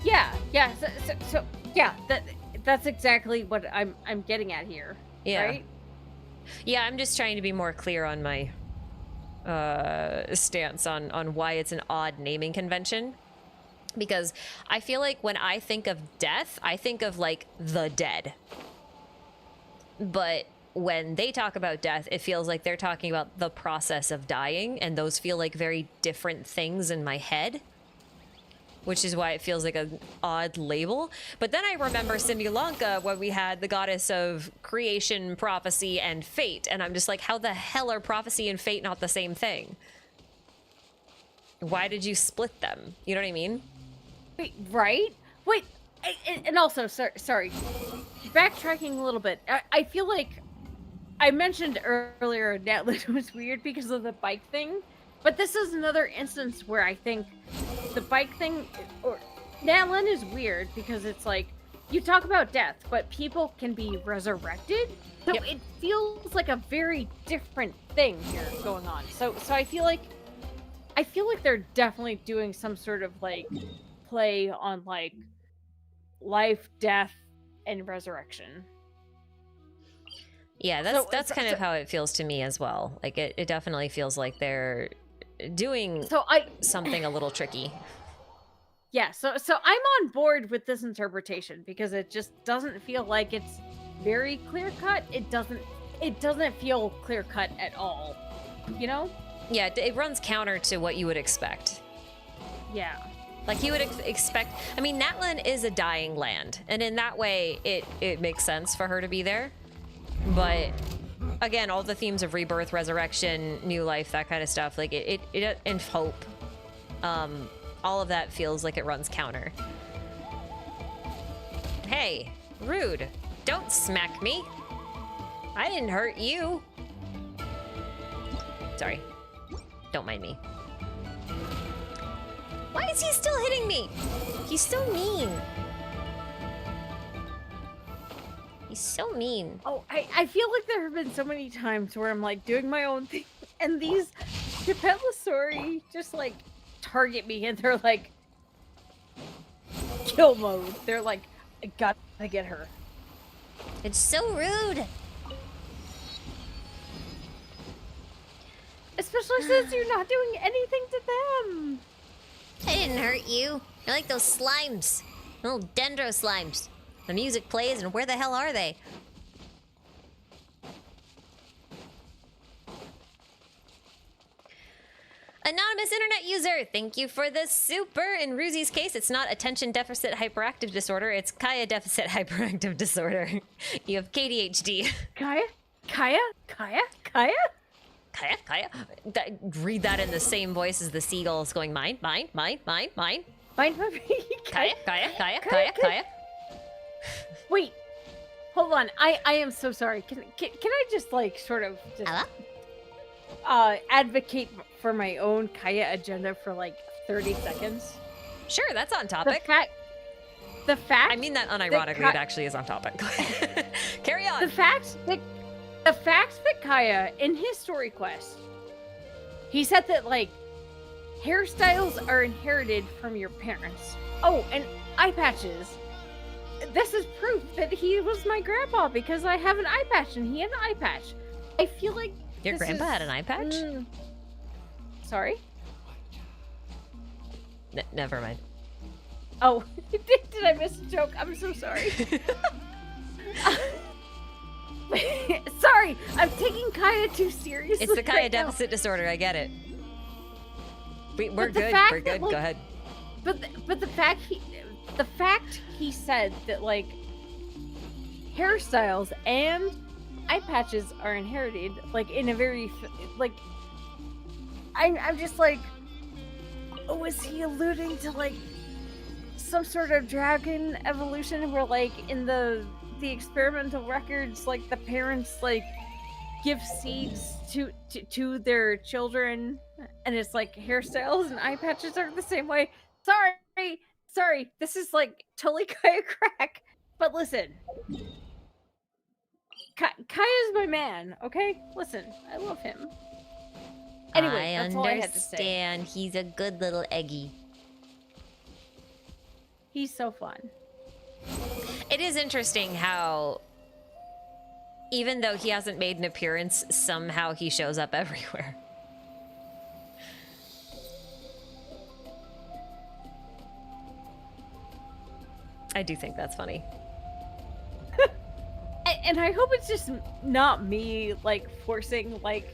Yeah. So yeah, that's exactly what I'm getting at here. Yeah. Right? Yeah, I'm just trying to be more clear on my stance on why it's an odd naming convention. Because I feel like when I think of death, I think of like the dead. But when they talk about death, it feels like they're talking about the process of dying, and those feel like very different things in my head. Which is why it feels like an odd label. But then I remember Simulanka when we had the goddess of creation, prophecy, and fate. And I'm just like, how the hell are prophecy and fate not the same thing? Why did you split them? You know what I mean? Wait, right? Wait, and also, sorry, backtracking a little bit. I feel like I mentioned earlier Natlan was weird because of the bike thing. But this is another instance where I think the bike thing, or Natlan is weird because it's like, you talk about death, but people can be resurrected. So it feels like a very different thing here going on. So I feel like they're definitely doing some sort of like play on like life, death, and resurrection. Yeah, that's kind of how it feels to me as well. Like it definitely feels like they're doing something a little tricky. Yeah, so I'm on board with this interpretation because it just doesn't feel like it's very clear cut. It doesn't feel clear cut at all. You know? Yeah, it runs counter to what you would expect. Yeah. Like you would expect. I mean, Natlan is a dying land, and in that way, it makes sense for her to be there. But again, all the themes of rebirth, resurrection, new life, that kind of stuff, like it and hope, all of that feels like it runs counter. Hey, rude! Don't smack me. I didn't hurt you. Sorry. Don't mind me. Why is he still hitting me? He's so mean. He's so mean. Oh, I feel like there have been so many times where I'm like doing my own thing, and these Chapelosori just like target me and they're like kill mode. They're like, I gotta get her. It's so rude. Especially since you're not doing anything to them. I didn't hurt you. You're like those slimes. Little dendro slimes. The music plays and where the hell are they? Anonymous internet user, thank you for the super. In Ruzy's case, it's not attention deficit hyperactive disorder, it's Kaeya deficit hyperactive disorder. You have KDHD. Kaeya? Kaeya? Kaeya? Kaeya? Kaeya, Kaeya. Read that in the same voice as the seagulls going, mine, mine, mine, mine, mine. Mine, Kaeya, Kaeya, Kaeya, Kaeya, Kaeya. Wait, hold on. I am so sorry. Can I just like sort of just advocate for my own Kaeya agenda for like 30 seconds? Sure, that's on topic. The fact I mean that unironically, it actually is on topic. Carry on. The fact that Kaeya, in his story quest, he said that like hairstyles are inherited from your parents. Oh, and eye patches. This is proof that he was my grandpa because I have an eye patch and he had an eye patch. I feel like your grandpa had an eye patch? Sorry? Never mind. Oh, did I miss a joke? I'm so sorry. Sorry, I'm taking Kaeya too seriously. It's the Kaeya right deficit disorder, I get it. We're good, we're good, like, go ahead. But the fact he said that like hairstyles and eye patches are inherited like in a very like I'm just like, oh, is he alluding to like some sort of dragon evolution where like in the experimental records like the parents like give seeds to their children and it's like hairstyles and eye patches are the same way? Sorry, this is like totally Kaeya crack. But listen, Kaeya's my man, okay? Listen, I love him. Anyway, that's all I had to say. understand. He's a good little eggy. He's so fun. It is interesting how, even though he hasn't made an appearance, somehow he shows up everywhere. I do think that's funny. And I hope it's just not me, like, forcing, like,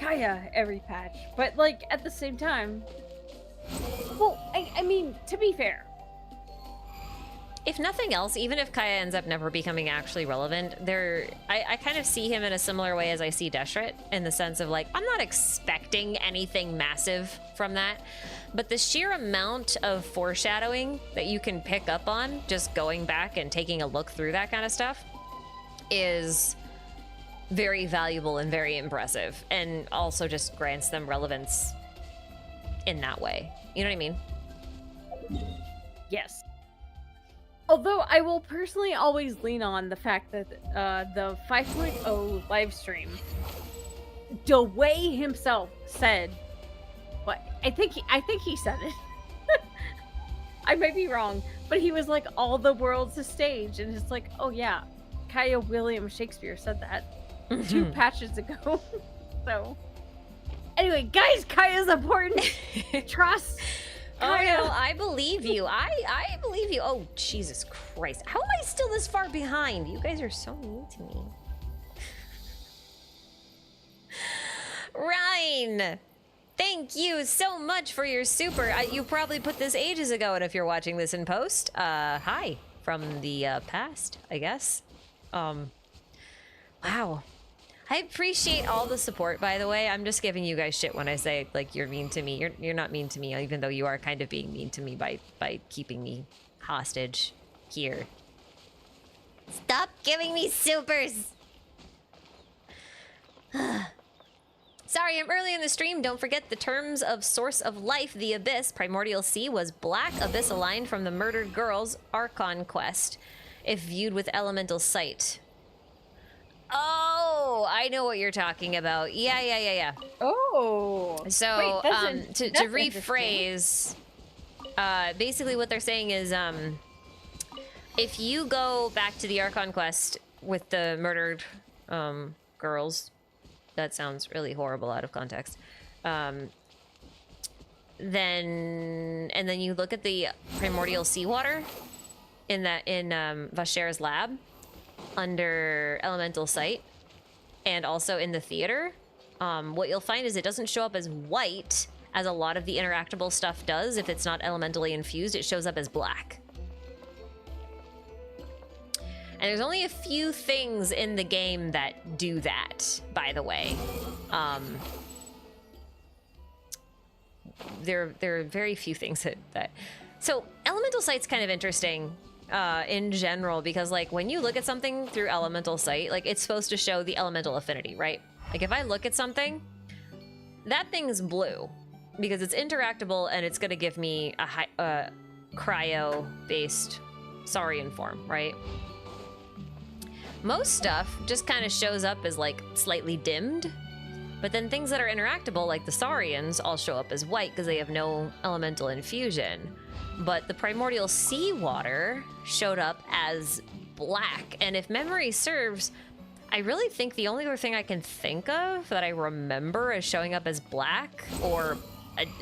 Kaeya every patch. But, like, at the same time... Well, I mean, to be fair. If nothing else, even if Kaeya ends up never becoming actually relevant, I kind of see him in a similar way as I see Deshret, in the sense of, like, I'm not expecting anything massive from that, but the sheer amount of foreshadowing that you can pick up on just going back and taking a look through that kind of stuff is very valuable and very impressive, and also just grants them relevance in that way. You know what I mean? Yes. Although I will personally always lean on the fact that the 5.0 live stream, Dewey himself said, but I think he said it. I may be wrong, but he was like, all the world's a stage, and it's like, oh yeah, Kaeya William Shakespeare said that 2 patches ago. So anyway, guys, Kaeya's important. Trust. Oh no, I believe you. I believe you. Oh, Jesus Christ. How am I still this far behind? You guys are so mean to me. Ryan, thank you so much for your super. You probably put this ages ago, and if you're watching this in post, hi from the past, I guess. Wow. I appreciate all the support, by the way. I'm just giving you guys shit when I say, like, you're mean to me. You're not mean to me, even though you are kind of being mean to me by keeping me hostage here. Stop giving me supers! Sorry, I'm early in the stream. Don't forget the terms of Source of Life, the Abyss. Primordial Sea was black abyss aligned from the murdered girl's Archon quest, if viewed with elemental sight. Oh, I know what you're talking about. Yeah. Oh. So, Wait, to that's rephrase, basically what they're saying is, if you go back to the Archon quest with the murdered, girls, that sounds really horrible out of context, then you look at the primordial seawater in Vasher's lab under elemental sight, and also in the theater, what you'll find is it doesn't show up as white as a lot of the interactable stuff does. If it's not elementally infused, it shows up as black. And there's only a few things in the game that do that, by the way. There are very few things that... So, elemental sight's kind of interesting in general, because, like, when you look at something through elemental sight, like, it's supposed to show the elemental affinity, right? Like, if I look at something, that thing's blue, because it's interactable and it's gonna give me a cryo-based Saurian form, right? Most stuff just kind of shows up as, like, slightly dimmed, but then things that are interactable, like the Saurians, all show up as white because they have no elemental infusion. But the primordial seawater showed up as black, and if memory serves, I really think the only other thing I can think of that I remember as showing up as black or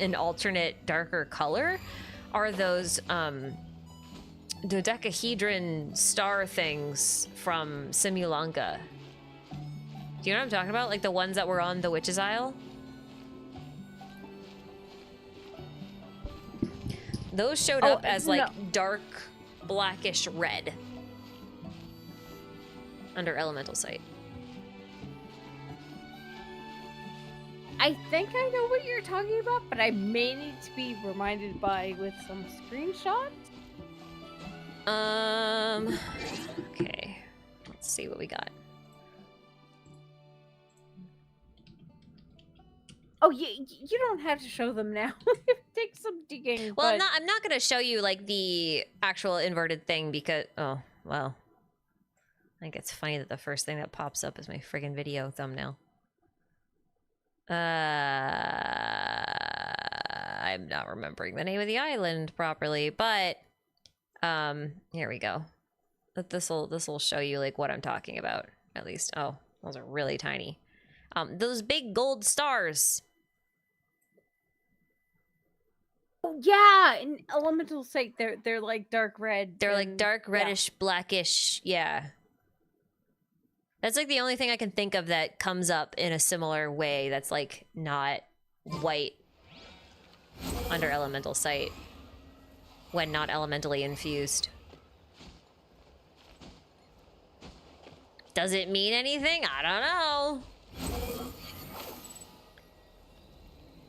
an alternate darker color are those dodecahedron star things from Simulanka. Do you know what I'm talking about? Like the ones that were on the Witch's Isle? Those showed up as like dark blackish red under elemental sight. I think I know what you're talking about, but I may need to be reminded with some screenshots. Okay. Let's see what we got. Oh, you don't have to show them now. Take some digging. Well, but... I'm not gonna show you like the actual inverted thing because I think it's funny that the first thing that pops up is my friggin' video thumbnail. I'm not remembering the name of the island properly, but here we go. But this'll show you like what I'm talking about at least. Oh, those are really tiny. Those big gold stars. Oh, yeah, in elemental sight, they're like dark red. They're like dark reddish, blackish. Yeah. That's like the only thing I can think of that comes up in a similar way that's like not white under elemental sight when not elementally infused. Does it mean anything? I don't know.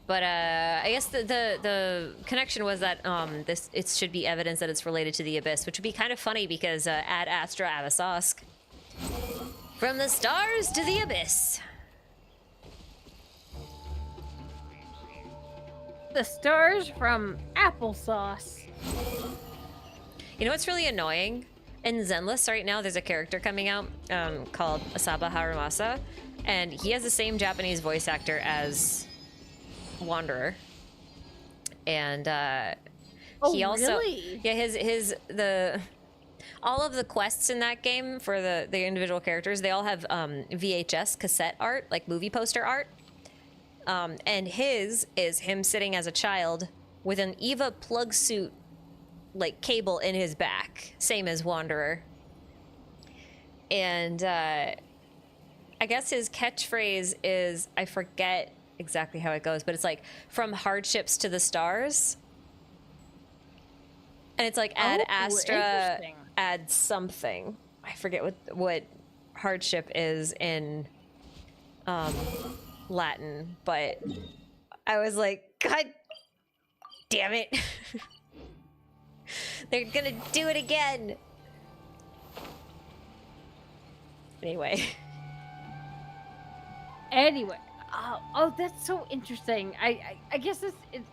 But I guess the connection was that it should be evidence that it's related to the Abyss, which would be kind of funny because Ad Astra Avisosk. From the stars to the Abyss. The stars from applesauce. You know what's really annoying? In Zenless right now, there's a character coming out called Asaba Haramasa, and he has the same Japanese voice actor as Wanderer. And he also... Really? Yeah, all of the quests in that game for the individual characters, they all have VHS cassette art, like movie poster art. And his is him sitting as a child with an EVA plug suit, like, cable in his back. Same as Wanderer. And I guess his catchphrase is, I forget exactly how it goes, but it's like, from hardships to the stars. And it's like, Ad Astra, add something. I forget what hardship is in Latin, but I was like, God damn it. They're gonna do it again. Anyway, oh, that's so interesting. I guess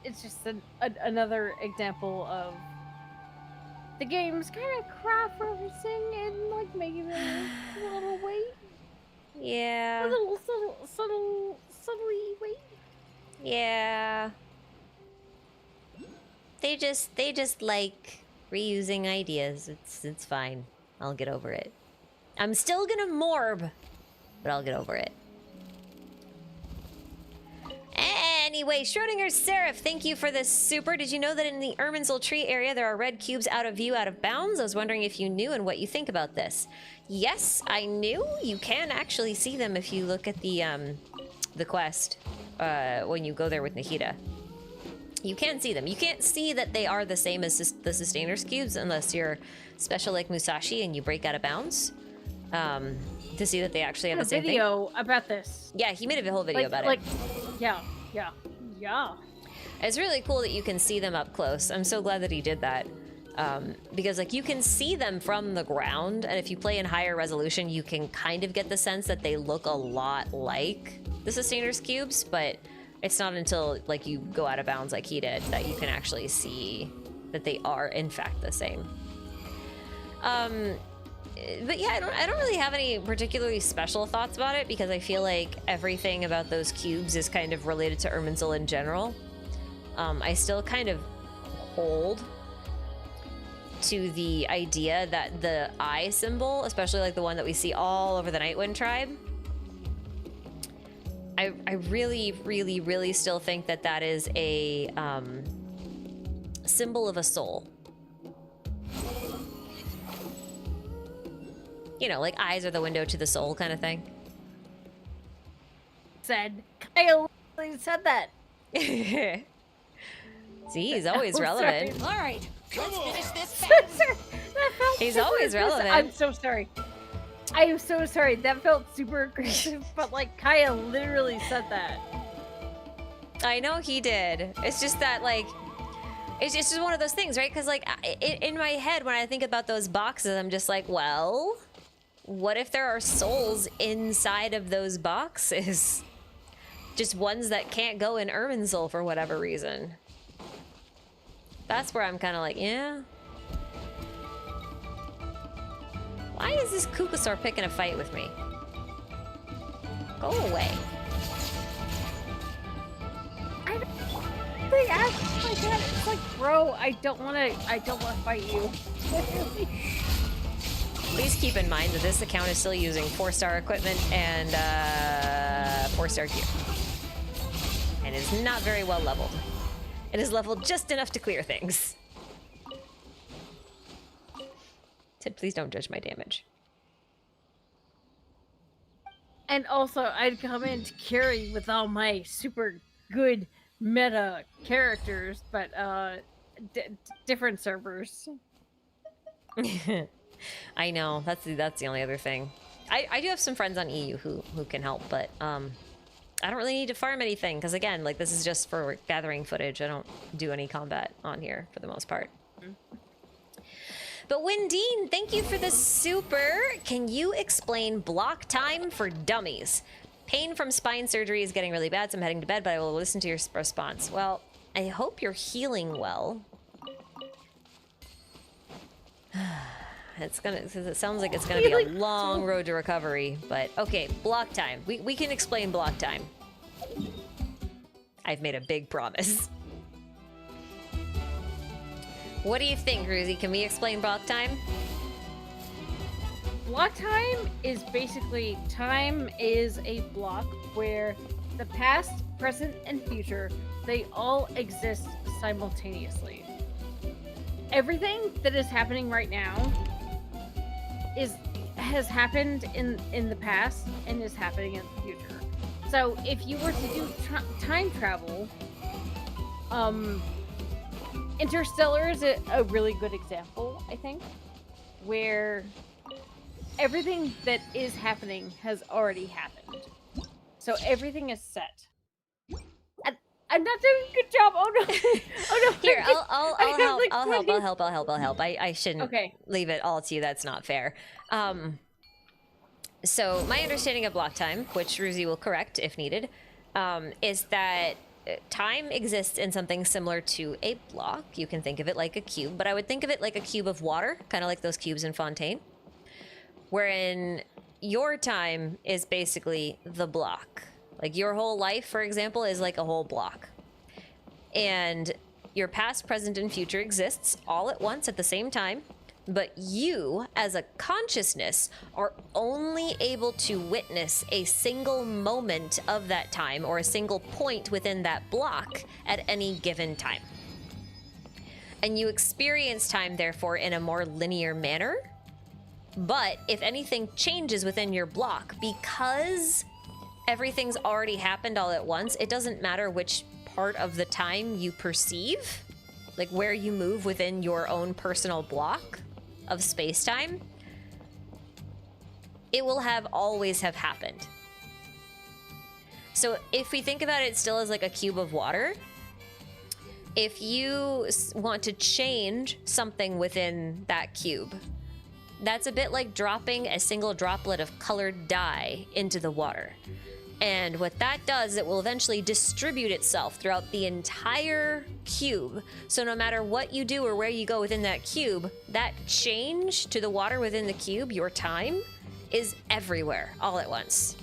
it's just another example of the game's kind of craft referencing and like making it a little weight. Yeah. A little subtly wait. Yeah. They just like reusing ideas. It's fine. I'll get over it. I'm still gonna morb, but I'll get over it. Anyway, Schrodinger's Seraph, thank you for this super. Did you know that in the Irminsul tree area there are red cubes out of view, out of bounds? I was wondering if you knew and what you think about this. Yes, I knew. You can actually see them if you look at the quest when you go there with Nikita. You can see them. You can't see that they are the same as the Sustainers cubes unless you're special like Musashi and you break out of bounds. To see that they actually have the same thing. Video about this. Yeah, he made a whole video about it. Yeah. It's really cool that you can see them up close. I'm so glad that he did that. Because like you can see them from the ground, and if you play in higher resolution, you can kind of get the sense that they look a lot like the Sustainers cubes, but it's not until like you go out of bounds like he did that you can actually see that they are in fact the same. But yeah, I don't really have any particularly special thoughts about it because I feel like everything about those cubes is kind of related to Irminsul in general. I still kind of hold to the idea that the eye symbol, especially like the one that we see all over the Nightwind tribe, I really, really, really still think that that is a symbol of a soul. You know, like eyes are the window to the soul kind of thing. Said Kyle said that. See, he's always relevant. All right, let's finish this That fast. felt He's super always aggressive. relevant. I'm so sorry. I am so sorry. That felt super aggressive, but like Kaya literally said that. I know he did. It's just that, like, it's just one of those things, right? Because, like, in my head, when I think about those boxes, I'm just like, well, what if there are souls inside of those boxes? Just ones that can't go in Irminsul for whatever reason. That's where I'm kind of like, yeah. Why is this Kukasaur picking a fight with me? Go away. I don't think act like that. It's like, bro, I don't want to fight you. Please keep in mind that this account is still using 4-star equipment and 4-star gear. And is not very well leveled. It is leveled just enough to clear things. Sid, please don't judge my damage. And also, I'd come in to carry with all my super good meta characters, but different servers. I know, that's the only other thing. I do have some friends on EU who can help, but I don't really need to farm anything because again, like this is just for gathering footage. I don't do any combat on here for the most part. But Windine, thank you for the super. Can you explain block time for dummies? Pain from spine surgery is getting really bad, so I'm heading to bed, but I will listen to your response. Well, I hope you're healing well. It sounds like it's gonna be a long road to recovery, but okay, block time. We can explain block time. I've made a big promise. What do you think, Ruzy? Can we explain block time? Block time is basically time is a block where the past, present, and future, they all exist simultaneously. Everything that is happening right now has happened in the past and is happening in the future. So if you were to do time travel, Interstellar is a really good example, I think, where everything that is happening has already happened. So everything is set. I'm not doing a good job. Oh no! Oh no! Here, I'll help. I shouldn't Okay. leave it all to you. That's not fair. So my understanding of block time, which Ruzy will correct if needed, is that time exists in something similar to a block. You can think of it like a cube, but I would think of it like a cube of water, kind of like those cubes in Fontaine, wherein your time is basically the block. Like your whole life, for example, is like a whole block. And your past, present, and future exists all at once at the same time. But you, as a consciousness, are only able to witness a single moment of that time or a single point within that block at any given time. And you experience time, therefore, in a more linear manner. But if anything changes within your block, because everything's already happened all at once, it doesn't matter which part of the time you perceive, like where you move within your own personal block of space-time, it will always have happened. So if we think about it still as like a cube of water, if you want to change something within that cube, that's a bit like dropping a single droplet of colored dye into the water. And what that does, it will eventually distribute itself throughout the entire cube. So no matter what you do or where you go within that cube, that change to the water within the cube, your time, is everywhere all at once.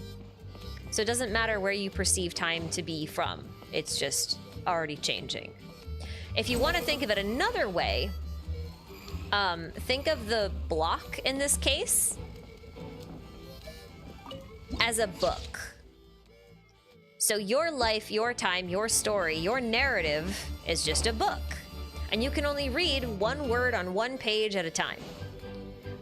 So it doesn't matter where you perceive time to be from. It's just already changing. If you want to think of it another way, think of the block in this case as a book. So your life, your time, your story, your narrative is just a book. And you can only read one word on one page at a time.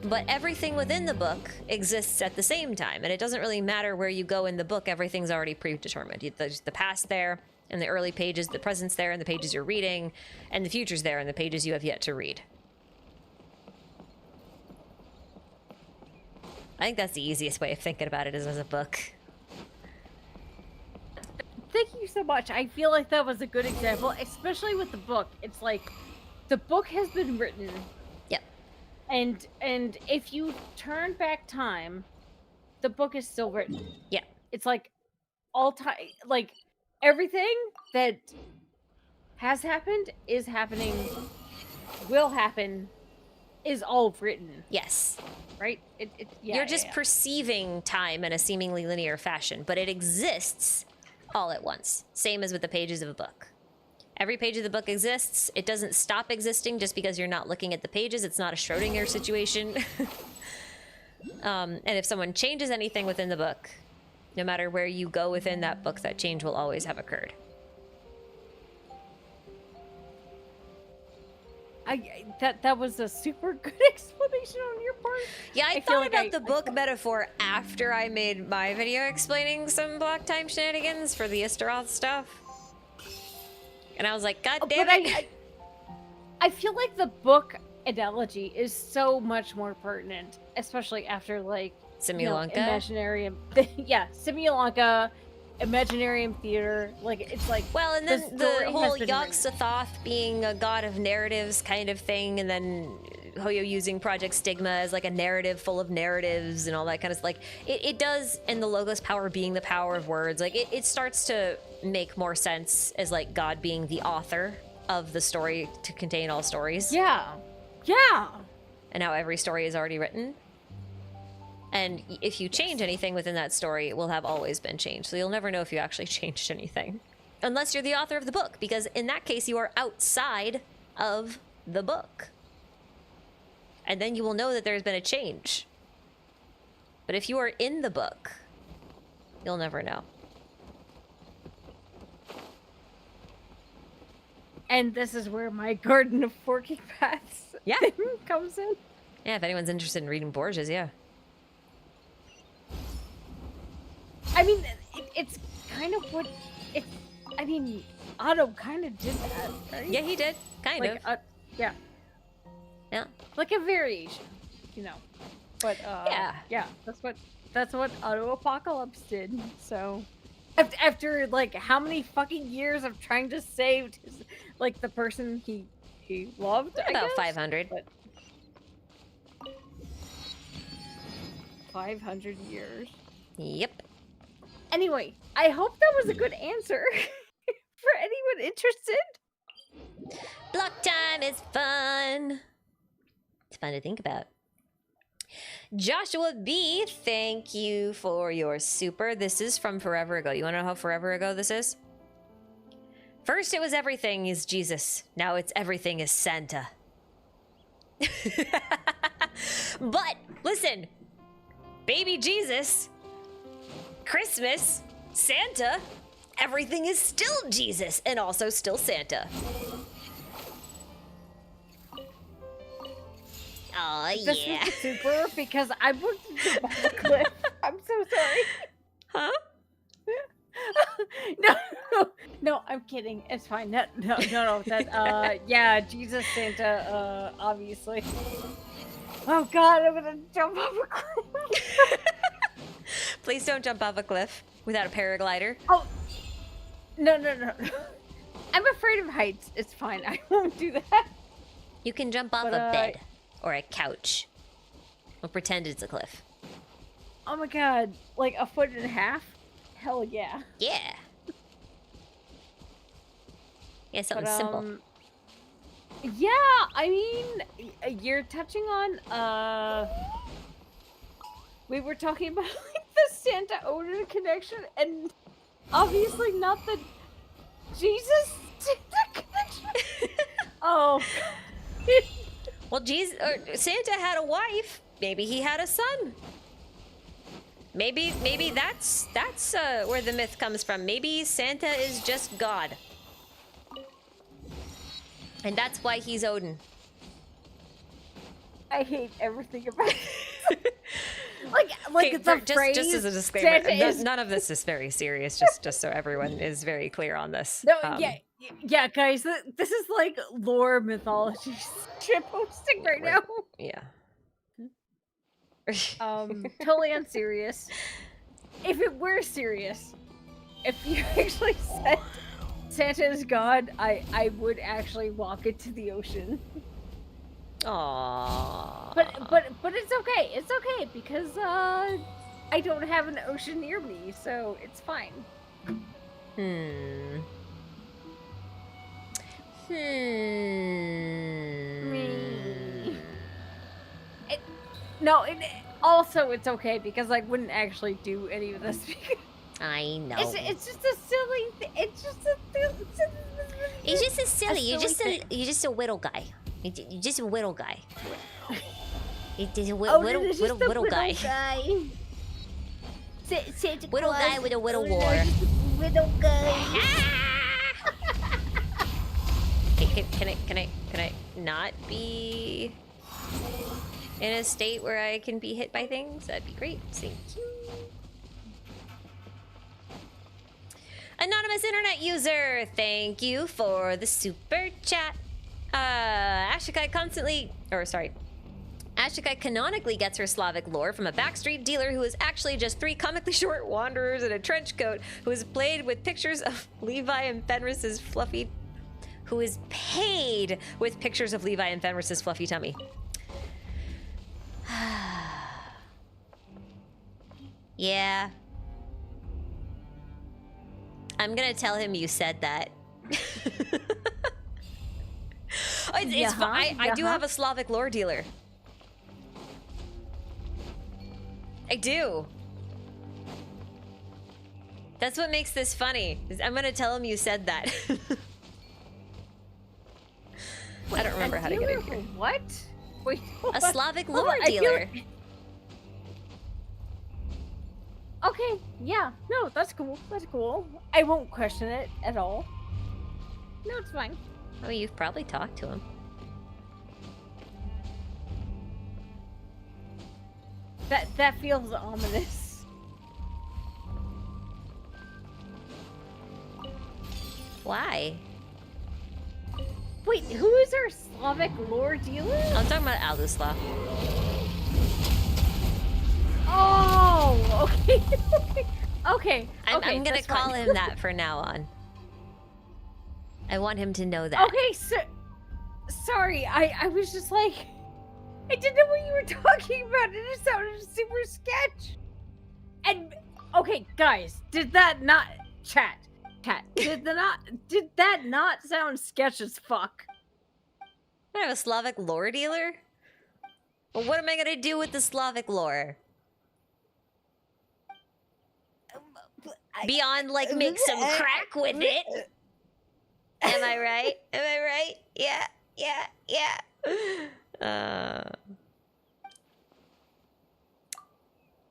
But everything within the book exists at the same time. And it doesn't really matter where you go in the book, everything's already predetermined. There's the past there, and the early pages, the present's there, and the pages you're reading, and the future's there, and the pages you have yet to read. I think that's the easiest way of thinking about it, is as a book. Thank you so much. I feel like that was a good example, especially with the book. It's like the book has been written. Yep. And if you turn back time, the book is still written. Yeah. It's like all time, like everything that has happened, is happening, will happen, is all written. Yes. Right? Yeah, You're just perceiving time in a seemingly linear fashion, but it exists all at once. Same as with the pages of a book. Every page of the book exists. It doesn't stop existing just because you're not looking at the pages. It's not a Schrodinger situation. And if someone changes anything within the book, no matter where you go within that book, that change will always have occurred. That was a super good explanation on your part. Yeah, I feel thought like about the book metaphor after I made my video explaining some block time shenanigans for the Istaroth stuff. And I was like, God damn it. I feel like the book analogy is so much more pertinent, especially after like Simulanka? Imaginarium. Yeah, Simulanka, Imaginarium theater. Like it's like, well, and then the whole Yog-Sothoth being a god of narratives kind of thing, and then Hoyo using Project Stigma as like a narrative full of narratives and all that kind of like it does, and the Logos power being the power of words, like it starts to make more sense as like God being the author of the story to contain all stories. Yeah. And how every story is already written. And if you change anything within that story, it will have always been changed. So you'll never know if you actually changed anything. Unless you're the author of the book, because in that case, you are outside of the book. And then you will know that there's been a change. But if you are in the book, you'll never know. And this is where my Garden of Forking Paths thing comes in. Yeah, if anyone's interested in reading Borges, yeah. I mean, it's kind of what it. I mean, Otto kind of did that, right? Yeah, he did. Kind of. Yeah. Yeah. Like a variation, But yeah, that's what Otto Apocalypse did. So after like how many fucking years of trying to save like the person he loved? About 500. But 500 years. Yep. Anyway, I hope that was a good answer for anyone interested. Block time is fun. It's fun to think about. Joshua B, thank you for your super. This is from forever ago. You want to know how forever ago this is? First it was everything is Jesus. Now it's everything is Santa. But listen, baby Jesus, Christmas, Santa, everything is still Jesus and also still Santa. Oh This yeah. was super because I booked into the cliff. I'm so sorry. Huh? No, I'm kidding. It's fine. No. That, yeah, Jesus, Santa, obviously. Oh God, I'm gonna jump off a cliff. Please don't jump off a cliff without a paraglider. Oh, no. I'm afraid of heights. It's fine. I won't do that. You can jump off But, a bed or a couch. We'll pretend it's a cliff. Oh my God, like 1.5 feet? Hell yeah. Yeah. Yeah, something But, simple. Yeah, I mean, you're touching on, we were talking about, like, the Santa-Odin connection, and obviously not the Jesus-Santa connection. Oh. Well, Jesus, or Santa had a wife. Maybe he had a son. Maybe that's where the myth comes from. Maybe Santa is just God. And that's why he's Odin. I hate everything about it. like Okay, the phrase. just as a disclaimer, Santa is... none of this is very serious. Just so everyone is very clear on this. No, yeah, guys. This is like lore mythology shit posting right now. Yeah. Totally unserious. If it were serious, if you actually said Santa is God, I would actually walk into the ocean. Aww. But it's okay. It's okay because I don't have an ocean near me, so it's fine. Also it's okay because I wouldn't actually do any of this. I know. It's just a silly thing. It's just a It's just a silly. A You're silly just a whittle guy. You're just a whittle guy. You're just a whittle guy. Santa Whittle Claus. guy with a whittle war. Whittle guy. Can I not be in a state where I can be hit by things? That'd be great. Thank you. Anonymous internet user, thank you for the super chat. Ashikai canonically gets her Slavic lore from a backstreet dealer who is actually just 3 comically short wanderers in a trench coat who is played with pictures of Levi and Fenris's fluffy... who is paid with pictures of Levi and Fenris's fluffy tummy. Yeah. I'm gonna tell him you said that. It's fine. I do have a Slavic lore dealer. I do. That's what makes this funny. I'm gonna tell him you said that. I don't remember how to get in here. What? Wait, a Slavic lore dealer. Okay, yeah, no, that's cool. That's cool. I won't question it at all. No, it's fine. Oh, you've probably talked to him. That feels ominous. Why? Wait, who is our Slavic lore dealer? I'm talking about Aluslav. Oh, okay. Okay. I'm gonna call him that for now on. I want him to know that. Okay, so sorry, I was just like, I didn't know what you were talking about. It just sounded super sketch. And okay, guys, did that not chat? Did that not sound sketch as fuck? I have a Slavic lore dealer. Well, what am I gonna do with the Slavic lore? Beyond, like, make some crack with it. Am I right? Am I right? Yeah.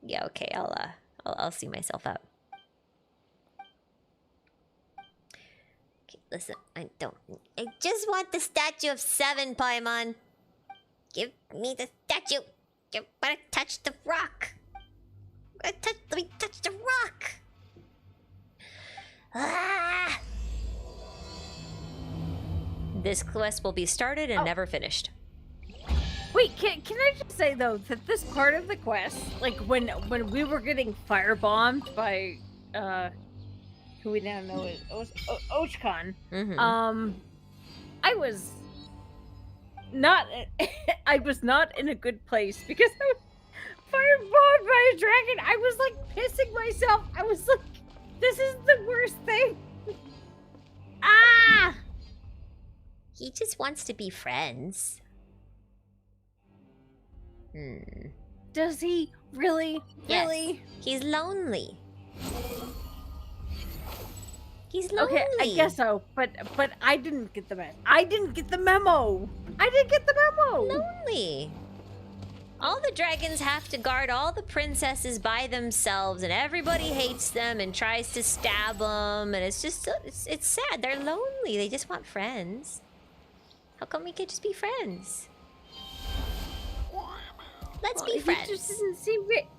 Yeah, okay, I'll see myself out. Okay, listen, I just want the statue of 7, Paimon. Give me the statue. You better touch the rock. Let me touch the rock. Ah! This quest will be started and never finished. Wait, can I just say though that this part of the quest, like when we were getting firebombed by who we now know is Archon, I was not in a good place because I was firebombed by a dragon. I was like pissing myself. I was like, this is the worst thing. Ah! He just wants to be friends. Does he really? Yes. Really? He's lonely. He's lonely. Okay, I guess so. But I didn't get the memo. I didn't get the memo. Lonely. All the dragons have to guard all the princesses by themselves, and everybody hates them and tries to stab them, and it's just it's sad. They're lonely. They just want friends. How come we can't just be friends? Let's be friends. He just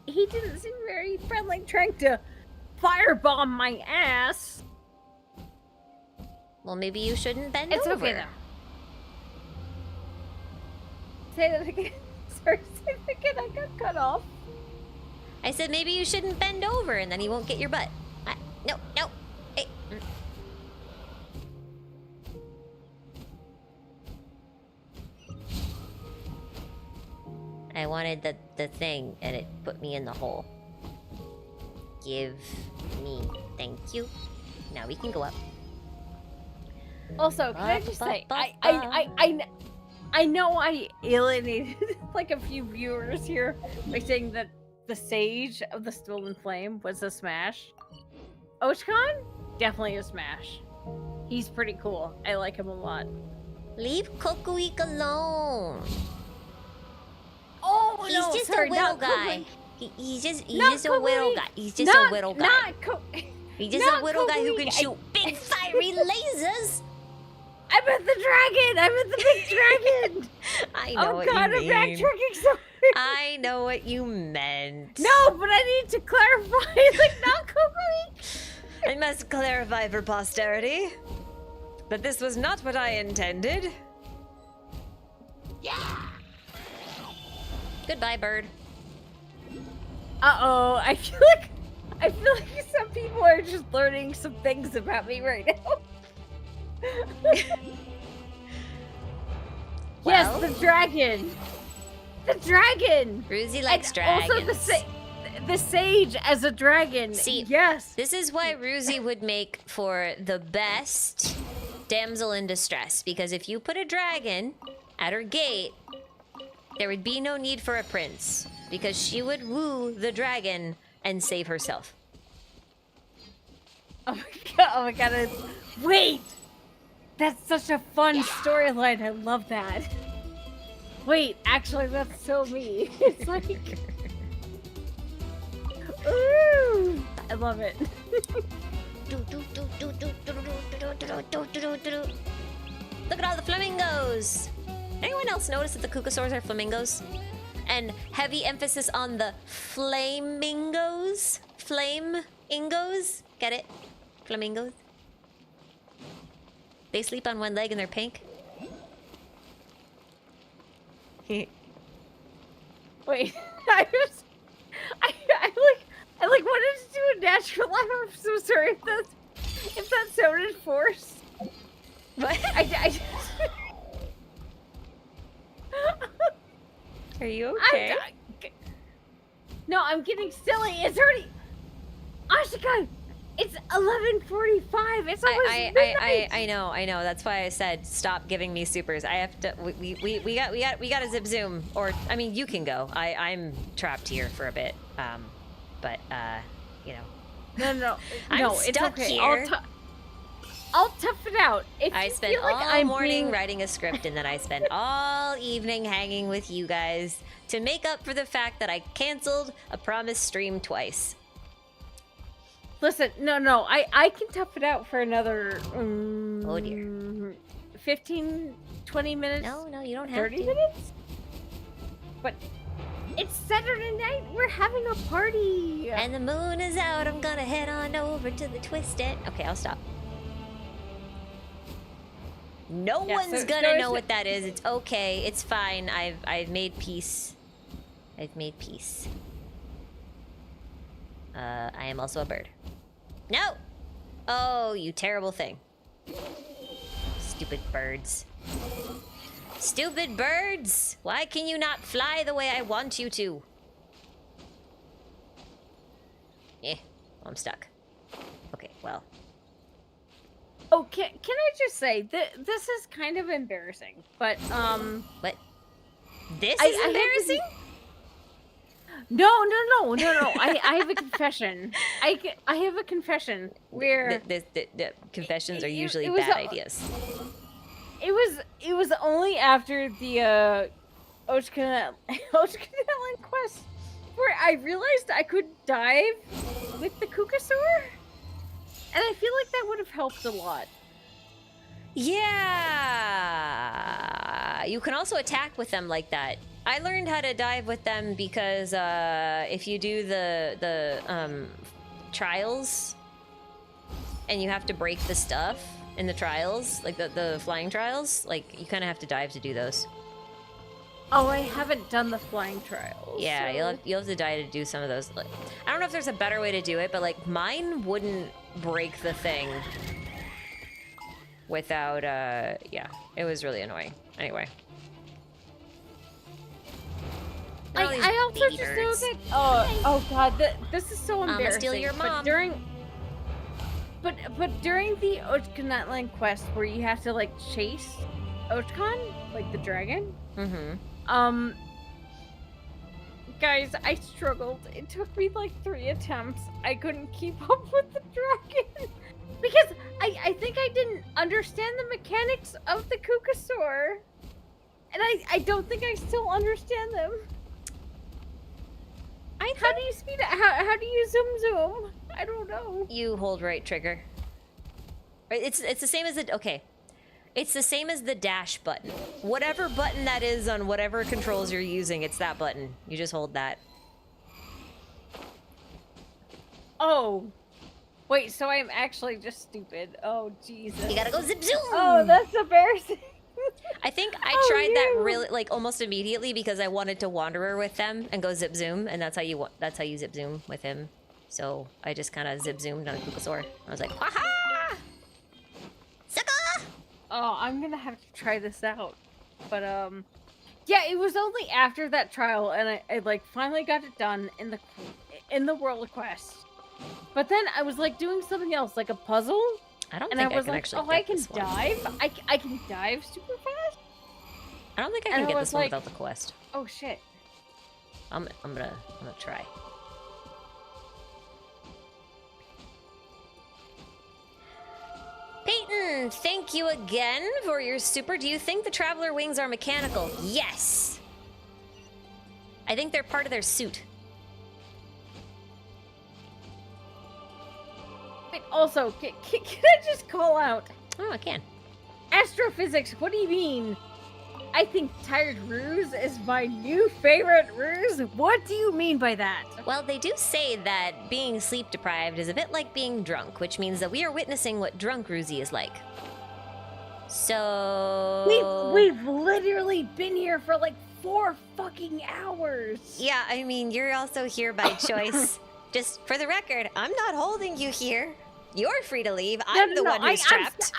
he didn't seem very friendly, trying to firebomb my ass. Well, maybe you shouldn't bend It's over. okay though. Say that again. Sorry, say that again. I got cut off. I said maybe you shouldn't bend over, and then he won't get your butt. No. Hey. I wanted the thing, and it put me in the hole. Give me. Thank you. Now we can go up. Also, can I just say, I know I alienated like a few viewers here by saying that the Sage of the Stolen Flame was a smash. Archon? Definitely a smash. He's pretty cool. I like him a lot. Leave Kokuik alone. Oh, He's no, just sorry, a whittle not guy. Kokuik. He's just Not a whittle Kokuik. guy. He's just a whittle guy. He's just not a whittle guy who can Kokuik. shoot big fiery lasers. I meant the dragon! I meant the big dragon! I know what God, you I'm mean. backtracking so I know what you meant. No, but I need to clarify, like, not Kokuik! I must clarify for posterity that this was not what I intended. Goodbye, bird. Uh-oh, I feel like some people are just learning some things about me right now. Yes, the dragon! The dragon! Roozy likes And dragons. also the sage as a dragon. See, yes. This is why Roozy would make for the best damsel in distress. Because if you put a dragon at her gate, there would be no need for a prince. Because she would woo the dragon and save herself. Oh my god, wait! That's such a fun storyline. I love that. Wait, actually, that's so me. It's like, ooh, I love it. Look at all the flamingos! Anyone else notice that the Kukasaurs are flamingos? And heavy emphasis on the flamingos? Flame-ingos? Get it? Flamingos? They sleep on one leg and they're pink? Wait, I like wanted to do a natural laugh. I'm so sorry if that sounded forced. What? I Are you okay? No, I'm getting silly. It's already Ashika. It's 11:45. It's almost midnight. I know. That's why I said stop giving me supers. I have to. We got to zip zoom. Or I mean, you can go. I'm trapped here for a bit. But you know. No, I'm it's stuck okay. here. I'll tough it out. If I you spent feel like all I'm morning being... writing a script, and then I spent all evening hanging with you guys to make up for the fact that I canceled a promised stream twice. Listen, no, I can tough it out for another Oh dear. 15, 20 minutes. No, you don't have 30 to. minutes? But it's Saturday night. We're having a party. And the moon is out. I'm gonna head on over to the Twisted. Okay, I'll stop. No one's gonna know what that is. It's okay. It's fine. I've made peace. I've made peace. I am also a bird. No! Oh, you terrible thing. Stupid birds. Stupid birds! Why can you not fly the way I want you to? I'm stuck. Okay, well. Oh, can I just say that this is kind of embarrassing, but What? This is embarrassing? No. I have a confession. I have a confession where The confessions are usually was bad ideas. It was only after the Oshkanan quest where I realized I could dive with the Kukasaur, and I feel like that would have helped a lot. Yeah, you can also attack with them like that. I learned how to dive with them because if you do the trials and you have to break the stuff in the trials, like the flying trials, like you kind of have to dive to do those. Oh, I haven't done the flying trials. Yeah, so... you'll have to dive to do some of those. I don't know if there's a better way to do it, but like mine wouldn't break the thing without yeah, it was really annoying. Anyway. I also just know that. Oh God, this is so embarrassing. I'ma steal your mom. But during the Natlan quest where you have to like chase Ochkan, like the dragon. Mm-hmm. Guys, I struggled. It took me like 3 attempts. I couldn't keep up with the dragon because I think I didn't understand the mechanics of the Kukasaur, and I don't think I still understand them. How do you speed it? How do you zoom? I don't know. You hold right trigger. It's the same as the It's the same as the dash button. Whatever button that is on whatever controls you're using, it's that button. You just hold that. Oh. Wait, so I'm actually just stupid. Oh, Jesus. You gotta go zip zoom! Oh, that's embarrassing. I think I tried that really, like, almost immediately because I wanted to Wanderer with them and go zip zoom, and that's how you zip zoom with him. So I just kind of zip zoomed on a Kukasaur. I was like, ha-ha! Sucker! Oh, I'm gonna have to try this out. But, yeah, it was only after that trial, and I like, finally got it done in the World Quest. But then I was, like, doing something else, like a puzzle. I don't and think I was can like, actually oh, get I can this one. dive? I can dive super fast? I don't think I And can I get was this one like, without the quest. Oh, shit. I'm gonna try. Peyton, thank you again for your super. Do you think the Traveler wings are mechanical? Yes. I think they're part of their suit. Wait, also, can I just call out? Oh, I can. Astrophysics, what do you mean? I think Tired Ruse is my new favorite ruse. What do you mean by that? Well, they do say that being sleep deprived is a bit like being drunk, which means that we are witnessing what drunk Ruzy is like. So... We've literally been here for like 4 fucking hours. Yeah, I mean, you're also here by choice. Just for the record, I'm not holding you here. You're free to leave. I'm the one who's trapped.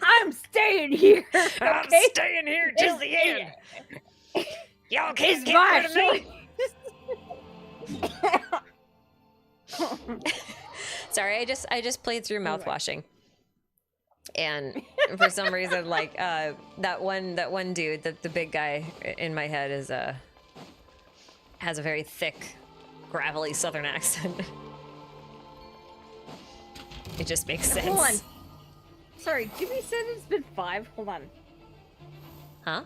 I'm staying here. Okay? I'm staying here till the end. Y'all can't get rid of me. Sorry, I just played through mouthwashing. And for some reason, like that one dude, the big guy in my head is has a very thick, gravelly Southern accent. It just makes sense. Hold on. Sorry, Jimmy said it's been 5. Hold on. Huh?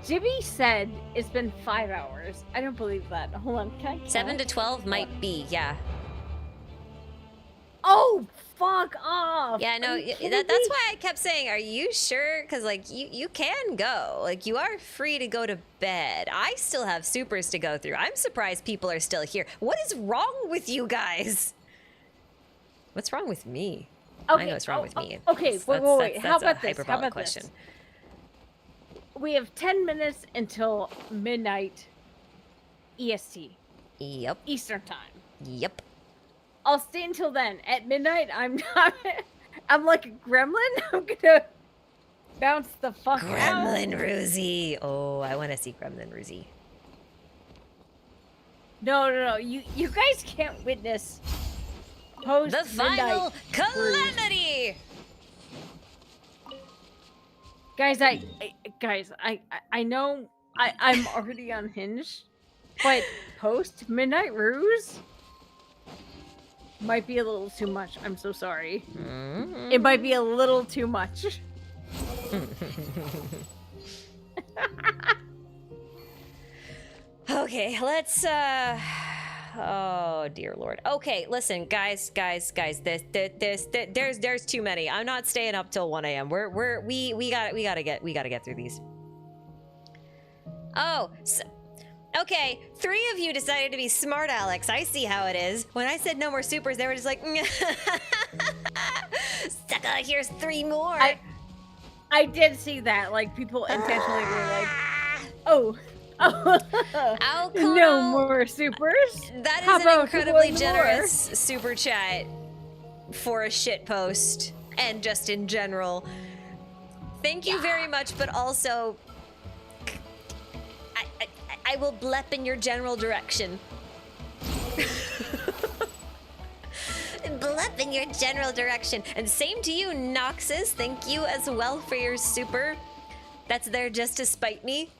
Jimmy said it's been 5 hours. I don't believe that. Hold on. Can I count? 7 to 12 might be, yeah. Oh, fuck off! Yeah, no, Are you kidding that's me? why I kept saying, are you sure? Because, like, you can go. Like, you are free to go to bed. I still have supers to go through. I'm surprised people are still here. What is wrong with you guys? What's wrong with me? Okay, I know what's wrong with me. Okay, wait. How That's a about this? How hyperbolic about question. this? We have 10 minutes until midnight EST. Yep. Eastern time. Yep. I'll stay until then. At midnight, I'm not. I'm like a gremlin. I'm gonna bounce the fuck out. Gremlin Roozy. Oh, I want to see Gremlin Roozy. No. You guys can't witness post The final calamity. Guys, I know I'm already unhinged, but post midnight ruse might be a little too much. I'm so sorry. Mm-hmm. It might be a little too much. Okay, let's oh dear lord. Okay, listen, guys, there's too many. I'm not staying up till 1 a.m. We gotta get through these. Oh, so, okay, 3 of you decided to be smart Alex. I see how it is. When I said no more supers, they were just like, sucker, here's 3 more. I did see that. Like, people intentionally were like, oh. No more supers. That How is an about incredibly one generous super chat for a shit post and just in general. Thank you very much, but also I will blep in your general direction. Blep in your general direction. And same to you, Noxus. Thank you as well for your super. That's there just to spite me.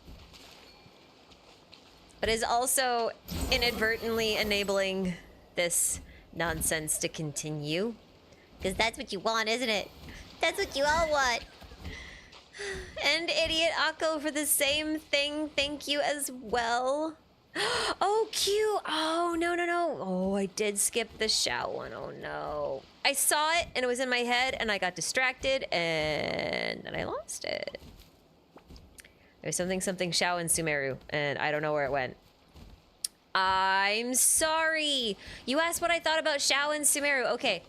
But is also inadvertently enabling this nonsense to continue. Because that's what you want, isn't it? That's what you all want. And Idiot Akko for the same thing. Thank you as well. Oh, cute. Oh, no. Oh, I did skip the Shao one. Oh, no. I saw it, and it was in my head, and I got distracted, and then I lost it. There's something Shao and Sumeru, and I don't know where it went. I'm sorry. You asked what I thought about Shao and Sumeru. Okay.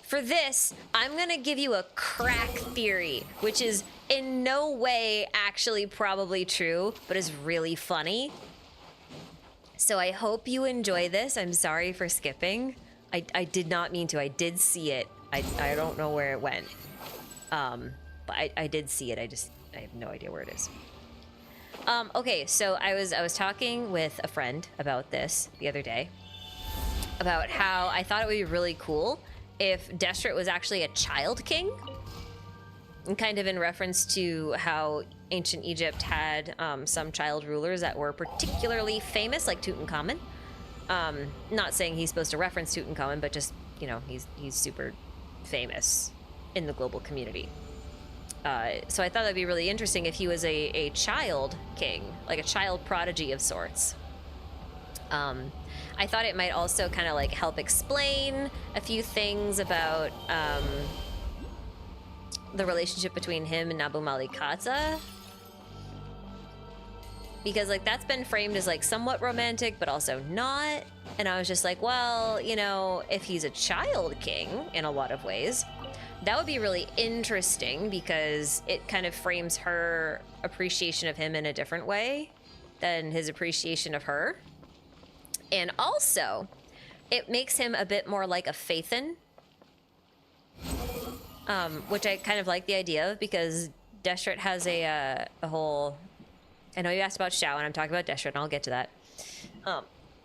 For this, I'm gonna give you a crack theory, which is in no way actually probably true, but is really funny. So I hope you enjoy this. I'm sorry for skipping. I did not mean to. I did see it. I don't know where it went. But I did see it. I have no idea where it is. Okay, so I was talking with a friend about this the other day, about how I thought it would be really cool if Destrit was actually a child king, and kind of in reference to how ancient Egypt had some child rulers that were particularly famous, like Tutankhamun. Not saying he's supposed to reference Tutankhamun, but just, you know, he's super famous in the global community. So I thought that'd be really interesting if he was a child king, like a child prodigy of sorts. I thought it might also kind of like help explain a few things about the relationship between him and Nabu Malikata. Because like that's been framed as like somewhat romantic, but also not. And I was just like, well, you know, if he's a child king in a lot of ways, that would be really interesting because it kind of frames her appreciation of him in a different way than his appreciation of her. And also, it makes him a bit more like a Phaethon, which I kind of like the idea of because Destrit has a whole... I know you asked about Shao, and I'm talking about Destrit, and I'll get to that.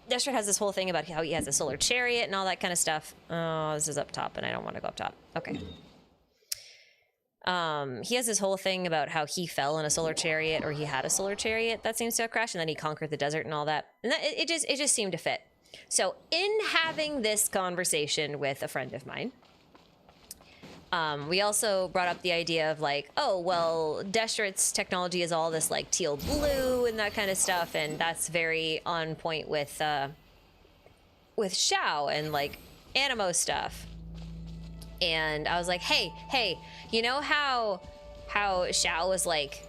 Destret has this whole thing about how he has a solar chariot and all that kind of stuff. Oh, this is up top, and I don't want to go up top. Okay. He has this whole thing about how he fell in a solar chariot, or he had a solar chariot that seems to have crashed, and then he conquered the desert and all that. And that, it just seemed to fit. So in having this conversation with a friend of mine, we also brought up the idea of like, oh, well, Destret's technology is all this like teal blue and that kind of stuff, and that's very on point with Shao and like Animo stuff. And I was like, hey, you know how Shao was like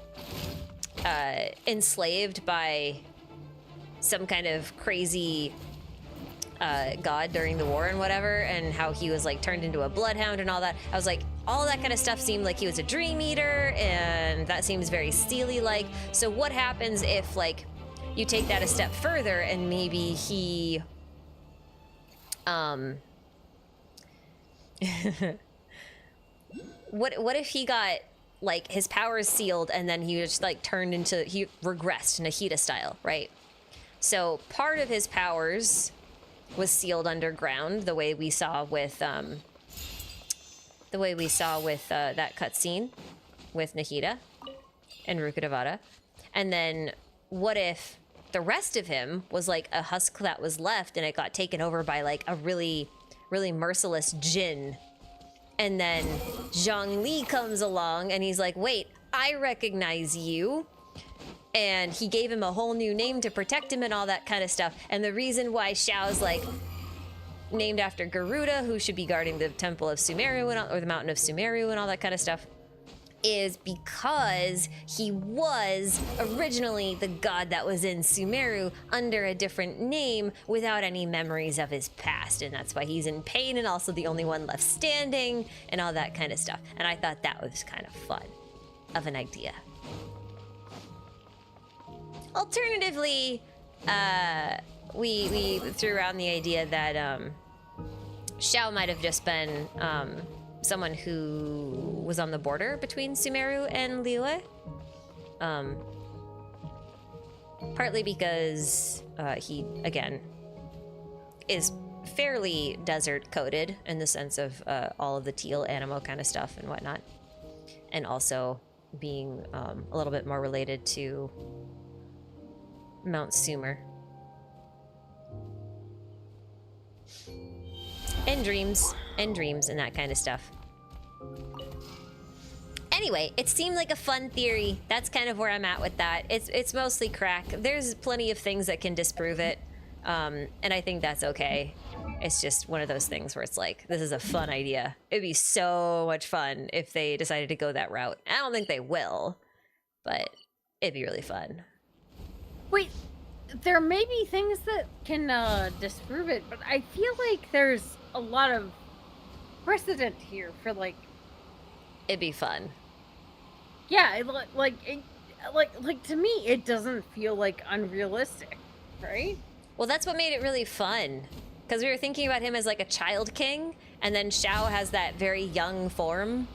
enslaved by some kind of crazy god during the war and whatever, and how he was like turned into a bloodhound and all that. I was like, all that kind of stuff seemed like he was a dream eater, and that seems very Steely-like. So what happens if like you take that a step further and maybe he what if he got like his powers sealed and then he just like turned into, he regressed Nahida style, right? So part of his powers was sealed underground, the way we saw with that cutscene with Nahida and Rukkhadevata. And then what if the rest of him was like a husk that was left and it got taken over by like a really merciless djinn? And then Zhongli comes along and he's like, wait, I recognize you. And he gave him a whole new name to protect him and all that kind of stuff. And the reason why Shao's like named after Garuda, who should be guarding the Temple of Sumeru or the Mountain of Sumeru and all that kind of stuff, is because he was originally the god that was in Sumeru under a different name without any memories of his past, and that's why he's in pain and also the only one left standing and all that kind of stuff. And I thought that was kind of fun of an idea. Alternatively, we threw around the idea that Shao might have just been someone who was on the border between Sumeru and Liyue. Partly because he, again, is fairly desert-coded in the sense of all of the teal Animo kind of stuff and whatnot. And also being a little bit more related to Mount Sumer. And dreams and that kind of stuff. Anyway, it seemed like a fun theory. That's kind of where I'm at with that. It's mostly crack. There's plenty of things that can disprove it, and I think that's okay. It's just one of those things where it's like, this is a fun idea. It'd be so much fun if they decided to go that route. I don't think they will, but it'd be really fun. Wait, there may be things that can disprove it, but I feel like there's a lot of precedent here for like. It'd be fun. Yeah, like to me, it doesn't feel like unrealistic, right? Well, that's what made it really fun, because we were thinking about him as like a child king, and then Shao has that very young form,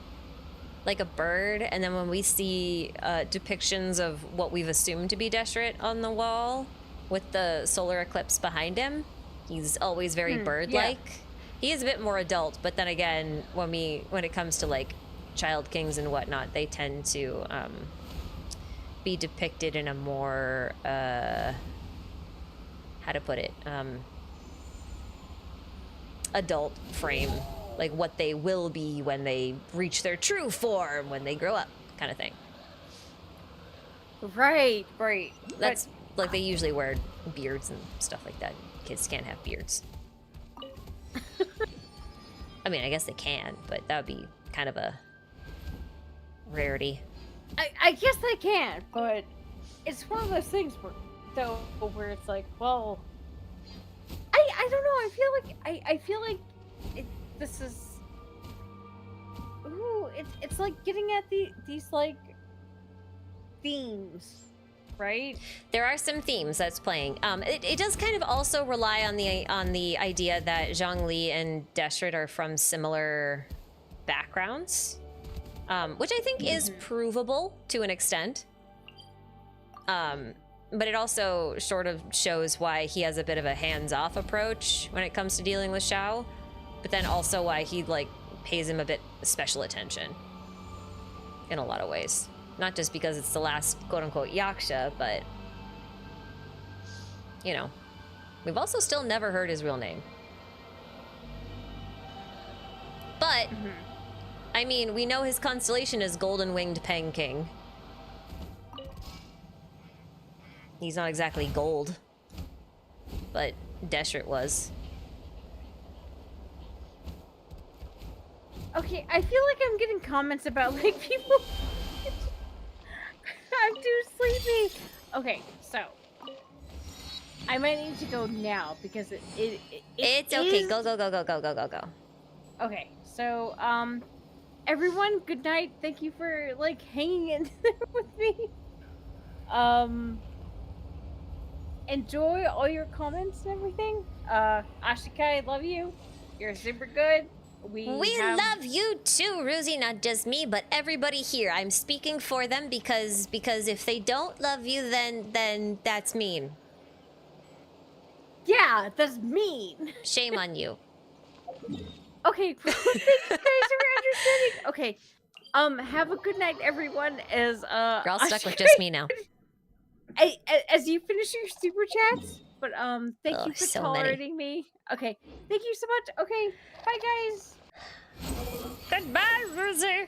like a bird, and then when we see depictions of what we've assumed to be Destret on the wall with the solar eclipse behind him, he's always very bird-like. Yeah. He is a bit more adult, but then again, when it comes to like child kings and whatnot, they tend to be depicted in a more how to put it, adult frame, like what they will be when they reach their true form when they grow up, kind of thing. Right. That's like they usually wear beards and stuff like that. Kids can't have beards. I mean, I guess they can, but that would be kind of a rarity. I guess they can, but it's one of those things where it's like, well, I don't know. I feel like this is. Ooh, it's like getting at these like themes. Right? There are some themes that's playing. It does kind of also rely on the idea that Zhongli and Destret are from similar backgrounds, which I think is provable to an extent. but it also sort of shows why he has a bit of a hands-off approach when it comes to dealing with Shao, but then also why he, like, pays him a bit special attention in a lot of ways. Not just because it's the last quote-unquote yaksha, but, you know, we've also still never heard his real name. But, I mean, we know his constellation is Golden-Winged Peng King. He's not exactly gold, but Deshret was. Okay, I feel like I'm getting comments about, like, people... I'm too sleepy. Okay, so... I might need to go now, because It's okay. Go, go, go, go, go, go, go, go. Okay, so, everyone, good night. Thank you for, like, hanging in there with me. Enjoy all your comments and everything. Ashika, I love you. You're super good. We love you too, Ruzi. Not just me, but everybody here. I'm speaking for them because if they don't love you, then that's mean. Yeah, that's mean. Shame on you. Okay, thank you guys for understanding. Okay, have a good night, everyone. As You're all stuck Ashika, with just me now. as you finish your super chats, but thank you for so tolerating me. Okay, thank you so much. Okay, bye guys. Goodbye, Ruzi.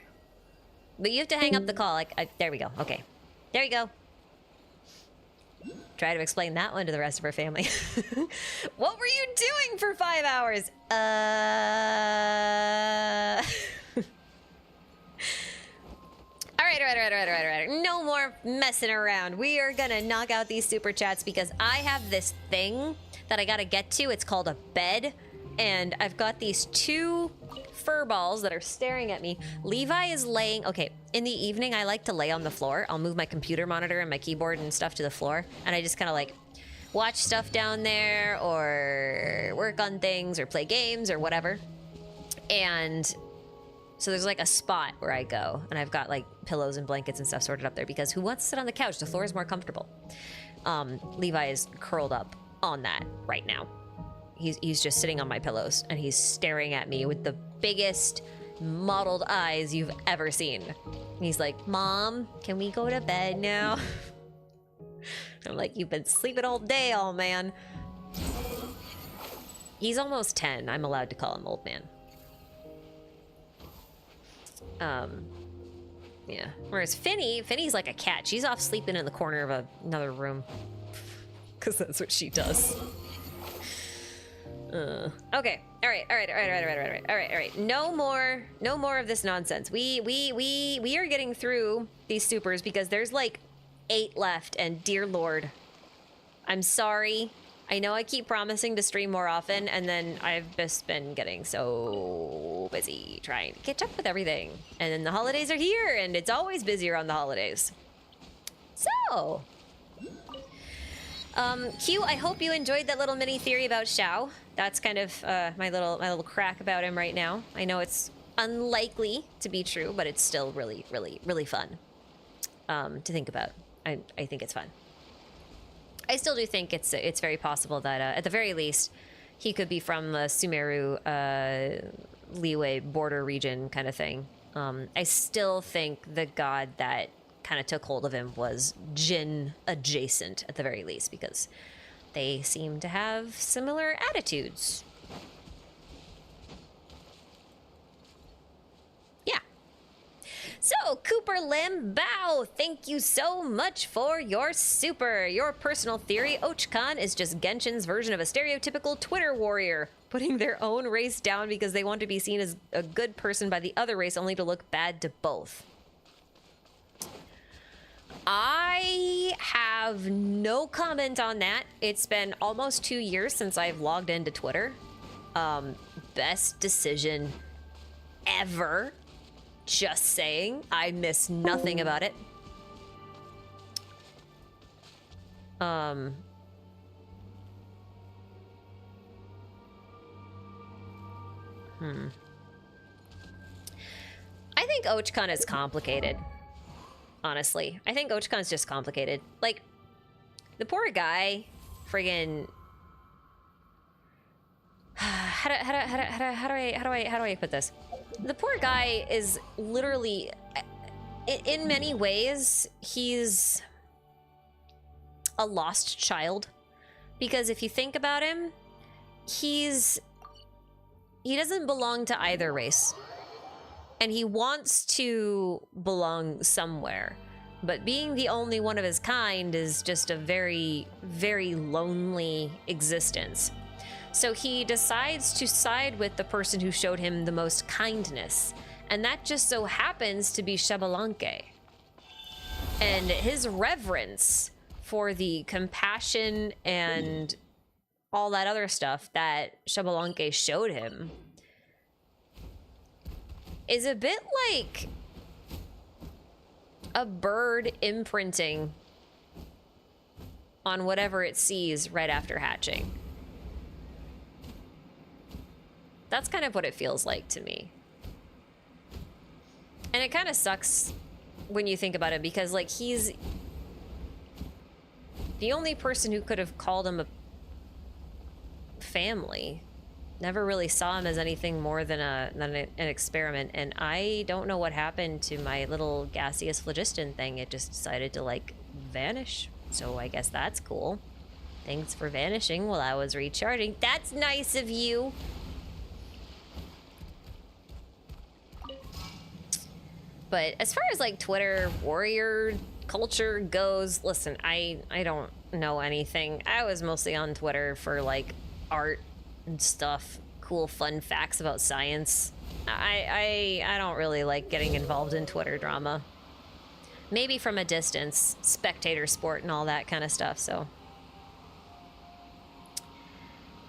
But you have to hang up the call. Like, there we go. Okay, there you go. Try to explain that one to the rest of our family. What were you doing for 5 hours? All right. No more messing around. We are gonna knock out these super chats because I have this thing that I gotta get to. It's called a bed, and I've got these two fur balls that are staring at me. Levi is laying... Okay, in the evening, I like to lay on the floor. I'll move my computer monitor and my keyboard and stuff to the floor, and I just kind of like watch stuff down there or work on things or play games or whatever. And so there's like a spot where I go, and I've got like pillows and blankets and stuff sorted up there because who wants to sit on the couch? The floor is more comfortable. Levi is curled up on that right now. He's just sitting on my pillows, and he's staring at me with the biggest mottled eyes you've ever seen. And he's like, Mom, can we go to bed now? I'm like, you've been sleeping all day, old man. He's almost 10. I'm allowed to call him old man. Yeah. Whereas Finny's like a cat. She's off sleeping in the corner of another room. Because that's what she does. Okay. All right. No more of this nonsense. We are getting through these supers because there's like 8 left, and dear Lord, I'm sorry. I know I keep promising to stream more often, and then I've just been getting so busy trying to catch up with everything. And then the holidays are here, and it's always busier on the holidays. So, Q, I hope you enjoyed that little mini theory about Shao. That's kind of my little crack about him right now. I know it's unlikely to be true, but it's still really, really, really fun to think about. I think it's fun. I still do think it's very possible that at the very least he could be from the Sumeru Liyue border region kind of thing. I still think the god that kind of took hold of him was Jin adjacent at the very least, because they seem to have similar attitudes. Yeah. So, Cooper Limbow, thank you so much for your super. Your personal theory, Ochkan is just Genshin's version of a stereotypical Twitter warrior, putting their own race down because they want to be seen as a good person by the other race only to look bad to both. I have no comment on that. It's been almost 2 years since I've logged into Twitter. Best decision ever. Just saying. I miss nothing about it. I think Ochkan is complicated. Honestly, I think Ochkan's just complicated. Like, The poor guy, friggin'. How do I put this? The poor guy is literally, in many ways, he's a lost child. Because if you think about him, he doesn't belong to either race. And he wants to belong somewhere. But being the only one of his kind is just a very, very lonely existence. So he decides to side with the person who showed him the most kindness. And that just so happens to be Xbalanque. And his reverence for the compassion and all that other stuff that Xbalanque showed him is a bit like a bird imprinting on whatever it sees right after hatching. That's kind of what it feels like to me. And it kind of sucks when you think about it, because like he's the only person who could have called him a family. Never really saw him as anything more than an experiment. And I don't know what happened to my little gaseous phlogiston thing. It just decided to like vanish. So I guess that's cool. Thanks for vanishing while I was recharging. That's nice of you. But as far as like Twitter warrior culture goes, listen, I don't know anything. I was mostly on Twitter for like art and stuff, cool fun facts about science. I don't really like getting involved in Twitter drama. Maybe from a distance, spectator sport and all that kind of stuff, so.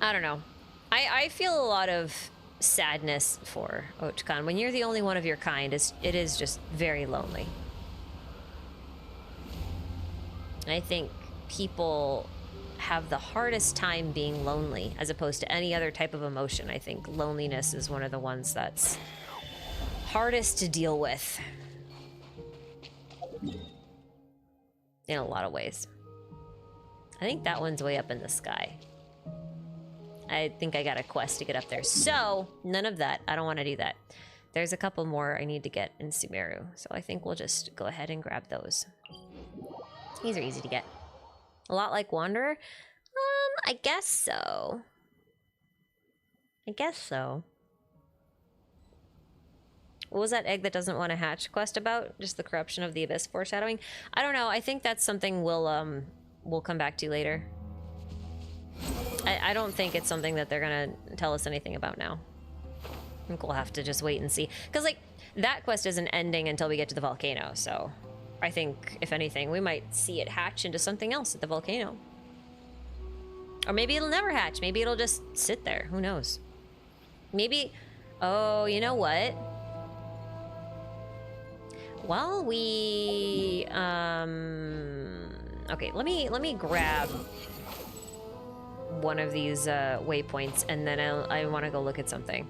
I don't know. I feel a lot of sadness for Ochkan. When you're the only one of your kind, it is just very lonely. I think people have the hardest time being lonely as opposed to any other type of emotion. I think loneliness is one of the ones that's hardest to deal with in a lot of ways. I think that one's way up in the sky. I think I got a quest to get up there. So, none of that. I don't want to do that. There's a couple more I need to get in Sumeru. So I think we'll just go ahead and grab those. These are easy to get. A lot like Wanderer? I guess so. I guess so. What was that egg that doesn't want to hatch quest about? Just the corruption of the abyss foreshadowing? I don't know. I think that's something we'll come back to later. I don't think it's something that they're gonna tell us anything about now. I think we'll have to just wait and see. Because, like, that quest isn't ending until we get to the volcano, so I think, if anything, we might see it hatch into something else at the volcano. Or maybe it'll never hatch. Maybe it'll just sit there. Who knows? Maybe... Oh, you know what? Well, we... Okay, let me grab one of these waypoints, and then I want to go look at something.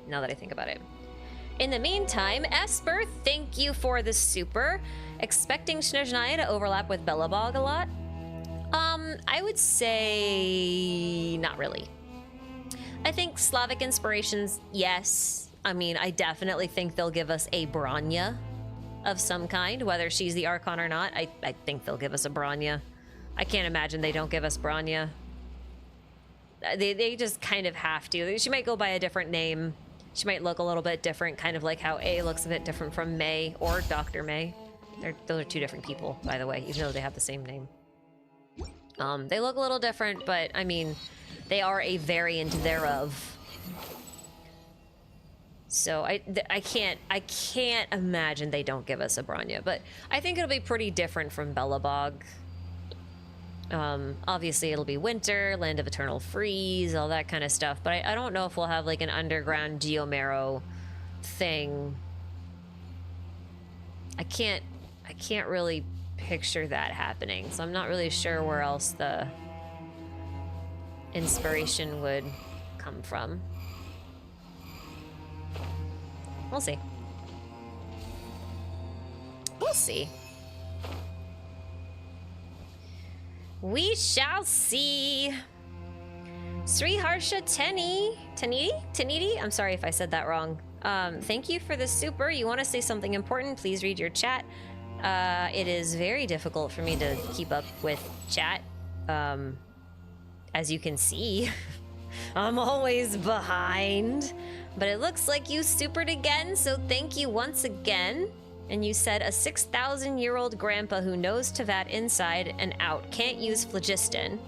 Now that I think about it. In the meantime, Esper, thank you for the super. Expecting Snezhnaya to overlap with Belobog a lot? I would say not really. I think Slavic inspirations, yes. I mean, I definitely think they'll give us a Bronya of some kind, whether she's the Archon or not. I think they'll give us a Bronya. I can't imagine they don't give us Bronya. They just kind of have to. She might go by a different name. She might look a little bit different, kind of like how A looks a bit different from May or Dr. May. Those are two different people, by the way, even though they have the same name. They look a little different, but I mean, they are a variant thereof. So I can't imagine they don't give us a Bronya, but I think it'll be pretty different from Belobog. Obviously it'll be winter, land of eternal freeze, all that kind of stuff, but I don't know if we'll have like an underground Geomero thing. I can't really picture that happening, so I'm not really sure where else the inspiration would come from. We'll see. We'll see. We shall see. Sri Harsha Taniti? I'm sorry if I said that wrong. Thank you for the super. You want to say something important? Please read your chat. It is very difficult for me to keep up with chat. As you can see, I'm always behind. But it looks like you supered again, so thank you once again. And you said a 6,000-year-old grandpa who knows Tevat inside and out can't use phlogiston.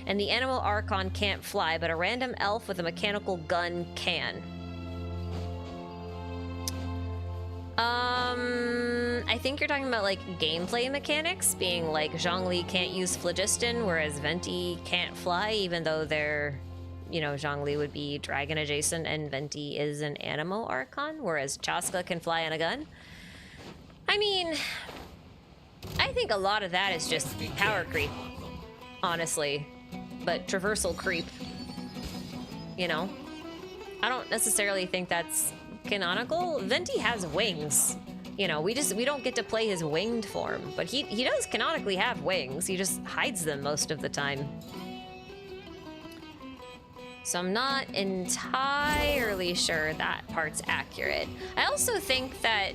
And the animal Archon can't fly, but a random elf with a mechanical gun can. I think you're talking about like gameplay mechanics, being like Zhongli can't use phlogiston, whereas Venti can't fly, even though they're, you know, Zhongli would be dragon adjacent and Venti is an animal Archon, whereas Chaska can fly on a gun. I mean, I think a lot of that is just power creep, honestly. But traversal creep, you know? I don't necessarily think that's canonical. Venti has wings. You know, we don't get to play his winged form, but he does canonically have wings. He just hides them most of the time. So I'm not entirely sure that part's accurate. I also think that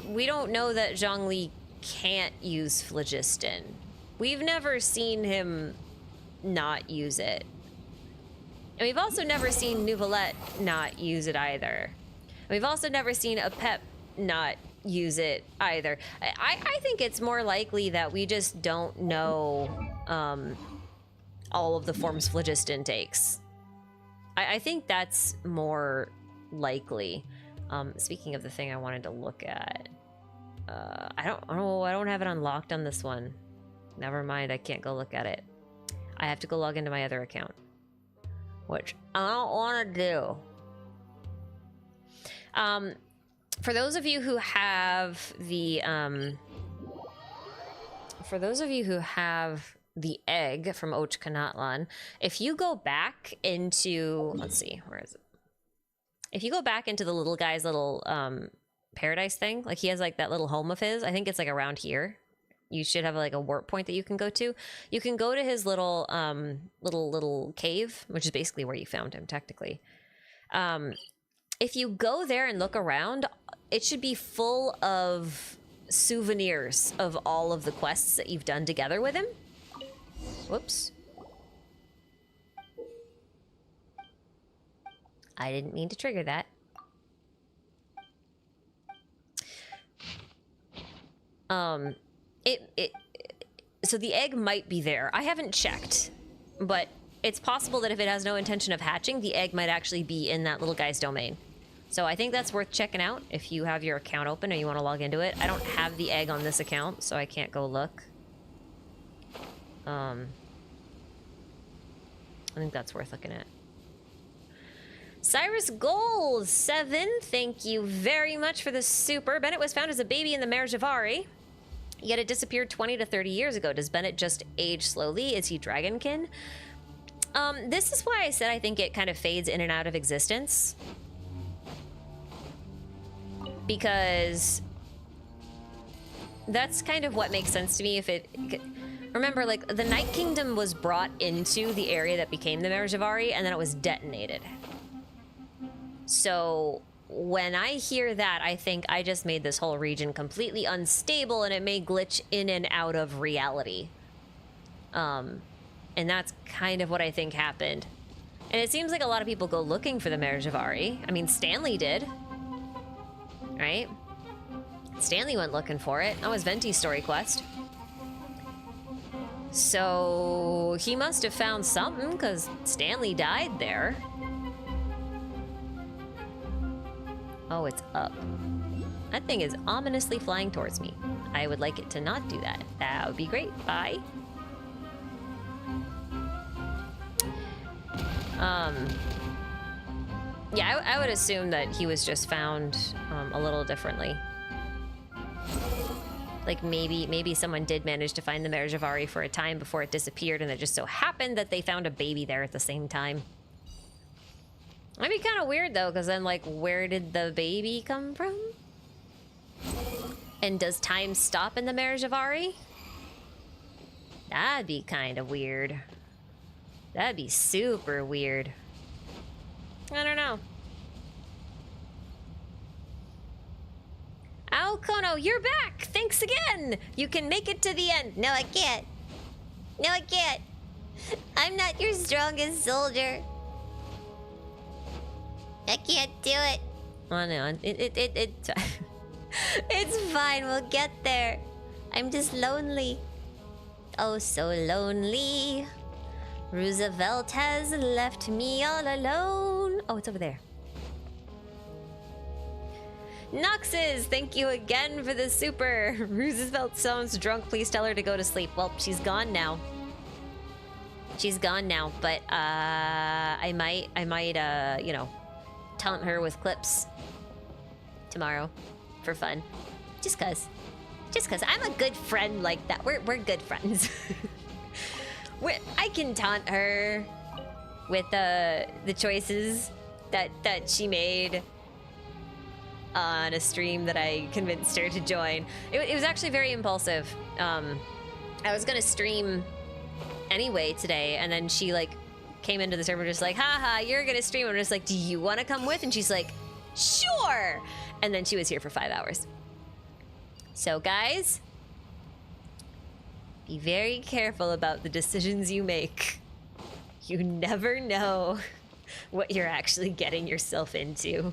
we don't know that Zhongli can't use phlogiston. We've never seen him not use it. And we've also never seen Nouvelette not use it either. And we've also never seen a Pep not use it either. I think it's more likely that we just don't know all of the forms phlogiston takes. I think that's more likely. Speaking of the thing I wanted to look at, I don't have it unlocked on this one. Never mind, I can't go look at it. I have to go log into my other account, which I don't want to do. For those of you who have the egg from Ochka Natlan, if you go back into, let's see, where is it? If you go back into the little guy's little paradise thing, like he has like that little home of his, I think it's like around here. You should have like a warp point that you can go to. You can go to his little little cave, which is basically where you found him technically. If you go there and look around, it should be full of souvenirs of all of the quests that you've done together with him. Whoops. I didn't mean to trigger that. So the egg might be there. I haven't checked, but it's possible that if it has no intention of hatching, the egg might actually be in that little guy's domain. So I think that's worth checking out if you have your account open or you want to log into it. I don't have the egg on this account, so I can't go look. I think that's worth looking at. Cyrus Gold 7, thank you very much for the super. Bennett was found as a baby in the Mare Javari, yet it disappeared 20 to 30 years ago. Does Bennett just age slowly? Is he dragonkin? This is why I said I think it kind of fades in and out of existence. Because that's kind of what makes sense to me. If it... Remember, like, the Night Kingdom was brought into the area that became the Mare Javari, and then it was detonated. So when I hear that, I think I just made this whole region completely unstable, and it may glitch in and out of reality. And that's kind of what I think happened. And it seems like a lot of people go looking for the Mare Javari. I mean, Stanley did. Right? Stanley went looking for it. That was Venti's story quest. So he must have found something, because Stanley died there. Oh, it's up. That thing is ominously flying towards me. I would like it to not do that. That would be great. Bye. Yeah, I would assume that he was just found a little differently. Like maybe someone did manage to find the Mare Javari for a time before it disappeared, and it just so happened that they found a baby there at the same time. That'd be kind of weird though, because then like, where did the baby come from? And does time stop in the Mare Javari? That'd be kind of weird. That'd be super weird. I don't know. Al Kono, you're back! Thanks again! You can make it to the end. No, I can't. No, I can't. I'm not your strongest soldier. I can't do it. Oh no, it's It's fine, we'll get there. I'm just lonely. Oh, so lonely. Roosevelt has left me all alone. Oh, it's over there. Noxes, thank you again for the super. Roosevelt sounds drunk. Please tell her to go to sleep. Well, she's gone now. She's gone now, but I might, you know, taunt her with clips tomorrow for fun. Just cause I'm a good friend like that. We're good friends. I can taunt her with the choices that she made on a stream that I convinced her to join. It was actually very impulsive. I was gonna stream anyway today, and then she like came into the server just like, haha, you're gonna stream. I'm just like, do you want to come with? And she's like, sure. And then she was here for 5 hours. So guys, be very careful about the decisions you make. You never know what you're actually getting yourself into.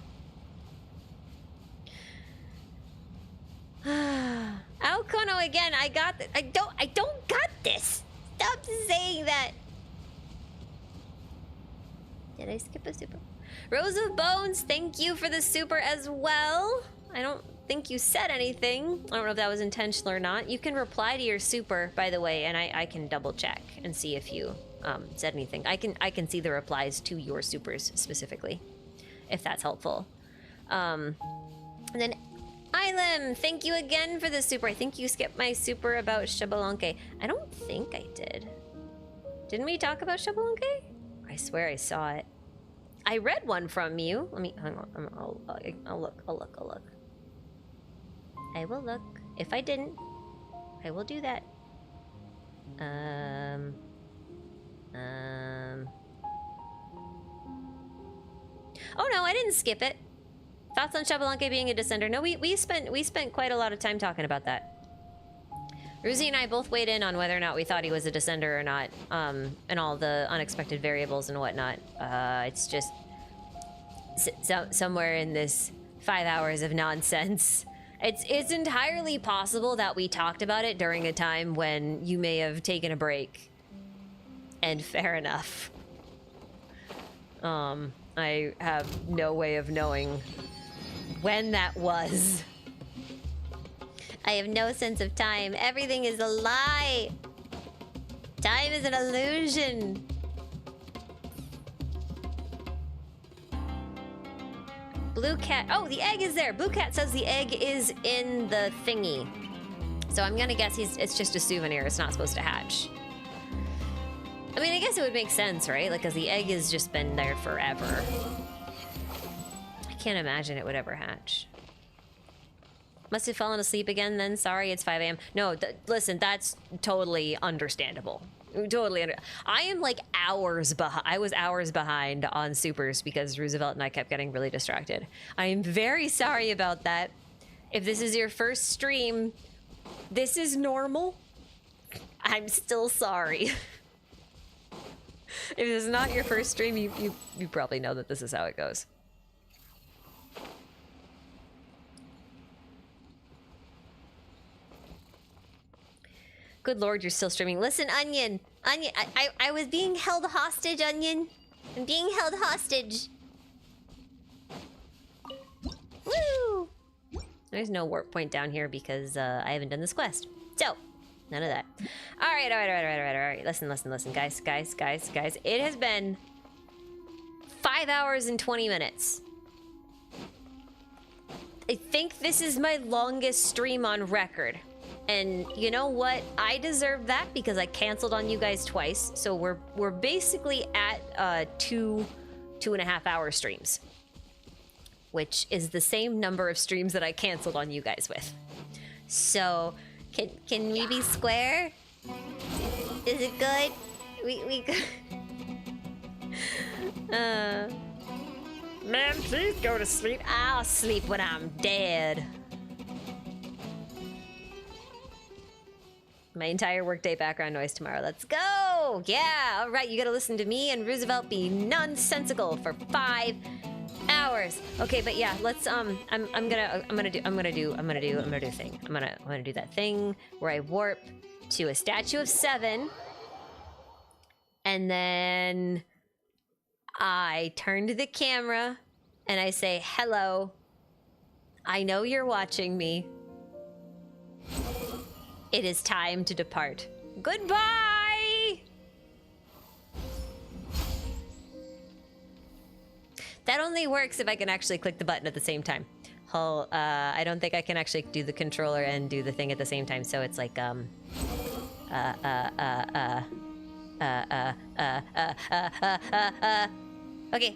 Alcono again, I don't got this. Stop saying that. Did I skip a super? Rose of Bones, thank you for the super as well. I don't think you said anything. I don't know if that was intentional or not. You can reply to your super, by the way, and I can double check and see if you said anything. I can see the replies to your supers specifically, if that's helpful. And then Ilem, thank you again for the super. I think you skipped my super about Xbalanque. I don't think I did. Didn't we talk about Xbalanque? I swear I saw it. I read one from you. Let me, hang on, I'll look. I will look. If I didn't, I will do that. Oh no, I didn't skip it. Thoughts on Xbalanque being a descender? No, we spent quite a lot of time talking about that. Ruzi and I both weighed in on whether or not we thought he was a descender or not, and all the unexpected variables and whatnot. It's just somewhere in this 5 hours of nonsense. It's entirely possible that we talked about it during a time when you may have taken a break. And fair enough. I have no way of knowing when that was. I have no sense of time. Everything is a lie. Time is an illusion. Blue Cat. Oh, the egg is there. Blue Cat says the egg is in the thingy. So I'm gonna guess it's just a souvenir. It's not supposed to hatch. I mean, I guess it would make sense, right? Like, because the egg has just been there forever. I can't imagine it would ever hatch. Must have fallen asleep again then. Sorry, it's 5 a.m. No, listen, that's totally understandable. I am like hours behind. I was hours behind on supers because Roosevelt and I kept getting really distracted. I am very sorry about that. If this is your first stream, this is normal. I'm still sorry. If this is not your first stream, you probably know that this is how it goes. Good lord, you're still streaming. Listen, Onion, I was being held hostage, Onion. I'm being held hostage. Woo! There's no warp point down here because I haven't done this quest. So, none of that. All right. Listen, guys. It has been 5 hours and 20 minutes. I think this is my longest stream on record. And you know what? I deserve that because I canceled on you guys twice. So we're basically at 2.5 hour streams, which is the same number of streams that I canceled on you guys with. So can we be square? Is it good? We Man, please go to sleep. I'll sleep when I'm dead. My entire workday background noise tomorrow. Let's go! Yeah, all right. You gotta listen to me and Roosevelt be nonsensical for 5 hours. Okay, but yeah, let's I'm gonna do a thing. I'm gonna do that thing where I warp to a statue of 7, and then I turn to the camera and I say, "Hello. I know you're watching me. It is time to depart. Goodbye!" That only works if I can actually click the button at the same time. I don't think I can actually do the controller and do the thing at the same time, so it's like, okay.